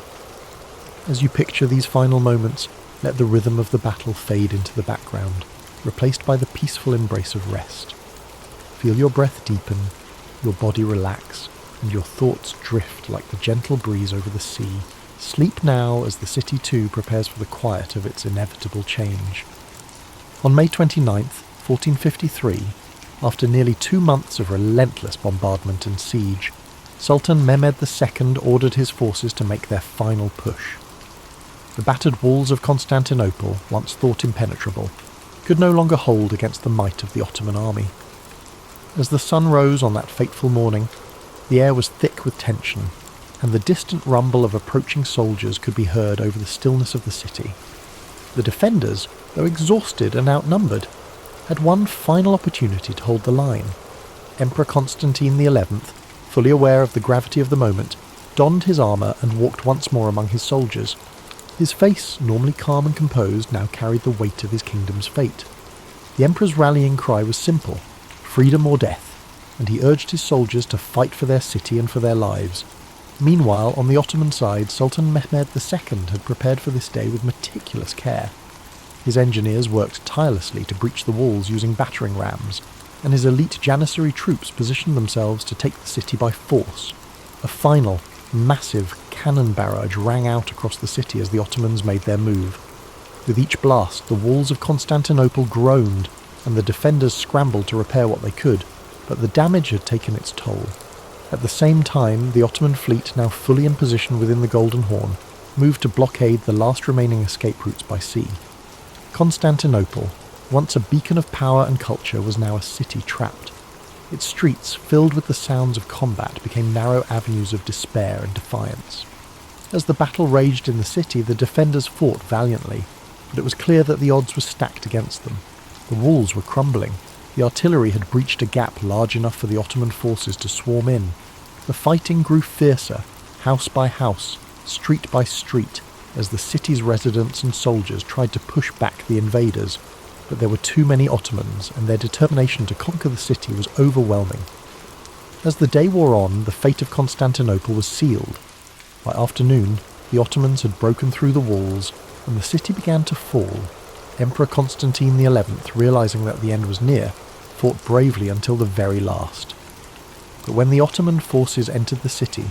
As you picture these final moments, let the rhythm of the battle fade into the background, replaced by the peaceful embrace of rest. Feel your breath deepen, your body relax, and your thoughts drift like the gentle breeze over the sea. Sleep now as the city too prepares for the quiet of its inevitable change. On May 29th, 1453, after nearly 2 months of relentless bombardment and siege, Sultan Mehmed II ordered his forces to make their final push. The battered walls of Constantinople, once thought impenetrable, could no longer hold against the might of the Ottoman army. As the sun rose on that fateful morning, the air was thick with tension, and the distant rumble of approaching soldiers could be heard over the stillness of the city. The defenders, though exhausted and outnumbered, had one final opportunity to hold the line. Emperor Constantine XI, fully aware of the gravity of the moment, donned his armour and walked once more among his soldiers. His face, normally calm and composed, now carried the weight of his kingdom's fate. The emperor's rallying cry was simple: freedom or death, and he urged his soldiers to fight for their city and for their lives. Meanwhile, on the Ottoman side, Sultan Mehmed II had prepared for this day with meticulous care. His engineers worked tirelessly to breach the walls using battering rams, and his elite Janissary troops positioned themselves to take the city by force. A final, massive cannon barrage rang out across the city as the Ottomans made their move. With each blast, the walls of Constantinople groaned, and the defenders scrambled to repair what they could, but the damage had taken its toll. At the same time, the Ottoman fleet, now fully in position within the Golden Horn, moved to blockade the last remaining escape routes by sea. Constantinople, once a beacon of power and culture, was now a city trapped. Its streets, filled with the sounds of combat, became narrow avenues of despair and defiance. As the battle raged in the city, the defenders fought valiantly, but it was clear that the odds were stacked against them. The walls were crumbling. The artillery had breached a gap large enough for the Ottoman forces to swarm in. The fighting grew fiercer, house by house, street by street, as the city's residents and soldiers tried to push back the invaders, but there were too many Ottomans, and their determination to conquer the city was overwhelming. As the day wore on, the fate of Constantinople was sealed. By afternoon, the Ottomans had broken through the walls, and the city began to fall. Emperor Constantine XI, realizing that the end was near, fought bravely until the very last. But when the Ottoman forces entered the city,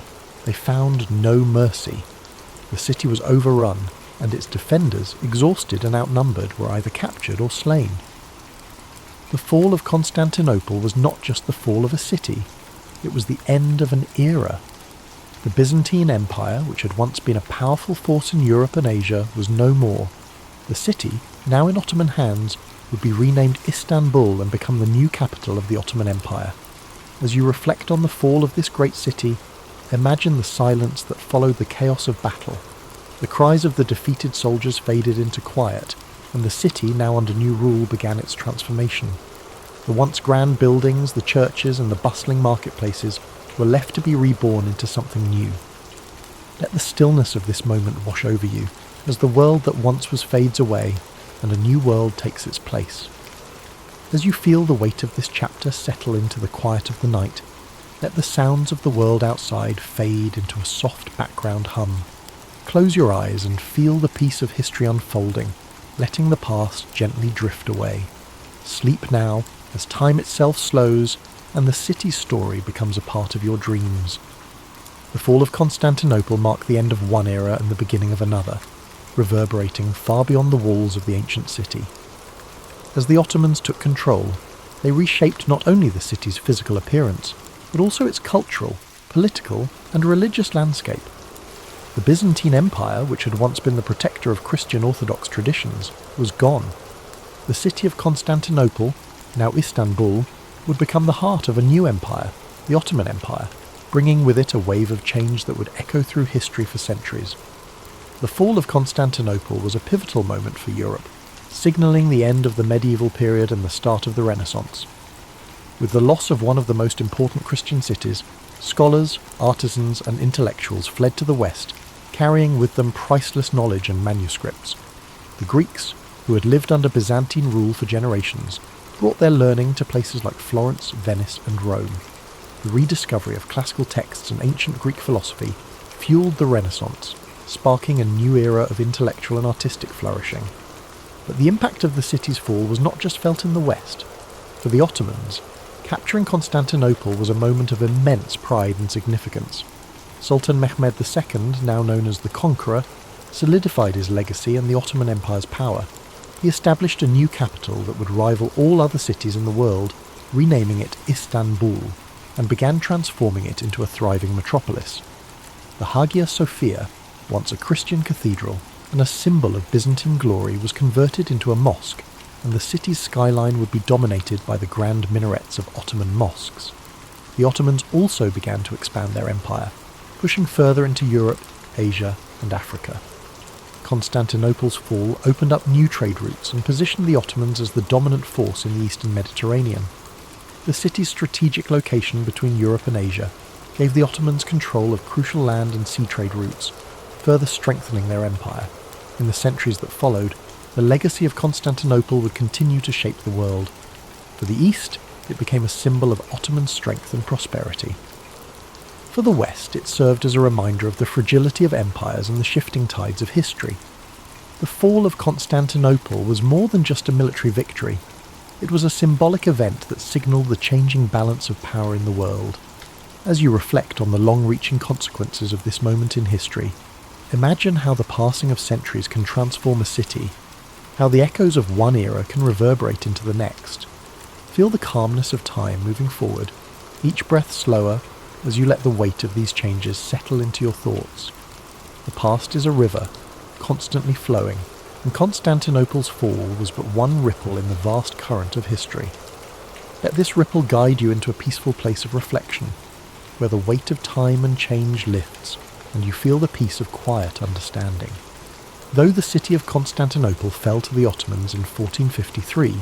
they found no mercy. The city was overrun, and its defenders, exhausted and outnumbered, were either captured or slain. The fall of Constantinople was not just the fall of a city, it was the end of an era. The Byzantine Empire, which had once been a powerful force in Europe and Asia, was no more. The city, now in Ottoman hands, would be renamed Istanbul and become the new capital of the Ottoman Empire. As you reflect on the fall of this great city, imagine the silence that followed the chaos of battle. The cries of the defeated soldiers faded into quiet, and the city, now under new rule, began its transformation. The once grand buildings, the churches, and the bustling marketplaces were left to be reborn into something new. Let the stillness of this moment wash over you, as the world that once was fades away, and a new world takes its place. As you feel the weight of this chapter settle into the quiet of the night, let the sounds of the world outside fade into a soft background hum. Close your eyes and feel the piece of history unfolding, letting the past gently drift away. Sleep now, as time itself slows, and the city's story becomes a part of your dreams. The fall of Constantinople marked the end of one era and the beginning of another, reverberating far beyond the walls of the ancient city. As the Ottomans took control, they reshaped not only the city's physical appearance, but also its cultural, political, and religious landscape. The Byzantine Empire, which had once been the protector of Christian Orthodox traditions, was gone. The city of Constantinople, now Istanbul, would become the heart of a new empire, the Ottoman Empire, bringing with it a wave of change that would echo through history for centuries. The fall of Constantinople was a pivotal moment for Europe, signalling the end of the medieval period and the start of the Renaissance. With the loss of one of the most important Christian cities, scholars, artisans, and intellectuals fled to the west, carrying with them priceless knowledge and manuscripts. The Greeks, who had lived under Byzantine rule for generations, brought their learning to places like Florence, Venice, and Rome. The rediscovery of classical texts and ancient Greek philosophy fueled the Renaissance, sparking a new era of intellectual and artistic flourishing. But the impact of the city's fall was not just felt in the west. For the Ottomans, capturing Constantinople was a moment of immense pride and significance. Sultan Mehmed II, now known as the Conqueror, solidified his legacy and the Ottoman Empire's power. He established a new capital that would rival all other cities in the world, renaming it Istanbul, and began transforming it into a thriving metropolis. The Hagia Sophia, once a Christian cathedral and a symbol of Byzantine glory, was converted into a mosque, and the city's skyline would be dominated by the grand minarets of Ottoman mosques. The Ottomans also began to expand their empire, pushing further into Europe, Asia, and Africa. Constantinople's fall opened up new trade routes and positioned the Ottomans as the dominant force in the eastern Mediterranean. The city's strategic location between Europe and Asia gave the Ottomans control of crucial land and sea trade routes, further strengthening their empire. In the centuries that followed, the legacy of Constantinople would continue to shape the world. For the East, it became a symbol of Ottoman strength and prosperity. For the West, it served as a reminder of the fragility of empires and the shifting tides of history. The fall of Constantinople was more than just a military victory. It was a symbolic event that signalled the changing balance of power in the world. As you reflect on the long-reaching consequences of this moment in history, imagine how the passing of centuries can transform a city, how the echoes of one era can reverberate into the next. Feel the calmness of time moving forward, each breath slower, as you let the weight of these changes settle into your thoughts. The past is a river, constantly flowing, and Constantinople's fall was but one ripple in the vast current of history. Let this ripple guide you into a peaceful place of reflection, where the weight of time and change lifts, and you feel the peace of quiet understanding. Though the city of Constantinople fell to the Ottomans in 1453,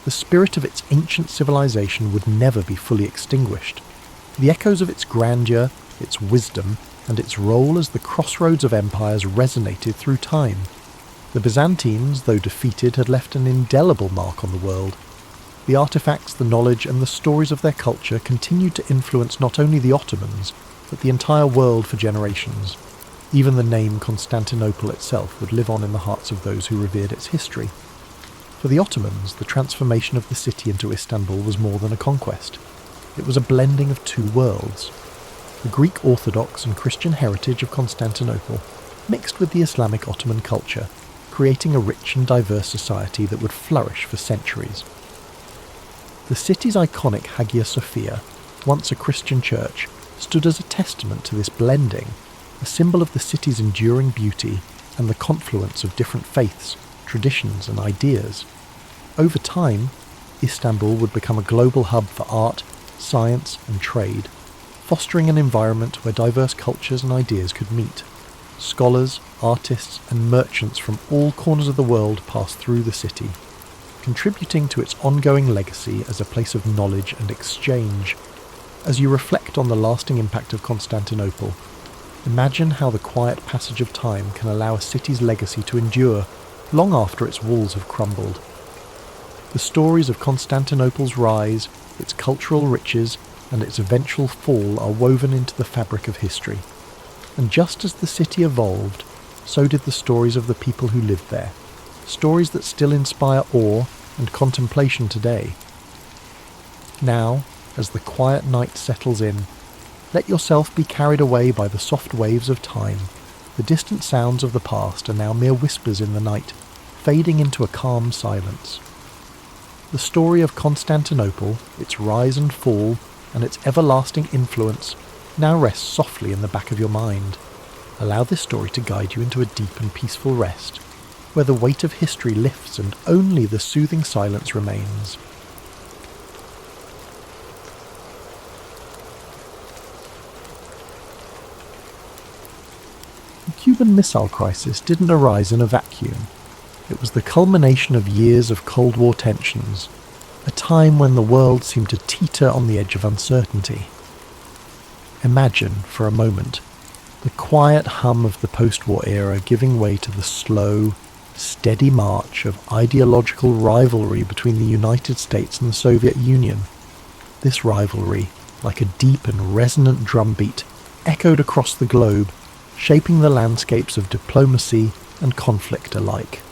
the spirit of its ancient civilization would never be fully extinguished. The echoes of its grandeur, its wisdom, and its role as the crossroads of empires resonated through time. The Byzantines, though defeated, had left an indelible mark on the world. The artifacts, the knowledge, and the stories of their culture continued to influence not only the Ottomans, but the entire world for generations. Even the name Constantinople itself would live on in the hearts of those who revered its history. For the Ottomans, the transformation of the city into Istanbul was more than a conquest. It was a blending of two worlds. The Greek Orthodox and Christian heritage of Constantinople mixed with the Islamic Ottoman culture, creating a rich and diverse society that would flourish for centuries. The city's iconic Hagia Sophia, once a Christian church, stood as a testament to this blending, a symbol of the city's enduring beauty and the confluence of different faiths, traditions and ideas. Over time, Istanbul would become a global hub for art, science and trade, fostering an environment where diverse cultures and ideas could meet. Scholars, artists and merchants from all corners of the world passed through the city, contributing to its ongoing legacy as a place of knowledge and exchange. As you reflect on the lasting impact of Constantinople, imagine how the quiet passage of time can allow a city's legacy to endure long after its walls have crumbled. The stories of Constantinople's rise, its cultural riches, and its eventual fall are woven into the fabric of history. And just as the city evolved, so did the stories of the people who lived there, stories that still inspire awe and contemplation today. Now, as the quiet night settles in, let yourself be carried away by the soft waves of time. The distant sounds of the past are now mere whispers in the night, fading into a calm silence. The story of Constantinople, its rise and fall, and its everlasting influence now rests softly in the back of your mind. Allow this story to guide you into a deep and peaceful rest, where the weight of history lifts and only the soothing silence remains. The Cuban Missile Crisis didn't arise in a vacuum. It was the culmination of years of Cold War tensions, a time when the world seemed to teeter on the edge of uncertainty. Imagine, for a moment, the quiet hum of the post-war era giving way to the slow, steady march of ideological rivalry between the United States and the Soviet Union. This rivalry, like a deep and resonant drumbeat, echoed across the globe, shaping the landscapes of diplomacy and conflict alike.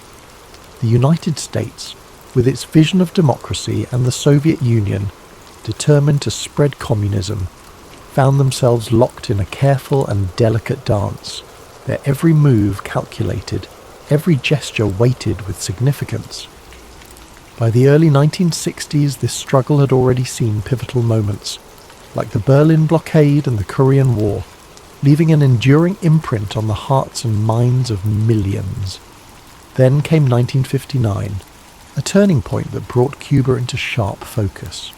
The United States, with its vision of democracy, and the Soviet Union, determined to spread communism, found themselves locked in a careful and delicate dance, their every move calculated, every gesture weighted with significance. By the early 1960s, this struggle had already seen pivotal moments, like the Berlin blockade and the Korean War, leaving an enduring imprint on the hearts and minds of millions. Then came 1959, a turning point that brought Cuba into sharp focus.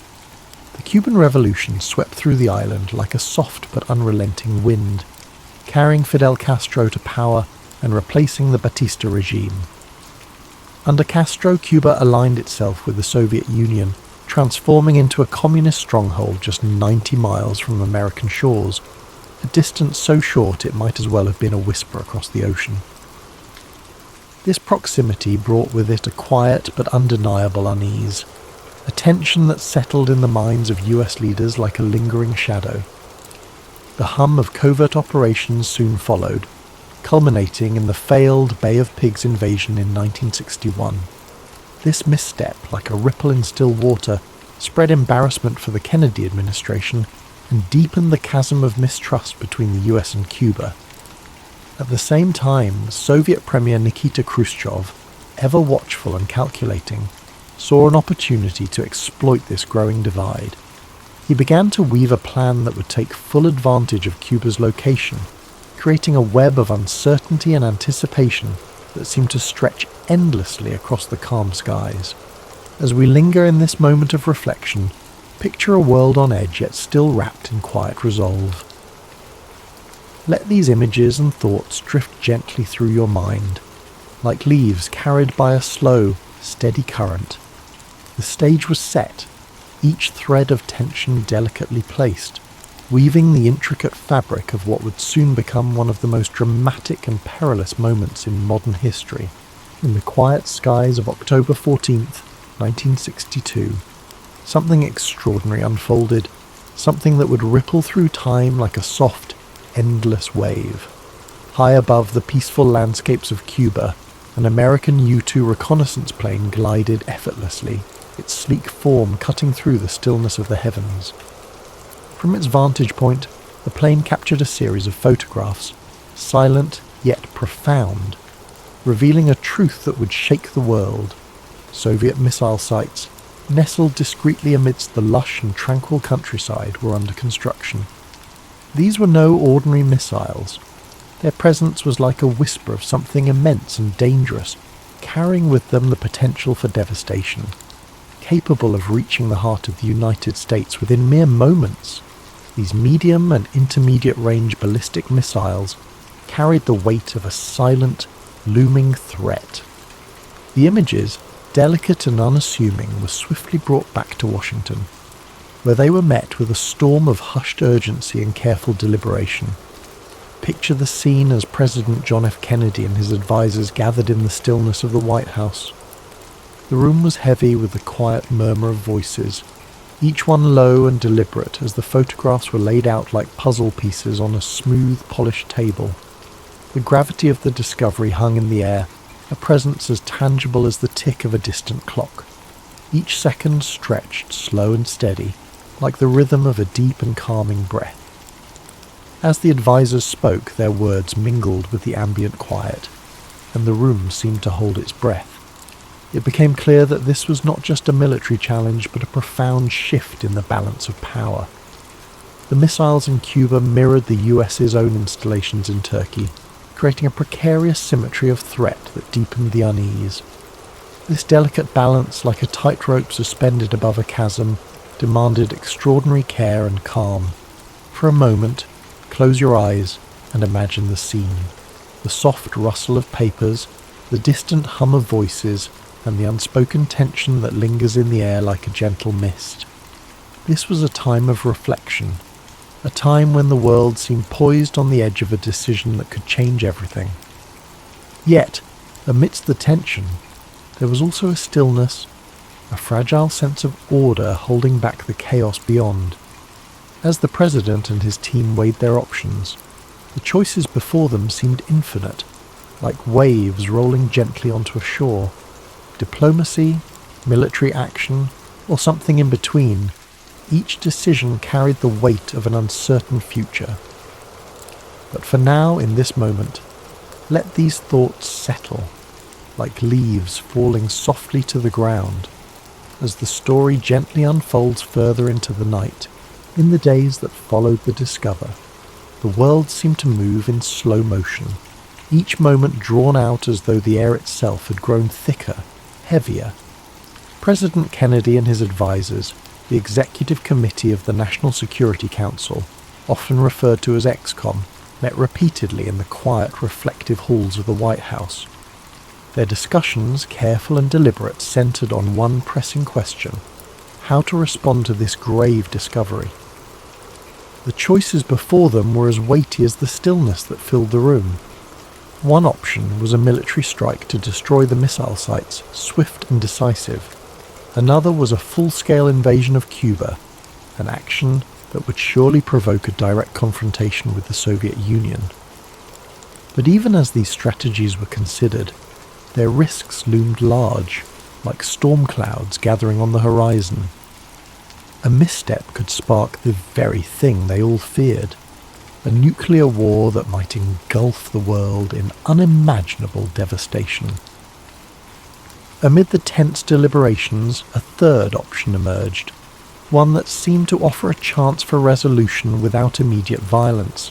The Cuban Revolution swept through the island like a soft but unrelenting wind, carrying Fidel Castro to power and replacing the Batista regime. Under Castro, Cuba aligned itself with the Soviet Union, transforming into a communist stronghold just 90 miles from American shores, a distance so short it might as well have been a whisper across the ocean. This proximity brought with it a quiet but undeniable unease, a tension that settled in the minds of US leaders like a lingering shadow. The hum of covert operations soon followed, culminating in the failed Bay of Pigs invasion in 1961. This misstep, like a ripple in still water, spread embarrassment for the Kennedy administration and deepened the chasm of mistrust between the US and Cuba. At the same time, Soviet Premier Nikita Khrushchev, ever watchful and calculating, saw an opportunity to exploit this growing divide. He began to weave a plan that would take full advantage of Cuba's location, creating a web of uncertainty and anticipation that seemed to stretch endlessly across the calm skies. As we linger in this moment of reflection, picture a world on edge yet still wrapped in quiet resolve. Let these images and thoughts drift gently through your mind, like leaves carried by a slow, steady current. The stage was set, each thread of tension delicately placed, weaving the intricate fabric of what would soon become one of the most dramatic and perilous moments in modern history. In the quiet skies of October 14th, 1962, something extraordinary unfolded, something that would ripple through time like a soft, endless wave. High above the peaceful landscapes of Cuba, an American U-2 reconnaissance plane glided effortlessly, its sleek form cutting through the stillness of the heavens. From its vantage point, the plane captured a series of photographs, silent yet profound, revealing a truth that would shake the world. Soviet missile sites, nestled discreetly amidst the lush and tranquil countryside, were under construction. These were no ordinary missiles. Their presence was like a whisper of something immense and dangerous, carrying with them the potential for devastation, capable of reaching the heart of the United States within mere moments. These medium and intermediate range ballistic missiles carried the weight of a silent, looming threat. The images, delicate and unassuming, were swiftly brought back to Washington, where they were met with a storm of hushed urgency and careful deliberation. Picture the scene as President John F. Kennedy and his advisors gathered in the stillness of the White House. The room was heavy with the quiet murmur of voices, each one low and deliberate as the photographs were laid out like puzzle pieces on a smooth, polished table. The gravity of the discovery hung in the air, a presence as tangible as the tick of a distant clock. Each second stretched slow and steady, like the rhythm of a deep and calming breath. As the advisors spoke, their words mingled with the ambient quiet, and the room seemed to hold its breath. It became clear that this was not just a military challenge, but a profound shift in the balance of power. The missiles in Cuba mirrored the US's own installations in Turkey, creating a precarious symmetry of threat that deepened the unease. This delicate balance, like a tightrope suspended above a chasm, demanded extraordinary care and calm. For a moment, close your eyes and imagine the scene. The soft rustle of papers, the distant hum of voices, and the unspoken tension that lingers in the air like a gentle mist. This was a time of reflection, a time when the world seemed poised on the edge of a decision that could change everything. Yet, amidst the tension, there was also a stillness, a fragile sense of order holding back the chaos beyond. As the president and his team weighed their options, the choices before them seemed infinite, like waves rolling gently onto a shore. Diplomacy, military action, or something in between, each decision carried the weight of an uncertain future. But for now, in this moment, let these thoughts settle, like leaves falling softly to the ground, as the story gently unfolds further into the night. In the days that followed the discover, the world seemed to move in slow motion, each moment drawn out as though the air itself had grown thicker, heavier. President Kennedy and his advisors, the Executive Committee of the National Security Council, often referred to as EXCOM, met repeatedly in the quiet, reflective halls of the White House. Their discussions, careful and deliberate, centered on one pressing question: how to respond to this grave discovery. The choices before them were as weighty as the stillness that filled the room. One option was a military strike to destroy the missile sites, swift and decisive. Another was a full-scale invasion of Cuba, an action that would surely provoke a direct confrontation with the Soviet Union. But even as these strategies were considered, their risks loomed large, like storm clouds gathering on the horizon. A misstep could spark the very thing they all feared: a nuclear war that might engulf the world in unimaginable devastation. Amid the tense deliberations, a third option emerged, one that seemed to offer a chance for resolution without immediate violence: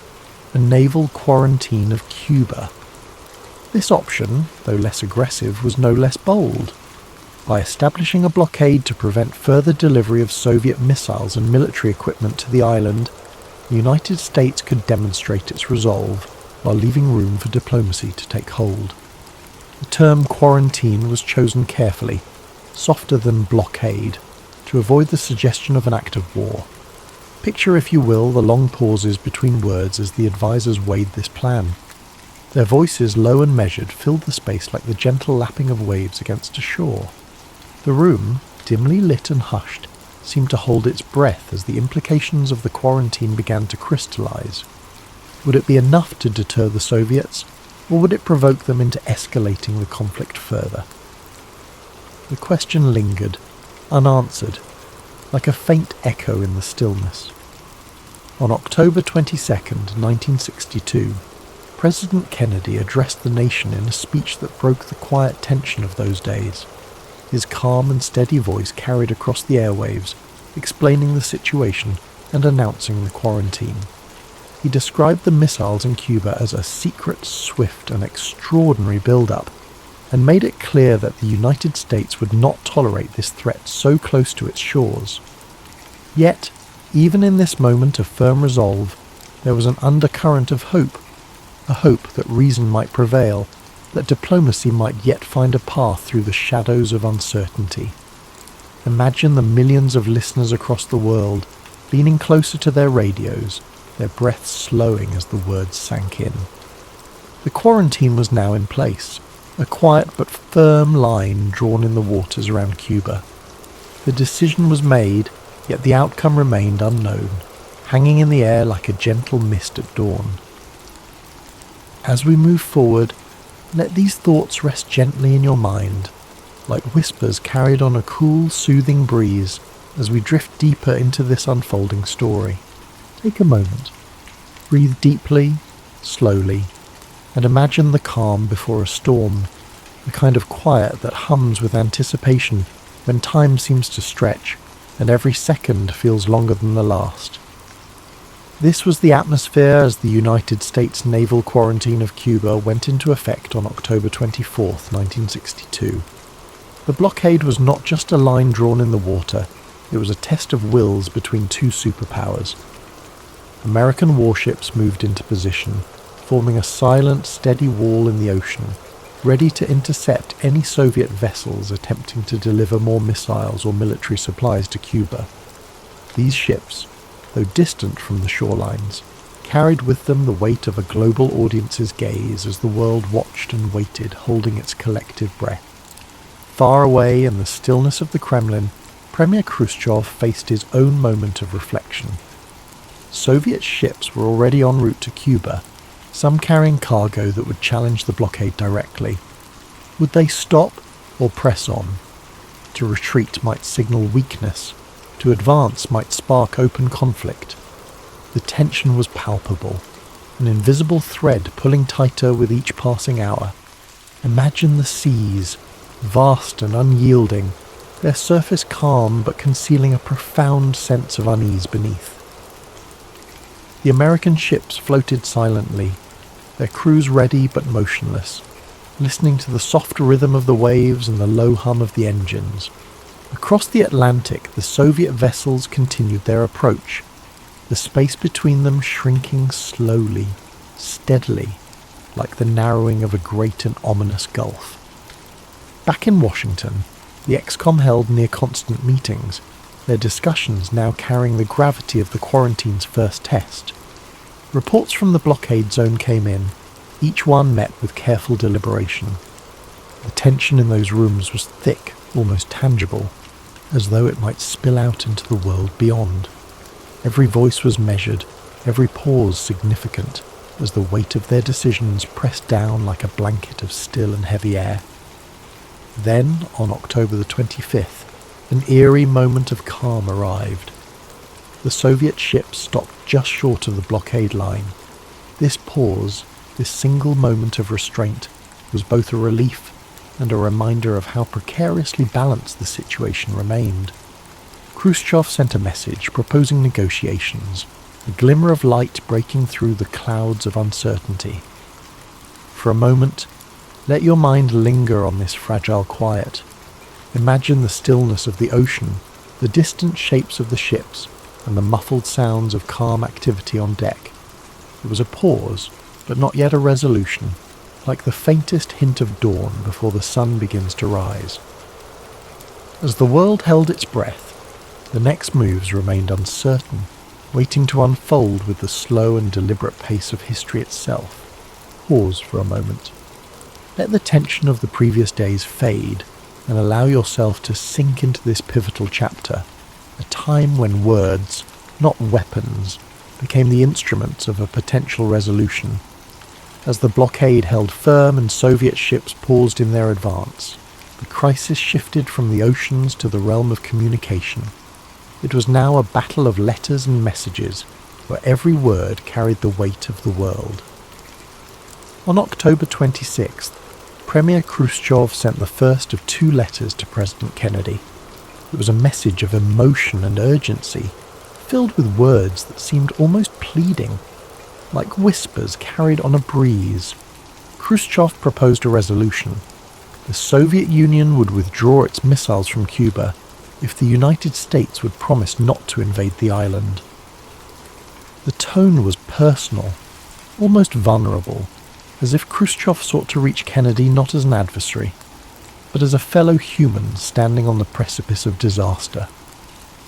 a naval quarantine of Cuba. This option, though less aggressive, was no less bold. By establishing a blockade to prevent further delivery of Soviet missiles and military equipment to the island, the United States could demonstrate its resolve while leaving room for diplomacy to take hold. The term quarantine was chosen carefully, softer than blockade, to avoid the suggestion of an act of war. Picture, if you will, the long pauses between words as the advisors weighed this plan. Their voices, low and measured, filled the space like the gentle lapping of waves against a shore. The room, dimly lit and hushed, seemed to hold its breath as the implications of the quarantine began to crystallize. Would it be enough to deter the Soviets, or would it provoke them into escalating the conflict further? The question lingered, unanswered, like a faint echo in the stillness. On October 22nd, 1962, President Kennedy addressed the nation in a speech that broke the quiet tension of those days. His calm and steady voice carried across the airwaves, explaining the situation and announcing the quarantine. He described the missiles in Cuba as a secret, swift and extraordinary build-up, and made it clear that the United States would not tolerate this threat so close to its shores. Yet, even in this moment of firm resolve, there was an undercurrent of hope, a hope that reason might prevail, that diplomacy might yet find a path through the shadows of uncertainty. Imagine the millions of listeners across the world leaning closer to their radios, their breaths slowing as the words sank in. The quarantine was now in place, a quiet but firm line drawn in the waters around Cuba. The decision was made, yet the outcome remained unknown, hanging in the air like a gentle mist at dawn. As we move forward, let these thoughts rest gently in your mind, like whispers carried on a cool, soothing breeze as we drift deeper into this unfolding story. Take a moment, breathe deeply, slowly, and imagine the calm before a storm, the kind of quiet that hums with anticipation when time seems to stretch and every second feels longer than the last. This was the atmosphere as the United States naval quarantine of Cuba went into effect on October 24, 1962. The blockade was not just a line drawn in the water, it was a test of wills between two superpowers. American warships moved into position, forming a silent, steady wall in the ocean, ready to intercept any Soviet vessels attempting to deliver more missiles or military supplies to Cuba. These ships, though distant from the shorelines, carried with them the weight of a global audience's gaze as the world watched and waited, holding its collective breath. Far away in the stillness of the Kremlin, Premier Khrushchev faced his own moment of reflection. Soviet ships were already en route to Cuba, some carrying cargo that would challenge the blockade directly. Would they stop or press on? To retreat might signal weakness. To advance might spark open conflict. The tension was palpable, an invisible thread pulling tighter with each passing hour. Imagine the seas, vast and unyielding, their surface calm but concealing a profound sense of unease beneath. The American ships floated silently, their crews ready but motionless, listening to the soft rhythm of the waves and the low hum of the engines. Across the Atlantic, the Soviet vessels continued their approach, the space between them shrinking slowly, steadily, like the narrowing of a great and ominous gulf. Back in Washington, the ExComm held near-constant meetings, their discussions now carrying the gravity of the quarantine's first test. Reports from the blockade zone came in, each one met with careful deliberation. The tension in those rooms was thick, almost tangible, as though it might spill out into the world beyond. Every voice was measured, every pause significant, as the weight of their decisions pressed down like a blanket of still and heavy air. Then, on October the 25th, an eerie moment of calm arrived. The Soviet ships stopped just short of the blockade line. This pause, this single moment of restraint, was both a relief and a reminder of how precariously balanced the situation remained. Khrushchev sent a message proposing negotiations, a glimmer of light breaking through the clouds of uncertainty. For a moment, let your mind linger on this fragile quiet. Imagine the stillness of the ocean, the distant shapes of the ships, and the muffled sounds of calm activity on deck. It was a pause, but not yet a resolution, like the faintest hint of dawn before the sun begins to rise. As the world held its breath, the next moves remained uncertain, waiting to unfold with the slow and deliberate pace of history itself. Pause for a moment. Let the tension of the previous days fade, and allow yourself to sink into this pivotal chapter, a time when words, not weapons, became the instruments of a potential resolution. As the blockade held firm and Soviet ships paused in their advance, the crisis shifted from the oceans to the realm of communication. It was now a battle of letters and messages, where every word carried the weight of the world. On October 26th, Premier Khrushchev sent the first of two letters to President Kennedy. It was a message of emotion and urgency, filled with words that seemed almost pleading, like whispers carried on a breeze. Khrushchev proposed a resolution, The Soviet Union would withdraw its missiles from Cuba if the United States would promise not to invade the island. The tone was personal, almost vulnerable, as if Khrushchev sought to reach Kennedy not as an adversary, but as a fellow human standing on the precipice of disaster.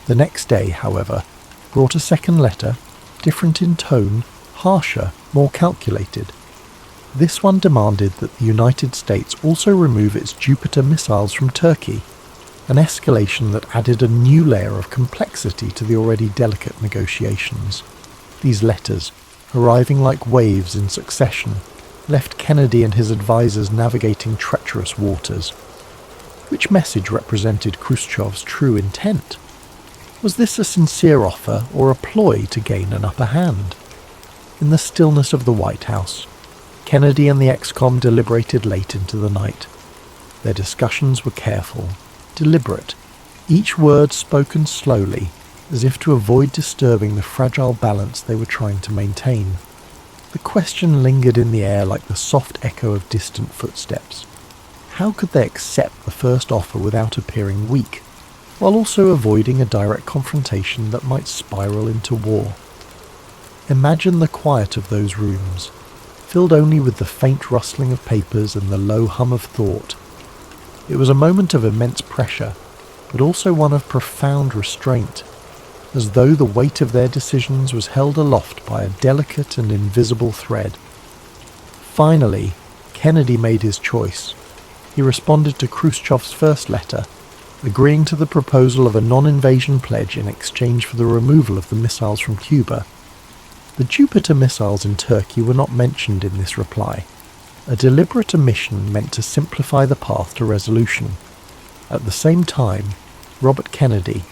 The next day, however, brought a second letter, different in tone, harsher, more calculated. This one demanded that the United States also remove its Jupiter missiles from Turkey, an escalation that added a new layer of complexity to the already delicate negotiations. These letters, arriving like waves in succession, left Kennedy and his advisers navigating treacherous waters. Which message represented Khrushchev's true intent? Was this a sincere offer or a ploy to gain an upper hand? In the stillness of the White House, Kennedy and the ex-com deliberated late into the night. Their discussions were careful, deliberate, each word spoken slowly, as if to avoid disturbing the fragile balance they were trying to maintain. The question lingered in the air like the soft echo of distant footsteps. How could they accept the first offer without appearing weak, while also avoiding a direct confrontation that might spiral into war? Imagine the quiet of those rooms, filled only with the faint rustling of papers and the low hum of thought. It was a moment of immense pressure, but also one of profound restraint, as though the weight of their decisions was held aloft by a delicate and invisible thread. Finally, Kennedy made his choice. He responded to Khrushchev's first letter, agreeing to the proposal of a non-invasion pledge in exchange for the removal of the missiles from Cuba. The Jupiter missiles in Turkey were not mentioned in this reply, a deliberate omission meant to simplify the path to resolution. At the same time, Robert Kennedy,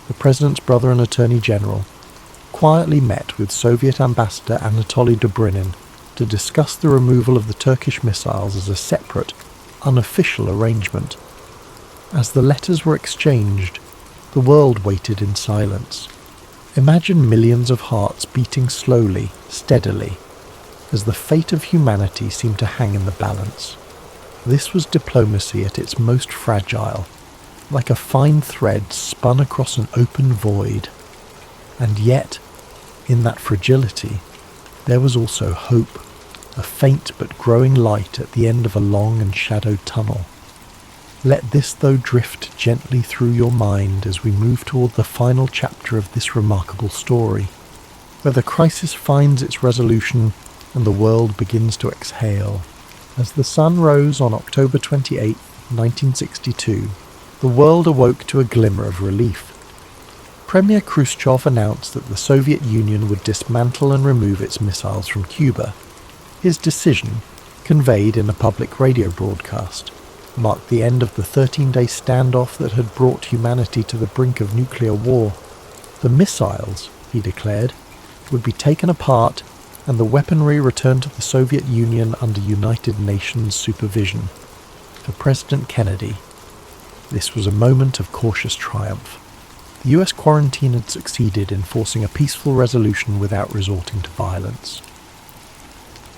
the President's brother and Attorney General, quietly met with Soviet Ambassador Anatoly Dobrynin to discuss the removal of the Turkish missiles as a separate, unofficial arrangement. As the letters were exchanged, the world waited in silence. Imagine millions of hearts beating slowly, steadily, as the fate of humanity seemed to hang in the balance. This was diplomacy at its most fragile, like a fine thread spun across an open void. And yet, in that fragility, there was also hope, a faint but growing light at the end of a long and shadowed tunnel. Let this, though, drift gently through your mind as we move toward the final chapter of this remarkable story, where the crisis finds its resolution and the world begins to exhale. As the sun rose on October 28, 1962, the world awoke to a glimmer of relief. Premier Khrushchev announced that the Soviet Union would dismantle and remove its missiles from Cuba. His decision, conveyed in a public radio broadcast, marked the end of the 13-day standoff that had brought humanity to the brink of nuclear war. The missiles, he declared, would be taken apart and the weaponry returned to the Soviet Union under United Nations supervision. For President Kennedy, this was a moment of cautious triumph. The US quarantine had succeeded in forcing a peaceful resolution without resorting to violence.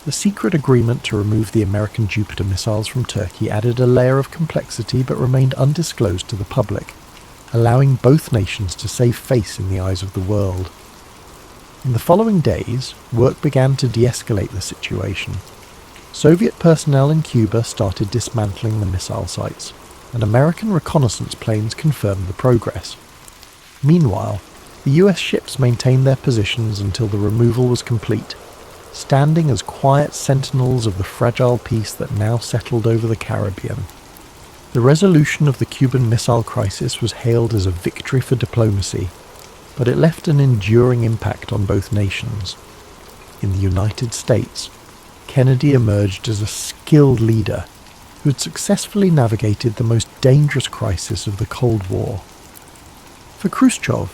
The secret agreement to remove the American Jupiter missiles from Turkey added a layer of complexity but remained undisclosed to the public, allowing both nations to save face in the eyes of the world. In the following days, work began to de-escalate the situation. Soviet personnel in Cuba started dismantling the missile sites, and American reconnaissance planes confirmed the progress. Meanwhile, the US ships maintained their positions until the removal was complete, standing as quiet sentinels of the fragile peace that now settled over the Caribbean. The resolution of the Cuban Missile Crisis was hailed as a victory for diplomacy, but it left an enduring impact on both nations. In the United States, Kennedy emerged as a skilled leader who had successfully navigated the most dangerous crisis of the Cold War. For Khrushchev,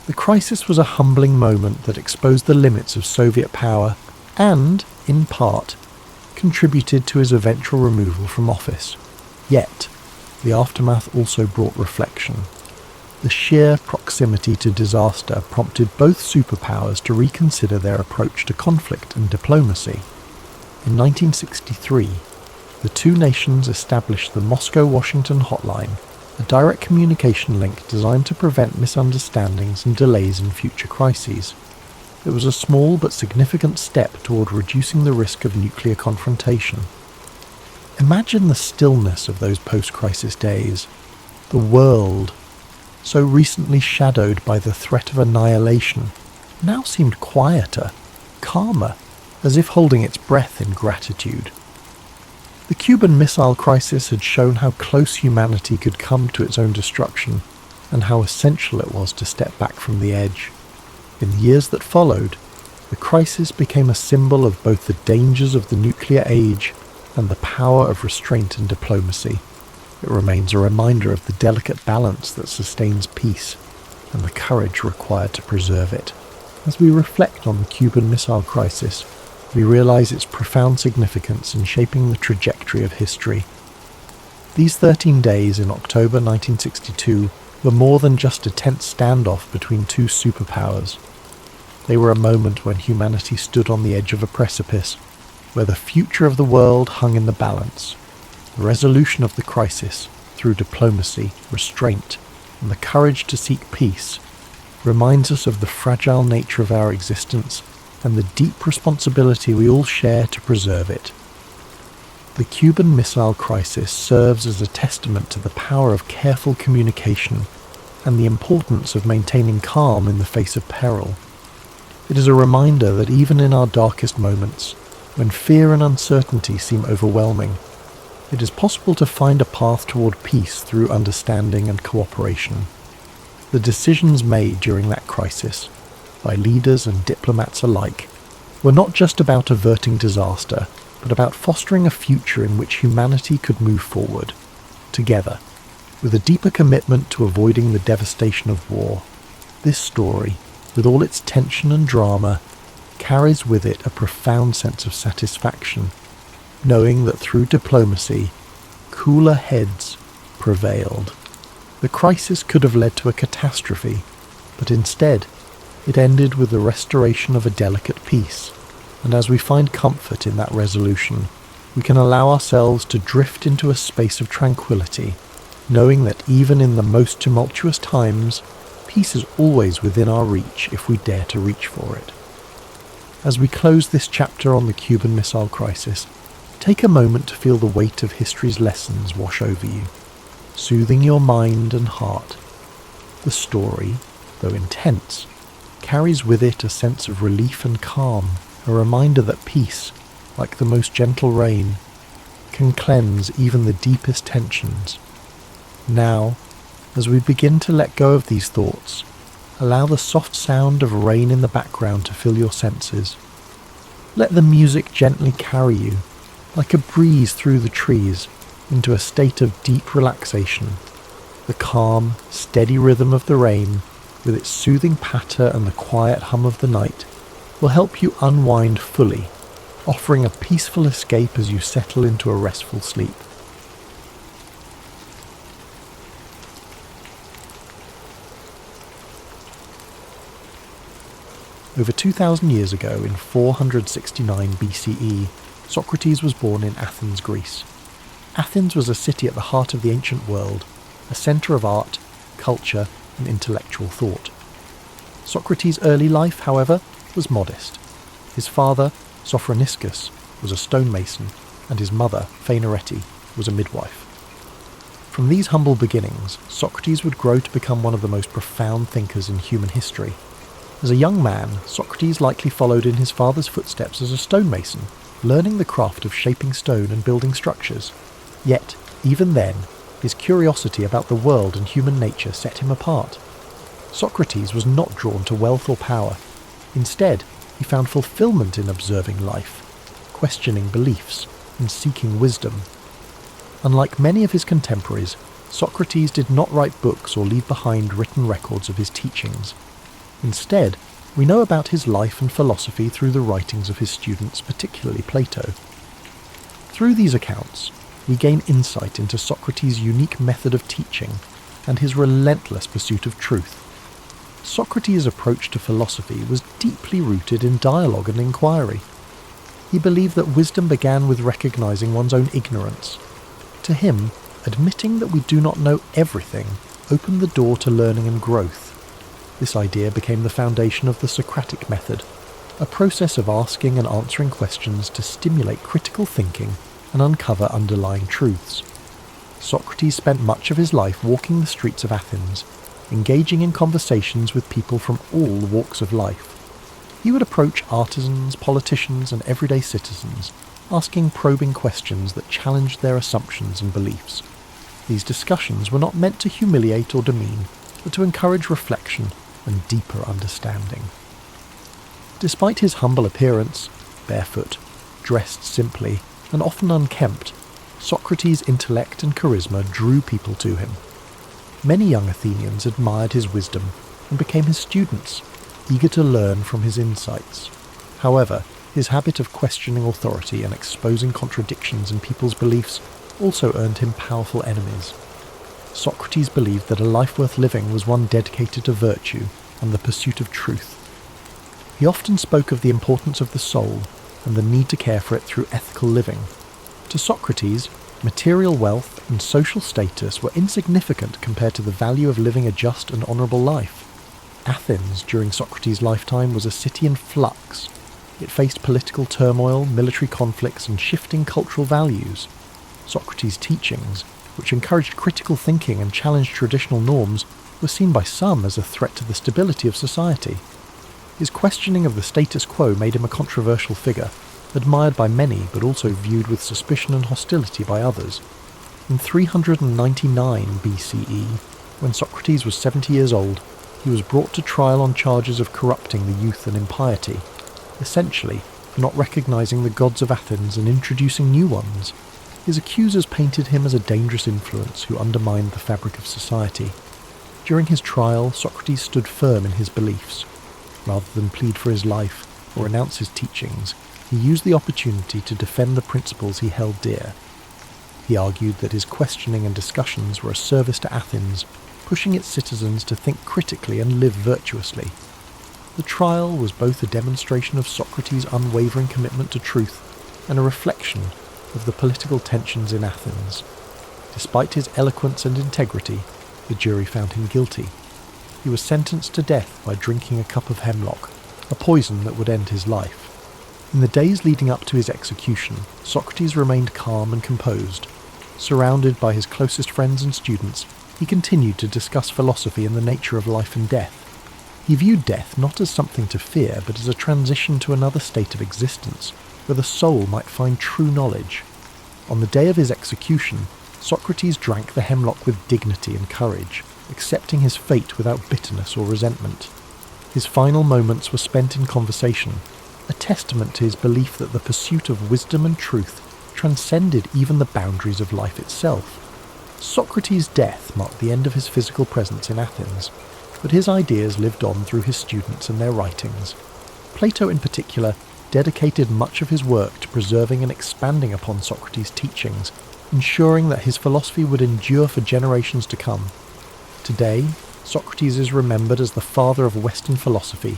the crisis was a humbling moment that exposed the limits of Soviet power and, in part, contributed to his eventual removal from office. Yet, the aftermath also brought reflection. The sheer proximity to disaster prompted both superpowers to reconsider their approach to conflict and diplomacy. In 1963, the two nations established the Moscow-Washington hotline, a direct communication link designed to prevent misunderstandings and delays in future crises. It was a small but significant step toward reducing the risk of nuclear confrontation. Imagine the stillness of those post-crisis days. The world, so recently shadowed by the threat of annihilation, now seemed quieter, calmer, as if holding its breath in gratitude. The Cuban Missile Crisis had shown how close humanity could come to its own destruction, and how essential it was to step back from the edge. In the years that followed, the crisis became a symbol of both the dangers of the nuclear age and the power of restraint and diplomacy. It remains a reminder of the delicate balance that sustains peace and the courage required to preserve it. As we reflect on the Cuban Missile Crisis, we realize its profound significance in shaping the trajectory of history. These 13 days in October 1962 were more than just a tense standoff between two superpowers. They were a moment when humanity stood on the edge of a precipice, where the future of the world hung in the balance. The resolution of the crisis, through diplomacy, restraint, and the courage to seek peace, reminds us of the fragile nature of our existence and the deep responsibility we all share to preserve it. The Cuban Missile Crisis serves as a testament to the power of careful communication and the importance of maintaining calm in the face of peril. It is a reminder that even in our darkest moments, when fear and uncertainty seem overwhelming, it is possible to find a path toward peace through understanding and cooperation. The decisions made during that crisis, by leaders and diplomats alike, were not just about averting disaster, but about fostering a future in which humanity could move forward, together, with a deeper commitment to avoiding the devastation of war. This story, with all its tension and drama, carries with it a profound sense of satisfaction, knowing that through diplomacy, cooler heads prevailed. The crisis could have led to a catastrophe, but instead, it ended with the restoration of a delicate peace, and as we find comfort in that resolution, we can allow ourselves to drift into a space of tranquility, knowing that even in the most tumultuous times, peace is always within our reach if we dare to reach for it. As we close this chapter on the Cuban Missile Crisis, take a moment to feel the weight of history's lessons wash over you, soothing your mind and heart. The story, though intense, carries with it a sense of relief and calm, a reminder that peace, like the most gentle rain, can cleanse even the deepest tensions. Now, as we begin to let go of these thoughts, allow the soft sound of rain in the background to fill your senses. Let the music gently carry you, like a breeze through the trees, into a state of deep relaxation. The calm, steady rhythm of the rain, with its soothing patter and the quiet hum of the night, will help you unwind fully, offering a peaceful escape as you settle into a restful sleep. Over 2,000 years ago, in 469 BCE, Socrates was born in Athens, Greece. Athens was a city at the heart of the ancient world, a centre of art, culture, and intellectual thought. Socrates' early life, however, was modest. His father, Sophroniscus, was a stonemason, and his mother, Phaenarete, was a midwife. From these humble beginnings, Socrates would grow to become one of the most profound thinkers in human history. As a young man, Socrates likely followed in his father's footsteps as a stonemason, learning the craft of shaping stone and building structures. Yet, even then, his curiosity about the world and human nature set him apart. Socrates was not drawn to wealth or power. Instead, he found fulfillment in observing life, questioning beliefs, and seeking wisdom. Unlike many of his contemporaries, Socrates did not write books or leave behind written records of his teachings. Instead, we know about his life and philosophy through the writings of his students, particularly Plato. Through these accounts, we gain insight into Socrates' unique method of teaching and his relentless pursuit of truth. Socrates' approach to philosophy was deeply rooted in dialogue and inquiry. He believed that wisdom began with recognizing one's own ignorance. To him, admitting that we do not know everything opened the door to learning and growth. This idea became the foundation of the Socratic method, a process of asking and answering questions to stimulate critical thinking and uncover underlying truths. Socrates spent much of his life walking the streets of Athens, engaging in conversations with people from all walks of life. He would approach artisans, politicians, and everyday citizens, asking probing questions that challenged their assumptions and beliefs. These discussions were not meant to humiliate or demean, but to encourage reflection and deeper understanding. Despite his humble appearance, barefoot, dressed simply, and often unkempt, Socrates' intellect and charisma drew people to him. Many young Athenians admired his wisdom and became his students, eager to learn from his insights. However, his habit of questioning authority and exposing contradictions in people's beliefs also earned him powerful enemies. Socrates believed that a life worth living was one dedicated to virtue and the pursuit of truth. He often spoke of the importance of the soul and the need to care for it through ethical living. To Socrates, material wealth and social status were insignificant compared to the value of living a just and honourable life. Athens, during Socrates' lifetime, was a city in flux. It faced political turmoil, military conflicts, and shifting cultural values. Socrates' teachings, which encouraged critical thinking and challenged traditional norms, were seen by some as a threat to the stability of society. His questioning of the status quo made him a controversial figure, admired by many but also viewed with suspicion and hostility by others. In 399 BCE, when Socrates was 70 years old, he was brought to trial on charges of corrupting the youth and impiety, essentially for not recognizing the gods of Athens and introducing new ones. His accusers painted him as a dangerous influence who undermined the fabric of society. During his trial, Socrates stood firm in his beliefs. Rather than plead for his life or renounce his teachings, he used the opportunity to defend the principles he held dear. He argued that his questioning and discussions were a service to Athens, pushing its citizens to think critically and live virtuously. The trial was both a demonstration of Socrates' unwavering commitment to truth and a reflection of the political tensions in Athens. Despite his eloquence and integrity, the jury found him guilty. He was sentenced to death by drinking a cup of hemlock, a poison that would end his life. In the days leading up to his execution, Socrates remained calm and composed. Surrounded by his closest friends and students, he continued to discuss philosophy and the nature of life and death. He viewed death not as something to fear, but as a transition to another state of existence, where the soul might find true knowledge. On the day of his execution, Socrates drank the hemlock with dignity and courage, accepting his fate without bitterness or resentment. His final moments were spent in conversation, a testament to his belief that the pursuit of wisdom and truth transcended even the boundaries of life itself. Socrates' death marked the end of his physical presence in Athens, but his ideas lived on through his students and their writings. Plato in particular dedicated much of his work to preserving and expanding upon Socrates' teachings, ensuring that his philosophy would endure for generations to come. Today, Socrates is remembered as the father of Western philosophy,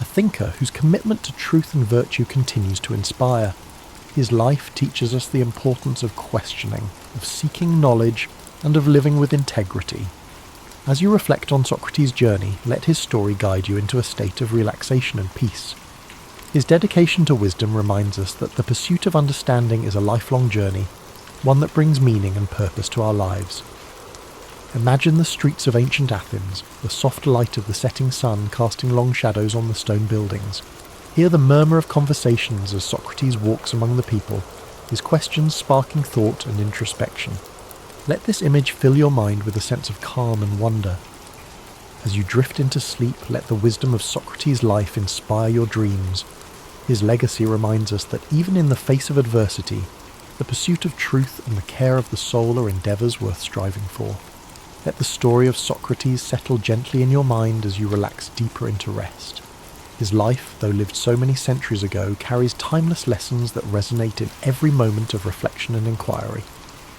a thinker whose commitment to truth and virtue continues to inspire. His life teaches us the importance of questioning, of seeking knowledge, and of living with integrity. As you reflect on Socrates' journey, let his story guide you into a state of relaxation and peace. His dedication to wisdom reminds us that the pursuit of understanding is a lifelong journey, one that brings meaning and purpose to our lives. Imagine the streets of ancient Athens, the soft light of the setting sun casting long shadows on the stone buildings. Hear the murmur of conversations as Socrates walks among the people, his questions sparking thought and introspection. Let this image fill your mind with a sense of calm and wonder. As you drift into sleep, let the wisdom of Socrates' life inspire your dreams. His legacy reminds us that even in the face of adversity, the pursuit of truth and the care of the soul are endeavours worth striving for. Let the story of Socrates settle gently in your mind as you relax deeper into rest. His life, though lived so many centuries ago, carries timeless lessons that resonate in every moment of reflection and inquiry.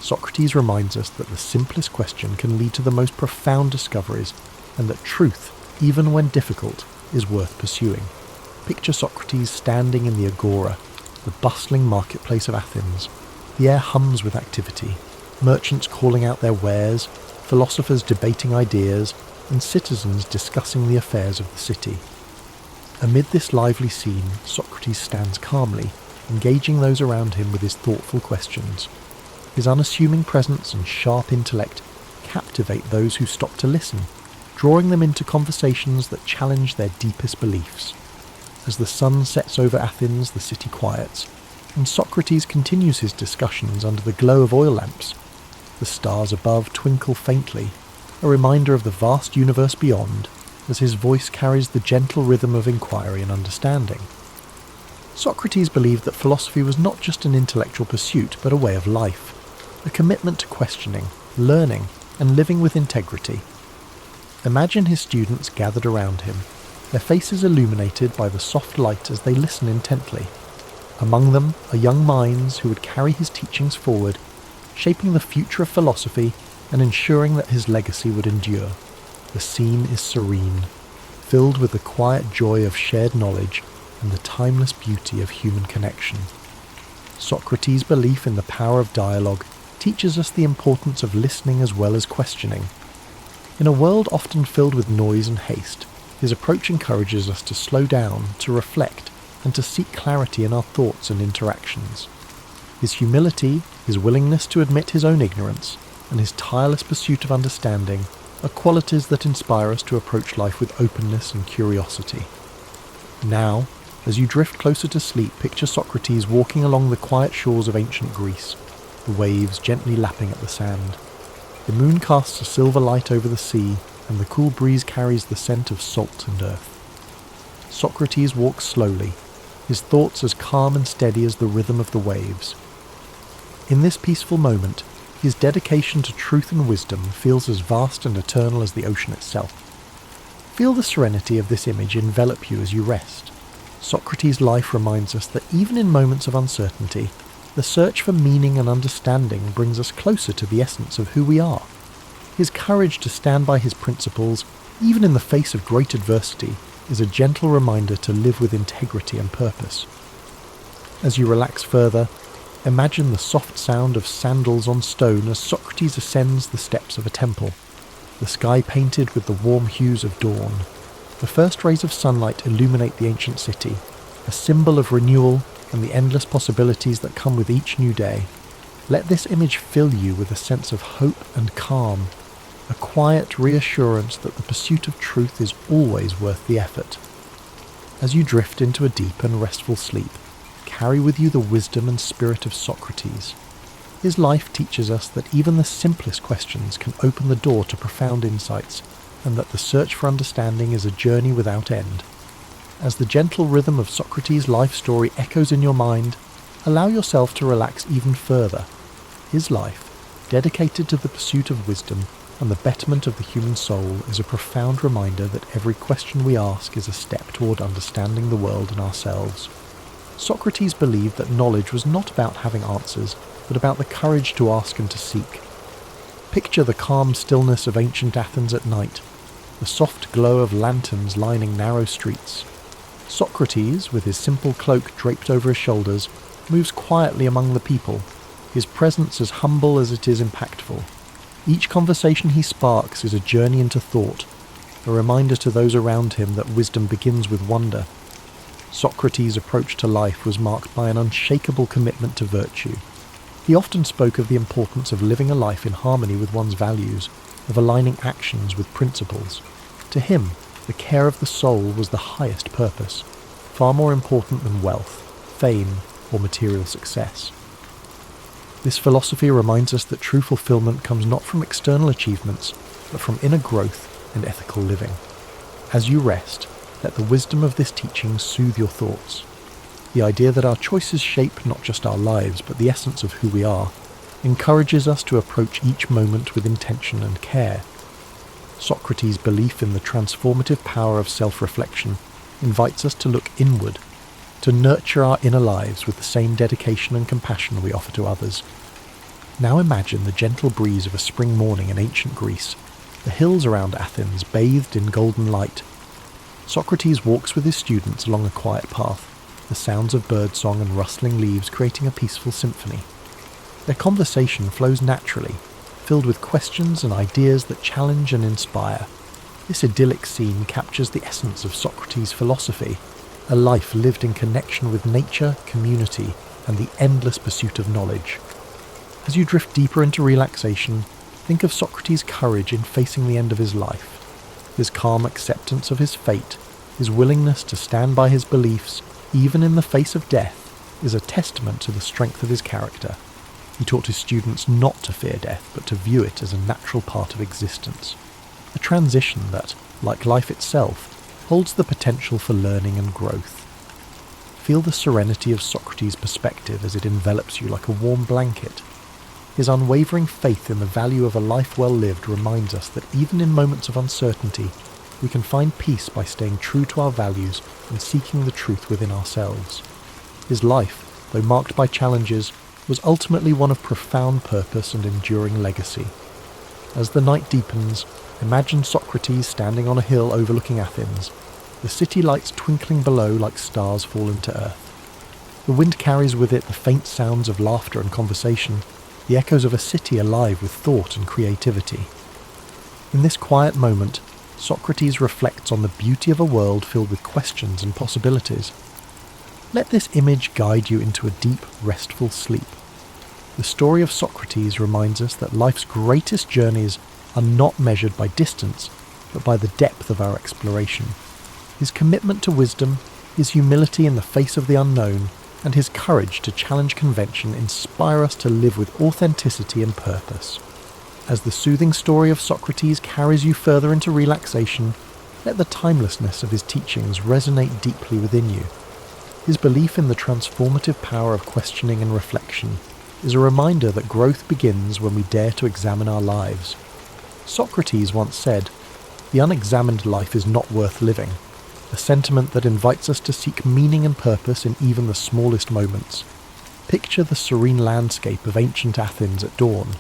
Socrates reminds us that the simplest question can lead to the most profound discoveries, and that truth, even when difficult, is worth pursuing. Picture Socrates standing in the agora, the bustling marketplace of Athens. The air hums with activity, merchants calling out their wares, philosophers debating ideas, and citizens discussing the affairs of the city. Amid this lively scene, Socrates stands calmly, engaging those around him with his thoughtful questions. His unassuming presence and sharp intellect captivate those who stop to listen, drawing them into conversations that challenge their deepest beliefs. As the sun sets over Athens, the city quiets, and Socrates continues his discussions under the glow of oil lamps. The stars above twinkle faintly, a reminder of the vast universe beyond, as his voice carries the gentle rhythm of inquiry and understanding. Socrates believed that philosophy was not just an intellectual pursuit, but a way of life, a commitment to questioning, learning, and living with integrity. Imagine his students gathered around him, their faces illuminated by the soft light as they listen intently. Among them are young minds who would carry his teachings forward, shaping the future of philosophy and ensuring that his legacy would endure. The scene is serene, filled with the quiet joy of shared knowledge and the timeless beauty of human connection. Socrates' belief in the power of dialogue teaches us the importance of listening as well as questioning. In a world often filled with noise and haste, his approach encourages us to slow down, to reflect, and to seek clarity in our thoughts and interactions. His humility, his willingness to admit his own ignorance, and his tireless pursuit of understanding are qualities that inspire us to approach life with openness and curiosity. Now, as you drift closer to sleep, picture Socrates walking along the quiet shores of ancient Greece, the waves gently lapping at the sand. The moon casts a silver light over the sea, and the cool breeze carries the scent of salt and earth. Socrates walks slowly, his thoughts as calm and steady as the rhythm of the waves. In this peaceful moment, his dedication to truth and wisdom feels as vast and eternal as the ocean itself. Feel the serenity of this image envelop you as you rest. Socrates' life reminds us that even in moments of uncertainty, the search for meaning and understanding brings us closer to the essence of who we are. His courage to stand by his principles, even in the face of great adversity, is a gentle reminder to live with integrity and purpose. As you relax further, imagine the soft sound of sandals on stone as Socrates ascends the steps of a temple, the sky painted with the warm hues of dawn. The first rays of sunlight illuminate the ancient city, a symbol of renewal and the endless possibilities that come with each new day. Let this image fill you with a sense of hope and calm, a quiet reassurance that the pursuit of truth is always worth the effort. As you drift into a deep and restful sleep, carry with you the wisdom and spirit of Socrates. His life teaches us that even the simplest questions can open the door to profound insights, and that the search for understanding is a journey without end. As the gentle rhythm of Socrates' life story echoes in your mind, allow yourself to relax even further. His life, dedicated to the pursuit of wisdom and the betterment of the human soul, is a profound reminder that every question we ask is a step toward understanding the world and ourselves. Socrates believed that knowledge was not about having answers, but about the courage to ask and to seek. Picture the calm stillness of ancient Athens at night, the soft glow of lanterns lining narrow streets. Socrates, with his simple cloak draped over his shoulders, moves quietly among the people, his presence as humble as it is impactful. Each conversation he sparks is a journey into thought, a reminder to those around him that wisdom begins with wonder. Socrates' approach to life was marked by an unshakable commitment to virtue. He often spoke of the importance of living a life in harmony with one's values, of aligning actions with principles. To him, the care of the soul was the highest purpose, far more important than wealth, fame, or material success. This philosophy reminds us that true fulfillment comes not from external achievements, but from inner growth and ethical living. As you rest, let the wisdom of this teaching soothe your thoughts. The idea that our choices shape not just our lives, but the essence of who we are, encourages us to approach each moment with intention and care. Socrates' belief in the transformative power of self-reflection invites us to look inward, to nurture our inner lives with the same dedication and compassion we offer to others. Now imagine the gentle breeze of a spring morning in ancient Greece, the hills around Athens bathed in golden light. Socrates walks with his students along a quiet path, the sounds of birdsong and rustling leaves creating a peaceful symphony. Their conversation flows naturally, filled with questions and ideas that challenge and inspire. This idyllic scene captures the essence of Socrates' philosophy, a life lived in connection with nature, community, and the endless pursuit of knowledge. As you drift deeper into relaxation, think of Socrates' courage in facing the end of his life. His calm acceptance of his fate, his willingness to stand by his beliefs, even in the face of death, is a testament to the strength of his character. He taught his students not to fear death, but to view it as a natural part of existence. A transition that, like life itself, holds the potential for learning and growth. Feel the serenity of Socrates' perspective as it envelops you like a warm blanket. His unwavering faith in the value of a life well lived reminds us that even in moments of uncertainty, we can find peace by staying true to our values and seeking the truth within ourselves. His life, though marked by challenges, was ultimately one of profound purpose and enduring legacy. As the night deepens, imagine Socrates standing on a hill overlooking Athens, the city lights twinkling below like stars fallen to earth. The wind carries with it the faint sounds of laughter and conversation, the echoes of a city alive with thought and creativity. In this quiet moment, Socrates reflects on the beauty of a world filled with questions and possibilities. Let this image guide you into a deep, restful sleep. The story of Socrates reminds us that life's greatest journeys are not measured by distance, but by the depth of our exploration. His commitment to wisdom, his humility in the face of the unknown, and his courage to challenge convention inspire us to live with authenticity and purpose. As the soothing story of Socrates carries you further into relaxation, let the timelessness of his teachings resonate deeply within you. His belief in the transformative power of questioning and reflection is a reminder that growth begins when we dare to examine our lives. Socrates once said, "The unexamined life is not worth living," a sentiment that invites us to seek meaning and purpose in even the smallest moments. Picture the serene landscape of ancient Athens at dawn.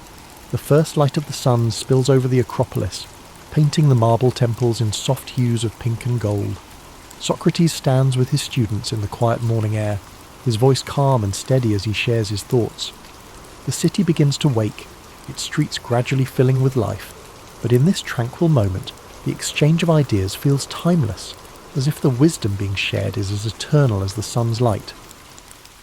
The first light of the sun spills over the Acropolis, painting the marble temples in soft hues of pink and gold. Socrates stands with his students in the quiet morning air, his voice calm and steady as he shares his thoughts. The city begins to wake, its streets gradually filling with life, but in this tranquil moment, the exchange of ideas feels timeless, as if the wisdom being shared is as eternal as the sun's light.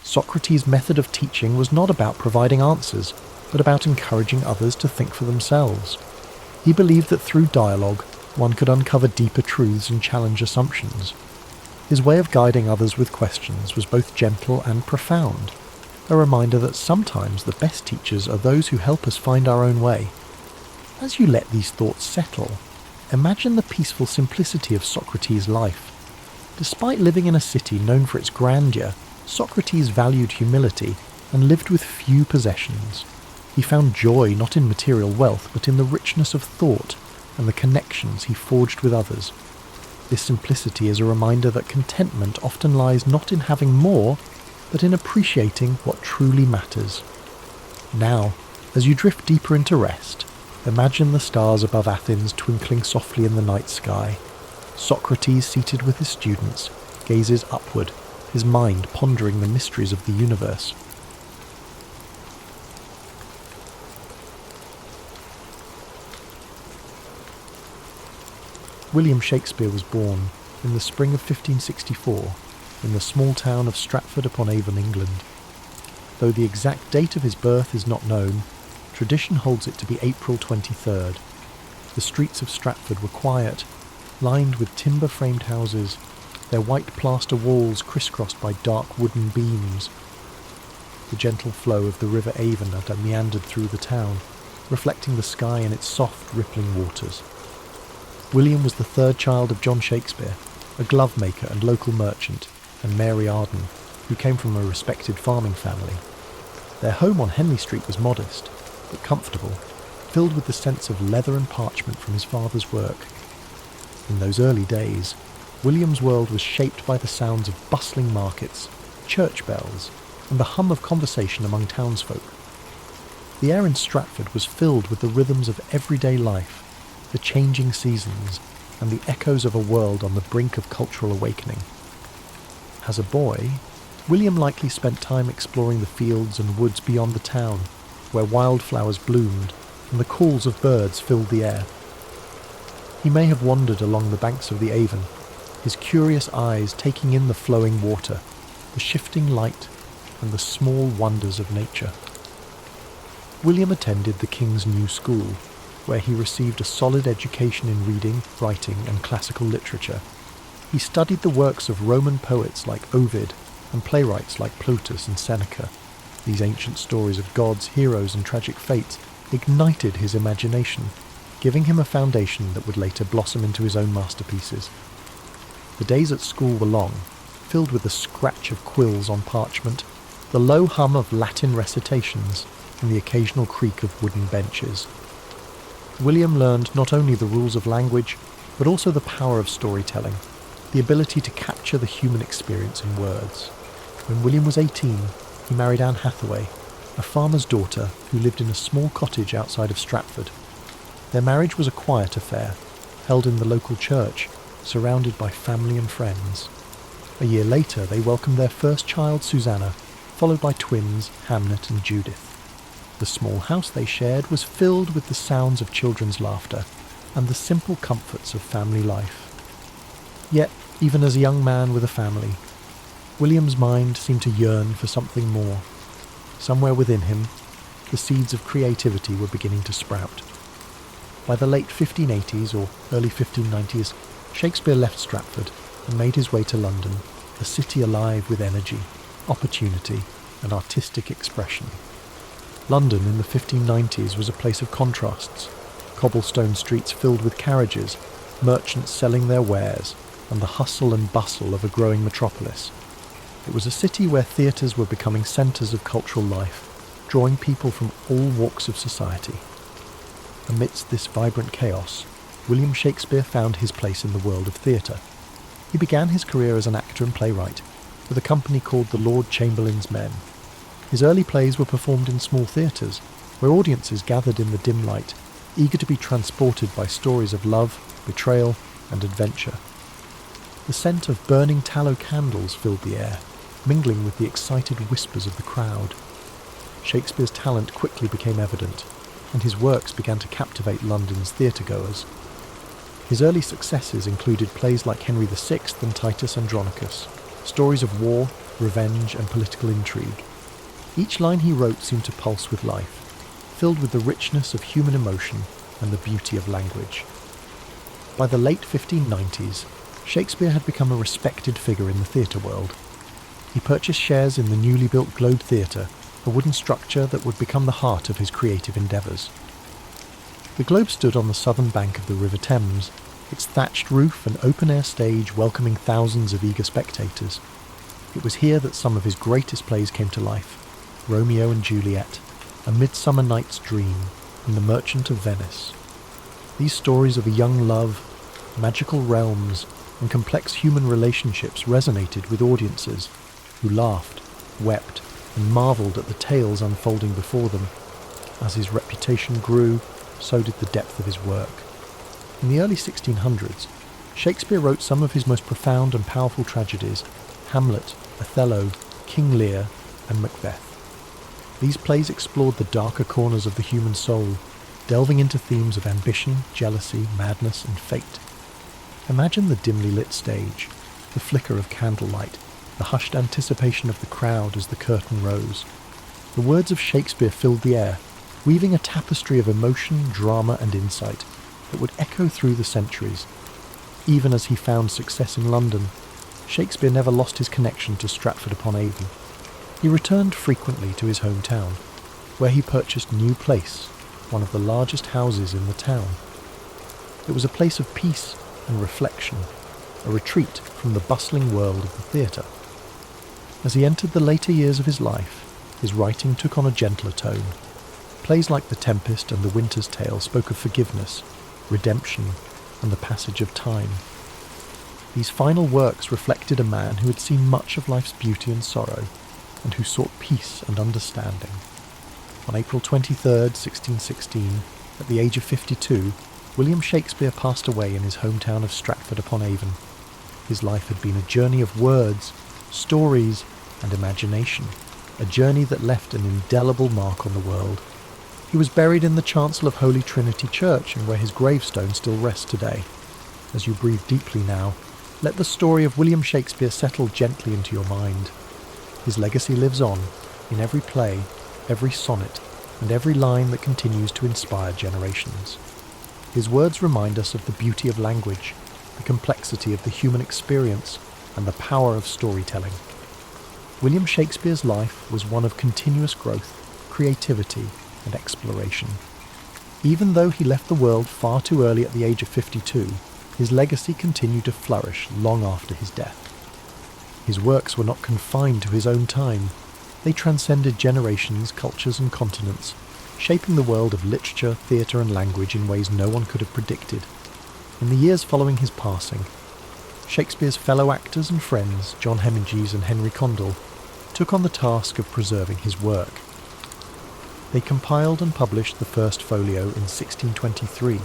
Socrates' method of teaching was not about providing answers, but about encouraging others to think for themselves. He believed that through dialogue, one could uncover deeper truths and challenge assumptions. His way of guiding others with questions was both gentle and profound, a reminder that sometimes the best teachers are those who help us find our own way. As you let these thoughts settle, imagine the peaceful simplicity of Socrates' life. Despite living in a city known for its grandeur, Socrates valued humility and lived with few possessions. He found joy not in material wealth, but in the richness of thought and the connections he forged with others. This simplicity is a reminder that contentment often lies not in having more, but in appreciating what truly matters. Now, as you drift deeper into rest, imagine the stars above Athens twinkling softly in the night sky. Socrates, seated with his students, gazes upward, his mind pondering the mysteries of the universe. William Shakespeare was born in the spring of 1564 in the small town of Stratford-upon-Avon, England. Though the exact date of his birth is not known, tradition holds it to be April 23rd. The streets of Stratford were quiet, lined with timber-framed houses, their white plaster walls crisscrossed by dark wooden beams. The gentle flow of the River Avon had meandered through the town, reflecting the sky in its soft, rippling waters. William was the third child of John Shakespeare, a glove-maker and local merchant, and Mary Arden, who came from a respected farming family. Their home on Henley Street was modest, but comfortable, filled with the sense of leather and parchment from his father's work. In those early days, William's world was shaped by the sounds of bustling markets, church bells, and the hum of conversation among townsfolk. The air in Stratford was filled with the rhythms of everyday life, the changing seasons, and the echoes of a world on the brink of cultural awakening. As a boy, William likely spent time exploring the fields and woods beyond the town, where wildflowers bloomed and the calls of birds filled the air. He may have wandered along the banks of the Avon, his curious eyes taking in the flowing water, the shifting light, and the small wonders of nature. William attended the King's New School, where he received a solid education in reading, writing, and classical literature. He studied the works of Roman poets like Ovid and playwrights like Plautus and Seneca. These ancient stories of gods, heroes, and tragic fates ignited his imagination, giving him a foundation that would later blossom into his own masterpieces. The days at school were long, filled with the scratch of quills on parchment, the low hum of Latin recitations, and the occasional creak of wooden benches. William learned not only the rules of language, but also the power of storytelling, the ability to capture the human experience in words. When William was 18, he married Anne Hathaway, a farmer's daughter who lived in a small cottage outside of Stratford. Their marriage was a quiet affair, held in the local church, surrounded by family and friends. A year later, they welcomed their first child, Susanna, followed by twins, Hamnet and Judith. The small house they shared was filled with the sounds of children's laughter and the simple comforts of family life. Yet, even as a young man with a family, William's mind seemed to yearn for something more. Somewhere within him, the seeds of creativity were beginning to sprout. By the late 1580s or early 1590s, Shakespeare left Stratford and made his way to London, a city alive with energy, opportunity, and artistic expression. London in the 1590s was a place of contrasts, cobblestone streets filled with carriages, merchants selling their wares, and the hustle and bustle of a growing metropolis. It was a city where theatres were becoming centres of cultural life, drawing people from all walks of society. Amidst this vibrant chaos, William Shakespeare found his place in the world of theatre. He began his career as an actor and playwright, with a company called the Lord Chamberlain's Men. His early plays were performed in small theatres, where audiences gathered in the dim light, eager to be transported by stories of love, betrayal, and adventure. The scent of burning tallow candles filled the air, mingling with the excited whispers of the crowd. Shakespeare's talent quickly became evident, and his works began to captivate London's theatre-goers. His early successes included plays like Henry VI and Titus Andronicus, stories of war, revenge, and political intrigue. Each line he wrote seemed to pulse with life, filled with the richness of human emotion and the beauty of language. By the late 1590s, Shakespeare had become a respected figure in the theatre world. He purchased shares in the newly built Globe Theatre, a wooden structure that would become the heart of his creative endeavours. The Globe stood on the southern bank of the River Thames, its thatched roof and open-air stage welcoming thousands of eager spectators. It was here that some of his greatest plays came to life: Romeo and Juliet, A Midsummer Night's Dream, and The Merchant of Venice. These stories of a young love, magical realms, and complex human relationships resonated with audiences who laughed, wept, and marvelled at the tales unfolding before them. As his reputation grew, so did the depth of his work. In the early 1600s, Shakespeare wrote some of his most profound and powerful tragedies: Hamlet, Othello, King Lear, and Macbeth. These plays explored the darker corners of the human soul, delving into themes of ambition, jealousy, madness, and fate. Imagine the dimly lit stage, the flicker of candlelight, the hushed anticipation of the crowd as the curtain rose. The words of Shakespeare filled the air, weaving a tapestry of emotion, drama, and insight that would echo through the centuries. Even as he found success in London, Shakespeare never lost his connection to Stratford-upon-Avon. He returned frequently to his hometown, where he purchased New Place, one of the largest houses in the town. It was a place of peace and reflection, a retreat from the bustling world of the theatre. As he entered the later years of his life, his writing took on a gentler tone. Plays like The Tempest and The Winter's Tale spoke of forgiveness, redemption, and the passage of time. These final works reflected a man who had seen much of life's beauty and sorrow, and who sought peace and understanding. On April 23, 1616, at the age of 52, William Shakespeare passed away in his hometown of Stratford-upon-Avon. His life had been a journey of words, stories, and imagination, a journey that left an indelible mark on the world. He was buried in the chancel of Holy Trinity Church, and where his gravestone still rests today. As you breathe deeply now, let the story of William Shakespeare settle gently into your mind. His legacy lives on, in every play, every sonnet, and every line that continues to inspire generations. His words remind us of the beauty of language, the complexity of the human experience, and the power of storytelling. William Shakespeare's life was one of continuous growth, creativity, and exploration. Even though he left the world far too early at the age of 52, his legacy continued to flourish long after his death. His works were not confined to his own time. They transcended generations, cultures, and continents, shaping the world of literature, theatre, and language in ways no one could have predicted. In the years following his passing, Shakespeare's fellow actors and friends, John Hemingway and Henry Condell, took on the task of preserving his work. They compiled and published the first folio in 1623,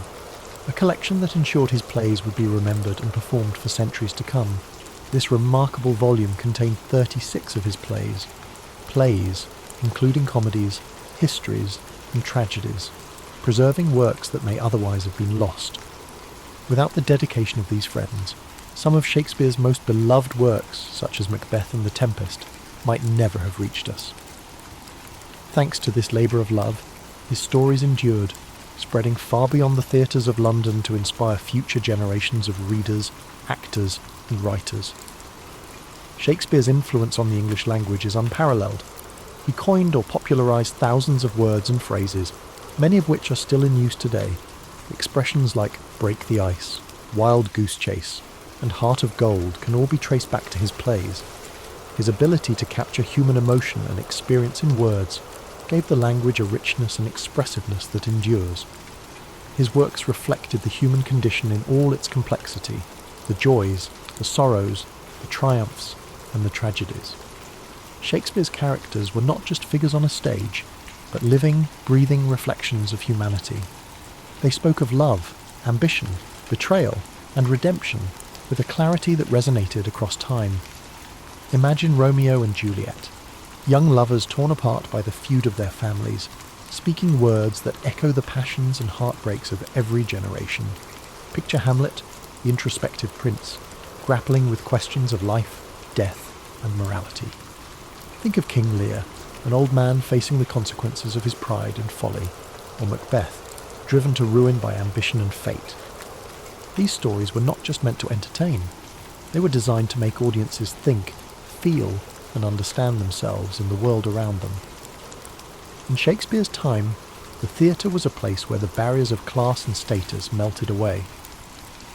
a collection that ensured his plays would be remembered and performed for centuries to come. This remarkable volume contained 36 of his plays, including comedies, histories, and tragedies, preserving works that may otherwise have been lost. Without the dedication of these friends, some of Shakespeare's most beloved works, such as Macbeth and The Tempest, might never have reached us. Thanks to this labour of love, his stories endured, spreading far beyond the theatres of London to inspire future generations of readers, actors, and writers. Shakespeare's influence on the English language is unparalleled. He coined or popularised thousands of words and phrases, many of which are still in use today. Expressions like break the ice, wild goose chase, and heart of gold can all be traced back to his plays. His ability to capture human emotion and experience in words gave the language a richness and expressiveness that endures. His works reflected the human condition in all its complexity, the joys, the sorrows, the triumphs, and the tragedies. Shakespeare's characters were not just figures on a stage, but living, breathing reflections of humanity. They spoke of love, ambition, betrayal, and redemption with a clarity that resonated across time. Imagine Romeo and Juliet, young lovers torn apart by the feud of their families, speaking words that echo the passions and heartbreaks of every generation. Picture Hamlet, the introspective prince, grappling with questions of life, death, and morality. Think of King Lear, an old man facing the consequences of his pride and folly, or Macbeth, driven to ruin by ambition and fate. These stories were not just meant to entertain. They were designed to make audiences think, feel, and understand themselves and the world around them. In Shakespeare's time, the theatre was a place where the barriers of class and status melted away,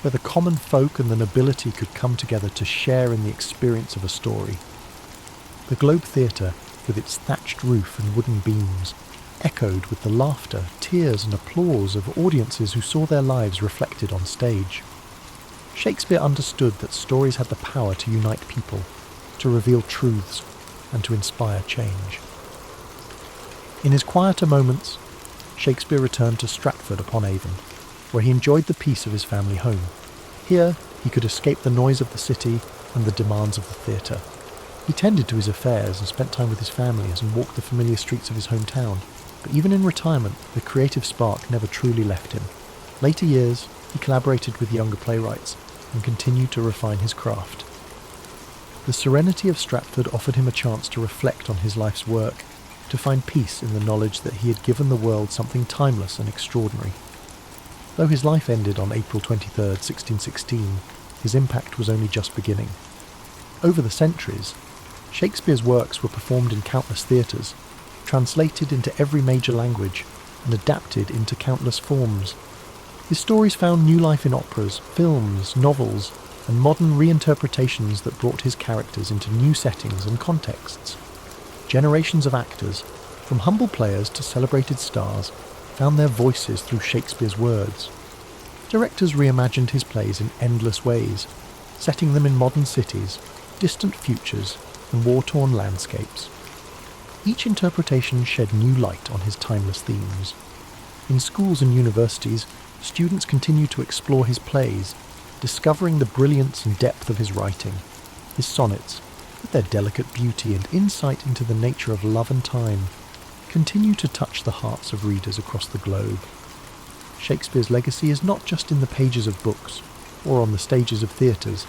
where the common folk and the nobility could come together to share in the experience of a story. The Globe Theatre, with its thatched roof and wooden beams, echoed with the laughter, tears and applause of audiences who saw their lives reflected on stage. Shakespeare understood that stories had the power to unite people, to reveal truths, and to inspire change. In his quieter moments, Shakespeare returned to Stratford-upon-Avon, where he enjoyed the peace of his family home. Here, he could escape the noise of the city and the demands of the theatre. He tended to his affairs and spent time with his families and walked the familiar streets of his hometown. But even in retirement, the creative spark never truly left him. Later years, he collaborated with younger playwrights and continued to refine his craft. The serenity of Stratford offered him a chance to reflect on his life's work, to find peace in the knowledge that he had given the world something timeless and extraordinary. Though his life ended on April 23, 1616, his impact was only just beginning. Over the centuries, Shakespeare's works were performed in countless theatres, translated into every major language, and adapted into countless forms. His stories found new life in operas, films, novels, and modern reinterpretations that brought his characters into new settings and contexts. Generations of actors, from humble players to celebrated stars, found their voices through Shakespeare's words. Directors reimagined his plays in endless ways, setting them in modern cities, distant futures, and war-torn landscapes. Each interpretation shed new light on his timeless themes. In schools and universities, students continue to explore his plays, discovering the brilliance and depth of his writing. His sonnets, with their delicate beauty and insight into the nature of love and time, continue to touch the hearts of readers across the globe. Shakespeare's legacy is not just in the pages of books or on the stages of theatres.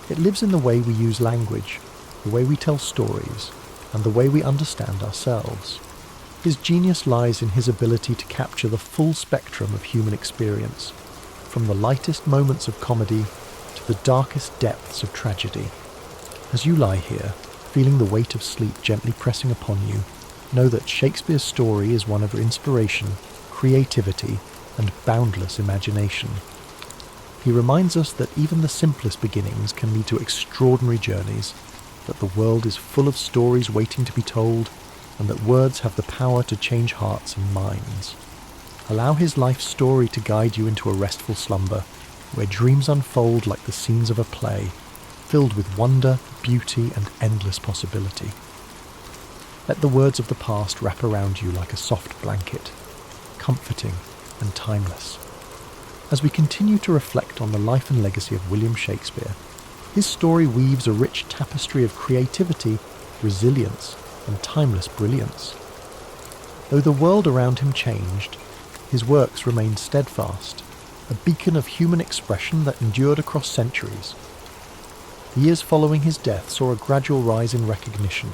It lives in the way we use language, the way we tell stories, and the way we understand ourselves. His genius lies in his ability to capture the full spectrum of human experience, from the lightest moments of comedy to the darkest depths of tragedy. As you lie here, feeling the weight of sleep gently pressing upon you, know that Shakespeare's story is one of inspiration, creativity, and boundless imagination. He reminds us that even the simplest beginnings can lead to extraordinary journeys, that the world is full of stories waiting to be told, and that words have the power to change hearts and minds. Allow his life story to guide you into a restful slumber, where dreams unfold like the scenes of a play, filled with wonder, beauty, and endless possibility. Let the words of the past wrap around you like a soft blanket, comforting and timeless. As we continue to reflect on the life and legacy of William Shakespeare, his story weaves a rich tapestry of creativity, resilience, and timeless brilliance. Though the world around him changed, his works remained steadfast, a beacon of human expression that endured across centuries. The years following his death saw a gradual rise in recognition.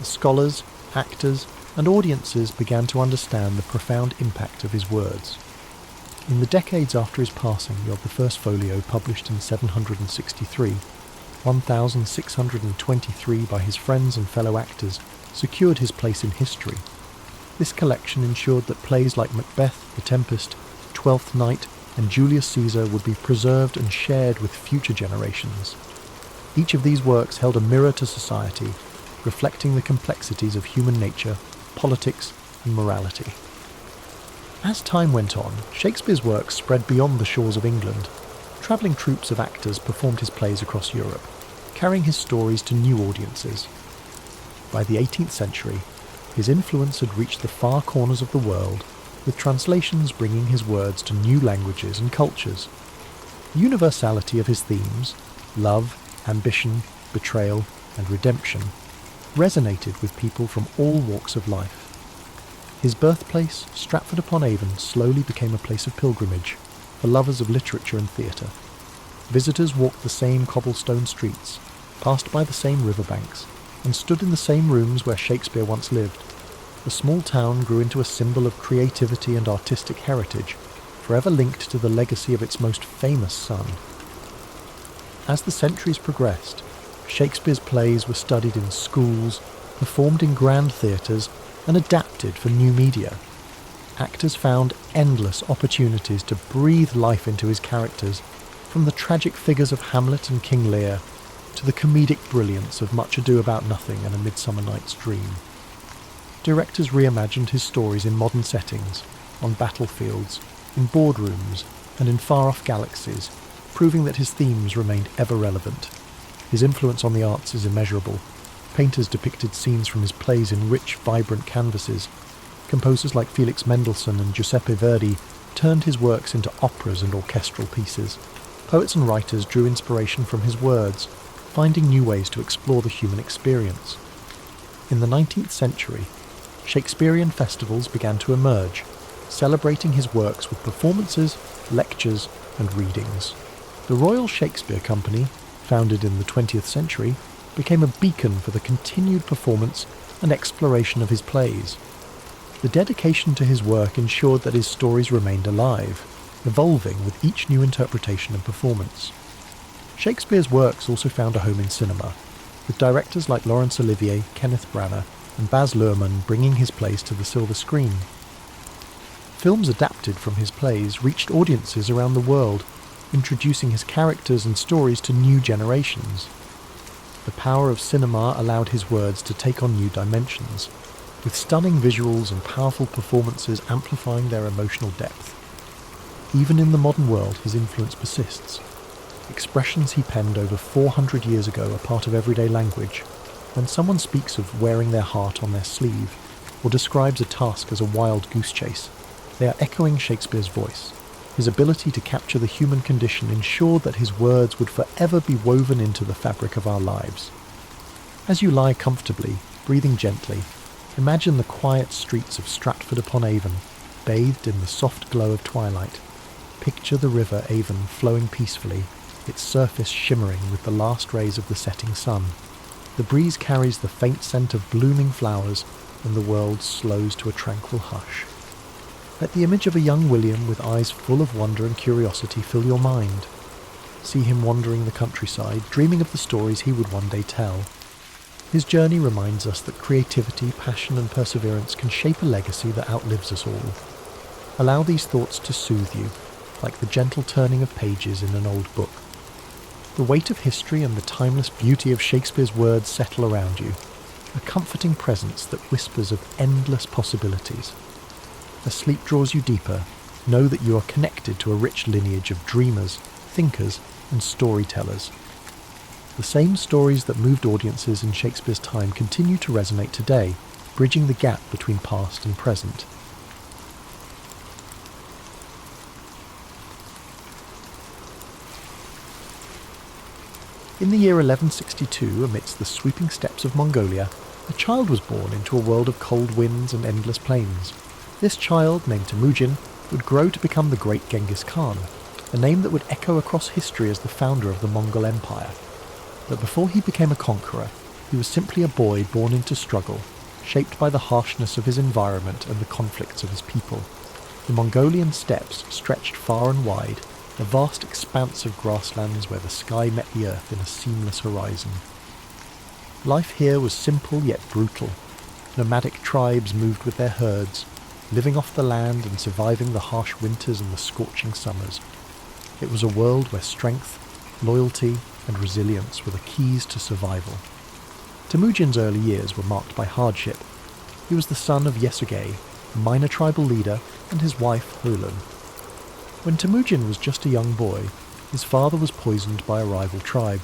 As scholars, actors, and audiences began to understand the profound impact of his words. In the decades after his passing, the first folio, published in 763, 1,623 by his friends and fellow actors, secured his place in history. This collection ensured that plays like Macbeth, The Tempest, Twelfth Night, and Julius Caesar would be preserved and shared with future generations. Each of these works held a mirror to society, reflecting the complexities of human nature, politics, and morality. As time went on, Shakespeare's works spread beyond the shores of England. Travelling troupes of actors performed his plays across Europe, carrying his stories to new audiences. By the 18th century, his influence had reached the far corners of the world, with translations bringing his words to new languages and cultures. The universality of his themes, love, ambition, betrayal, and redemption, resonated with people from all walks of life. His birthplace, Stratford-upon-Avon, slowly became a place of pilgrimage for lovers of literature and theatre. Visitors walked the same cobblestone streets, passed by the same riverbanks, and stood in the same rooms where Shakespeare once lived. The small town grew into a symbol of creativity and artistic heritage, forever linked to the legacy of its most famous son. As the centuries progressed, Shakespeare's plays were studied in schools, performed in grand theatres, and adapted for new media. Actors found endless opportunities to breathe life into his characters, from the tragic figures of Hamlet and King Lear to the comedic brilliance of Much Ado About Nothing and A Midsummer Night's Dream. Directors reimagined his stories in modern settings, on battlefields, in boardrooms, and in far-off galaxies, proving that his themes remained ever relevant. His influence on the arts is immeasurable. Painters depicted scenes from his plays in rich, vibrant canvases. Composers like Felix Mendelssohn and Giuseppe Verdi turned his works into operas and orchestral pieces. Poets and writers drew inspiration from his words, finding new ways to explore the human experience. In the 19th century, Shakespearean festivals began to emerge, celebrating his works with performances, lectures, and readings. The Royal Shakespeare Company, founded in the 20th century, became a beacon for the continued performance and exploration of his plays. The dedication to his work ensured that his stories remained alive, evolving with each new interpretation and performance. Shakespeare's works also found a home in cinema, with directors like Laurence Olivier, Kenneth Branagh, and Baz Luhrmann bringing his plays to the silver screen. Films adapted from his plays reached audiences around the world, introducing his characters and stories to new generations. The power of cinema allowed his words to take on new dimensions, with stunning visuals and powerful performances amplifying their emotional depth. Even in the modern world, his influence persists. Expressions he penned over 400 years ago are part of everyday language. When someone speaks of wearing their heart on their sleeve, or describes a task as a wild goose chase, they are echoing Shakespeare's voice. His ability to capture the human condition ensured that his words would forever be woven into the fabric of our lives. As you lie comfortably, breathing gently, imagine the quiet streets of Stratford-upon-Avon, bathed in the soft glow of twilight. Picture the river Avon flowing peacefully, its surface shimmering with the last rays of the setting sun. The breeze carries the faint scent of blooming flowers, and the world slows to a tranquil hush. Let the image of a young William with eyes full of wonder and curiosity fill your mind. See him wandering the countryside, dreaming of the stories he would one day tell. His journey reminds us that creativity, passion and perseverance can shape a legacy that outlives us all. Allow these thoughts to soothe you, like the gentle turning of pages in an old book. The weight of history and the timeless beauty of Shakespeare's words settle around you, a comforting presence that whispers of endless possibilities. As sleep draws you deeper, know that you are connected to a rich lineage of dreamers, thinkers, and storytellers. The same stories that moved audiences in Shakespeare's time continue to resonate today, bridging the gap between past and present. In the year 1162, amidst the sweeping steppes of Mongolia, a child was born into a world of cold winds and endless plains. This child, named Temujin, would grow to become the great Genghis Khan, a name that would echo across history as the founder of the Mongol Empire. But before he became a conqueror, he was simply a boy born into struggle, shaped by the harshness of his environment and the conflicts of his people. The Mongolian steppes stretched far and wide, a vast expanse of grasslands where the sky met the earth in a seamless horizon. Life here was simple yet brutal. Nomadic tribes moved with their herds, living off the land and surviving the harsh winters and the scorching summers. It was a world where strength, loyalty, and resilience were the keys to survival. Temujin's early years were marked by hardship. He was the son of Yesugei, a minor tribal leader, and his wife Holun. When Temujin was just a young boy, his father was poisoned by a rival tribe.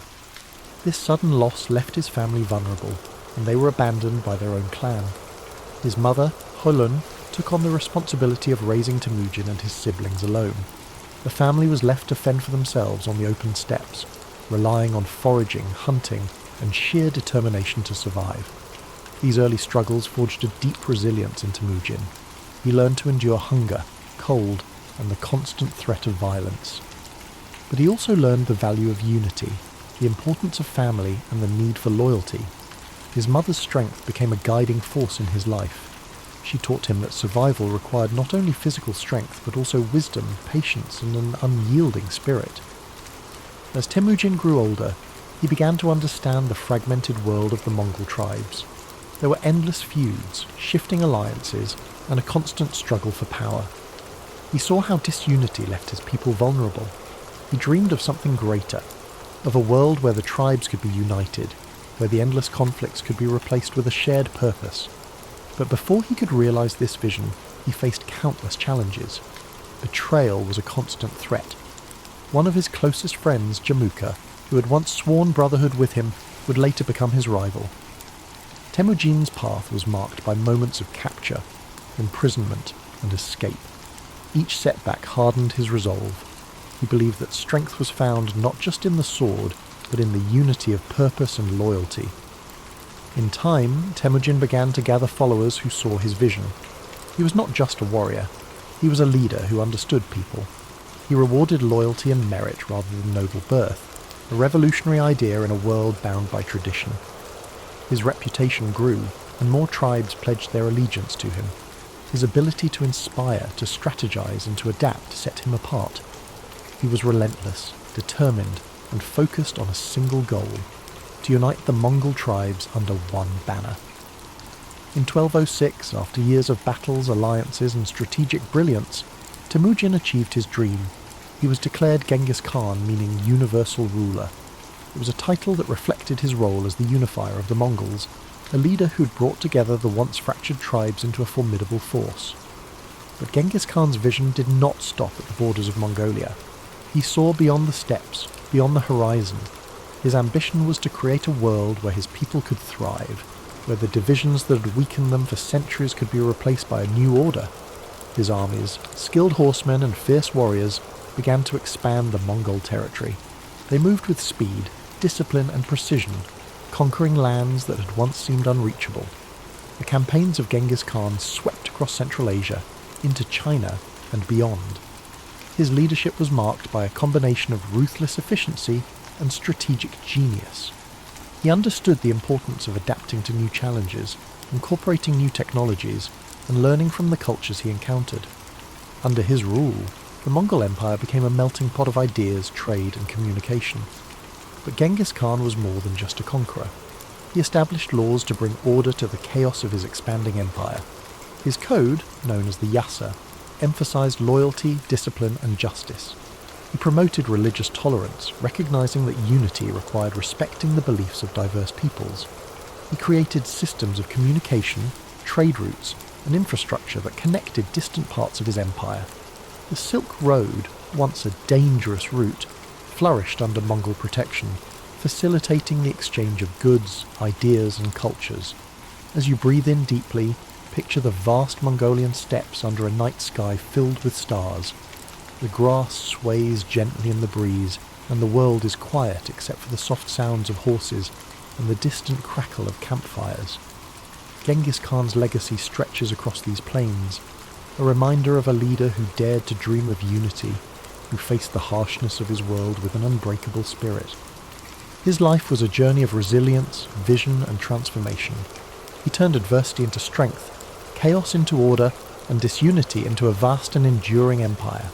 This sudden loss left his family vulnerable, and they were abandoned by their own clan. His mother, Holun, took on the responsibility of raising Temujin and his siblings alone. The family was left to fend for themselves on the open steppes, relying on foraging, hunting, and sheer determination to survive. These early struggles forged a deep resilience in Temujin. He learned to endure hunger, cold, and the constant threat of violence. But he also learned the value of unity, the importance of family, and the need for loyalty. His mother's strength became a guiding force in his life. She taught him that survival required not only physical strength, but also wisdom, patience, and an unyielding spirit. As Temujin grew older, he began to understand the fragmented world of the Mongol tribes. There were endless feuds, shifting alliances, and a constant struggle for power. He saw how disunity left his people vulnerable. He dreamed of something greater, of a world where the tribes could be united, where the endless conflicts could be replaced with a shared purpose. But before he could realize this vision, he faced countless challenges. Betrayal was a constant threat. One of his closest friends, Jamuka, who had once sworn brotherhood with him, would later become his rival. Temujin's path was marked by moments of capture, imprisonment, and escape. Each setback hardened his resolve. He believed that strength was found not just in the sword, but in the unity of purpose and loyalty. In time, Temujin began to gather followers who saw his vision. He was not just a warrior. He was a leader who understood people. He rewarded loyalty and merit rather than noble birth, a revolutionary idea in a world bound by tradition. His reputation grew, and more tribes pledged their allegiance to him. His ability to inspire, to strategize, and to adapt set him apart. He was relentless, determined, and focused on a single goal: to unite the Mongol tribes under one banner. In 1206, after years of battles, alliances, and strategic brilliance, Temujin achieved his dream. He was declared Genghis Khan, meaning universal ruler. It was a title that reflected his role as the unifier of the Mongols, a leader who'd brought together the once fractured tribes into a formidable force. But Genghis Khan's vision did not stop at the borders of Mongolia. He saw beyond the steppes, beyond the horizon. His ambition was to create a world where his people could thrive, where the divisions that had weakened them for centuries could be replaced by a new order. His armies, skilled horsemen and fierce warriors, began to expand the Mongol territory. They moved with speed, discipline and precision, conquering lands that had once seemed unreachable. The campaigns of Genghis Khan swept across Central Asia, into China and beyond. His leadership was marked by a combination of ruthless efficiency and strategic genius. He understood the importance of adapting to new challenges, incorporating new technologies, and learning from the cultures he encountered. Under his rule, the Mongol Empire became a melting pot of ideas, trade, and communication. But Genghis Khan was more than just a conqueror. He established laws to bring order to the chaos of his expanding empire. His code, known as the Yasa, emphasized loyalty, discipline, and justice. He promoted religious tolerance, recognizing that unity required respecting the beliefs of diverse peoples. He created systems of communication, trade routes, and infrastructure that connected distant parts of his empire. The Silk Road, once a dangerous route, flourished under Mongol protection, facilitating the exchange of goods, ideas, and cultures. As you breathe in deeply, picture the vast Mongolian steppes under a night sky filled with stars. The grass sways gently in the breeze, and the world is quiet except for the soft sounds of horses and the distant crackle of campfires. Genghis Khan's legacy stretches across these plains, a reminder of a leader who dared to dream of unity, who faced the harshness of his world with an unbreakable spirit. His life was a journey of resilience, vision, and transformation. He turned adversity into strength, chaos into order, and disunity into a vast and enduring empire.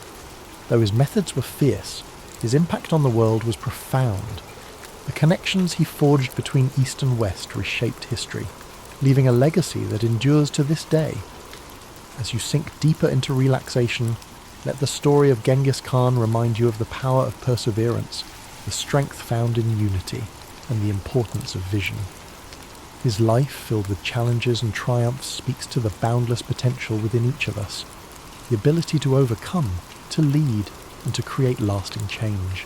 Though his methods were fierce, his impact on the world was profound. The connections he forged between East and West reshaped history, leaving a legacy that endures to this day. As you sink deeper into relaxation, let the story of Genghis Khan remind you of the power of perseverance, the strength found in unity, and the importance of vision. His life, filled with challenges and triumphs, speaks to the boundless potential within each of us, the ability to overcome, to lead, and to create lasting change.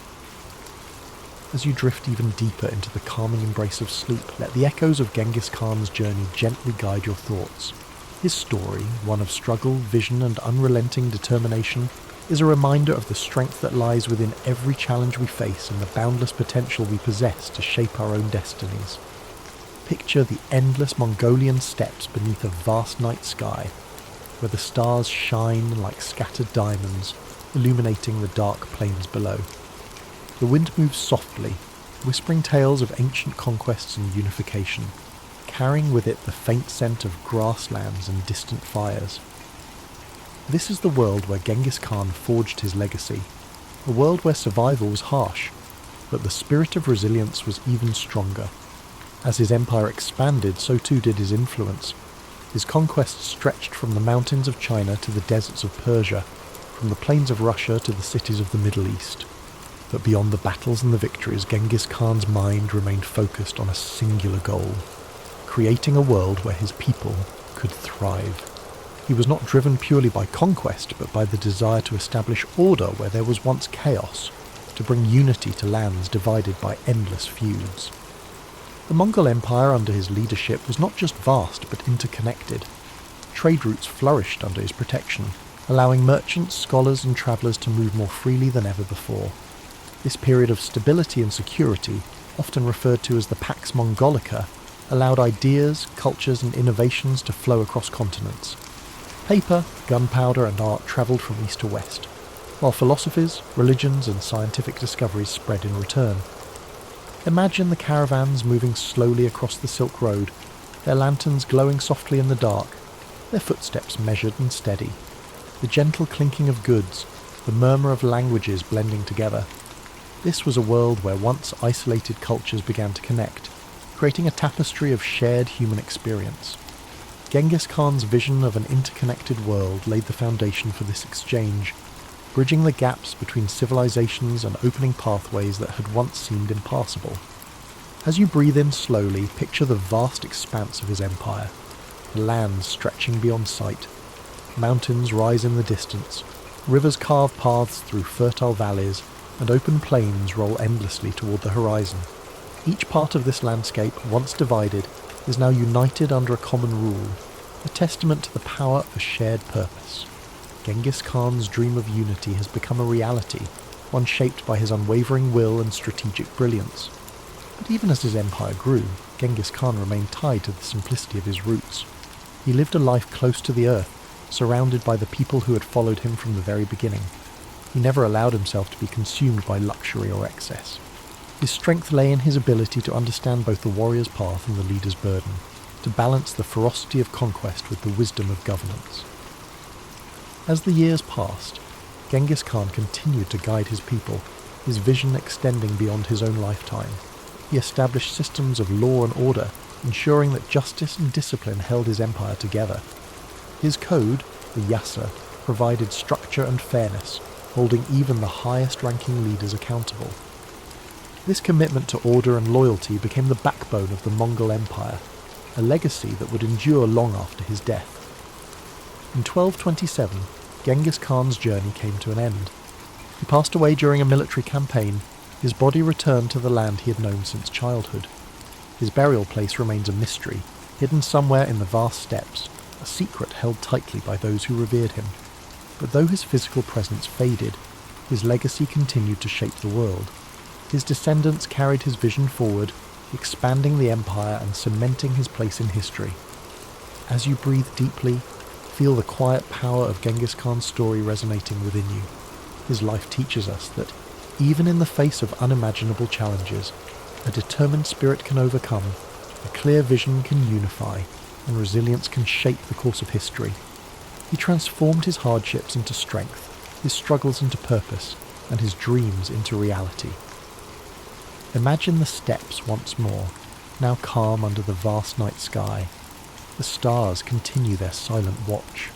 As you drift even deeper into the calming embrace of sleep, let the echoes of Genghis Khan's journey gently guide your thoughts. His story, one of struggle, vision, and unrelenting determination, is a reminder of the strength that lies within every challenge we face and the boundless potential we possess to shape our own destinies. Picture the endless Mongolian steppes beneath a vast night sky, where the stars shine like scattered diamonds, illuminating the dark plains below. The wind moves softly, whispering tales of ancient conquests and unification, carrying with it the faint scent of grasslands and distant fires. This is the world where Genghis Khan forged his legacy, a world where survival was harsh, but the spirit of resilience was even stronger. As his empire expanded, so too did his influence. His conquests stretched from the mountains of China to the deserts of Persia, from the plains of Russia to the cities of the Middle East. But beyond the battles and the victories, Genghis Khan's mind remained focused on a singular goal: creating a world where his people could thrive. He was not driven purely by conquest, but by the desire to establish order where there was once chaos, to bring unity to lands divided by endless feuds. The Mongol Empire under his leadership was not just vast, but interconnected. Trade routes flourished under his protection, allowing merchants, scholars, and travellers to move more freely than ever before. This period of stability and security, often referred to as the Pax Mongolica, allowed ideas, cultures, and innovations to flow across continents. Paper, gunpowder, and art travelled from east to west, while philosophies, religions, and scientific discoveries spread in return. Imagine the caravans moving slowly across the Silk Road, their lanterns glowing softly in the dark, their footsteps measured and steady, the gentle clinking of goods, the murmur of languages blending together. This was a world where once isolated cultures began to connect, creating a tapestry of shared human experience. Genghis Khan's vision of an interconnected world laid the foundation for this exchange, bridging the gaps between civilizations and opening pathways that had once seemed impassable. As you breathe in slowly, picture the vast expanse of his empire, the lands stretching beyond sight. Mountains rise in the distance, rivers carve paths through fertile valleys, and open plains roll endlessly toward the horizon. Each part of this landscape, once divided, is now united under a common rule, a testament to the power of a shared purpose. Genghis Khan's dream of unity has become a reality, one shaped by his unwavering will and strategic brilliance. But even as his empire grew, Genghis Khan remained tied to the simplicity of his roots. He lived a life close to the earth, surrounded by the people who had followed him from the very beginning. He never allowed himself to be consumed by luxury or excess. His strength lay in his ability to understand both the warrior's path and the leader's burden, to balance the ferocity of conquest with the wisdom of governance. As the years passed, Genghis Khan continued to guide his people, his vision extending beyond his own lifetime. He established systems of law and order, ensuring that justice and discipline held his empire together. His code, the Yasa, provided structure and fairness, holding even the highest-ranking leaders accountable. This commitment to order and loyalty became the backbone of the Mongol Empire, a legacy that would endure long after his death. In 1227, Genghis Khan's journey came to an end. He passed away during a military campaign. His body returned to the land he had known since childhood. His burial place remains a mystery, hidden somewhere in the vast steppes, a secret held tightly by those who revered him. But though his physical presence faded, his legacy continued to shape the world. His descendants carried his vision forward, expanding the empire and cementing his place in history. As you breathe deeply, feel the quiet power of Genghis Khan's story resonating within you. His life teaches us that, even in the face of unimaginable challenges, a determined spirit can overcome, a clear vision can unify, and resilience can shape the course of history. He transformed his hardships into strength, his struggles into purpose, and his dreams into reality. Imagine the steppes once more, now calm under the vast night sky. The stars continue their silent watch.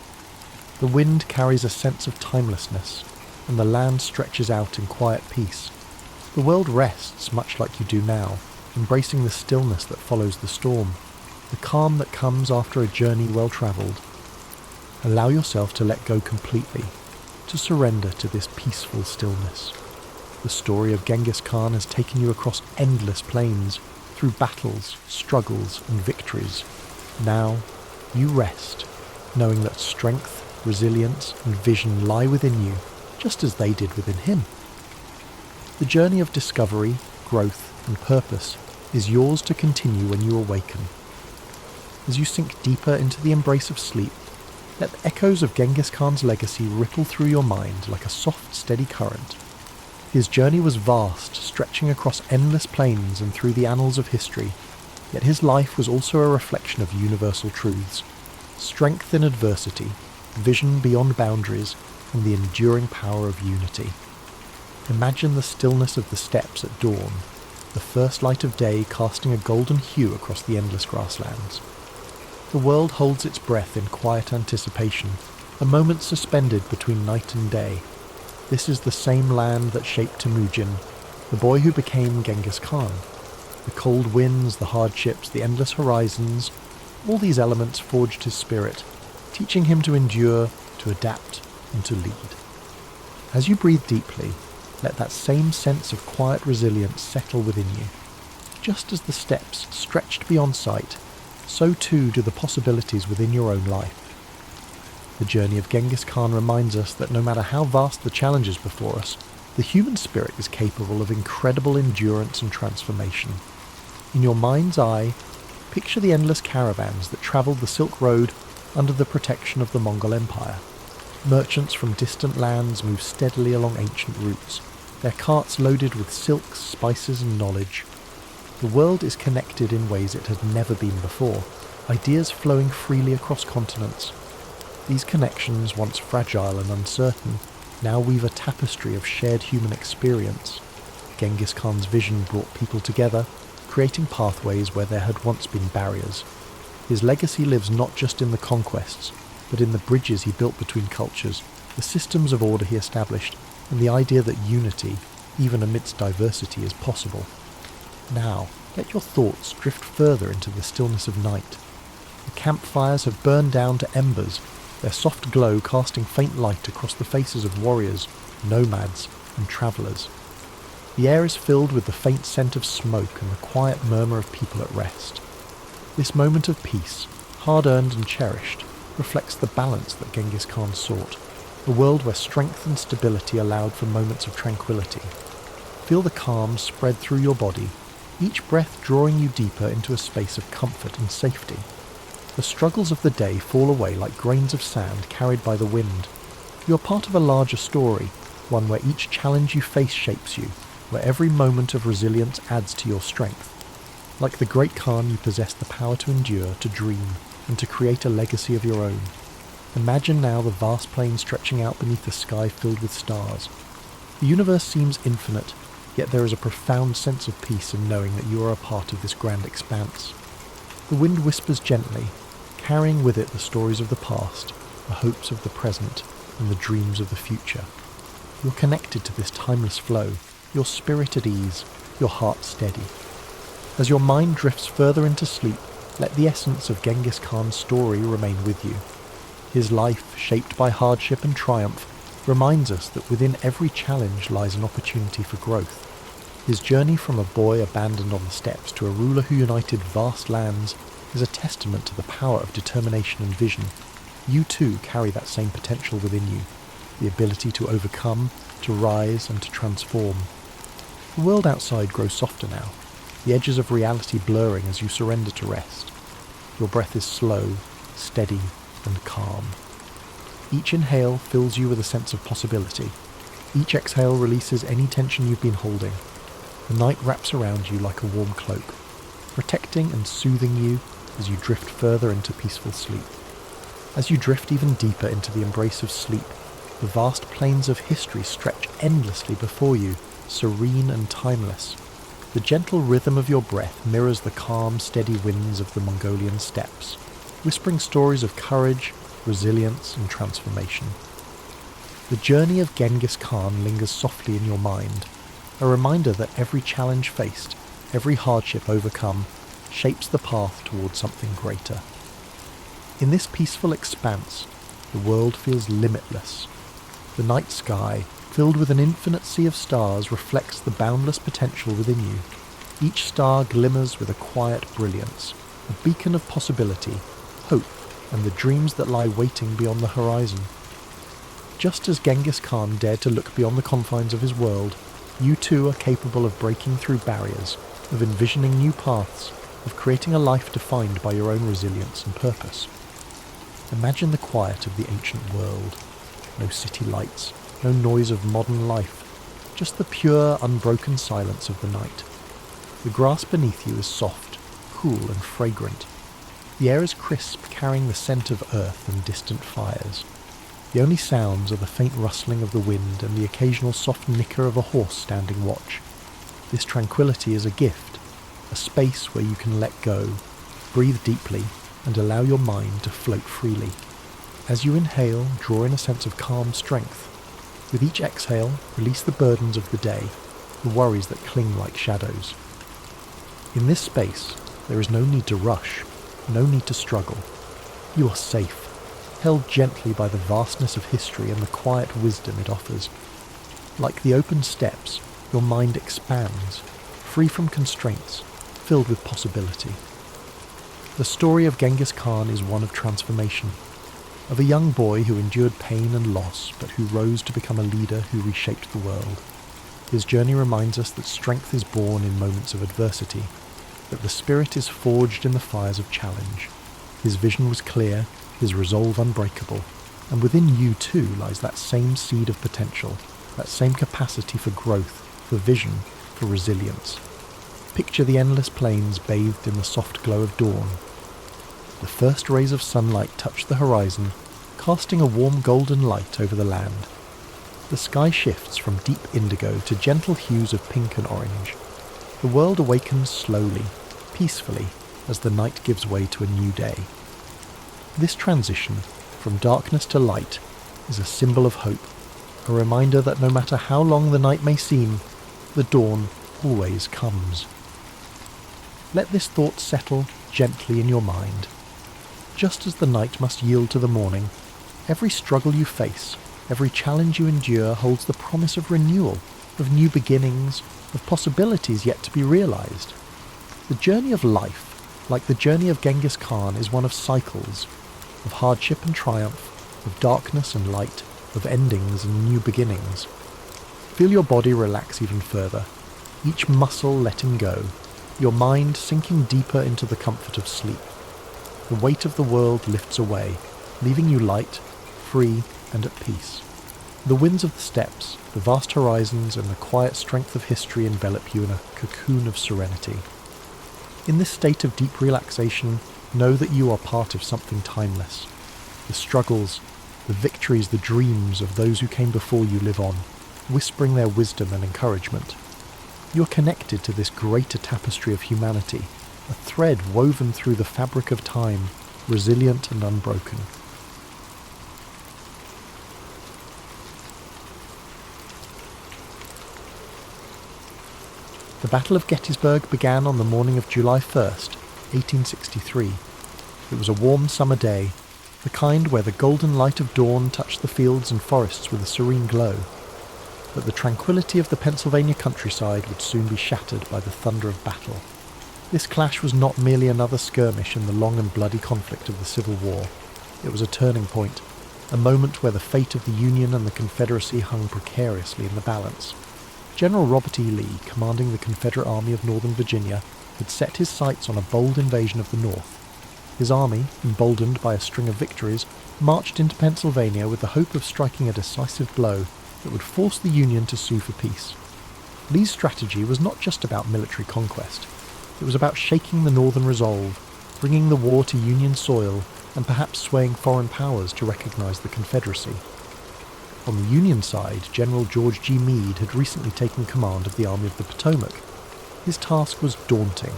The wind carries a sense of timelessness, and the land stretches out in quiet peace. The world rests much like you do now, embracing the stillness that follows the storm, the calm that comes after a journey well travelled. Allow yourself to let go completely, to surrender to this peaceful stillness. The story of Genghis Khan has taken you across endless plains, through battles, struggles, and victories. Now, you rest, knowing that strength, resilience, and vision lie within you, just as they did within him. The journey of discovery, growth, and purpose is yours to continue when you awaken. As you sink deeper into the embrace of sleep, let the echoes of Genghis Khan's legacy ripple through your mind like a soft, steady current. His journey was vast, stretching across endless plains and through the annals of history, yet his life was also a reflection of universal truths: strength in adversity, vision beyond boundaries, and the enduring power of unity. Imagine the stillness of the steppes at dawn, the first light of day casting a golden hue across the endless grasslands. The world holds its breath in quiet anticipation, a moment suspended between night and day. This is the same land that shaped Temujin, the boy who became Genghis Khan. The cold winds, the hardships, the endless horizons, all these elements forged his spirit, teaching him to endure, to adapt, and to lead. As you breathe deeply, let that same sense of quiet resilience settle within you. Just as the steppes stretched beyond sight, so too do the possibilities within your own life. The journey of Genghis Khan reminds us that no matter how vast the challenges before us, the human spirit is capable of incredible endurance and transformation. In your mind's eye, picture the endless caravans that travelled the Silk Road under the protection of the Mongol Empire. Merchants from distant lands move steadily along ancient routes, their carts loaded with silks, spices, and knowledge. The world is connected in ways it had never been before, ideas flowing freely across continents. These connections, once fragile and uncertain, now weave a tapestry of shared human experience. Genghis Khan's vision brought people together, creating pathways where there had once been barriers. His legacy lives not just in the conquests, but in the bridges he built between cultures, the systems of order he established, and the idea that unity, even amidst diversity, is possible. Now, let your thoughts drift further into the stillness of night. The campfires have burned down to embers, their soft glow casting faint light across the faces of warriors, nomads, and travellers. The air is filled with the faint scent of smoke and the quiet murmur of people at rest. This moment of peace, hard-earned and cherished, reflects the balance that Genghis Khan sought, a world where strength and stability allowed for moments of tranquility. Feel the calm spread through your body, each breath drawing you deeper into a space of comfort and safety. The struggles of the day fall away like grains of sand carried by the wind. You are part of a larger story, one where each challenge you face shapes you, where every moment of resilience adds to your strength. Like the great Khan, you possess the power to endure, to dream, and to create a legacy of your own. Imagine now the vast plain stretching out beneath a sky filled with stars. The universe seems infinite, yet there is a profound sense of peace in knowing that you are a part of this grand expanse. The wind whispers gently, carrying with it the stories of the past, the hopes of the present, and the dreams of the future. You're connected to this timeless flow, your spirit at ease, your heart steady. As your mind drifts further into sleep, let the essence of Genghis Khan's story remain with you. His life, shaped by hardship and triumph, reminds us that within every challenge lies an opportunity for growth. His journey from a boy abandoned on the steppes to a ruler who united vast lands is a testament to the power of determination and vision. You too carry that same potential within you, the ability to overcome, to rise, and to transform. The world outside grows softer now, the edges of reality blurring as you surrender to rest. Your breath is slow, steady, and calm. Each inhale fills you with a sense of possibility. Each exhale releases any tension you've been holding. The night wraps around you like a warm cloak, protecting and soothing you as you drift further into peaceful sleep. As you drift even deeper into the embrace of sleep, the vast plains of history stretch endlessly before you, serene and timeless. The gentle rhythm of your breath mirrors the calm, steady winds of the Mongolian steppes, whispering stories of courage, resilience, and transformation. The journey of Genghis Khan lingers softly in your mind, a reminder that every challenge faced, every hardship overcome, shapes the path towards something greater. In this peaceful expanse, the world feels limitless. The night sky, filled with an infinite sea of stars, reflects the boundless potential within you. Each star glimmers with a quiet brilliance, a beacon of possibility, hope, and the dreams that lie waiting beyond the horizon. Just as Genghis Khan dared to look beyond the confines of his world, you too are capable of breaking through barriers, of envisioning new paths, of creating a life defined by your own resilience and purpose. Imagine the quiet of the ancient world. No city lights, no noise of modern life, just the pure, unbroken silence of the night. The grass beneath you is soft, cool and fragrant. The air is crisp, carrying the scent of earth and distant fires. The only sounds are the faint rustling of the wind and the occasional soft nicker of a horse standing watch. This tranquility is a gift, a space where you can let go, breathe deeply, and allow your mind to float freely. As you inhale, draw in a sense of calm strength. With each exhale, release the burdens of the day, the worries that cling like shadows. In this space, there is no need to rush, no need to struggle. You are safe, held gently by the vastness of history and the quiet wisdom it offers. Like the open steppes, your mind expands, free from constraints, filled with possibility. The story of Genghis Khan is one of transformation, of a young boy who endured pain and loss, but who rose to become a leader who reshaped the world. His journey reminds us that strength is born in moments of adversity, that the spirit is forged in the fires of challenge. His vision was clear, his resolve unbreakable, and within you too lies that same seed of potential, that same capacity for growth, for vision, for resilience. Picture the endless plains bathed in the soft glow of dawn. The first rays of sunlight touch the horizon, casting a warm golden light over the land. The sky shifts from deep indigo to gentle hues of pink and orange. The world awakens slowly, peacefully, as the night gives way to a new day. This transition, from darkness to light, is a symbol of hope, a reminder that no matter how long the night may seem, the dawn always comes. Let this thought settle gently in your mind. Just as the night must yield to the morning, every struggle you face, every challenge you endure holds the promise of renewal, of new beginnings, of possibilities yet to be realized. The journey of life, like the journey of Genghis Khan, is one of cycles, of hardship and triumph, of darkness and light, of endings and new beginnings. Feel your body relax even further, each muscle letting go, your mind sinking deeper into the comfort of sleep. The weight of the world lifts away, leaving you light, free, and at peace. The winds of the steppes, the vast horizons, and the quiet strength of history envelop you in a cocoon of serenity. In this state of deep relaxation, know that you are part of something timeless. The struggles, the victories, the dreams of those who came before you live on, whispering their wisdom and encouragement. You are connected to this greater tapestry of humanity, a thread woven through the fabric of time, resilient and unbroken. The Battle of Gettysburg began on the morning of July 1st, 1863. It was a warm summer day, the kind where the golden light of dawn touched the fields and forests with a serene glow. But the tranquility of the Pennsylvania countryside would soon be shattered by the thunder of battle. This clash was not merely another skirmish in the long and bloody conflict of the Civil War. It was a turning point, a moment where the fate of the Union and the Confederacy hung precariously in the balance. General Robert E. Lee, commanding the Confederate Army of Northern Virginia, had set his sights on a bold invasion of the North. His army, emboldened by a string of victories, marched into Pennsylvania with the hope of striking a decisive blow that would force the Union to sue for peace. Lee's strategy was not just about military conquest. It was about shaking the Northern resolve, bringing the war to Union soil, and perhaps swaying foreign powers to recognize the Confederacy. On the Union side, General George G. Meade had recently taken command of the Army of the Potomac. His task was daunting: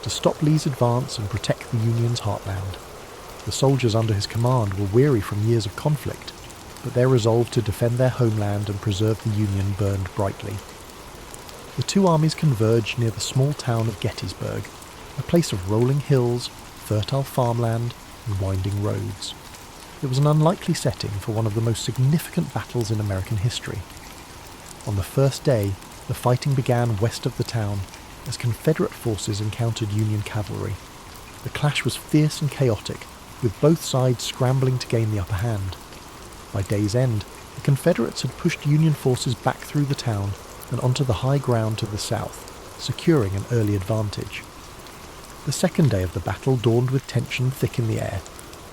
to stop Lee's advance and protect the Union's heartland. The soldiers under his command were weary from years of conflict, but their resolve to defend their homeland and preserve the Union burned brightly. The two armies converged near the small town of Gettysburg, a place of rolling hills, fertile farmland, and winding roads. It was an unlikely setting for one of the most significant battles in American history. On the first day, the fighting began west of the town, as Confederate forces encountered Union cavalry. The clash was fierce and chaotic, with both sides scrambling to gain the upper hand. By day's end, the Confederates had pushed Union forces back through the town and onto the high ground to the south, securing an early advantage. The second day of the battle dawned with tension thick in the air.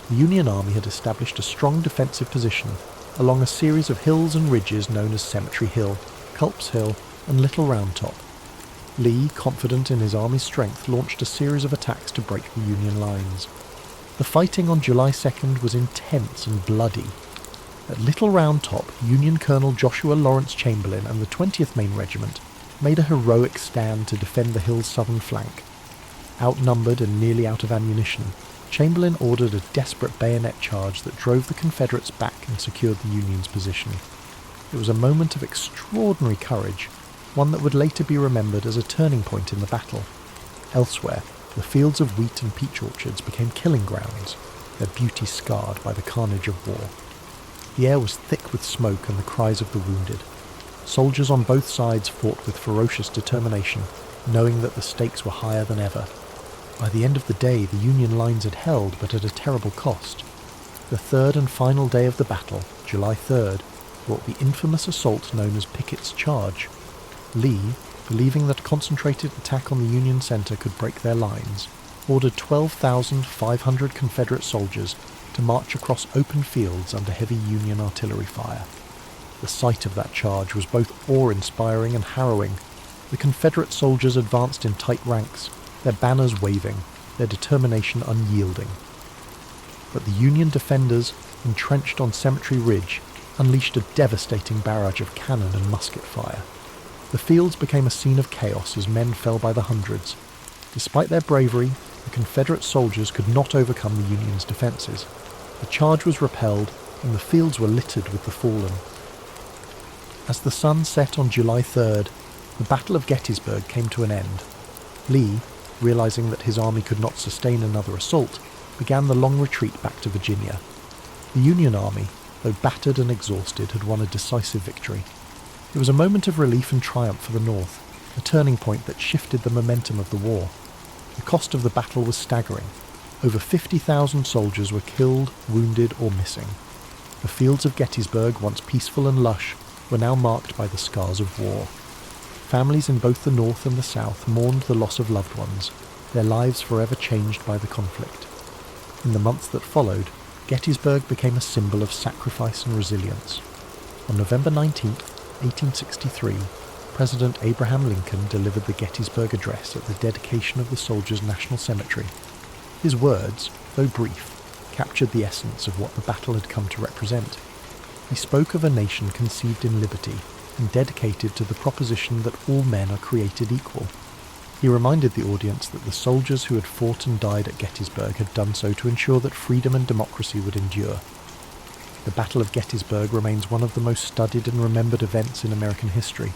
The Union Army had established a strong defensive position along a series of hills and ridges known as Cemetery Hill, Culp's Hill, and Little Round Top. Lee, confident in his army's strength, launched a series of attacks to break the Union lines. The fighting on July 2nd was intense and bloody. At Little Round Top, Union Colonel Joshua Lawrence Chamberlain and the 20th Maine Regiment made a heroic stand to defend the hill's southern flank. Outnumbered and nearly out of ammunition, Chamberlain ordered a desperate bayonet charge that drove the Confederates back and secured the Union's position. It was a moment of extraordinary courage, one that would later be remembered as a turning point in the battle. Elsewhere, the fields of wheat and peach orchards became killing grounds, their beauty scarred by the carnage of war. The air was thick with smoke and the cries of the wounded. Soldiers on both sides fought with ferocious determination, knowing that the stakes were higher than ever. By the end of the day, the Union lines had held, but at a terrible cost. The third and final day of the battle, July 3rd, brought the infamous assault known as Pickett's Charge. Lee, believing that a concentrated attack on the Union center could break their lines, ordered 12,500 Confederate soldiers to march across open fields under heavy Union artillery fire. The sight of that charge was both awe-inspiring and harrowing. The Confederate soldiers advanced in tight ranks, their banners waving, their determination unyielding. But the Union defenders, entrenched on Cemetery Ridge, unleashed a devastating barrage of cannon and musket fire. The fields became a scene of chaos as men fell by the hundreds. Despite their bravery, the Confederate soldiers could not overcome the Union's defences. The charge was repelled, and the fields were littered with the fallen. As the sun set on July 3rd, the Battle of Gettysburg came to an end. Lee, realizing that his army could not sustain another assault, began the long retreat back to Virginia. The Union Army, though battered and exhausted, had won a decisive victory. It was a moment of relief and triumph for the North, a turning point that shifted the momentum of the war. The cost of the battle was staggering. Over 50,000 soldiers were killed, wounded, or missing. The fields of Gettysburg, once peaceful and lush, were now marked by the scars of war. Families in both the North and the South mourned the loss of loved ones, their lives forever changed by the conflict. In the months that followed, Gettysburg became a symbol of sacrifice and resilience. On November 19, 1863, President Abraham Lincoln delivered the Gettysburg Address at the dedication of the Soldiers' National Cemetery. His words, though brief, captured the essence of what the battle had come to represent. He spoke of a nation conceived in liberty and dedicated to the proposition that all men are created equal. He reminded the audience that the soldiers who had fought and died at Gettysburg had done so to ensure that freedom and democracy would endure. The Battle of Gettysburg remains one of the most studied and remembered events in American history.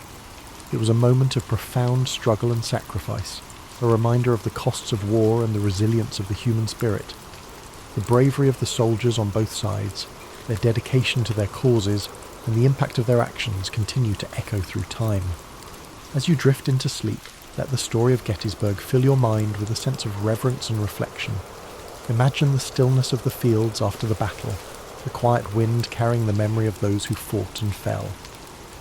It was a moment of profound struggle and sacrifice, a reminder of the costs of war and the resilience of the human spirit. The bravery of the soldiers on both sides, their dedication to their causes, and the impact of their actions continue to echo through time. As you drift into sleep, let the story of Gettysburg fill your mind with a sense of reverence and reflection. Imagine the stillness of the fields after the battle, the quiet wind carrying the memory of those who fought and fell.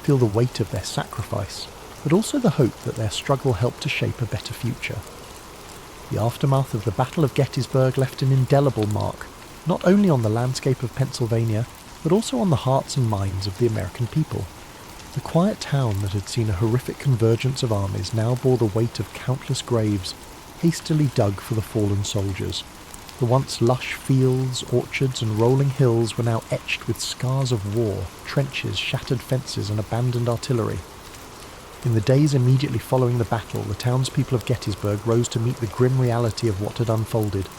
Feel the weight of their sacrifice, but also the hope that their struggle helped to shape a better future. The aftermath of the Battle of Gettysburg left an indelible mark, not only on the landscape of Pennsylvania, but also on the hearts and minds of the American people. The quiet town that had seen a horrific convergence of armies now bore the weight of countless graves, hastily dug for the fallen soldiers. The once lush fields, orchards, and rolling hills were now etched with scars of war, trenches, shattered fences, and abandoned artillery. In the days immediately following the battle, the townspeople of Gettysburg rose to meet the grim reality of what had unfolded.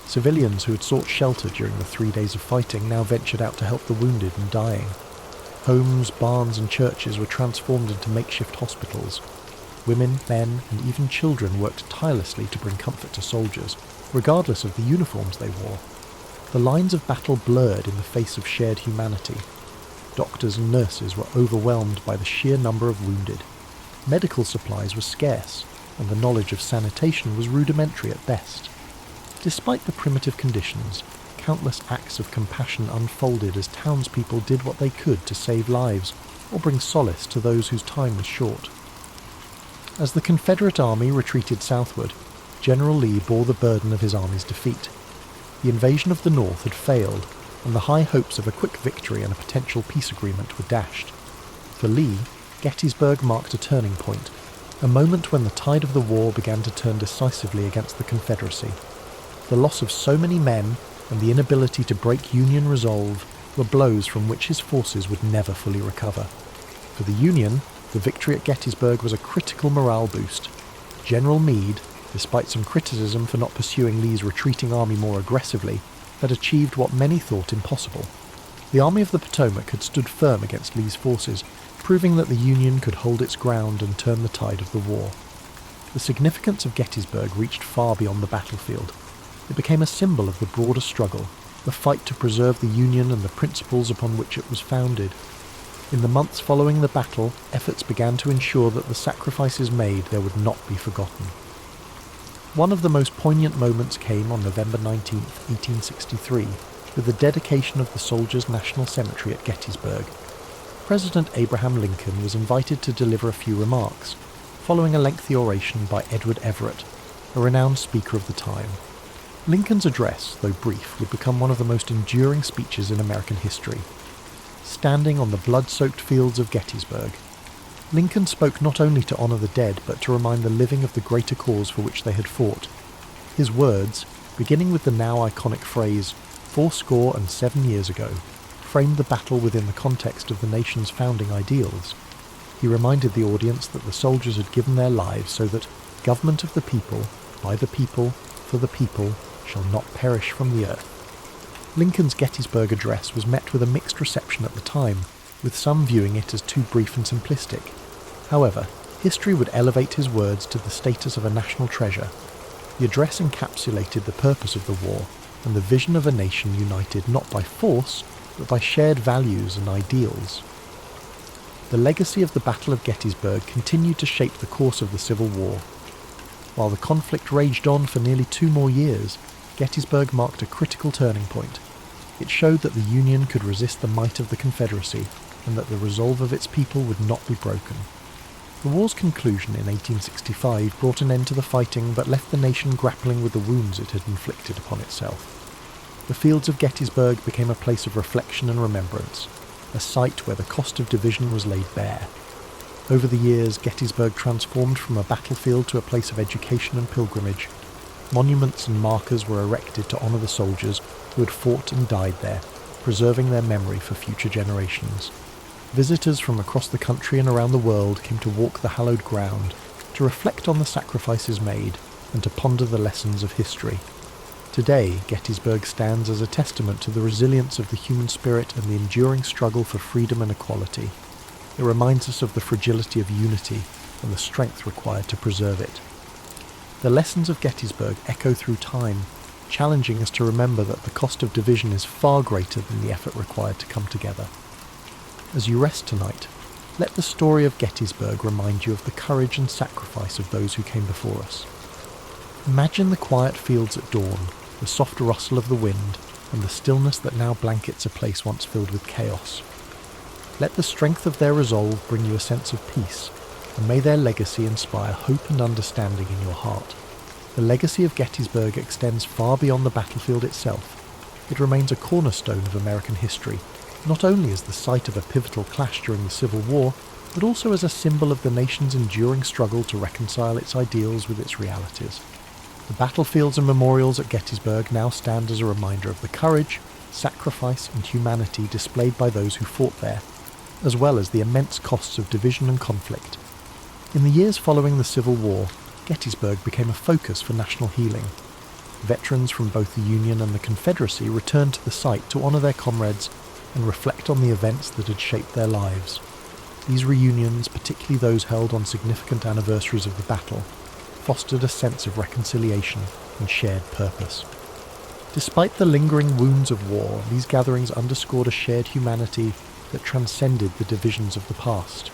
Civilians who had sought shelter during the 3 days of fighting now ventured out to help the wounded and dying. Homes, barns, and churches were transformed into makeshift hospitals. Women, men, and even children worked tirelessly to bring comfort to soldiers, regardless of the uniforms they wore. The lines of battle blurred in the face of shared humanity. Doctors and nurses were overwhelmed by the sheer number of wounded. Medical supplies were scarce, and the knowledge of sanitation was rudimentary at best. Despite the primitive conditions, countless acts of compassion unfolded as townspeople did what they could to save lives or bring solace to those whose time was short. As the Confederate Army retreated southward, General Lee bore the burden of his army's defeat. The invasion of the North had failed, and the high hopes of a quick victory and a potential peace agreement were dashed. For Lee, Gettysburg marked a turning point, a moment when the tide of the war began to turn decisively against the Confederacy. The loss of so many men and the inability to break Union resolve were blows from which his forces would never fully recover. For the Union, the victory at Gettysburg was a critical morale boost. General Meade, despite some criticism for not pursuing Lee's retreating army more aggressively, had achieved what many thought impossible. The Army of the Potomac had stood firm against Lee's forces, proving that the Union could hold its ground and turn the tide of the war. The significance of Gettysburg reached far beyond the battlefield. It became a symbol of the broader struggle, the fight to preserve the Union and the principles upon which it was founded. In the months following the battle, efforts began to ensure that the sacrifices made there would not be forgotten. One of the most poignant moments came on November 19, 1863, with the dedication of the Soldiers' National Cemetery at Gettysburg. President Abraham Lincoln was invited to deliver a few remarks, following a lengthy oration by Edward Everett, a renowned speaker of the time. Lincoln's address, though brief, would become one of the most enduring speeches in American history. Standing on the blood-soaked fields of Gettysburg, Lincoln spoke not only to honour the dead, but to remind the living of the greater cause for which they had fought. His words, beginning with the now iconic phrase, 77 years ago, framed the battle within the context of the nation's founding ideals. He reminded the audience that the soldiers had given their lives so that government of the people, by the people, for the people, shall not perish from the earth. Lincoln's Gettysburg Address was met with a mixed reception at the time, with some viewing it as too brief and simplistic. However, history would elevate his words to the status of a national treasure. The address encapsulated the purpose of the war and the vision of a nation united not by force, but by shared values and ideals. The legacy of the Battle of Gettysburg continued to shape the course of the Civil War. While the conflict raged on for nearly 2 more years, Gettysburg marked a critical turning point. It showed that the Union could resist the might of the Confederacy, and that the resolve of its people would not be broken. The war's conclusion in 1865 brought an end to the fighting but left the nation grappling with the wounds it had inflicted upon itself. The fields of Gettysburg became a place of reflection and remembrance, a site where the cost of division was laid bare. Over the years, Gettysburg transformed from a battlefield to a place of education and pilgrimage. Monuments and markers were erected to honour the soldiers who had fought and died there, preserving their memory for future generations. Visitors from across the country and around the world came to walk the hallowed ground, to reflect on the sacrifices made, and to ponder the lessons of history. Today, Gettysburg stands as a testament to the resilience of the human spirit and the enduring struggle for freedom and equality. It reminds us of the fragility of unity and the strength required to preserve it. The lessons of Gettysburg echo through time, challenging us to remember that the cost of division is far greater than the effort required to come together. As you rest tonight, let the story of Gettysburg remind you of the courage and sacrifice of those who came before us. Imagine the quiet fields at dawn, the soft rustle of the wind, and the stillness that now blankets a place once filled with chaos. Let the strength of their resolve bring you a sense of peace, and may their legacy inspire hope and understanding in your heart. The legacy of Gettysburg extends far beyond the battlefield itself. It remains a cornerstone of American history, not only as the site of a pivotal clash during the Civil War, but also as a symbol of the nation's enduring struggle to reconcile its ideals with its realities. The battlefields and memorials at Gettysburg now stand as a reminder of the courage, sacrifice, and humanity displayed by those who fought there, as well as the immense costs of division and conflict. In the years following the Civil War, Gettysburg became a focus for national healing. Veterans from both the Union and the Confederacy returned to the site to honour their comrades and reflect on the events that had shaped their lives. These reunions, particularly those held on significant anniversaries of the battle, fostered a sense of reconciliation and shared purpose. Despite the lingering wounds of war, these gatherings underscored a shared humanity that transcended the divisions of the past.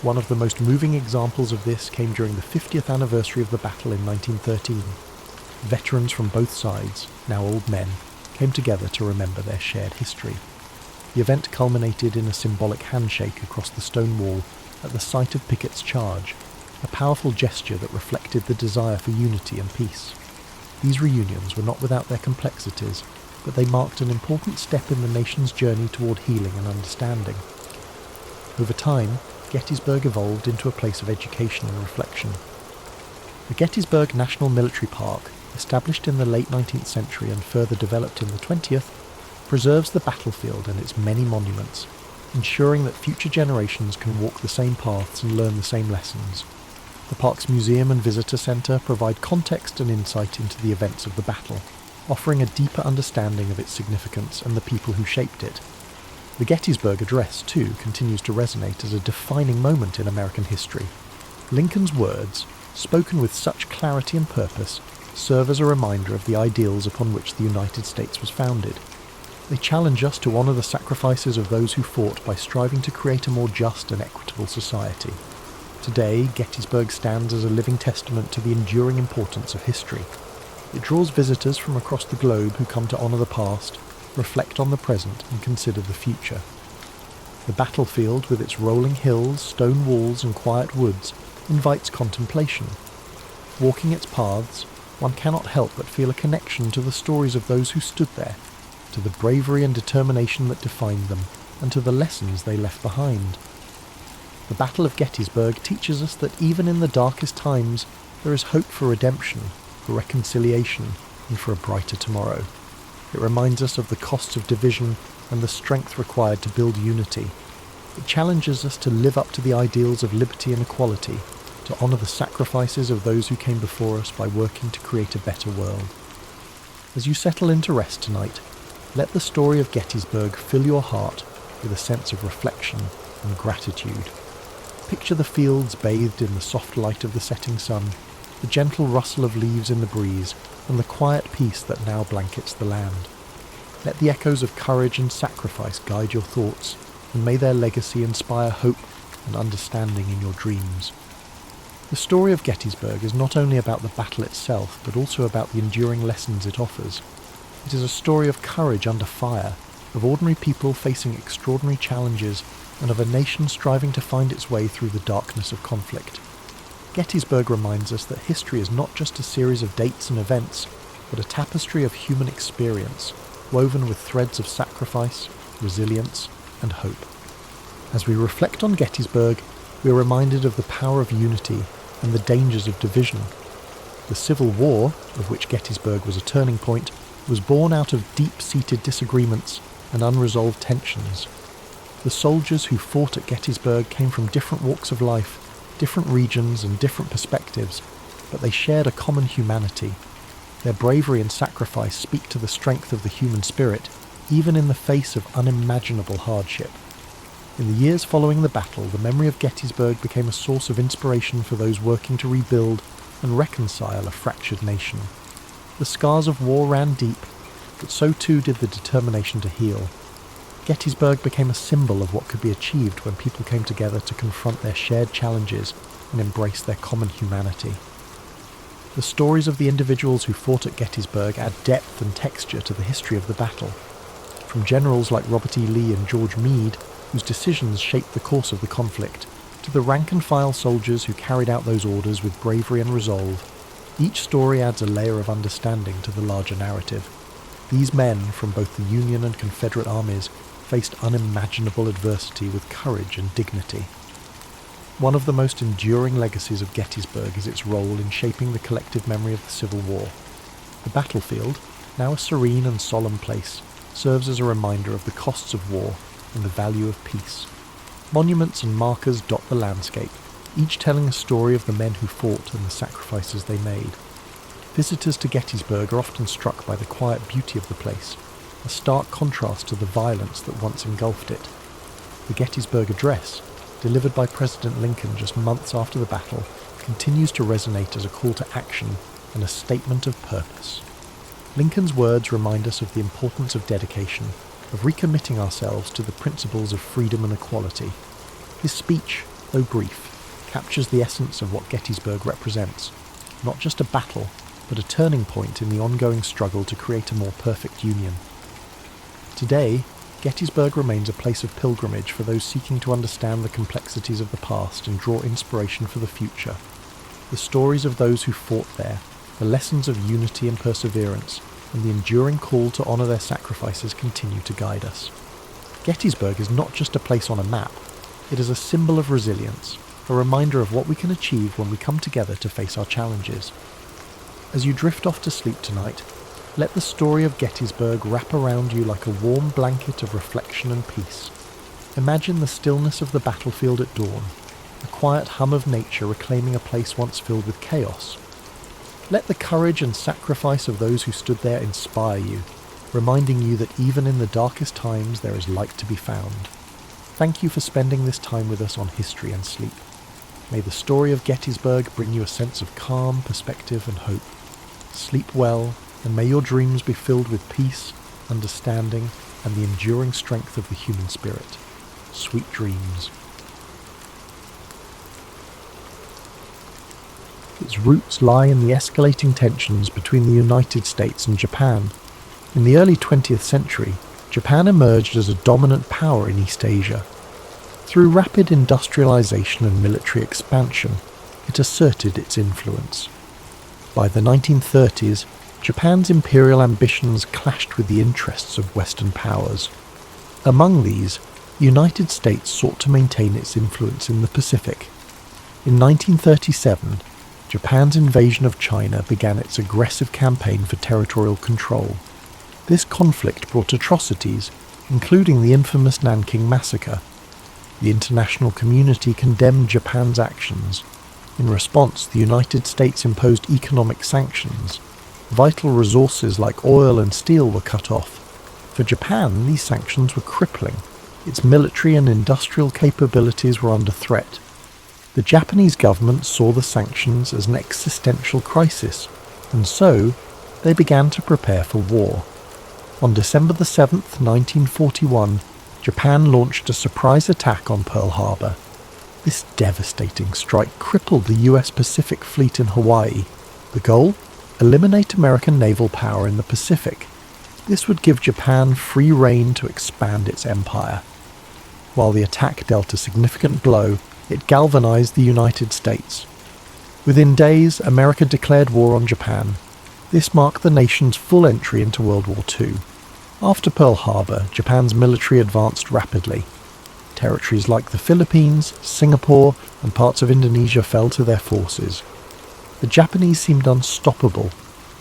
One of the most moving examples of this came during the 50th anniversary of the battle in 1913. Veterans from both sides, now old men, came together to remember their shared history. The event culminated in a symbolic handshake across the stone wall at the site of Pickett's charge, a powerful gesture that reflected the desire for unity and peace. These reunions were not without their complexities, but they marked an important step in the nation's journey toward healing and understanding. Over time, Gettysburg evolved into a place of education and reflection. The Gettysburg National Military Park, established in the late 19th century and further developed in the 20th, preserves the battlefield and its many monuments, ensuring that future generations can walk the same paths and learn the same lessons. The park's museum and visitor centre provide context and insight into the events of the battle, offering a deeper understanding of its significance and the people who shaped it. The Gettysburg Address, too, continues to resonate as a defining moment in American history. Lincoln's words, spoken with such clarity and purpose, serve as a reminder of the ideals upon which the United States was founded. They challenge us to honour the sacrifices of those who fought by striving to create a more just and equitable society. Today, Gettysburg stands as a living testament to the enduring importance of history. It draws visitors from across the globe who come to honour the past, reflect on the present, and consider the future. The battlefield, with its rolling hills, stone walls, and quiet woods, invites contemplation. Walking its paths, one cannot help but feel a connection to the stories of those who stood there, to the bravery and determination that defined them, and to the lessons they left behind. The Battle of Gettysburg teaches us that even in the darkest times, there is hope for redemption, for reconciliation, and for a brighter tomorrow. It reminds us of the costs of division and the strength required to build unity. It challenges us to live up to the ideals of liberty and equality, to honour the sacrifices of those who came before us by working to create a better world. As you settle into rest tonight, let the story of Gettysburg fill your heart with a sense of reflection and gratitude. Picture the fields bathed in the soft light of the setting sun, the gentle rustle of leaves in the breeze, and the quiet peace that now blankets the land. Let the echoes of courage and sacrifice guide your thoughts, and may their legacy inspire hope and understanding in your dreams. The story of Gettysburg is not only about the battle itself, but also about the enduring lessons it offers. It is a story of courage under fire, of ordinary people facing extraordinary challenges, and of a nation striving to find its way through the darkness of conflict. Gettysburg reminds us that history is not just a series of dates and events, but a tapestry of human experience, woven with threads of sacrifice, resilience, and hope. As we reflect on Gettysburg, we are reminded of the power of unity and the dangers of division. The Civil War, of which Gettysburg was a turning point, was born out of deep-seated disagreements and unresolved tensions. The soldiers who fought at Gettysburg came from different walks of life, different regions and different perspectives, but they shared a common humanity. Their bravery and sacrifice speak to the strength of the human spirit, even in the face of unimaginable hardship. In the years following the battle, the memory of Gettysburg became a source of inspiration for those working to rebuild and reconcile a fractured nation. The scars of war ran deep, but so too did the determination to heal. Gettysburg became a symbol of what could be achieved when people came together to confront their shared challenges and embrace their common humanity. The stories of the individuals who fought at Gettysburg add depth and texture to the history of the battle. From generals like Robert E. Lee and George Meade, whose decisions shaped the course of the conflict, to the rank-and-file soldiers who carried out those orders with bravery and resolve, each story adds a layer of understanding to the larger narrative. These men, from both the Union and Confederate armies, faced unimaginable adversity with courage and dignity. One of the most enduring legacies of Gettysburg is its role in shaping the collective memory of the Civil War. The battlefield, now a serene and solemn place, serves as a reminder of the costs of war and the value of peace. Monuments and markers dot the landscape, each telling a story of the men who fought and the sacrifices they made. Visitors to Gettysburg are often struck by the quiet beauty of the place, a stark contrast to the violence that once engulfed it. The Gettysburg Address, delivered by President Lincoln just months after the battle, continues to resonate as a call to action and a statement of purpose. Lincoln's words remind us of the importance of dedication, of recommitting ourselves to the principles of freedom and equality. His speech, though brief, captures the essence of what Gettysburg represents, not just a battle, but a turning point in the ongoing struggle to create a more perfect union. Today, Gettysburg remains a place of pilgrimage for those seeking to understand the complexities of the past and draw inspiration for the future. The stories of those who fought there, the lessons of unity and perseverance, and the enduring call to honour their sacrifices continue to guide us. Gettysburg is not just a place on a map, it is a symbol of resilience, a reminder of what we can achieve when we come together to face our challenges. As you drift off to sleep tonight, let the story of Gettysburg wrap around you like a warm blanket of reflection and peace. Imagine the stillness of the battlefield at dawn, the quiet hum of nature reclaiming a place once filled with chaos. Let the courage and sacrifice of those who stood there inspire you, reminding you that even in the darkest times there is light to be found. Thank you for spending this time with us on History and Sleep. May the story of Gettysburg bring you a sense of calm, perspective and hope. Sleep well, and may your dreams be filled with peace, understanding, and the enduring strength of the human spirit. Sweet dreams. Its roots lie in the escalating tensions between the United States and Japan. In the early 20th century, Japan emerged as a dominant power in East Asia. Through rapid industrialization and military expansion, it asserted its influence. By the 1930s, Japan's imperial ambitions clashed with the interests of Western powers. Among these, the United States sought to maintain its influence in the Pacific. In 1937, Japan's invasion of China began its aggressive campaign for territorial control. This conflict brought atrocities, including the infamous Nanking Massacre. The international community condemned Japan's actions. In response, the United States imposed economic sanctions. Vital resources like oil and steel were cut off. For Japan, these sanctions were crippling. Its military and industrial capabilities were under threat. The Japanese government saw the sanctions as an existential crisis, and so they began to prepare for war. On December the 7th, 1941, Japan launched a surprise attack on Pearl Harbor. This devastating strike crippled the US Pacific Fleet in Hawaii. The goal? Eliminate American naval power in the Pacific. This would give Japan free rein to expand its empire. While the attack dealt a significant blow, it galvanized the United States. Within days, America declared war on Japan. This marked the nation's full entry into World War II. After Pearl Harbor, Japan's military advanced rapidly. Territories like the Philippines, Singapore, and parts of Indonesia fell to their forces. The Japanese seemed unstoppable,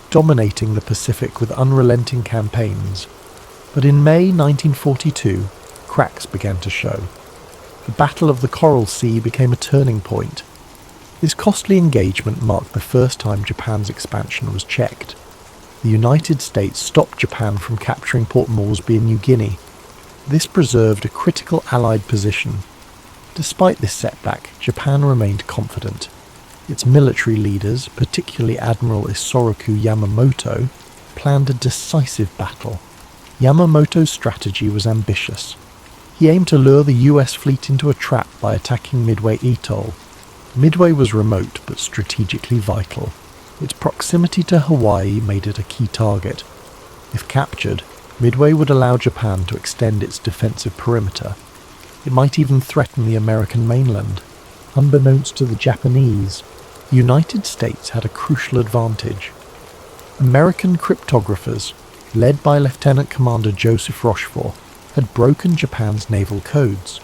dominating the Pacific with unrelenting campaigns. But in May 1942, cracks began to show. The Battle of the Coral Sea became a turning point. This costly engagement marked the first time Japan's expansion was checked. The United States stopped Japan from capturing Port Moresby in New Guinea. This preserved a critical Allied position. Despite this setback, Japan remained confident. Its military leaders, particularly Admiral Isoroku Yamamoto, planned a decisive battle. Yamamoto's strategy was ambitious. He aimed to lure the US fleet into a trap by attacking Midway Atoll. Midway was remote but strategically vital. Its proximity to Hawaii made it a key target. If captured, Midway would allow Japan to extend its defensive perimeter. It might even threaten the American mainland. Unbeknownst to the Japanese, the United States had a crucial advantage. American cryptographers, led by Lieutenant Commander Joseph Rochefort, had broken Japan's naval codes.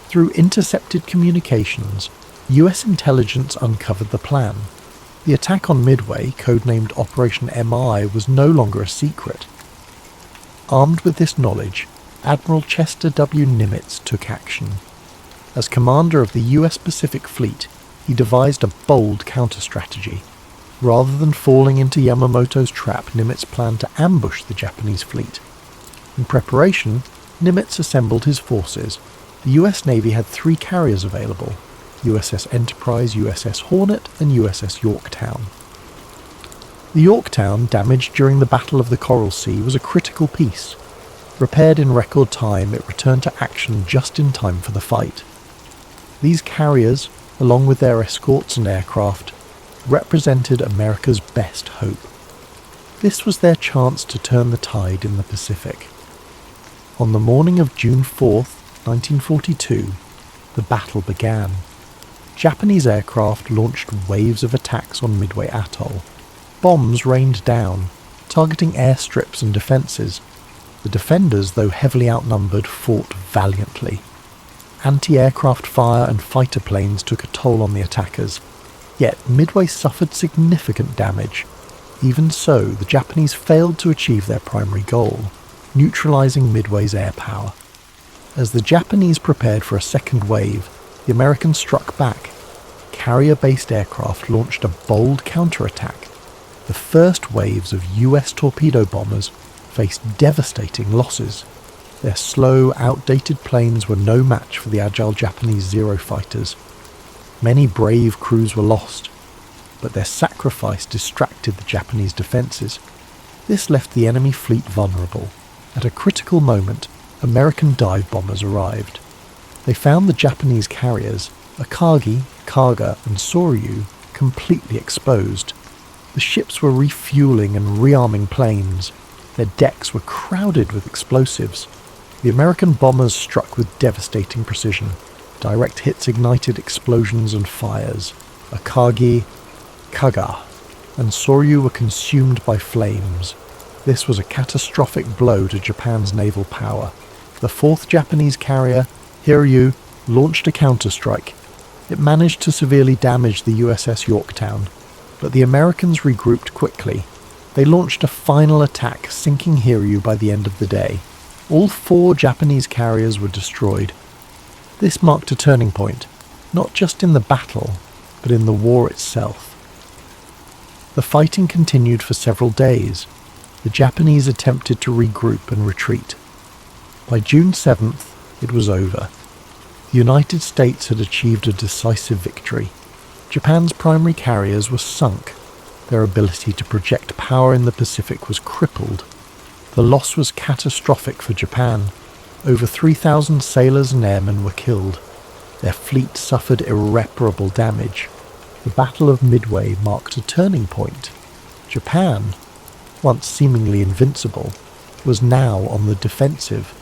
Through intercepted communications, US intelligence uncovered the plan. The attack on Midway, codenamed Operation MI, was no longer a secret. Armed with this knowledge, Admiral Chester W. Nimitz took action. As commander of the US Pacific Fleet, he devised a bold counter-strategy. Rather than falling into Yamamoto's trap, Nimitz planned to ambush the Japanese fleet. In preparation, Nimitz assembled his forces. The US Navy had 3 carriers available: USS Enterprise, USS Hornet, and USS Yorktown. The Yorktown, damaged during the Battle of the Coral Sea, was a critical piece. Repaired in record time, it returned to action just in time for the fight. These carriers, along with their escorts and aircraft, represented America's best hope. This was their chance to turn the tide in the Pacific. On the morning of June 4th, 1942, the battle began. Japanese aircraft launched waves of attacks on Midway Atoll. Bombs rained down, targeting airstrips and defences. The defenders, though heavily outnumbered, fought valiantly. Anti-aircraft fire and fighter planes took a toll on the attackers, yet Midway suffered significant damage. Even so, the Japanese failed to achieve their primary goal, neutralising Midway's air power. As the Japanese prepared for a second wave, the Americans struck back. Carrier-based aircraft launched a bold counterattack. The first waves of US torpedo bombers faced devastating losses. Their slow, outdated planes were no match for the agile Japanese Zero fighters. Many brave crews were lost, but their sacrifice distracted the Japanese defences. This left the enemy fleet vulnerable. At a critical moment, American dive bombers arrived. They found the Japanese carriers, Akagi, Kaga, and Soryu, completely exposed. The ships were refueling and rearming planes. Their decks were crowded with explosives. The American bombers struck with devastating precision. Direct hits ignited explosions and fires. Akagi, Kaga, and Soryu were consumed by flames. This was a catastrophic blow to Japan's naval power. The 4th Japanese carrier, Hiryu, launched a counterstrike. It managed to severely damage the USS Yorktown, but the Americans regrouped quickly. They launched a final attack, sinking Hiryu by the end of the day. All 4 Japanese carriers were destroyed. This marked a turning point, not just in the battle, but in the war itself. The fighting continued for several days. The Japanese attempted to regroup and retreat. By June 7th, it was over. The United States had achieved a decisive victory. Japan's primary carriers were sunk. Their ability to project power in the Pacific was crippled. The loss was catastrophic for Japan. Over 3,000 sailors and airmen were killed. Their fleet suffered irreparable damage. The Battle of Midway marked a turning point. Japan, once seemingly invincible, was now on the defensive.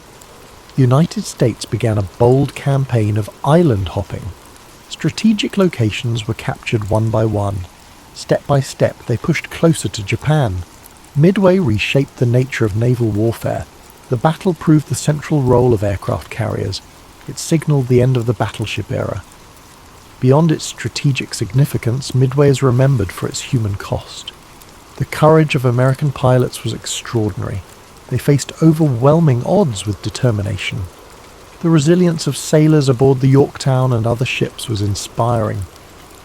the United States began a bold campaign of island hopping. Strategic locations were captured one by one. Step by step, they pushed closer to Japan. Midway reshaped the nature of naval warfare. The battle proved the central role of aircraft carriers. It signaled the end of the battleship era. Beyond its strategic significance, Midway is remembered for its human cost. The courage of American pilots was extraordinary. They faced overwhelming odds with determination. The resilience of sailors aboard the Yorktown and other ships was inspiring.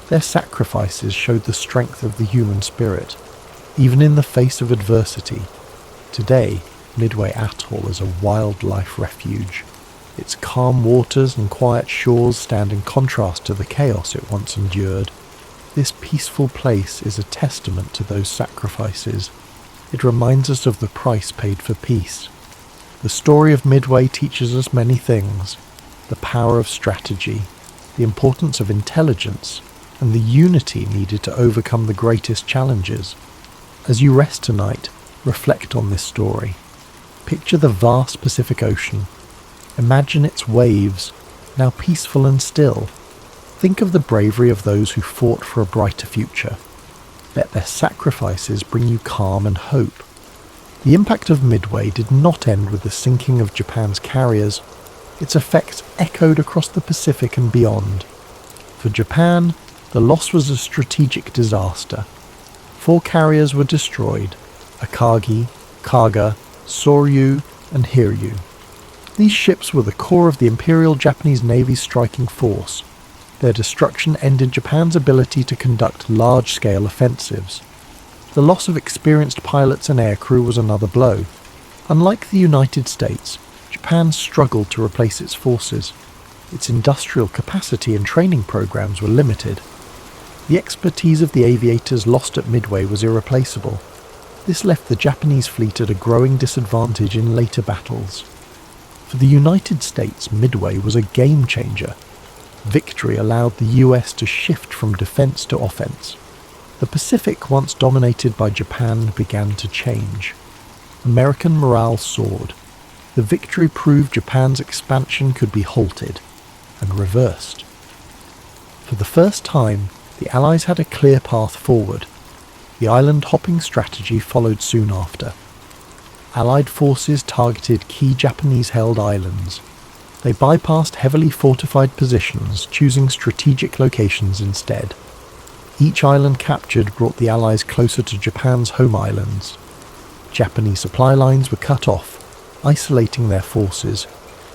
Their sacrifices showed the strength of the human spirit, even in the face of adversity. Today, Midway Atoll is a wildlife refuge. Its calm waters and quiet shores stand in contrast to the chaos it once endured. This peaceful place is a testament to those sacrifices. It reminds us of the price paid for peace. The story of Midway teaches us many things: the power of strategy, the importance of intelligence, and the unity needed to overcome the greatest challenges. As you rest tonight, reflect on this story. Picture the vast Pacific Ocean. Imagine its waves, now peaceful and still. Think of the bravery of those who fought for a brighter future. Let their sacrifices bring you calm and hope. The impact of Midway did not end with the sinking of Japan's carriers. Its effects echoed across the Pacific and beyond. For Japan, the loss was a strategic disaster. 4 carriers were destroyed: Akagi, Kaga, Soryu, and Hiryu. These ships were the core of the Imperial Japanese Navy's striking force. Their destruction ended Japan's ability to conduct large-scale offensives. The loss of experienced pilots and aircrew was another blow. Unlike the United States, Japan struggled to replace its forces. Its industrial capacity and training programs were limited. The expertise of the aviators lost at Midway was irreplaceable. This left the Japanese fleet at a growing disadvantage in later battles. For the United States, Midway was a game-changer. Victory allowed the US to shift from defense to offense. The Pacific, once dominated by Japan, began to change. American morale soared. The victory proved Japan's expansion could be halted and reversed. For the first time, the Allies had a clear path forward. The island-hopping strategy followed soon after. Allied forces targeted key Japanese-held islands. They bypassed heavily fortified positions, choosing strategic locations instead. Each island captured brought the Allies closer to Japan's home islands. Japanese supply lines were cut off, isolating their forces.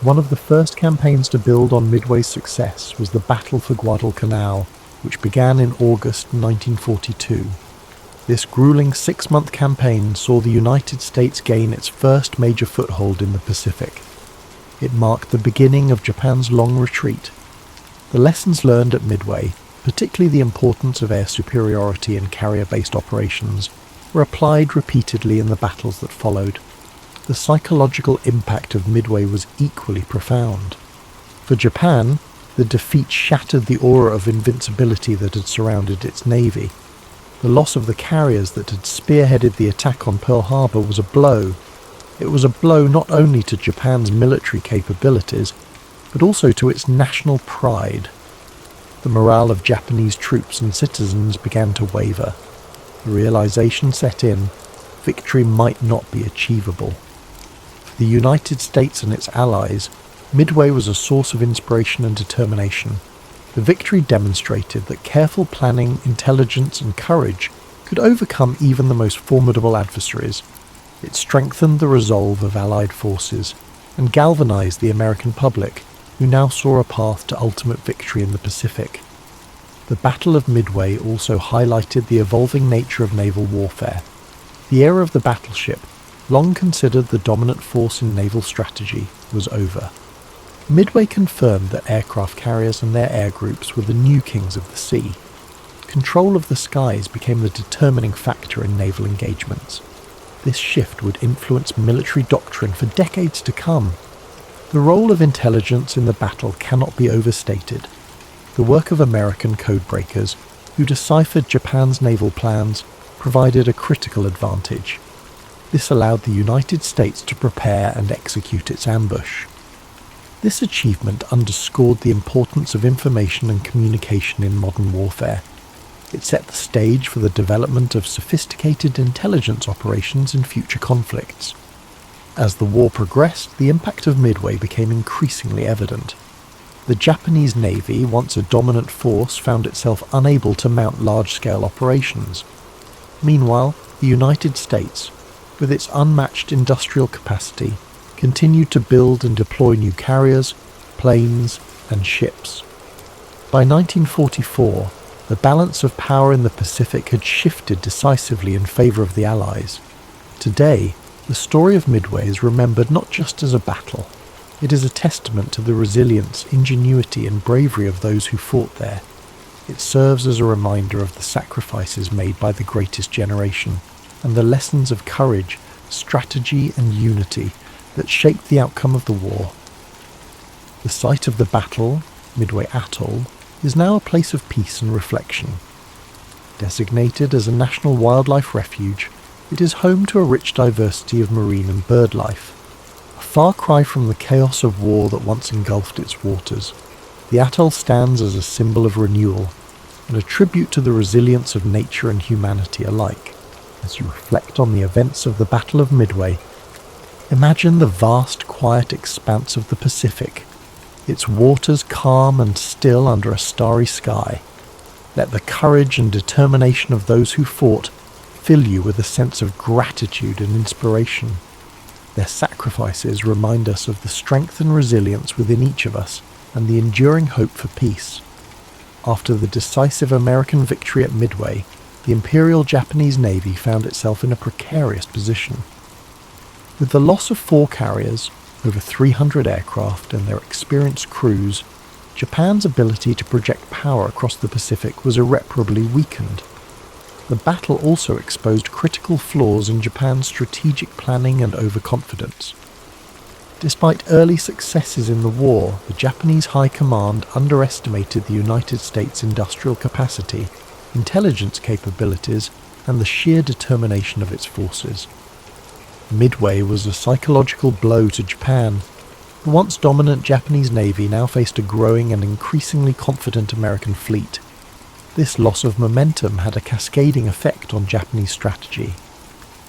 One of the first campaigns to build on Midway's success was the Battle for Guadalcanal, which began in August 1942. This grueling 6-month campaign saw the United States gain its first major foothold in the Pacific. It marked the beginning of Japan's long retreat. The lessons learned at Midway, particularly the importance of air superiority in carrier-based operations, were applied repeatedly in the battles that followed. The psychological impact of Midway was equally profound. For Japan, the defeat shattered the aura of invincibility that had surrounded its navy. The loss of the carriers that had spearheaded the attack on Pearl Harbor was a blow. It was a blow not only to Japan's military capabilities, but also to its national pride. The morale of Japanese troops and citizens began to waver. The realization set in: victory might not be achievable. For the United States and its allies, Midway was a source of inspiration and determination. The victory demonstrated that careful planning, intelligence, and courage could overcome even the most formidable adversaries. It strengthened the resolve of Allied forces and galvanized the American public, who now saw a path to ultimate victory in the Pacific. The Battle of Midway also highlighted the evolving nature of naval warfare. The era of the battleship, long considered the dominant force in naval strategy, was over. Midway confirmed that aircraft carriers and their air groups were the new kings of the sea. Control of the skies became the determining factor in naval engagements. This shift would influence military doctrine for decades to come. The role of intelligence in the battle cannot be overstated. The work of American codebreakers, who deciphered Japan's naval plans, provided a critical advantage. This allowed the United States to prepare and execute its ambush. This achievement underscored the importance of information and communication in modern warfare. It set the stage for the development of sophisticated intelligence operations in future conflicts. As the war progressed, the impact of Midway became increasingly evident. The Japanese Navy, once a dominant force, found itself unable to mount large-scale operations. Meanwhile, the United States, with its unmatched industrial capacity, continued to build and deploy new carriers, planes, and ships. By 1944, the balance of power in the Pacific had shifted decisively in favour of the Allies. Today, the story of Midway is remembered not just as a battle. It is a testament to the resilience, ingenuity, and bravery of those who fought there. It serves as a reminder of the sacrifices made by the greatest generation, and the lessons of courage, strategy, and unity that shaped the outcome of the war. The site of the battle, Midway Atoll, is now a place of peace and reflection. Designated as a national wildlife refuge, it is home to a rich diversity of marine and bird life. A far cry from the chaos of war that once engulfed its waters, the atoll stands as a symbol of renewal and a tribute to the resilience of nature and humanity alike. As you reflect on the events of the Battle of Midway, imagine the vast, quiet expanse of the Pacific, its waters calm and still under a starry sky. Let the courage and determination of those who fought fill you with a sense of gratitude and inspiration. Their sacrifices remind us of the strength and resilience within each of us and the enduring hope for peace. After the decisive American victory at Midway, the Imperial Japanese Navy found itself in a precarious position. With the loss of 4 carriers, over 300 aircraft, and their experienced crews, Japan's ability to project power across the Pacific was irreparably weakened. The battle also exposed critical flaws in Japan's strategic planning and overconfidence. Despite early successes in the war, the Japanese High Command underestimated the United States' industrial capacity, intelligence capabilities, and the sheer determination of its forces. Midway was a psychological blow to Japan. The once dominant Japanese Navy now faced a growing and increasingly confident American fleet. This loss of momentum had a cascading effect on Japanese strategy.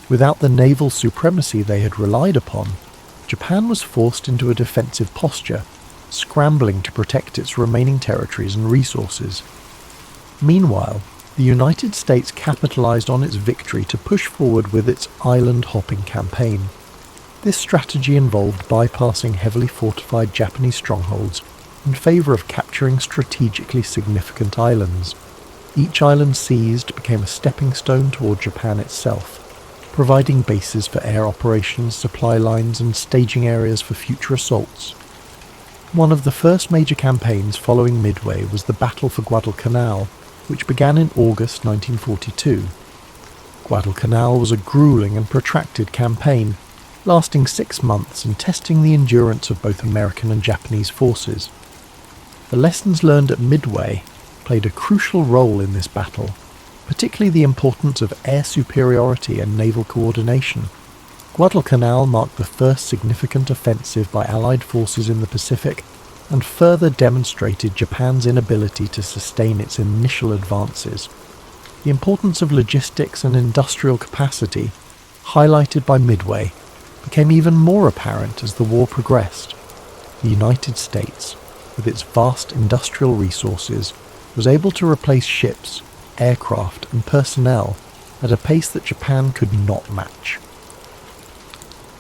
Without the naval supremacy they had relied upon, Japan was forced into a defensive posture, scrambling to protect its remaining territories and resources. Meanwhile, the United States capitalized on its victory to push forward with its island-hopping campaign. This strategy involved bypassing heavily fortified Japanese strongholds in favor of capturing strategically significant islands. Each island seized became a stepping stone toward Japan itself, providing bases for air operations, supply lines, and staging areas for future assaults. One of the first major campaigns following Midway was the Battle for Guadalcanal, which began in August 1942. Guadalcanal was a grueling and protracted campaign, lasting 6 months and testing the endurance of both American and Japanese forces. The lessons learned at Midway played a crucial role in this battle, particularly the importance of air superiority and naval coordination. Guadalcanal marked the first significant offensive by Allied forces in the Pacific and further demonstrated Japan's inability to sustain its initial advances. The importance of logistics and industrial capacity, highlighted by Midway, became even more apparent as the war progressed. The United States, with its vast industrial resources, was able to replace ships, aircraft, and personnel at a pace that Japan could not match.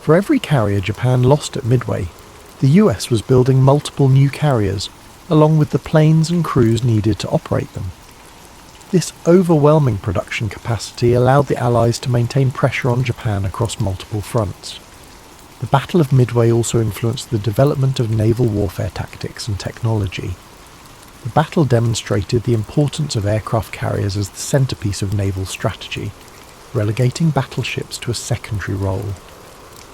For every carrier Japan lost at Midway, the US was building multiple new carriers, along with the planes and crews needed to operate them. This overwhelming production capacity allowed the Allies to maintain pressure on Japan across multiple fronts. The Battle of Midway also influenced the development of naval warfare tactics and technology. The battle demonstrated the importance of aircraft carriers as the centerpiece of naval strategy, relegating battleships to a secondary role.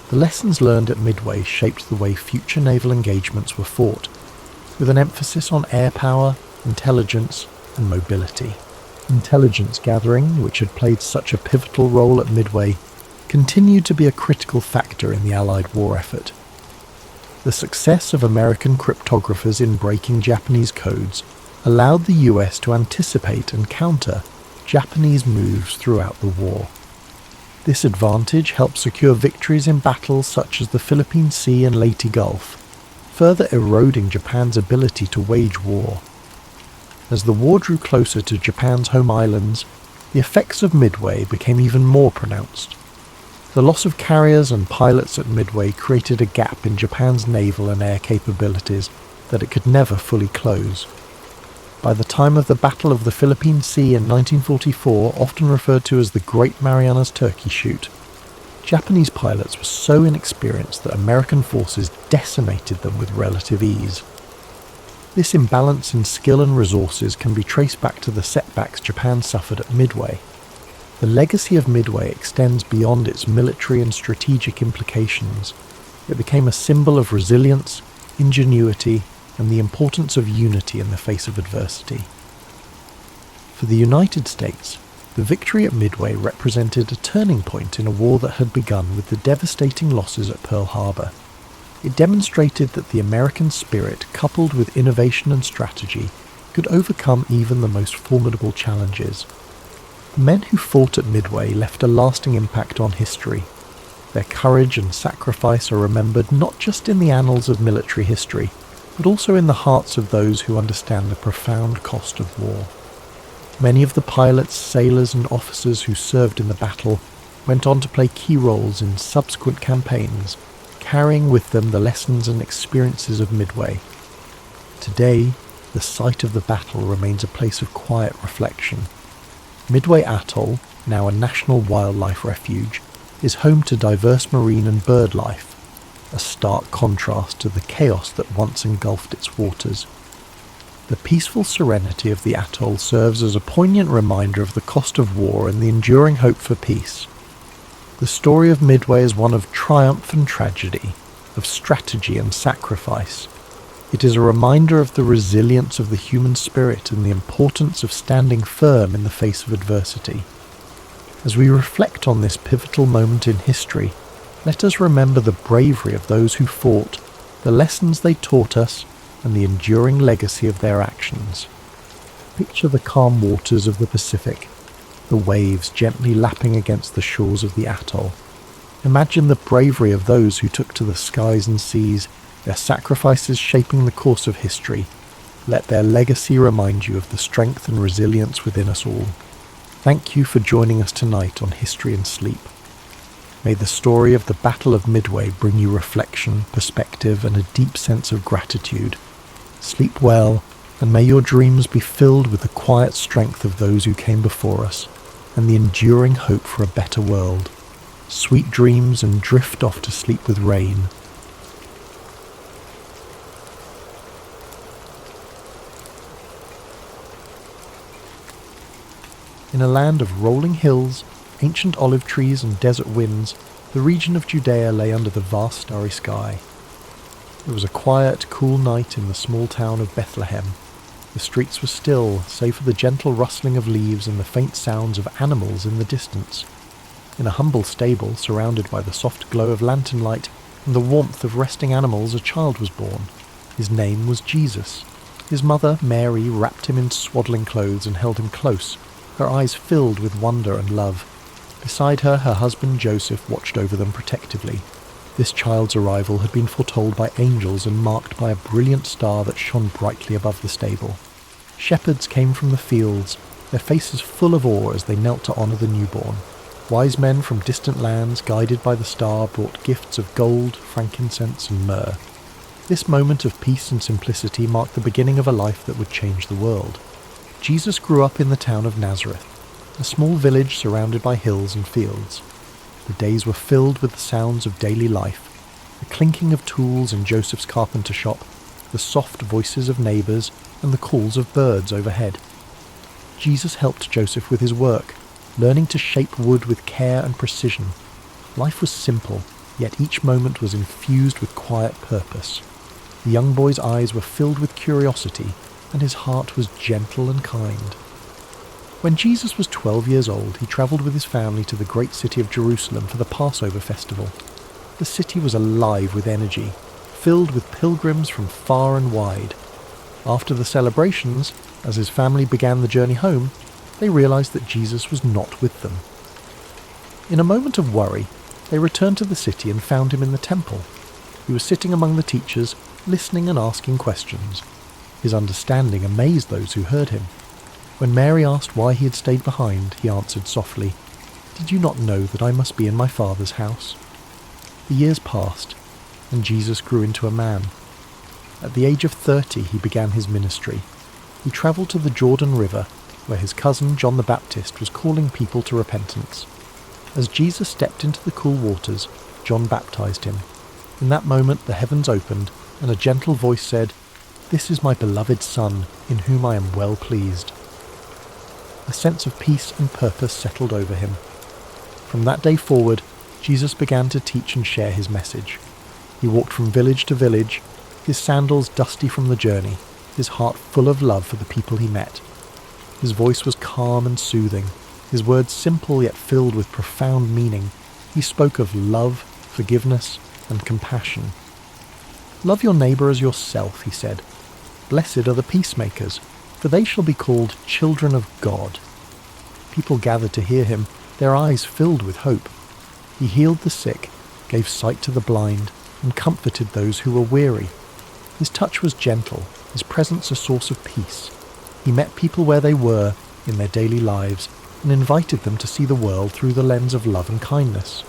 The lessons learned at Midway shaped the way future naval engagements were fought, with an emphasis on air power, intelligence, and mobility. Intelligence gathering, which had played such a pivotal role at Midway, continued to be a critical factor in the Allied war effort. The success of American cryptographers in breaking Japanese codes allowed the US to anticipate and counter Japanese moves throughout the war. This advantage helped secure victories in battles such as the Philippine Sea and Leyte Gulf, further eroding Japan's ability to wage war. As the war drew closer to Japan's home islands, the effects of Midway became even more pronounced. The loss of carriers and pilots at Midway created a gap in Japan's naval and air capabilities that it could never fully close. By the time of the Battle of the Philippine Sea in 1944, often referred to as the Great Marianas Turkey Shoot, Japanese pilots were so inexperienced that American forces decimated them with relative ease. This imbalance in skill and resources can be traced back to the setbacks Japan suffered at Midway. The legacy of Midway extends beyond its military and strategic implications. It became a symbol of resilience, ingenuity, and the importance of unity in the face of adversity. For the United States, the victory at Midway represented a turning point in a war that had begun with the devastating losses at Pearl Harbor. It demonstrated that the American spirit, coupled with innovation and strategy, could overcome even the most formidable challenges. The men who fought at Midway left a lasting impact on history. Their courage and sacrifice are remembered not just in the annals of military history, but also in the hearts of those who understand the profound cost of war. Many of the pilots, sailors, and officers who served in the battle went on to play key roles in subsequent campaigns, carrying with them the lessons and experiences of Midway. Today, the site of the battle remains a place of quiet reflection. Midway Atoll, now a national wildlife refuge, is home to diverse marine and bird life, a stark contrast to the chaos that once engulfed its waters. The peaceful serenity of the atoll serves as a poignant reminder of the cost of war and the enduring hope for peace. The story of Midway is one of triumph and tragedy, of strategy and sacrifice. It is a reminder of the resilience of the human spirit and the importance of standing firm in the face of adversity. As we reflect on this pivotal moment in history, let us remember the bravery of those who fought, the lessons they taught us, and the enduring legacy of their actions. Picture the calm waters of the Pacific, the waves gently lapping against the shores of the atoll. Imagine the bravery of those who took to the skies and seas, their sacrifices shaping the course of history. Let their legacy remind you of the strength and resilience within us all. Thank you for joining us tonight on History and Sleep. May the story of the Battle of Midway bring you reflection, perspective, and a deep sense of gratitude. Sleep well, and may your dreams be filled with the quiet strength of those who came before us, and the enduring hope for a better world. Sweet dreams, and drift off to sleep with rain. In a land of rolling hills, ancient olive trees and desert winds, the region of Judea lay under the vast starry sky. It was a quiet, cool night in the small town of Bethlehem. The streets were still, save for the gentle rustling of leaves and the faint sounds of animals in the distance. In a humble stable, surrounded by the soft glow of lantern light and the warmth of resting animals, a child was born. His name was Jesus. His mother, Mary, wrapped him in swaddling clothes and held him close, her eyes filled with wonder and love. Beside her, her husband Joseph watched over them protectively. This child's arrival had been foretold by angels and marked by a brilliant star that shone brightly above the stable. Shepherds came from the fields, their faces full of awe as they knelt to honour the newborn. Wise men from distant lands, guided by the star, brought gifts of gold, frankincense, and myrrh. This moment of peace and simplicity marked the beginning of a life that would change the world. Jesus grew up in the town of Nazareth, a small village surrounded by hills and fields. The days were filled with the sounds of daily life, the clinking of tools in Joseph's carpenter shop, the soft voices of neighbours, and the calls of birds overhead. Jesus helped Joseph with his work, learning to shape wood with care and precision. Life was simple, yet each moment was infused with quiet purpose. The young boy's eyes were filled with curiosity, and his heart was gentle and kind. When Jesus was 12 years old, he travelled with his family to the great city of Jerusalem for the Passover festival. The city was alive with energy, filled with pilgrims from far and wide. After the celebrations, as his family began the journey home, they realized that Jesus was not with them. In a moment of worry, they returned to the city and found him in the temple. He was sitting among the teachers, listening and asking questions. His understanding amazed those who heard him. When Mary asked why he had stayed behind, he answered softly, "Did you not know that I must be in my Father's house?" The years passed, and Jesus grew into a man. At the age of 30, he began his ministry. He travelled to the Jordan River, where his cousin John the Baptist was calling people to repentance. As Jesus stepped into the cool waters, John baptized him. In that moment the heavens opened, and a gentle voice said, "This is my beloved Son, in whom I am well pleased." A sense of peace and purpose settled over him. From that day forward, Jesus began to teach and share his message. He walked from village to village, his sandals dusty from the journey, his heart full of love for the people he met. His voice was calm and soothing, his words simple yet filled with profound meaning. He spoke of love, forgiveness, and compassion. "Love your neighbour as yourself," he said. "Blessed are the peacemakers, for they shall be called children of God." People gathered to hear him, their eyes filled with hope. He healed the sick, gave sight to the blind, and comforted those who were weary. His touch was gentle, his presence a source of peace. He met people where they were in their daily lives and invited them to see the world through the lens of love and kindness.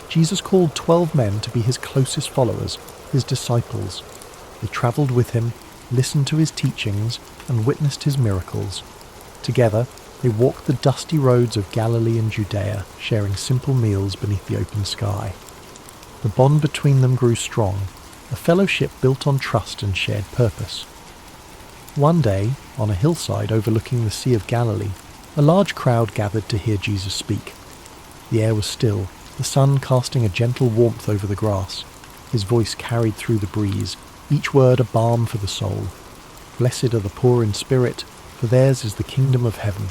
Jesus called 12 men to be his closest followers, his disciples. They travelled with him, listened to his teachings, and witnessed his miracles. Together, they walked the dusty roads of Galilee and Judea, sharing simple meals beneath the open sky. The bond between them grew strong, a fellowship built on trust and shared purpose. One day, on a hillside overlooking the Sea of Galilee, a large crowd gathered to hear Jesus speak. The air was still, the sun casting a gentle warmth over the grass. His voice carried through the breeze, each word a balm for the soul. "Blessed are the poor in spirit, for theirs is the kingdom of heaven.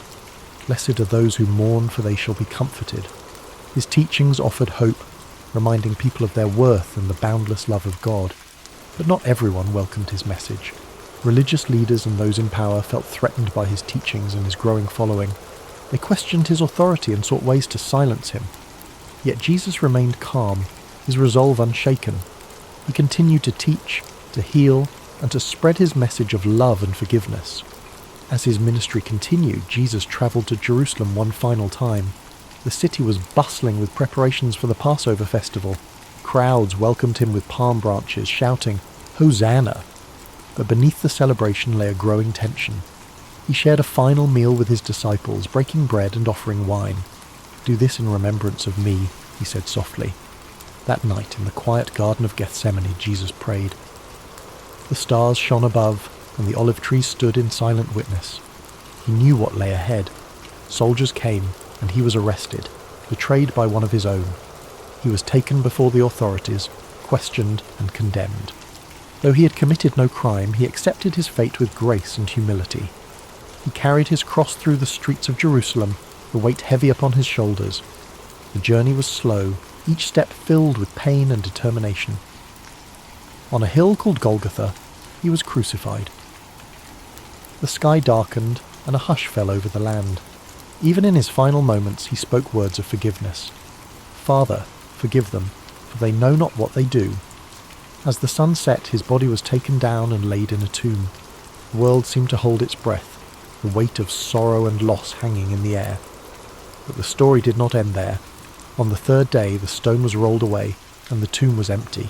Blessed are those who mourn, for they shall be comforted." His teachings offered hope, reminding people of their worth and the boundless love of God. But not everyone welcomed his message. Religious leaders and those in power felt threatened by his teachings and his growing following. They questioned his authority and sought ways to silence him. Yet Jesus remained calm, his resolve unshaken. He continued to teach, to heal, and to spread his message of love and forgiveness. As his ministry continued, Jesus travelled to Jerusalem one final time. The city was bustling with preparations for the Passover festival. Crowds welcomed him with palm branches, shouting, "Hosanna!" But beneath the celebration lay a growing tension. He shared a final meal with his disciples, breaking bread and offering wine. "Do this in remembrance of me," he said softly. That night, in the quiet Garden of Gethsemane, Jesus prayed. The stars shone above, and the olive trees stood in silent witness. He knew what lay ahead. Soldiers came, and he was arrested, betrayed by one of his own. He was taken before the authorities, questioned and condemned. Though he had committed no crime, he accepted his fate with grace and humility. He carried his cross through the streets of Jerusalem, the weight heavy upon his shoulders. The journey was slow, each step filled with pain and determination. On a hill called Golgotha, he was crucified. The sky darkened, and a hush fell over the land. Even in his final moments, he spoke words of forgiveness. "Father, forgive them, for they know not what they do." As the sun set, his body was taken down and laid in a tomb. The world seemed to hold its breath, the weight of sorrow and loss hanging in the air. But the story did not end there. On the third day, the stone was rolled away, and the tomb was empty.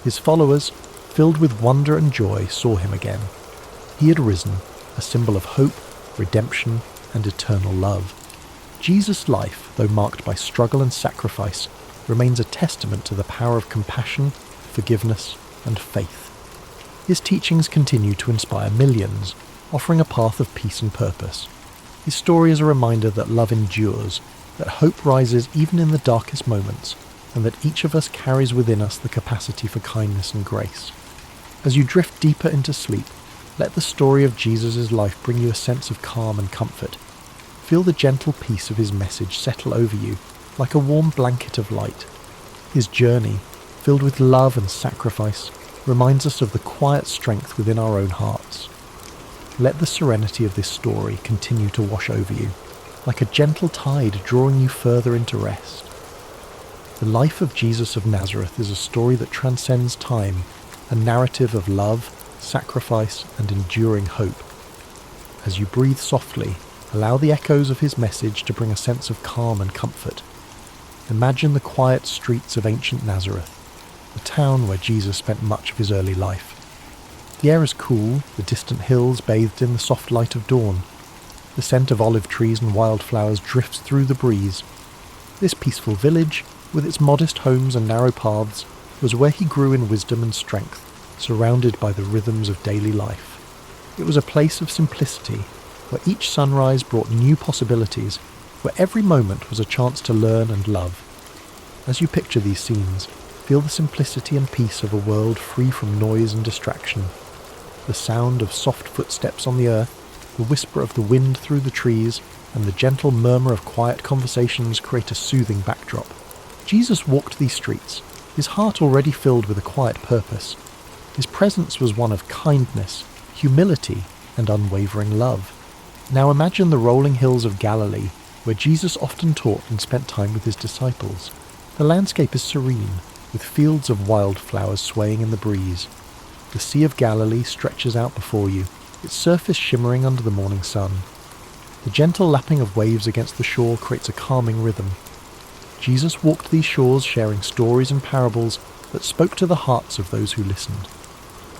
His followers, filled with wonder and joy, saw him again. He had risen, a symbol of hope, redemption, and eternal love. Jesus' life, though marked by struggle and sacrifice, remains a testament to the power of compassion, forgiveness, and faith. His teachings continue to inspire millions, offering a path of peace and purpose. His story is a reminder that love endures, that hope rises even in the darkest moments, and that each of us carries within us the capacity for kindness and grace. As you drift deeper into sleep, let the story of Jesus' life bring you a sense of calm and comfort. Feel the gentle peace of his message settle over you, like a warm blanket of light. His journey, filled with love and sacrifice, reminds us of the quiet strength within our own hearts. Let the serenity of this story continue to wash over you, like a gentle tide drawing you further into rest. The life of Jesus of Nazareth is a story that transcends time, a narrative of love, sacrifice, and enduring hope. As you breathe softly, allow the echoes of his message to bring a sense of calm and comfort. Imagine the quiet streets of ancient Nazareth, the town where Jesus spent much of his early life. The air is cool, the distant hills bathed in the soft light of dawn. The scent of olive trees and wildflowers drifts through the breeze. This peaceful village, with its modest homes and narrow paths, was where he grew in wisdom and strength, surrounded by the rhythms of daily life. It was a place of simplicity, where each sunrise brought new possibilities, where every moment was a chance to learn and love. As you picture these scenes, feel the simplicity and peace of a world free from noise and distraction. The sound of soft footsteps on the earth, the whisper of the wind through the trees, and the gentle murmur of quiet conversations create a soothing backdrop. Jesus walked these streets, his heart already filled with a quiet purpose. His presence was one of kindness, humility, and unwavering love. Now imagine the rolling hills of Galilee, where Jesus often taught and spent time with his disciples. The landscape is serene, with fields of wildflowers swaying in the breeze. The Sea of Galilee stretches out before you, its surface shimmering under the morning sun. The gentle lapping of waves against the shore creates a calming rhythm. Jesus walked these shores sharing stories and parables that spoke to the hearts of those who listened.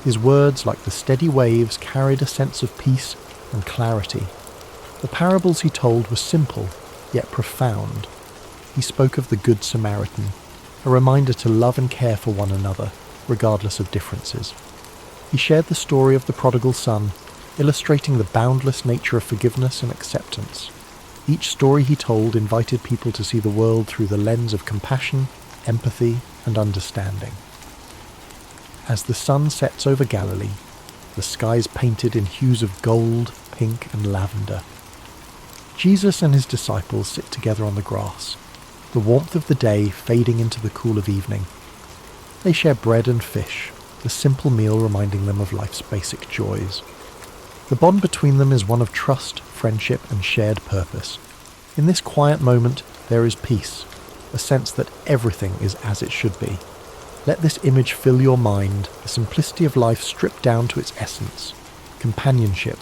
His words, like the steady waves, carried a sense of peace and clarity. The parables he told were simple, yet profound. He spoke of the Good Samaritan, a reminder to love and care for one another, regardless of differences. He shared the story of the prodigal son, illustrating the boundless nature of forgiveness and acceptance. Each story he told invited people to see the world through the lens of compassion, empathy, and understanding. As the sun sets over Galilee, the skies painted in hues of gold, pink, and lavender. Jesus and his disciples sit together on the grass, the warmth of the day fading into the cool of evening. They share bread and fish, the simple meal reminding them of life's basic joys. The bond between them is one of trust, friendship, and shared purpose. In this quiet moment, there is peace, a sense that everything is as it should be. Let this image fill your mind, the simplicity of life stripped down to its essence, companionship,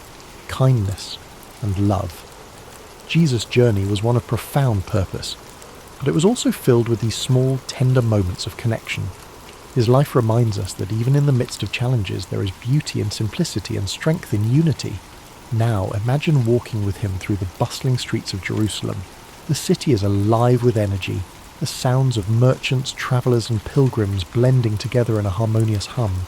kindness, and love. Jesus' journey was one of profound purpose, but it was also filled with these small, tender moments of connection. His life reminds us that even in the midst of challenges, there is beauty in simplicity and strength in unity. Now, imagine walking with him through the bustling streets of Jerusalem. The city is alive with energy, the sounds of merchants, travellers, and pilgrims blending together in a harmonious hum.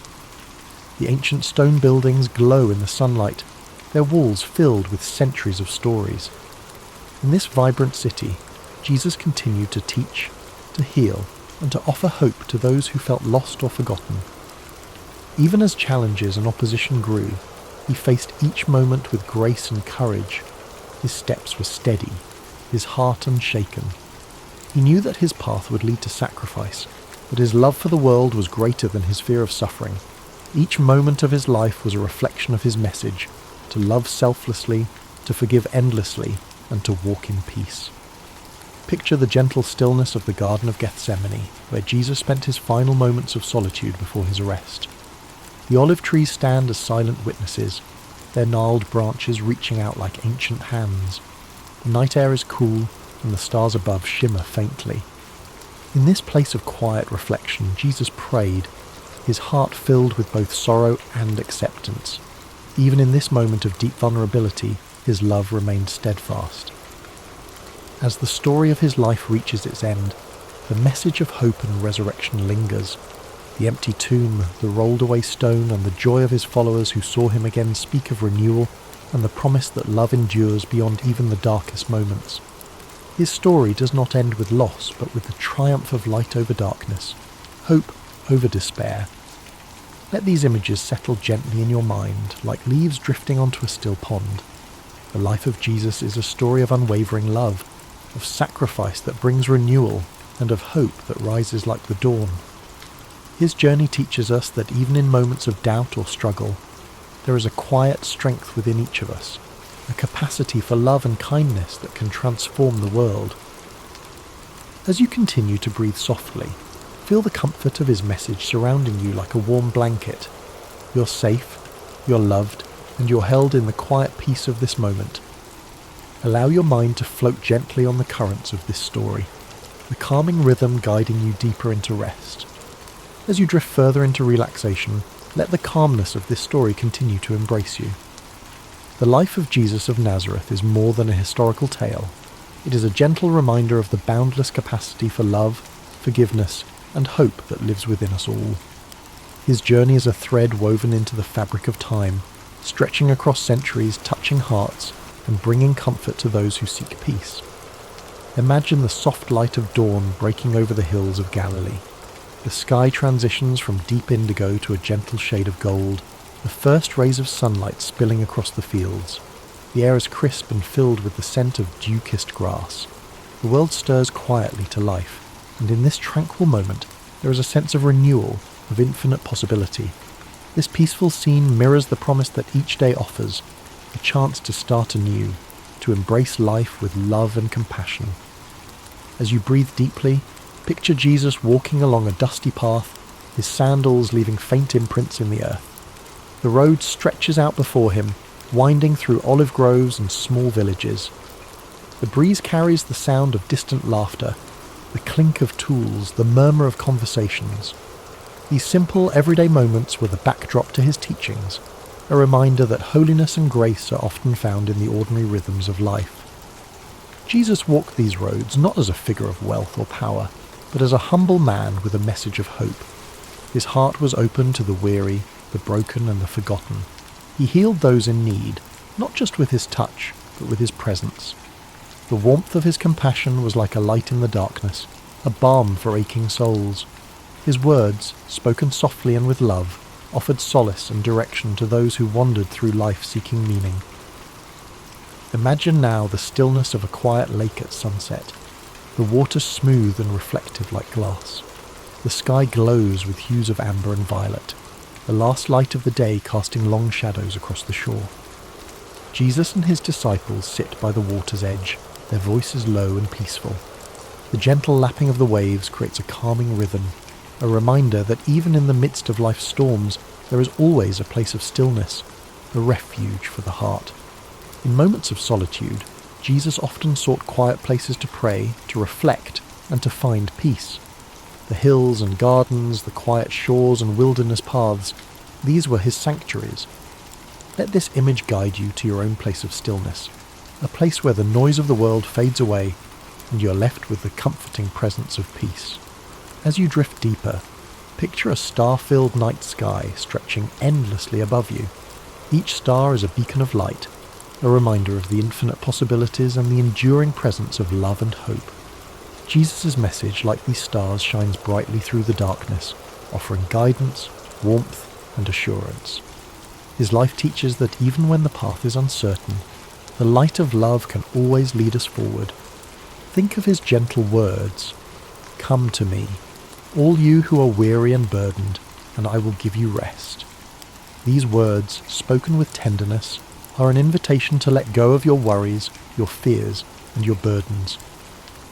The ancient stone buildings glow in the sunlight, their walls filled with centuries of stories. In this vibrant city, Jesus continued to teach, to heal, and to offer hope to those who felt lost or forgotten. Even as challenges and opposition grew, he faced each moment with grace and courage. His steps were steady, his heart unshaken. He knew that his path would lead to sacrifice, but his love for the world was greater than his fear of suffering. Each moment of his life was a reflection of his message, to love selflessly, to forgive endlessly, and to walk in peace. Picture the gentle stillness of the Garden of Gethsemane, where Jesus spent his final moments of solitude before his arrest. The olive trees stand as silent witnesses, their gnarled branches reaching out like ancient hands. The night air is cool, and the stars above shimmer faintly. In this place of quiet reflection, Jesus prayed, his heart filled with both sorrow and acceptance. Even in this moment of deep vulnerability, his love remained steadfast. As the story of his life reaches its end, the message of hope and resurrection lingers. The empty tomb, the rolled-away stone, and the joy of his followers who saw him again speak of renewal and the promise that love endures beyond even the darkest moments. His story does not end with loss, but with the triumph of light over darkness, hope over despair. Let these images settle gently in your mind, like leaves drifting onto a still pond. The life of Jesus is a story of unwavering love, of sacrifice that brings renewal, and of hope that rises like the dawn. His journey teaches us that even in moments of doubt or struggle, there is a quiet strength within each of us, a capacity for love and kindness that can transform the world. As you continue to breathe softly, feel the comfort of his message surrounding you like a warm blanket. You're safe, you're loved, and you're held in the quiet peace of this moment. Allow your mind to float gently on the currents of this story, the calming rhythm guiding you deeper into rest. As you drift further into relaxation, let the calmness of this story continue to embrace you. The life of Jesus of Nazareth is more than a historical tale. It is a gentle reminder of the boundless capacity for love, forgiveness, and hope that lives within us all. His journey is a thread woven into the fabric of time, stretching across centuries, touching hearts, and bringing comfort to those who seek peace. Imagine the soft light of dawn breaking over the hills of Galilee. The sky transitions from deep indigo to a gentle shade of gold, the first rays of sunlight spilling across the fields. The air is crisp and filled with the scent of dew-kissed grass. The world stirs quietly to life, and in this tranquil moment there is a sense of renewal, of infinite possibility. This peaceful scene mirrors the promise that each day offers, a chance to start anew, to embrace life with love and compassion. As you breathe deeply, picture Jesus walking along a dusty path, his sandals leaving faint imprints in the earth. The road stretches out before him, winding through olive groves and small villages. The breeze carries the sound of distant laughter, the clink of tools, the murmur of conversations. These simple, everyday moments were the backdrop to his teachings, a reminder that holiness and grace are often found in the ordinary rhythms of life. Jesus walked these roads not as a figure of wealth or power, but as a humble man with a message of hope. His heart was open to the weary, the broken, and the forgotten. He healed those in need, not just with his touch, but with his presence. The warmth of his compassion was like a light in the darkness, a balm for aching souls. His words, spoken softly and with love, offered solace and direction to those who wandered through life seeking meaning. Imagine now the stillness of a quiet lake at sunset, the water smooth and reflective like glass. The sky glows with hues of amber and violet, the last light of the day casting long shadows across the shore. Jesus and his disciples sit by the water's edge, their voices low and peaceful. The gentle lapping of the waves creates a calming rhythm, a reminder that even in the midst of life's storms, there is always a place of stillness, a refuge for the heart. In moments of solitude, Jesus often sought quiet places to pray, to reflect, and to find peace. The hills and gardens, the quiet shores and wilderness paths, these were his sanctuaries. Let this image guide you to your own place of stillness, a place where the noise of the world fades away and you are left with the comforting presence of peace. As you drift deeper, picture a star-filled night sky stretching endlessly above you. Each star is a beacon of light, a reminder of the infinite possibilities and the enduring presence of love and hope. Jesus' message, like these stars, shines brightly through the darkness, offering guidance, warmth, and assurance. His life teaches that even when the path is uncertain, the light of love can always lead us forward. Think of his gentle words, "Come to me, all you who are weary and burdened, and I will give you rest." These words, spoken with tenderness, are an invitation to let go of your worries, your fears, and your burdens.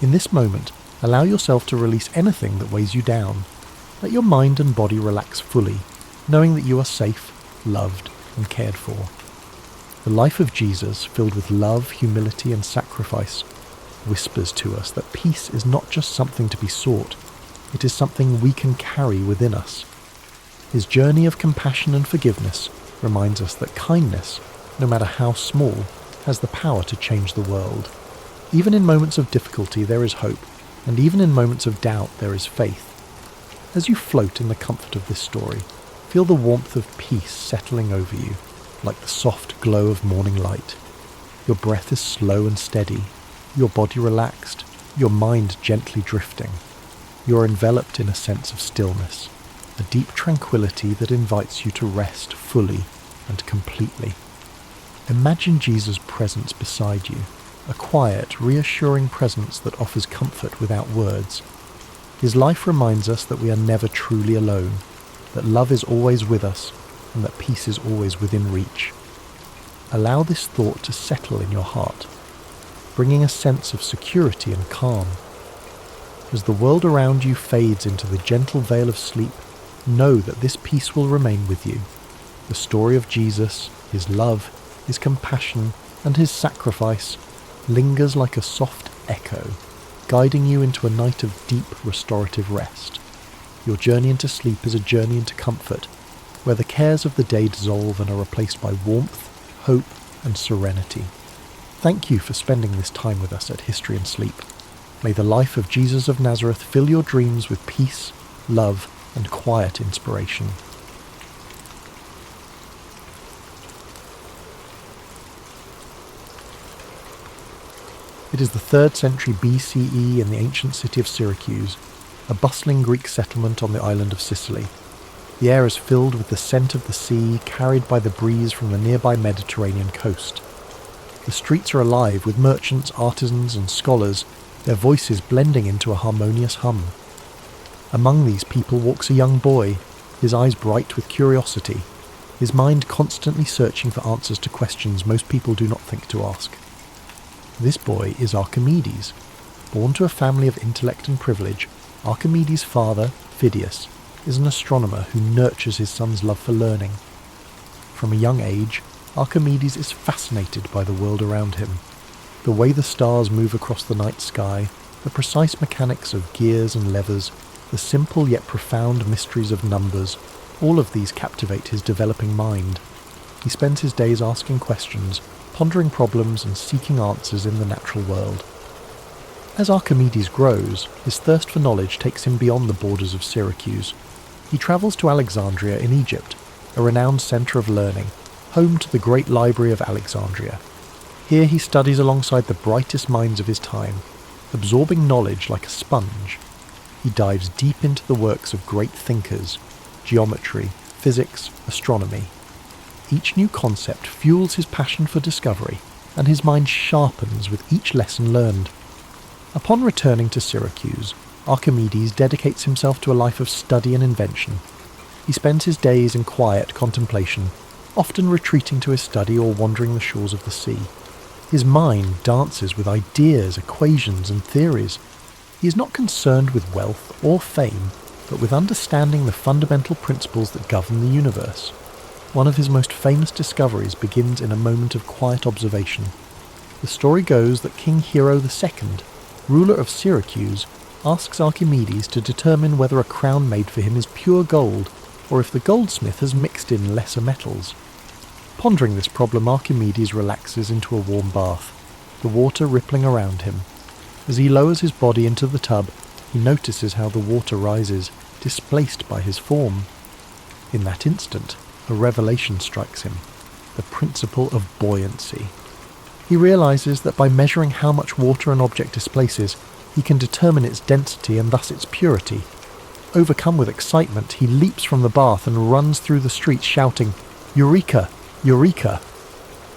In this moment, allow yourself to release anything that weighs you down. Let your mind and body relax fully, knowing that you are safe, loved, and cared for. The life of Jesus, filled with love, humility, and sacrifice, whispers to us that peace is not just something to be sought, it is something we can carry within us. His journey of compassion and forgiveness reminds us that kindness, no matter how small, has the power to change the world. Even in moments of difficulty there is hope, and even in moments of doubt there is faith. As you float in the comfort of this story, feel the warmth of peace settling over you, like the soft glow of morning light. Your breath is slow and steady, your body relaxed, your mind gently drifting. You are enveloped in a sense of stillness, a deep tranquility that invites you to rest fully and completely. Imagine Jesus' presence beside you, a quiet, reassuring presence that offers comfort without words. His life reminds us that we are never truly alone, that love is always with us, and that peace is always within reach. Allow this thought to settle in your heart, bringing a sense of security and calm. As the world around you fades into the gentle veil of sleep, know that this peace will remain with you. The story of Jesus, his love, his compassion, and his sacrifice lingers like a soft echo, guiding you into a night of deep restorative rest. Your journey into sleep is a journey into comfort, where the cares of the day dissolve and are replaced by warmth, hope, and serenity. Thank you for spending this time with us at History and Sleep. May the life of Jesus of Nazareth fill your dreams with peace, love, and quiet inspiration. It is the 3rd century BCE in the ancient city of Syracuse, a bustling Greek settlement on the island of Sicily. The air is filled with the scent of the sea carried by the breeze from the nearby Mediterranean coast. The streets are alive with merchants, artisans, and scholars, their voices blending into a harmonious hum. Among these people walks a young boy, his eyes bright with curiosity, his mind constantly searching for answers to questions most people do not think to ask. This boy is Archimedes. Born to a family of intellect and privilege, Archimedes' father, Phidias, is an astronomer who nurtures his son's love for learning. From a young age, Archimedes is fascinated by the world around him. The way the stars move across the night sky, the precise mechanics of gears and levers, the simple yet profound mysteries of numbers, all of these captivate his developing mind. He spends his days asking questions, pondering problems and seeking answers in the natural world. As Archimedes grows, his thirst for knowledge takes him beyond the borders of Syracuse. He travels to Alexandria in Egypt, a renowned centre of learning, home to the great library of Alexandria. Here he studies alongside the brightest minds of his time, absorbing knowledge like a sponge. He dives deep into the works of great thinkers, geometry, physics, astronomy. Each new concept fuels his passion for discovery, and his mind sharpens with each lesson learned. Upon returning to Syracuse, Archimedes dedicates himself to a life of study and invention. He spends his days in quiet contemplation, often retreating to his study or wandering the shores of the sea. His mind dances with ideas, equations, and theories. He is not concerned with wealth or fame, but with understanding the fundamental principles that govern the universe. One of his most famous discoveries begins in a moment of quiet observation. The story goes that King Hero II, ruler of Syracuse, asks Archimedes to determine whether a crown made for him is pure gold, or if the goldsmith has mixed in lesser metals. Pondering this problem, Archimedes relaxes into a warm bath, the water rippling around him. As he lowers his body into the tub, he notices how the water rises, displaced by his form. In that instant, a revelation strikes him, the principle of buoyancy. He realizes that by measuring how much water an object displaces, he can determine its density and thus its purity. Overcome with excitement, he leaps from the bath and runs through the streets shouting, "Eureka! Eureka!"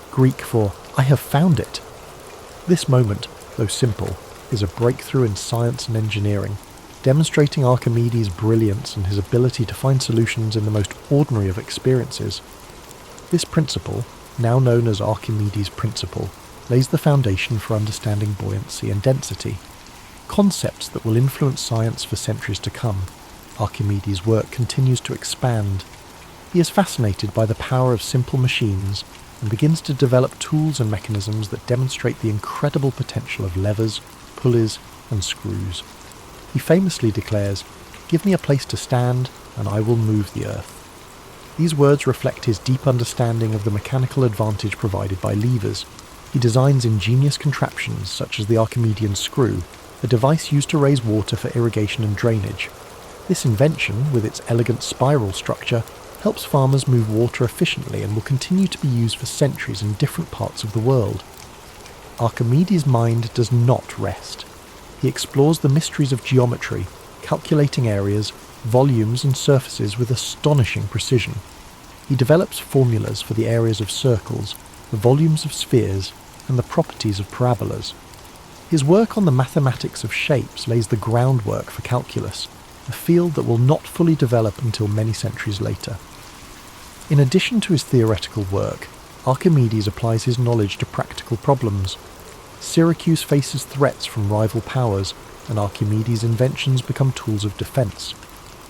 Greek for "I have found it." This moment, though simple, is a breakthrough in science and engineering, demonstrating Archimedes' brilliance and his ability to find solutions in the most ordinary of experiences. This principle, now known as Archimedes' principle, lays the foundation for understanding buoyancy and density, concepts that will influence science for centuries to come. Archimedes' work continues to expand. He is fascinated by the power of simple machines and begins to develop tools and mechanisms that demonstrate the incredible potential of levers, pulleys, and screws. He famously declares, "Give me a place to stand, and I will move the earth." These words reflect his deep understanding of the mechanical advantage provided by levers. He designs ingenious contraptions such as the Archimedean screw, a device used to raise water for irrigation and drainage. This invention, with its elegant spiral structure, helps farmers move water efficiently and will continue to be used for centuries in different parts of the world. Archimedes' mind does not rest. He explores the mysteries of geometry, calculating areas, volumes and surfaces with astonishing precision. He develops formulas for the areas of circles, the volumes of spheres, and the properties of parabolas. His work on the mathematics of shapes lays the groundwork for calculus, a field that will not fully develop until many centuries later. In addition to his theoretical work, Archimedes applies his knowledge to practical problems. Syracuse faces threats from rival powers, and Archimedes' inventions become tools of defence.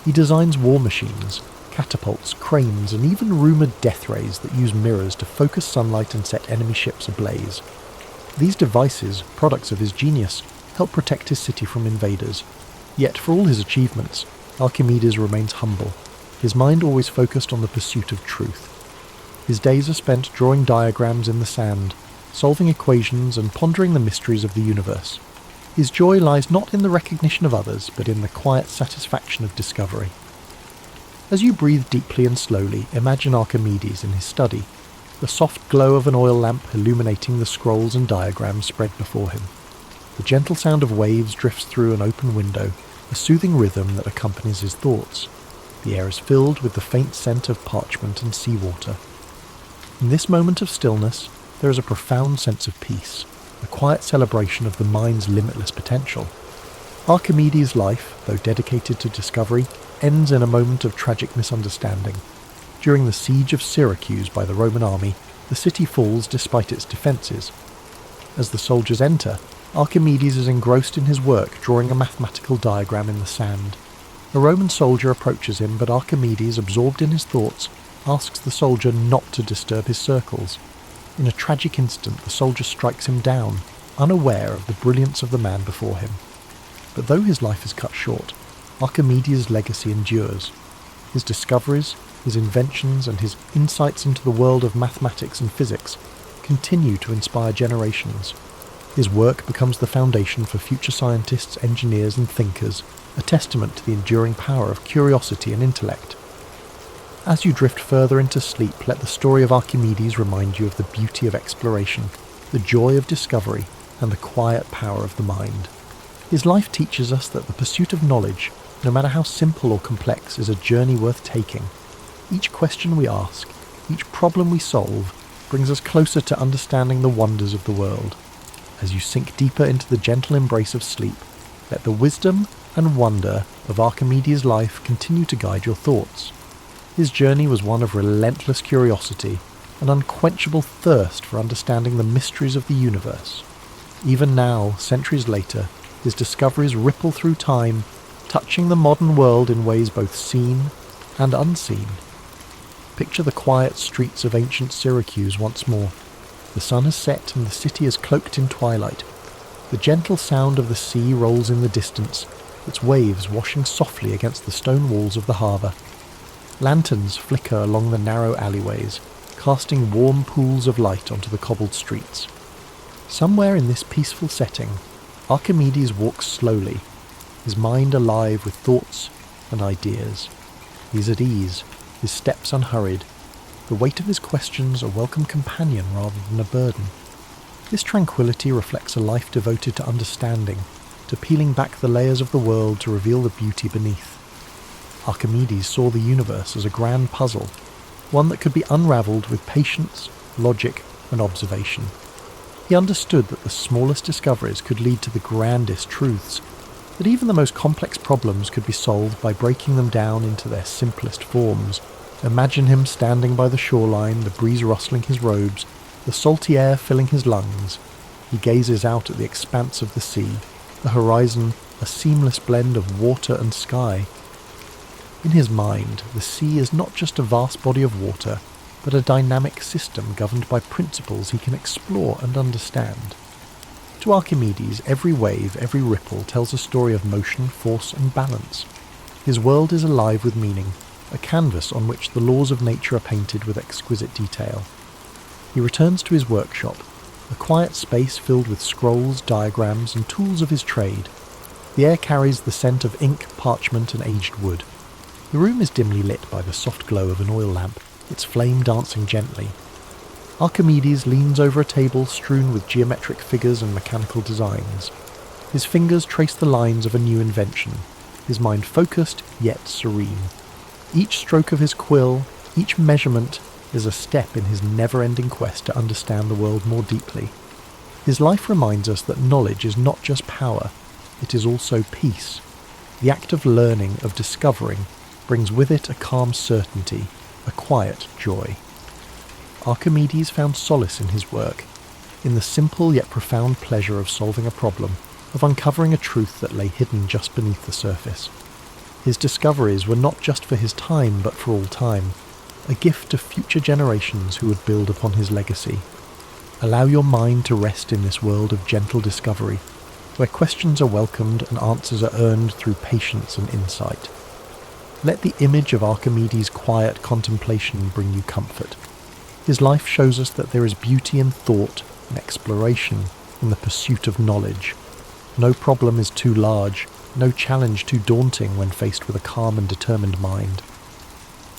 He designs war machines, catapults, cranes, and even rumoured death rays that use mirrors to focus sunlight and set enemy ships ablaze. These devices, products of his genius, help protect his city from invaders. Yet for all his achievements, Archimedes remains humble, his mind always focused on the pursuit of truth. His days are spent drawing diagrams in the sand, solving equations and pondering the mysteries of the universe. His joy lies not in the recognition of others, but in the quiet satisfaction of discovery. As you breathe deeply and slowly, imagine Archimedes in his study, the soft glow of an oil lamp illuminating the scrolls and diagrams spread before him. The gentle sound of waves drifts through an open window, a soothing rhythm that accompanies his thoughts. The air is filled with the faint scent of parchment and seawater. In this moment of stillness, there is a profound sense of peace, a quiet celebration of the mind's limitless potential. Archimedes' life, though dedicated to discovery, ends in a moment of tragic misunderstanding. During the siege of Syracuse by the Roman army, the city falls despite its defences. As the soldiers enter, Archimedes is engrossed in his work, drawing a mathematical diagram in the sand. A Roman soldier approaches him, but Archimedes, absorbed in his thoughts, asks the soldier not to disturb his circles. In a tragic instant, the soldier strikes him down, unaware of the brilliance of the man before him. But though his life is cut short, Archimedes' legacy endures. His discoveries, his inventions, and his insights into the world of mathematics and physics continue to inspire generations. His work becomes the foundation for future scientists, engineers, and thinkers, a testament to the enduring power of curiosity and intellect. As you drift further into sleep, let the story of Archimedes remind you of the beauty of exploration, the joy of discovery, and the quiet power of the mind. His life teaches us that the pursuit of knowledge, no matter how simple or complex, is a journey worth taking. Each question we ask, each problem we solve, brings us closer to understanding the wonders of the world. As you sink deeper into the gentle embrace of sleep, let the wisdom and wonder of Archimedes' life continue to guide your thoughts. His journey was one of relentless curiosity, an unquenchable thirst for understanding the mysteries of the universe. Even now, centuries later, his discoveries ripple through time, touching the modern world in ways both seen and unseen. Picture the quiet streets of ancient Syracuse once more. The sun has set and the city is cloaked in twilight. The gentle sound of the sea rolls in the distance, its waves washing softly against the stone walls of the harbour. Lanterns flicker along the narrow alleyways, casting warm pools of light onto the cobbled streets. Somewhere in this peaceful setting, Archimedes walks slowly, his mind alive with thoughts and ideas. He is at ease, his steps unhurried, the weight of his questions a welcome companion rather than a burden. This tranquility reflects a life devoted to understanding, to peeling back the layers of the world to reveal the beauty beneath. Archimedes saw the universe as a grand puzzle, one that could be unravelled with patience, logic, and observation. He understood that the smallest discoveries could lead to the grandest truths, that even the most complex problems could be solved by breaking them down into their simplest forms. Imagine him standing by the shoreline, the breeze rustling his robes, the salty air filling his lungs. He gazes out at the expanse of the sea, the horizon a seamless blend of water and sky. In his mind, the sea is not just a vast body of water, but a dynamic system governed by principles he can explore and understand. To Archimedes, every wave, every ripple tells a story of motion, force, and balance. His world is alive with meaning, a canvas on which the laws of nature are painted with exquisite detail. He returns to his workshop, a quiet space filled with scrolls, diagrams, and tools of his trade. The air carries the scent of ink, parchment, and aged wood. The room is dimly lit by the soft glow of an oil lamp, its flame dancing gently. Archimedes leans over a table strewn with geometric figures and mechanical designs. His fingers trace the lines of a new invention, his mind focused yet serene. Each stroke of his quill, each measurement, is a step in his never-ending quest to understand the world more deeply. His life reminds us that knowledge is not just power, it is also peace. The act of learning, of discovering, brings with it a calm certainty, a quiet joy. Archimedes found solace in his work, in the simple yet profound pleasure of solving a problem, of uncovering a truth that lay hidden just beneath the surface. His discoveries were not just for his time but for all time, a gift to future generations who would build upon his legacy. Allow your mind to rest in this world of gentle discovery, where questions are welcomed and answers are earned through patience and insight. Let the image of Archimedes' quiet contemplation bring you comfort. His life shows us that there is beauty in thought and exploration, in the pursuit of knowledge. No problem is too large, no challenge too daunting when faced with a calm and determined mind.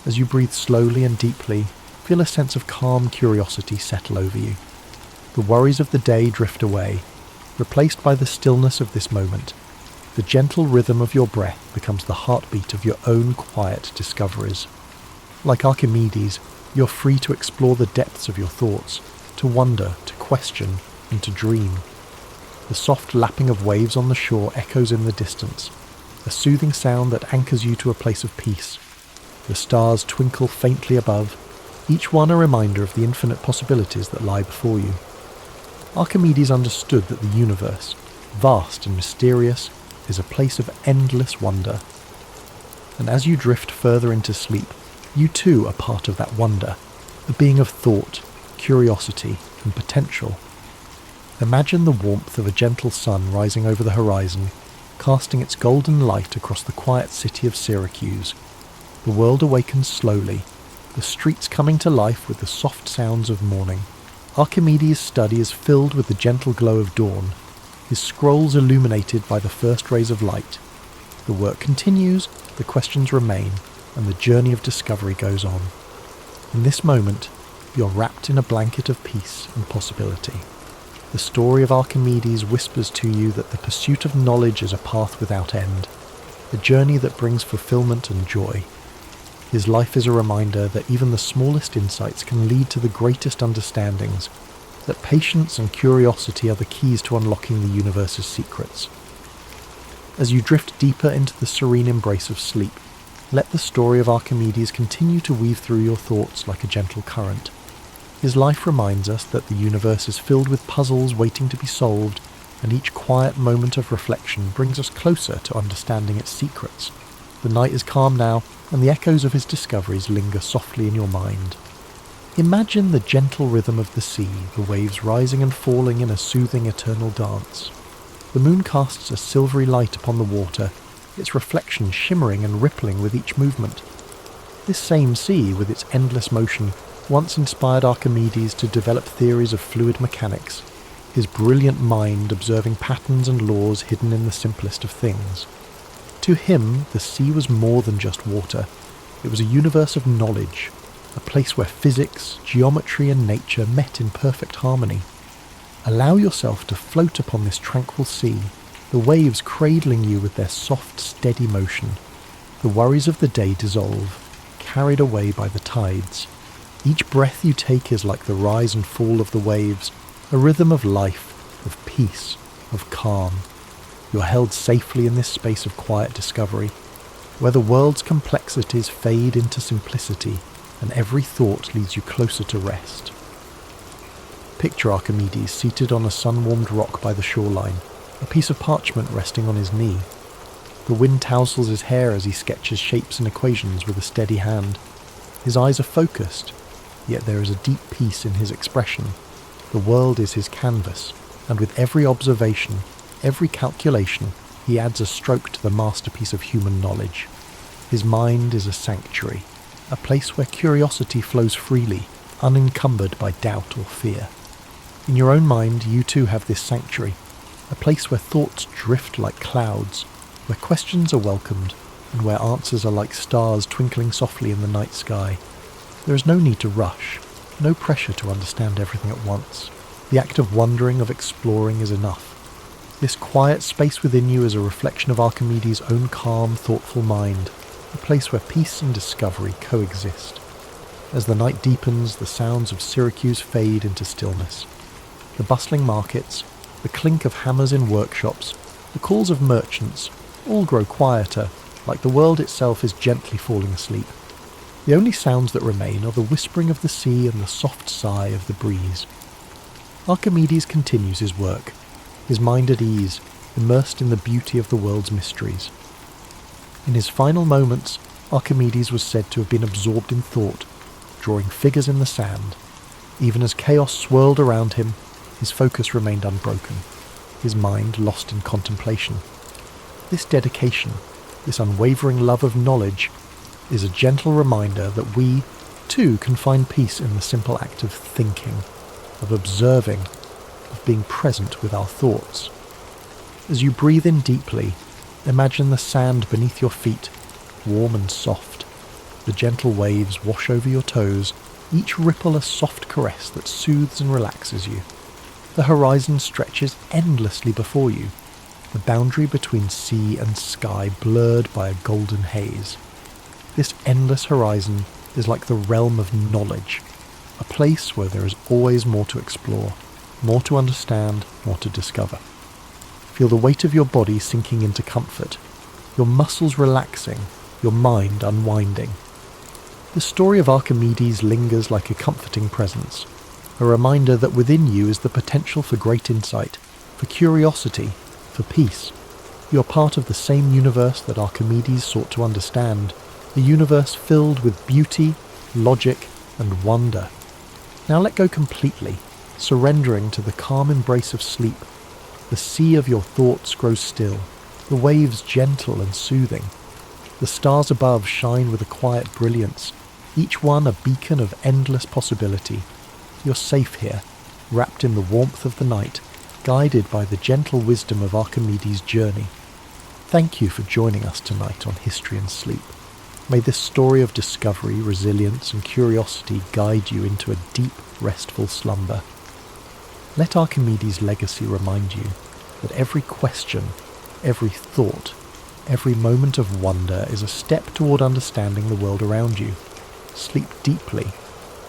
As you breathe slowly and deeply, feel a sense of calm curiosity settle over you. The worries of the day drift away, replaced by the stillness of this moment. The gentle rhythm of your breath becomes the heartbeat of your own quiet discoveries. Like Archimedes, you're free to explore the depths of your thoughts, to wonder, to question, and to dream. The soft lapping of waves on the shore echoes in the distance, a soothing sound that anchors you to a place of peace. The stars twinkle faintly above, each one a reminder of the infinite possibilities that lie before you. Archimedes understood that the universe, vast and mysterious, is a place of endless wonder. And as you drift further into sleep, you too are part of that wonder, a being of thought, curiosity, and potential. Imagine the warmth of a gentle sun rising over the horizon, casting its golden light across the quiet city of Syracuse. The world awakens slowly, the streets coming to life with the soft sounds of morning. Archimedes' study is filled with the gentle glow of dawn, his scrolls illuminated by the first rays of light. The work continues, the questions remain, and the journey of discovery goes on. In this moment, you're wrapped in a blanket of peace and possibility. The story of Archimedes whispers to you that the pursuit of knowledge is a path without end, a journey that brings fulfillment and joy. His life is a reminder that even the smallest insights can lead to the greatest understandings, that patience and curiosity are the keys to unlocking the universe's secrets. As you drift deeper into the serene embrace of sleep, let the story of Archimedes continue to weave through your thoughts like a gentle current. His life reminds us that the universe is filled with puzzles waiting to be solved, and each quiet moment of reflection brings us closer to understanding its secrets. The night is calm now, and the echoes of his discoveries linger softly in your mind. Imagine the gentle rhythm of the sea, the waves rising and falling in a soothing eternal dance. The moon casts a silvery light upon the water, its reflection shimmering and rippling with each movement. This same sea, with its endless motion, once inspired Archimedes to develop theories of fluid mechanics, his brilliant mind observing patterns and laws hidden in the simplest of things. To him, the sea was more than just water. It was a universe of knowledge, a place where physics, geometry, and nature met in perfect harmony. Allow yourself to float upon this tranquil sea, the waves cradling you with their soft, steady motion. The worries of the day dissolve, carried away by the tides. Each breath you take is like the rise and fall of the waves, a rhythm of life, of peace, of calm. You're held safely in this space of quiet discovery, where the world's complexities fade into simplicity, and every thought leads you closer to rest. Picture Archimedes seated on a sun-warmed rock by the shoreline, a piece of parchment resting on his knee. The wind tousles his hair as he sketches shapes and equations with a steady hand. His eyes are focused, yet there is a deep peace in his expression. The world is his canvas, and with every observation, every calculation, he adds a stroke to the masterpiece of human knowledge. His mind is a sanctuary, a place where curiosity flows freely, unencumbered by doubt or fear. In your own mind, you too have this sanctuary, a place where thoughts drift like clouds, where questions are welcomed, and where answers are like stars twinkling softly in the night sky. There is no need to rush, no pressure to understand everything at once. The act of wondering, of exploring is enough. This quiet space within you is a reflection of Archimedes' own calm, thoughtful mind, a place where peace and discovery coexist. As the night deepens, the sounds of Syracuse fade into stillness. the bustling markets, the clink of hammers in workshops, the calls of merchants, all grow quieter, like the world itself is gently falling asleep. The only sounds that remain are the whispering of the sea and the soft sigh of the breeze. Archimedes continues his work, his mind at ease, immersed in the beauty of the world's mysteries. In his final moments, Archimedes was said to have been absorbed in thought, drawing figures in the sand. Even as chaos swirled around him, his focus remained unbroken, his mind lost in contemplation. This dedication, this unwavering love of knowledge, is a gentle reminder that we, too, can find peace in the simple act of thinking, of observing, of being present with our thoughts. As you breathe in deeply, imagine the sand beneath your feet, warm and soft. The gentle waves wash over your toes, each ripple a soft caress that soothes and relaxes you. The horizon stretches endlessly before you, the boundary between sea and sky blurred by a golden haze. This endless horizon is like the realm of knowledge, a place where there is always more to explore, more to understand, more to discover. Feel the weight of your body sinking into comfort, your muscles relaxing, your mind unwinding. The story of Archimedes lingers like a comforting presence, a reminder that within you is the potential for great insight, for curiosity, for peace. You are part of the same universe that Archimedes sought to understand, a universe filled with beauty, logic, and wonder. Now let go completely, surrendering to the calm embrace of sleep. The sea of your thoughts grows still, the waves gentle and soothing. The stars above shine with a quiet brilliance, each one a beacon of endless possibility. You're safe here, wrapped in the warmth of the night, guided by the gentle wisdom of Archimedes' journey. Thank you for joining us tonight on History and Sleep. May this story of discovery, resilience, and curiosity guide you into a deep, restful slumber. Let Archimedes' legacy remind you that every question, every thought, every moment of wonder is a step toward understanding the world around you. Sleep deeply,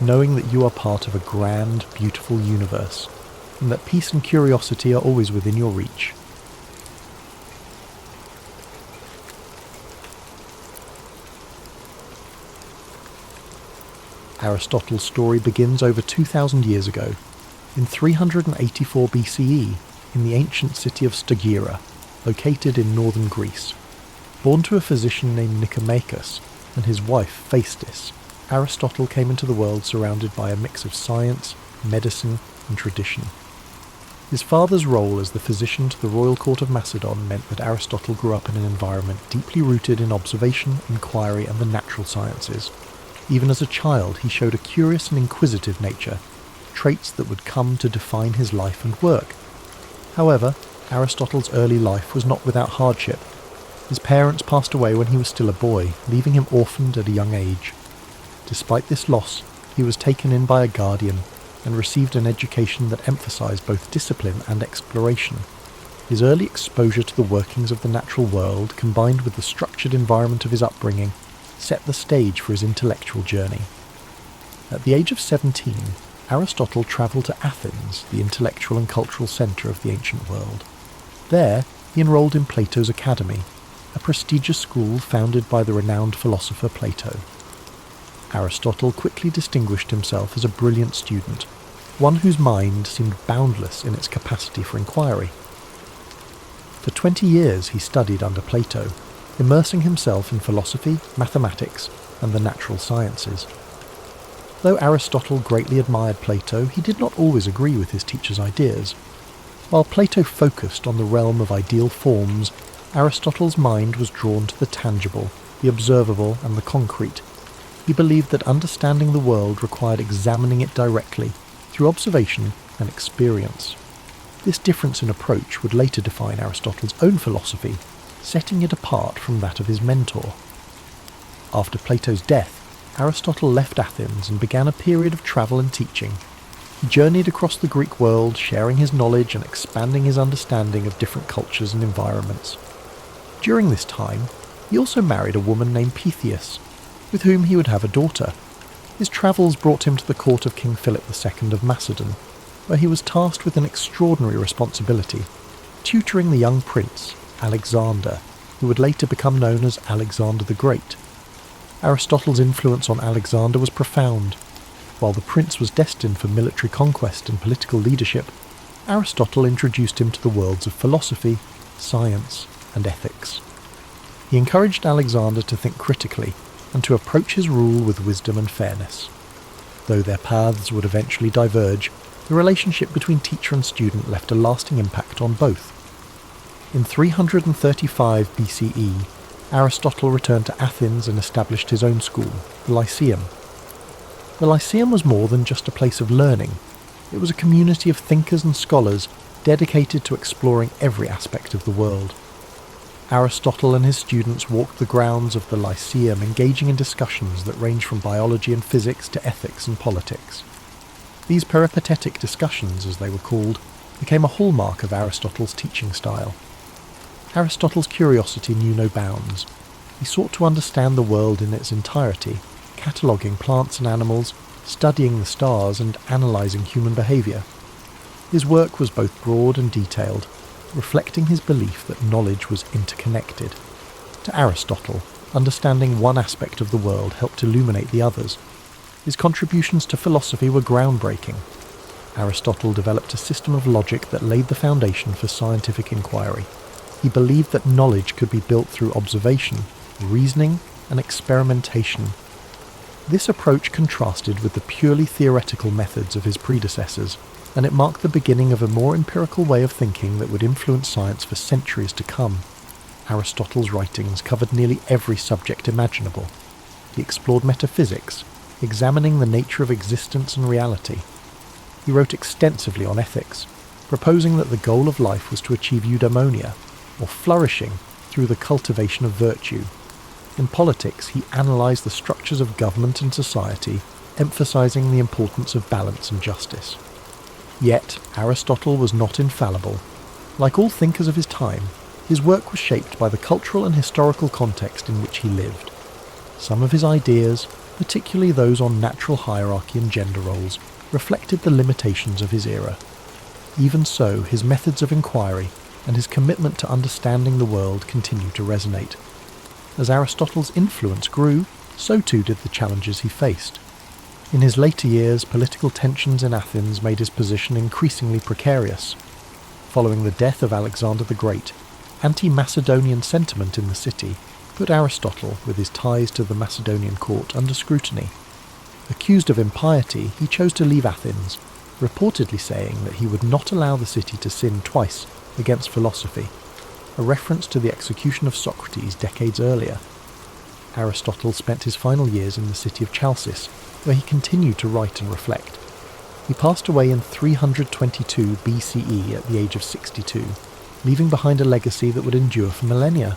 knowing that you are part of a grand, beautiful universe, and that peace and curiosity are always within your reach. Aristotle's story begins over 2,000 years ago, in 384 BCE, in the ancient city of Stagira, located in northern Greece. Born to a physician named Nicomachus and his wife Phaestis, Aristotle came into the world surrounded by a mix of science, medicine, and tradition. His father's role as the physician to the royal court of Macedon meant that Aristotle grew up in an environment deeply rooted in observation, inquiry, and the natural sciences. Even as a child, he showed a curious and inquisitive nature, traits that would come to define his life and work. However, Aristotle's early life was not without hardship. His parents passed away when he was still a boy, leaving him orphaned at a young age. Despite this loss, he was taken in by a guardian and received an education that emphasized both discipline and exploration. His early exposure to the workings of the natural world, combined with the structured environment of his upbringing, set the stage for his intellectual journey. At the age of 17, Aristotle travelled to Athens, the intellectual and cultural centre of the ancient world. There, he enrolled in Plato's Academy, a prestigious school founded by the renowned philosopher Plato. Aristotle quickly distinguished himself as a brilliant student, one whose mind seemed boundless in its capacity for inquiry. For 20 years he studied under Plato, immersing himself in philosophy, mathematics, and the natural sciences. Though Aristotle greatly admired Plato, he did not always agree with his teacher's ideas. While Plato focused on the realm of ideal forms, Aristotle's mind was drawn to the tangible, the observable, and the concrete. He believed that understanding the world required examining it directly, through observation and experience. This difference in approach would later define Aristotle's own philosophy, setting it apart from that of his mentor. After Plato's death, Aristotle left Athens and began a period of travel and teaching. He journeyed across the Greek world, sharing his knowledge and expanding his understanding of different cultures and environments. During this time, he also married a woman named Pythias, with whom he would have a daughter. His travels brought him to the court of King Philip II of Macedon. where he was tasked with an extraordinary responsibility, tutoring the young prince, Alexander, who would later become known as Alexander the Great. Aristotle's influence on Alexander was profound. While the prince was destined for military conquest and political leadership, Aristotle introduced him to the worlds of philosophy, science, and ethics. He encouraged Alexander to think critically and to approach his rule with wisdom and fairness. Though their paths would eventually diverge, the relationship between teacher and student left a lasting impact on both. In 335 BCE, Aristotle returned to Athens and established his own school, the Lyceum. The Lyceum was more than just a place of learning. It was a community of thinkers and scholars dedicated to exploring every aspect of the world. Aristotle and his students walked the grounds of the Lyceum, engaging in discussions that range from biology and physics to ethics and politics. These peripatetic discussions, as they were called, became a hallmark of Aristotle's teaching style. Aristotle's curiosity knew no bounds. He sought to understand the world in its entirety, cataloguing plants and animals, studying the stars, and analysing human behaviour. His work was both broad and detailed, reflecting his belief that knowledge was interconnected. To Aristotle, understanding one aspect of the world helped illuminate the others. His contributions to philosophy were groundbreaking. Aristotle developed a system of logic that laid the foundation for scientific inquiry. He believed that knowledge could be built through observation, reasoning, and experimentation. This approach contrasted with the purely theoretical methods of his predecessors, and it marked the beginning of a more empirical way of thinking that would influence science for centuries to come. Aristotle's writings covered nearly every subject imaginable. He explored metaphysics, examining the nature of existence and reality. He wrote extensively on ethics, proposing that the goal of life was to achieve eudaimonia, or flourishing through the cultivation of virtue. In politics, he analysed the structures of government and society, emphasising the importance of balance and justice. Yet, Aristotle was not infallible. Like all thinkers of his time, his work was shaped by the cultural and historical context in which he lived. Some of his ideas, particularly those on natural hierarchy and gender roles, reflected the limitations of his era. Even so, his methods of inquiry and his commitment to understanding the world continued to resonate. As Aristotle's influence grew, so too did the challenges he faced. In his later years, political tensions in Athens made his position increasingly precarious. Following the death of Alexander the Great, anti-Macedonian sentiment in the city put Aristotle, with his ties to the Macedonian court, under scrutiny. Accused of impiety, he chose to leave Athens, reportedly saying that he would not allow the city to sin twice against philosophy, a reference to the execution of Socrates decades earlier. Aristotle spent his final years in the city of Chalcis, where he continued to write and reflect. He passed away in 322 BCE at the age of 62, leaving behind a legacy that would endure for millennia.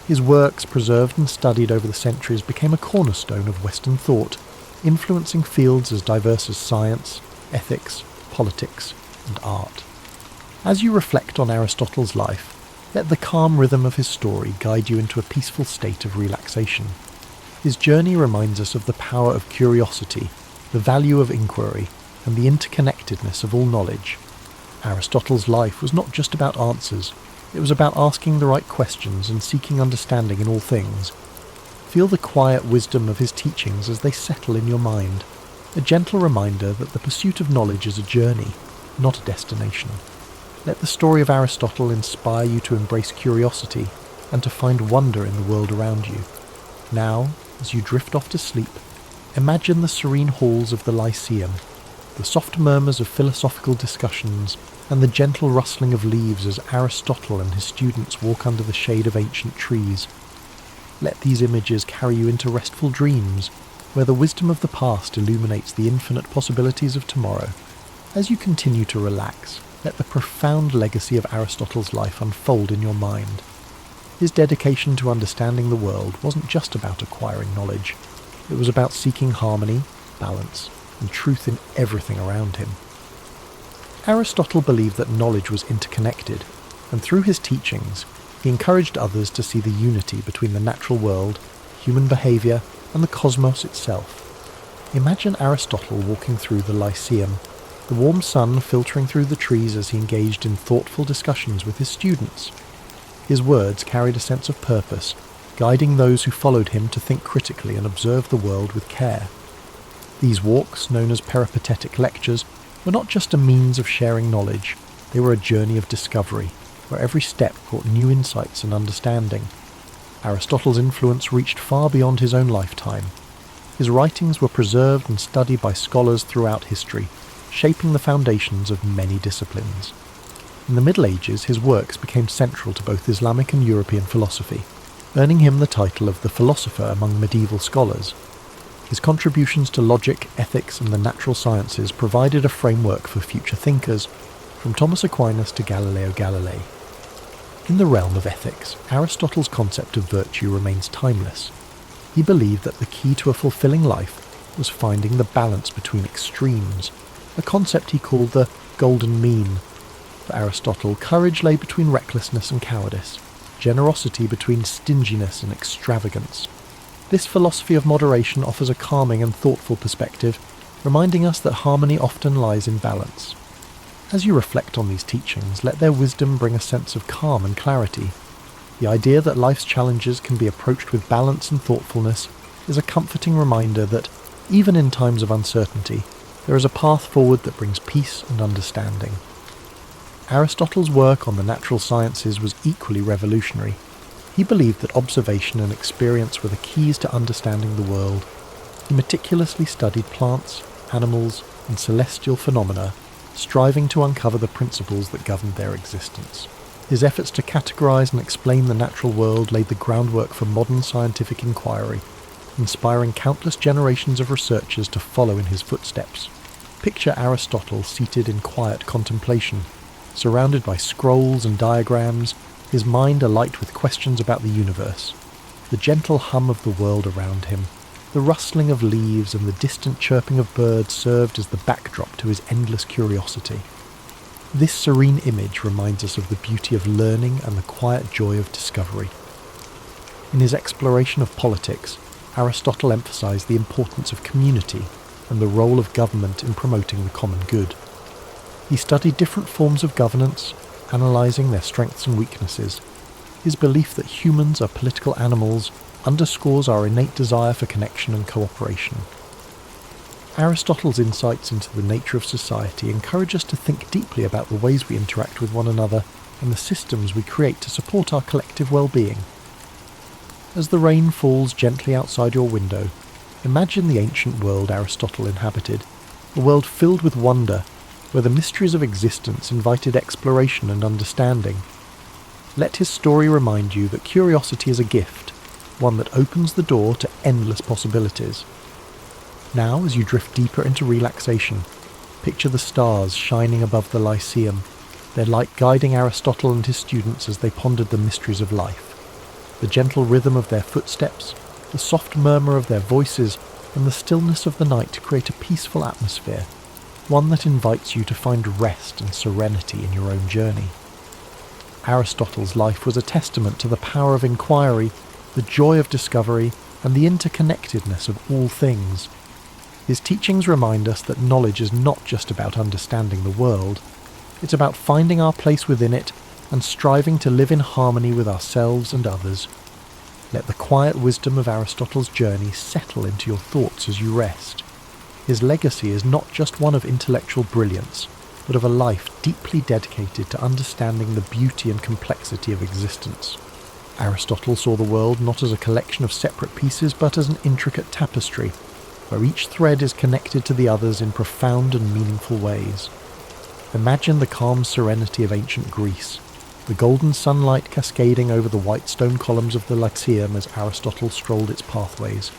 His works, preserved and studied over the centuries, became a cornerstone of Western thought, influencing fields as diverse as science, ethics, politics, and art. As you reflect on Aristotle's life, let the calm rhythm of his story guide you into a peaceful state of relaxation. His journey reminds us of the power of curiosity, the value of inquiry, and the interconnectedness of all knowledge. Aristotle's life was not just about answers, it was about asking the right questions and seeking understanding in all things. Feel the quiet wisdom of his teachings as they settle in your mind, a gentle reminder that the pursuit of knowledge is a journey, not a destination. Let the story of Aristotle inspire you to embrace curiosity and to find wonder in the world around you. Now, as you drift off to sleep, imagine the serene halls of the Lyceum, the soft murmurs of philosophical discussions, and the gentle rustling of leaves as Aristotle and his students walk under the shade of ancient trees. Let these images carry you into restful dreams, where the wisdom of the past illuminates the infinite possibilities of tomorrow. As you continue to relax, let the profound legacy of Aristotle's life unfold in your mind. His dedication to understanding the world wasn't just about acquiring knowledge. It was about seeking harmony, balance, and truth in everything around him. Aristotle believed that knowledge was interconnected, and through his teachings, he encouraged others to see the unity between the natural world, human behaviour, and the cosmos itself. Imagine Aristotle walking through the Lyceum, the warm sun filtering through the trees as he engaged in thoughtful discussions with his students. His words carried a sense of purpose, guiding those who followed him to think critically and observe the world with care. These walks, known as peripatetic lectures, were not just a means of sharing knowledge, they were a journey of discovery, where every step brought new insights and understanding. Aristotle's influence reached far beyond his own lifetime. His writings were preserved and studied by scholars throughout history, shaping the foundations of many disciplines. In the Middle Ages, his works became central to both Islamic and European philosophy, earning him the title of the philosopher among medieval scholars. His contributions to logic, ethics, and the natural sciences provided a framework for future thinkers, from Thomas Aquinas to Galileo Galilei. In the realm of ethics, Aristotle's concept of virtue remains timeless. He believed that the key to a fulfilling life was finding the balance between extremes, a concept he called the golden mean. For Aristotle, courage lay between recklessness and cowardice, generosity between stinginess and extravagance. This philosophy of moderation offers a calming and thoughtful perspective, reminding us that harmony often lies in balance. As you reflect on these teachings, let their wisdom bring a sense of calm and clarity. The idea that life's challenges can be approached with balance and thoughtfulness is a comforting reminder that, even in times of uncertainty, there is a path forward that brings peace and understanding. Aristotle's work on the natural sciences was equally revolutionary. He believed that observation and experience were the keys to understanding the world. He meticulously studied plants, animals, and celestial phenomena, striving to uncover the principles that governed their existence. His efforts to categorize and explain the natural world laid the groundwork for modern scientific inquiry, inspiring countless generations of researchers to follow in his footsteps. Picture Aristotle seated in quiet contemplation, surrounded by scrolls and diagrams, his mind alight with questions about the universe. The gentle hum of the world around him, the rustling of leaves and the distant chirping of birds served as the backdrop to his endless curiosity. This serene image reminds us of the beauty of learning and the quiet joy of discovery. In his exploration of politics, Aristotle emphasized the importance of community and the role of government in promoting the common good. He studied different forms of governance, analyzing their strengths and weaknesses. His belief that humans are political animals underscores our innate desire for connection and cooperation. Aristotle's insights into the nature of society encourage us to think deeply about the ways we interact with one another and the systems we create to support our collective well-being. As the rain falls gently outside your window, imagine the ancient world Aristotle inhabited, a world filled with wonder, where the mysteries of existence invited exploration and understanding. Let his story remind you that curiosity is a gift, one that opens the door to endless possibilities. Now, as you drift deeper into relaxation, picture the stars shining above the Lyceum, their light guiding Aristotle and his students as they pondered the mysteries of life. The gentle rhythm of their footsteps, the soft murmur of their voices, and the stillness of the night create a peaceful atmosphere, one that invites you to find rest and serenity in your own journey. Aristotle's life was a testament to the power of inquiry, the joy of discovery, and the interconnectedness of all things. His teachings remind us that knowledge is not just about understanding the world, it's about finding our place within it and striving to live in harmony with ourselves and others. Let the quiet wisdom of Aristotle's journey settle into your thoughts as you rest. His legacy is not just one of intellectual brilliance, but of a life deeply dedicated to understanding the beauty and complexity of existence. Aristotle saw the world not as a collection of separate pieces, but as an intricate tapestry, where each thread is connected to the others in profound and meaningful ways. Imagine the calm serenity of ancient Greece, the golden sunlight cascading over the white stone columns of the Lyceum as Aristotle strolled its pathways,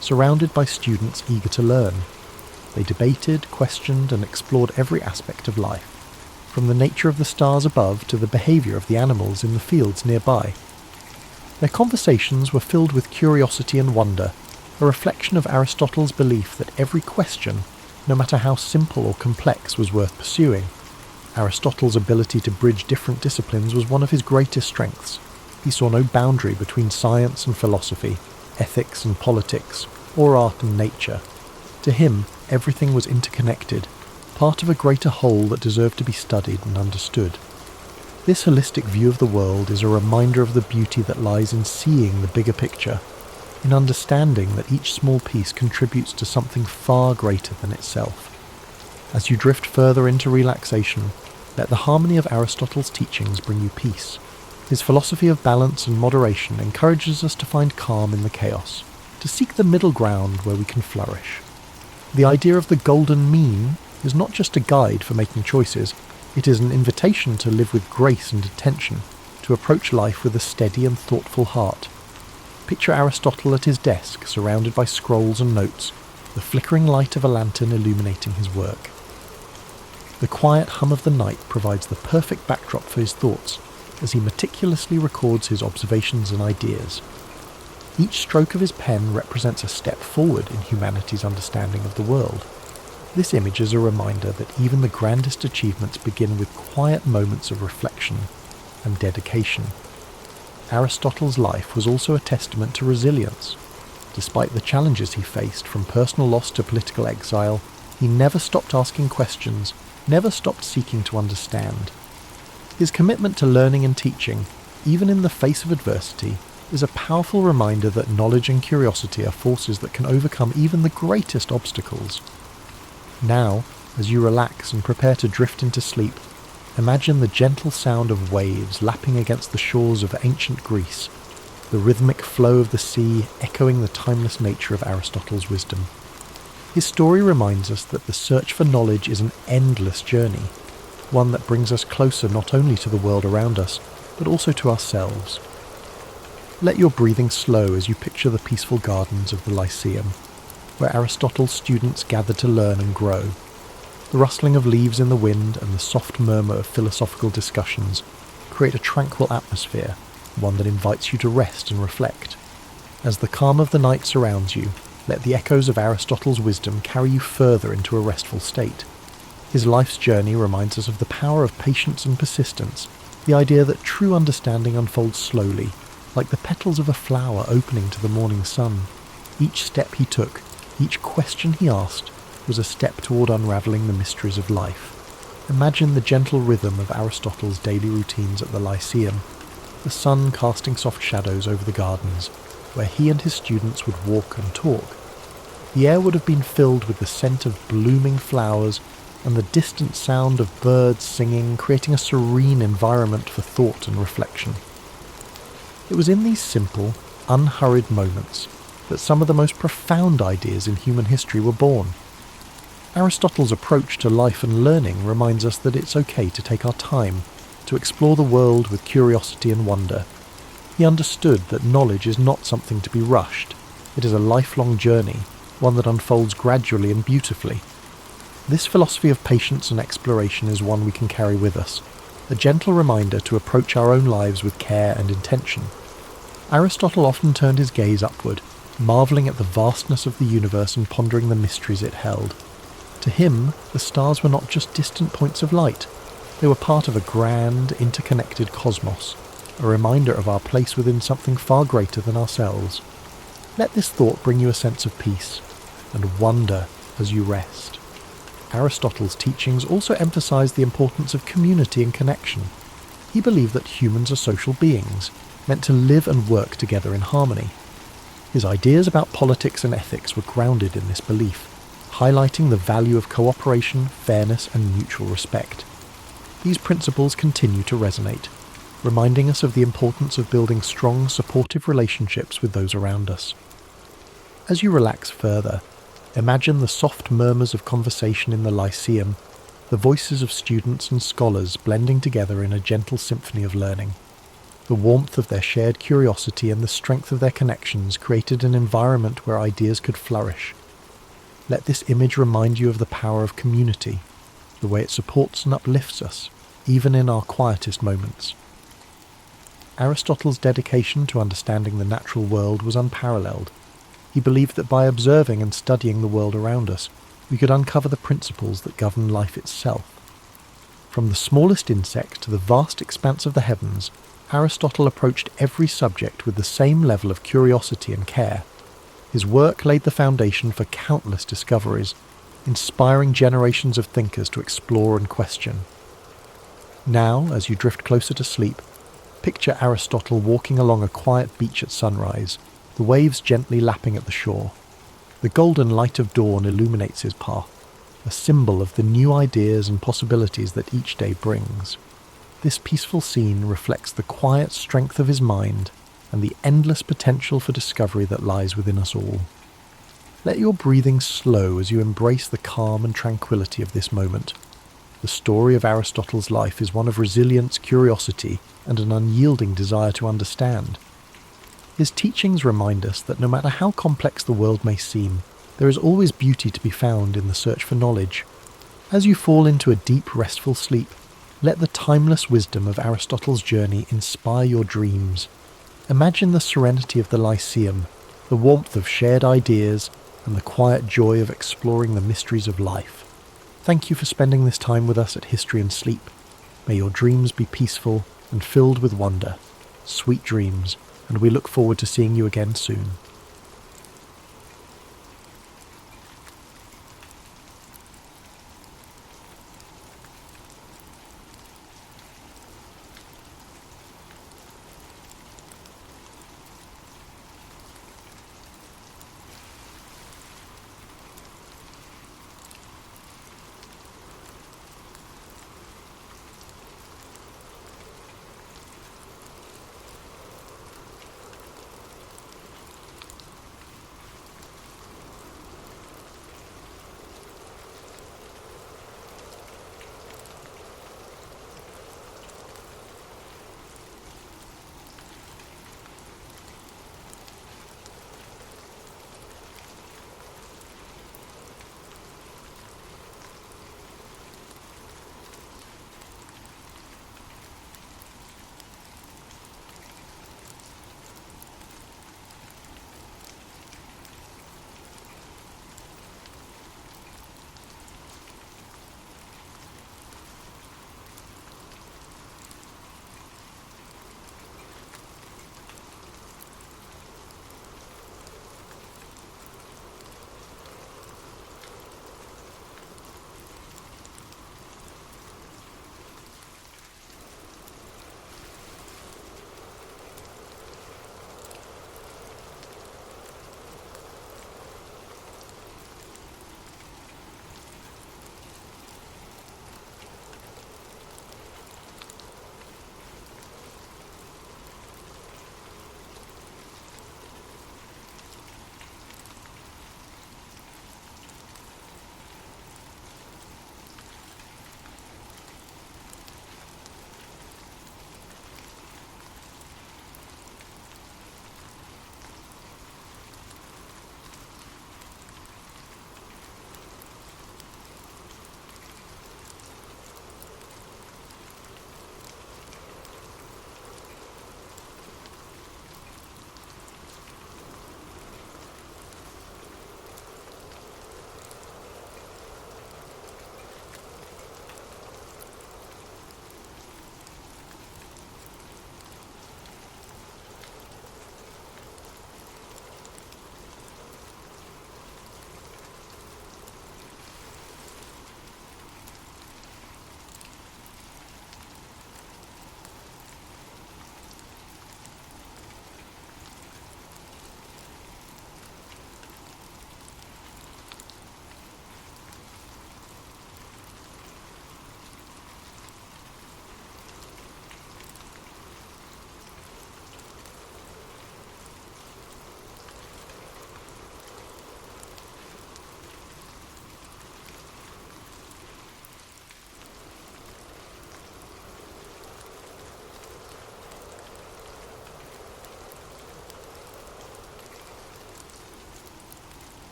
surrounded by students eager to learn. They debated, questioned, and explored every aspect of life, from the nature of the stars above to the behaviour of the animals in the fields nearby. Their conversations were filled with curiosity and wonder, a reflection of Aristotle's belief that every question, no matter how simple or complex, was worth pursuing. Aristotle's ability to bridge different disciplines was one of his greatest strengths. He saw no boundary between science and philosophy, ethics and politics, or art and nature. To him, everything was interconnected, part of a greater whole that deserved to be studied and understood. This holistic view of the world is a reminder of the beauty that lies in seeing the bigger picture, in understanding that each small piece contributes to something far greater than itself. As you drift further into relaxation, let the harmony of Aristotle's teachings bring you peace. His philosophy of balance and moderation encourages us to find calm in the chaos, to seek the middle ground where we can flourish. The idea of the golden mean is not just a guide for making choices, it is an invitation to live with grace and attention, to approach life with a steady and thoughtful heart. Picture Aristotle at his desk, surrounded by scrolls and notes, the flickering light of a lantern illuminating his work. The quiet hum of the night provides the perfect backdrop for his thoughts, as he meticulously records his observations and ideas. Each stroke of his pen represents a step forward in humanity's understanding of the world. This image is a reminder that even the grandest achievements begin with quiet moments of reflection and dedication. Aristotle's life was also a testament to resilience. Despite the challenges he faced, from personal loss to political exile, he never stopped asking questions, never stopped seeking to understand. His commitment to learning and teaching, even in the face of adversity, is a powerful reminder that knowledge and curiosity are forces that can overcome even the greatest obstacles. Now, as you relax and prepare to drift into sleep, imagine the gentle sound of waves lapping against the shores of ancient Greece, the rhythmic flow of the sea echoing the timeless nature of Aristotle's wisdom. His story reminds us that the search for knowledge is an endless journey, one that brings us closer not only to the world around us, but also to ourselves. Let your breathing slow as you picture the peaceful gardens of the Lyceum, where Aristotle's students gather to learn and grow. The rustling of leaves in the wind and the soft murmur of philosophical discussions create a tranquil atmosphere, one that invites you to rest and reflect. As the calm of the night surrounds you, let the echoes of Aristotle's wisdom carry you further into a restful state. His life's journey reminds us of the power of patience and persistence, the idea that true understanding unfolds slowly, like the petals of a flower opening to the morning sun. Each step he took, each question he asked, was a step toward unravelling the mysteries of life. Imagine the gentle rhythm of Aristotle's daily routines at the Lyceum, the sun casting soft shadows over the gardens, where he and his students would walk and talk. The air would have been filled with the scent of blooming flowers and the distant sound of birds singing, creating a serene environment for thought and reflection. It was in these simple, unhurried moments that some of the most profound ideas in human history were born. Aristotle's approach to life and learning reminds us that it's okay to take our time, to explore the world with curiosity and wonder. He understood that knowledge is not something to be rushed. It is a lifelong journey, one that unfolds gradually and beautifully. This philosophy of patience and exploration is one we can carry with us, a gentle reminder to approach our own lives with care and intention. Aristotle often turned his gaze upward, marvelling at the vastness of the universe and pondering the mysteries it held. To him, the stars were not just distant points of light. They were part of a grand, interconnected cosmos, a reminder of our place within something far greater than ourselves. Let this thought bring you a sense of peace and wonder as you rest. Aristotle's teachings also emphasized the importance of community and connection. He believed that humans are social beings, meant to live and work together in harmony. His ideas about politics and ethics were grounded in this belief, highlighting the value of cooperation, fairness, and mutual respect. These principles continue to resonate, reminding us of the importance of building strong, supportive relationships with those around us. As you relax further, imagine the soft murmurs of conversation in the Lyceum, the voices of students and scholars blending together in a gentle symphony of learning. The warmth of their shared curiosity and the strength of their connections created an environment where ideas could flourish. Let this image remind you of the power of community, the way it supports and uplifts us, even in our quietest moments. Aristotle's dedication to understanding the natural world was unparalleled. He believed that by observing and studying the world around us, we could uncover the principles that govern life itself. From the smallest insect to the vast expanse of the heavens, Aristotle approached every subject with the same level of curiosity and care. His work laid the foundation for countless discoveries, inspiring generations of thinkers to explore and question. Now, as you drift closer to sleep, picture Aristotle walking along a quiet beach at sunrise, the waves gently lapping at the shore. The golden light of dawn illuminates his path, a symbol of the new ideas and possibilities that each day brings. This peaceful scene reflects the quiet strength of his mind and the endless potential for discovery that lies within us all. Let your breathing slow as you embrace the calm and tranquility of this moment. The story of Aristotle's life is one of resilience, curiosity, and an unyielding desire to understand. His teachings remind us that no matter how complex the world may seem, there is always beauty to be found in the search for knowledge. As you fall into a deep, restful sleep, let the timeless wisdom of Aristotle's journey inspire your dreams. Imagine the serenity of the Lyceum, the warmth of shared ideas, and the quiet joy of exploring the mysteries of life. Thank you for spending this time with us at History and Sleep. May your dreams be peaceful and filled with wonder. Sweet dreams, and we look forward to seeing you again soon.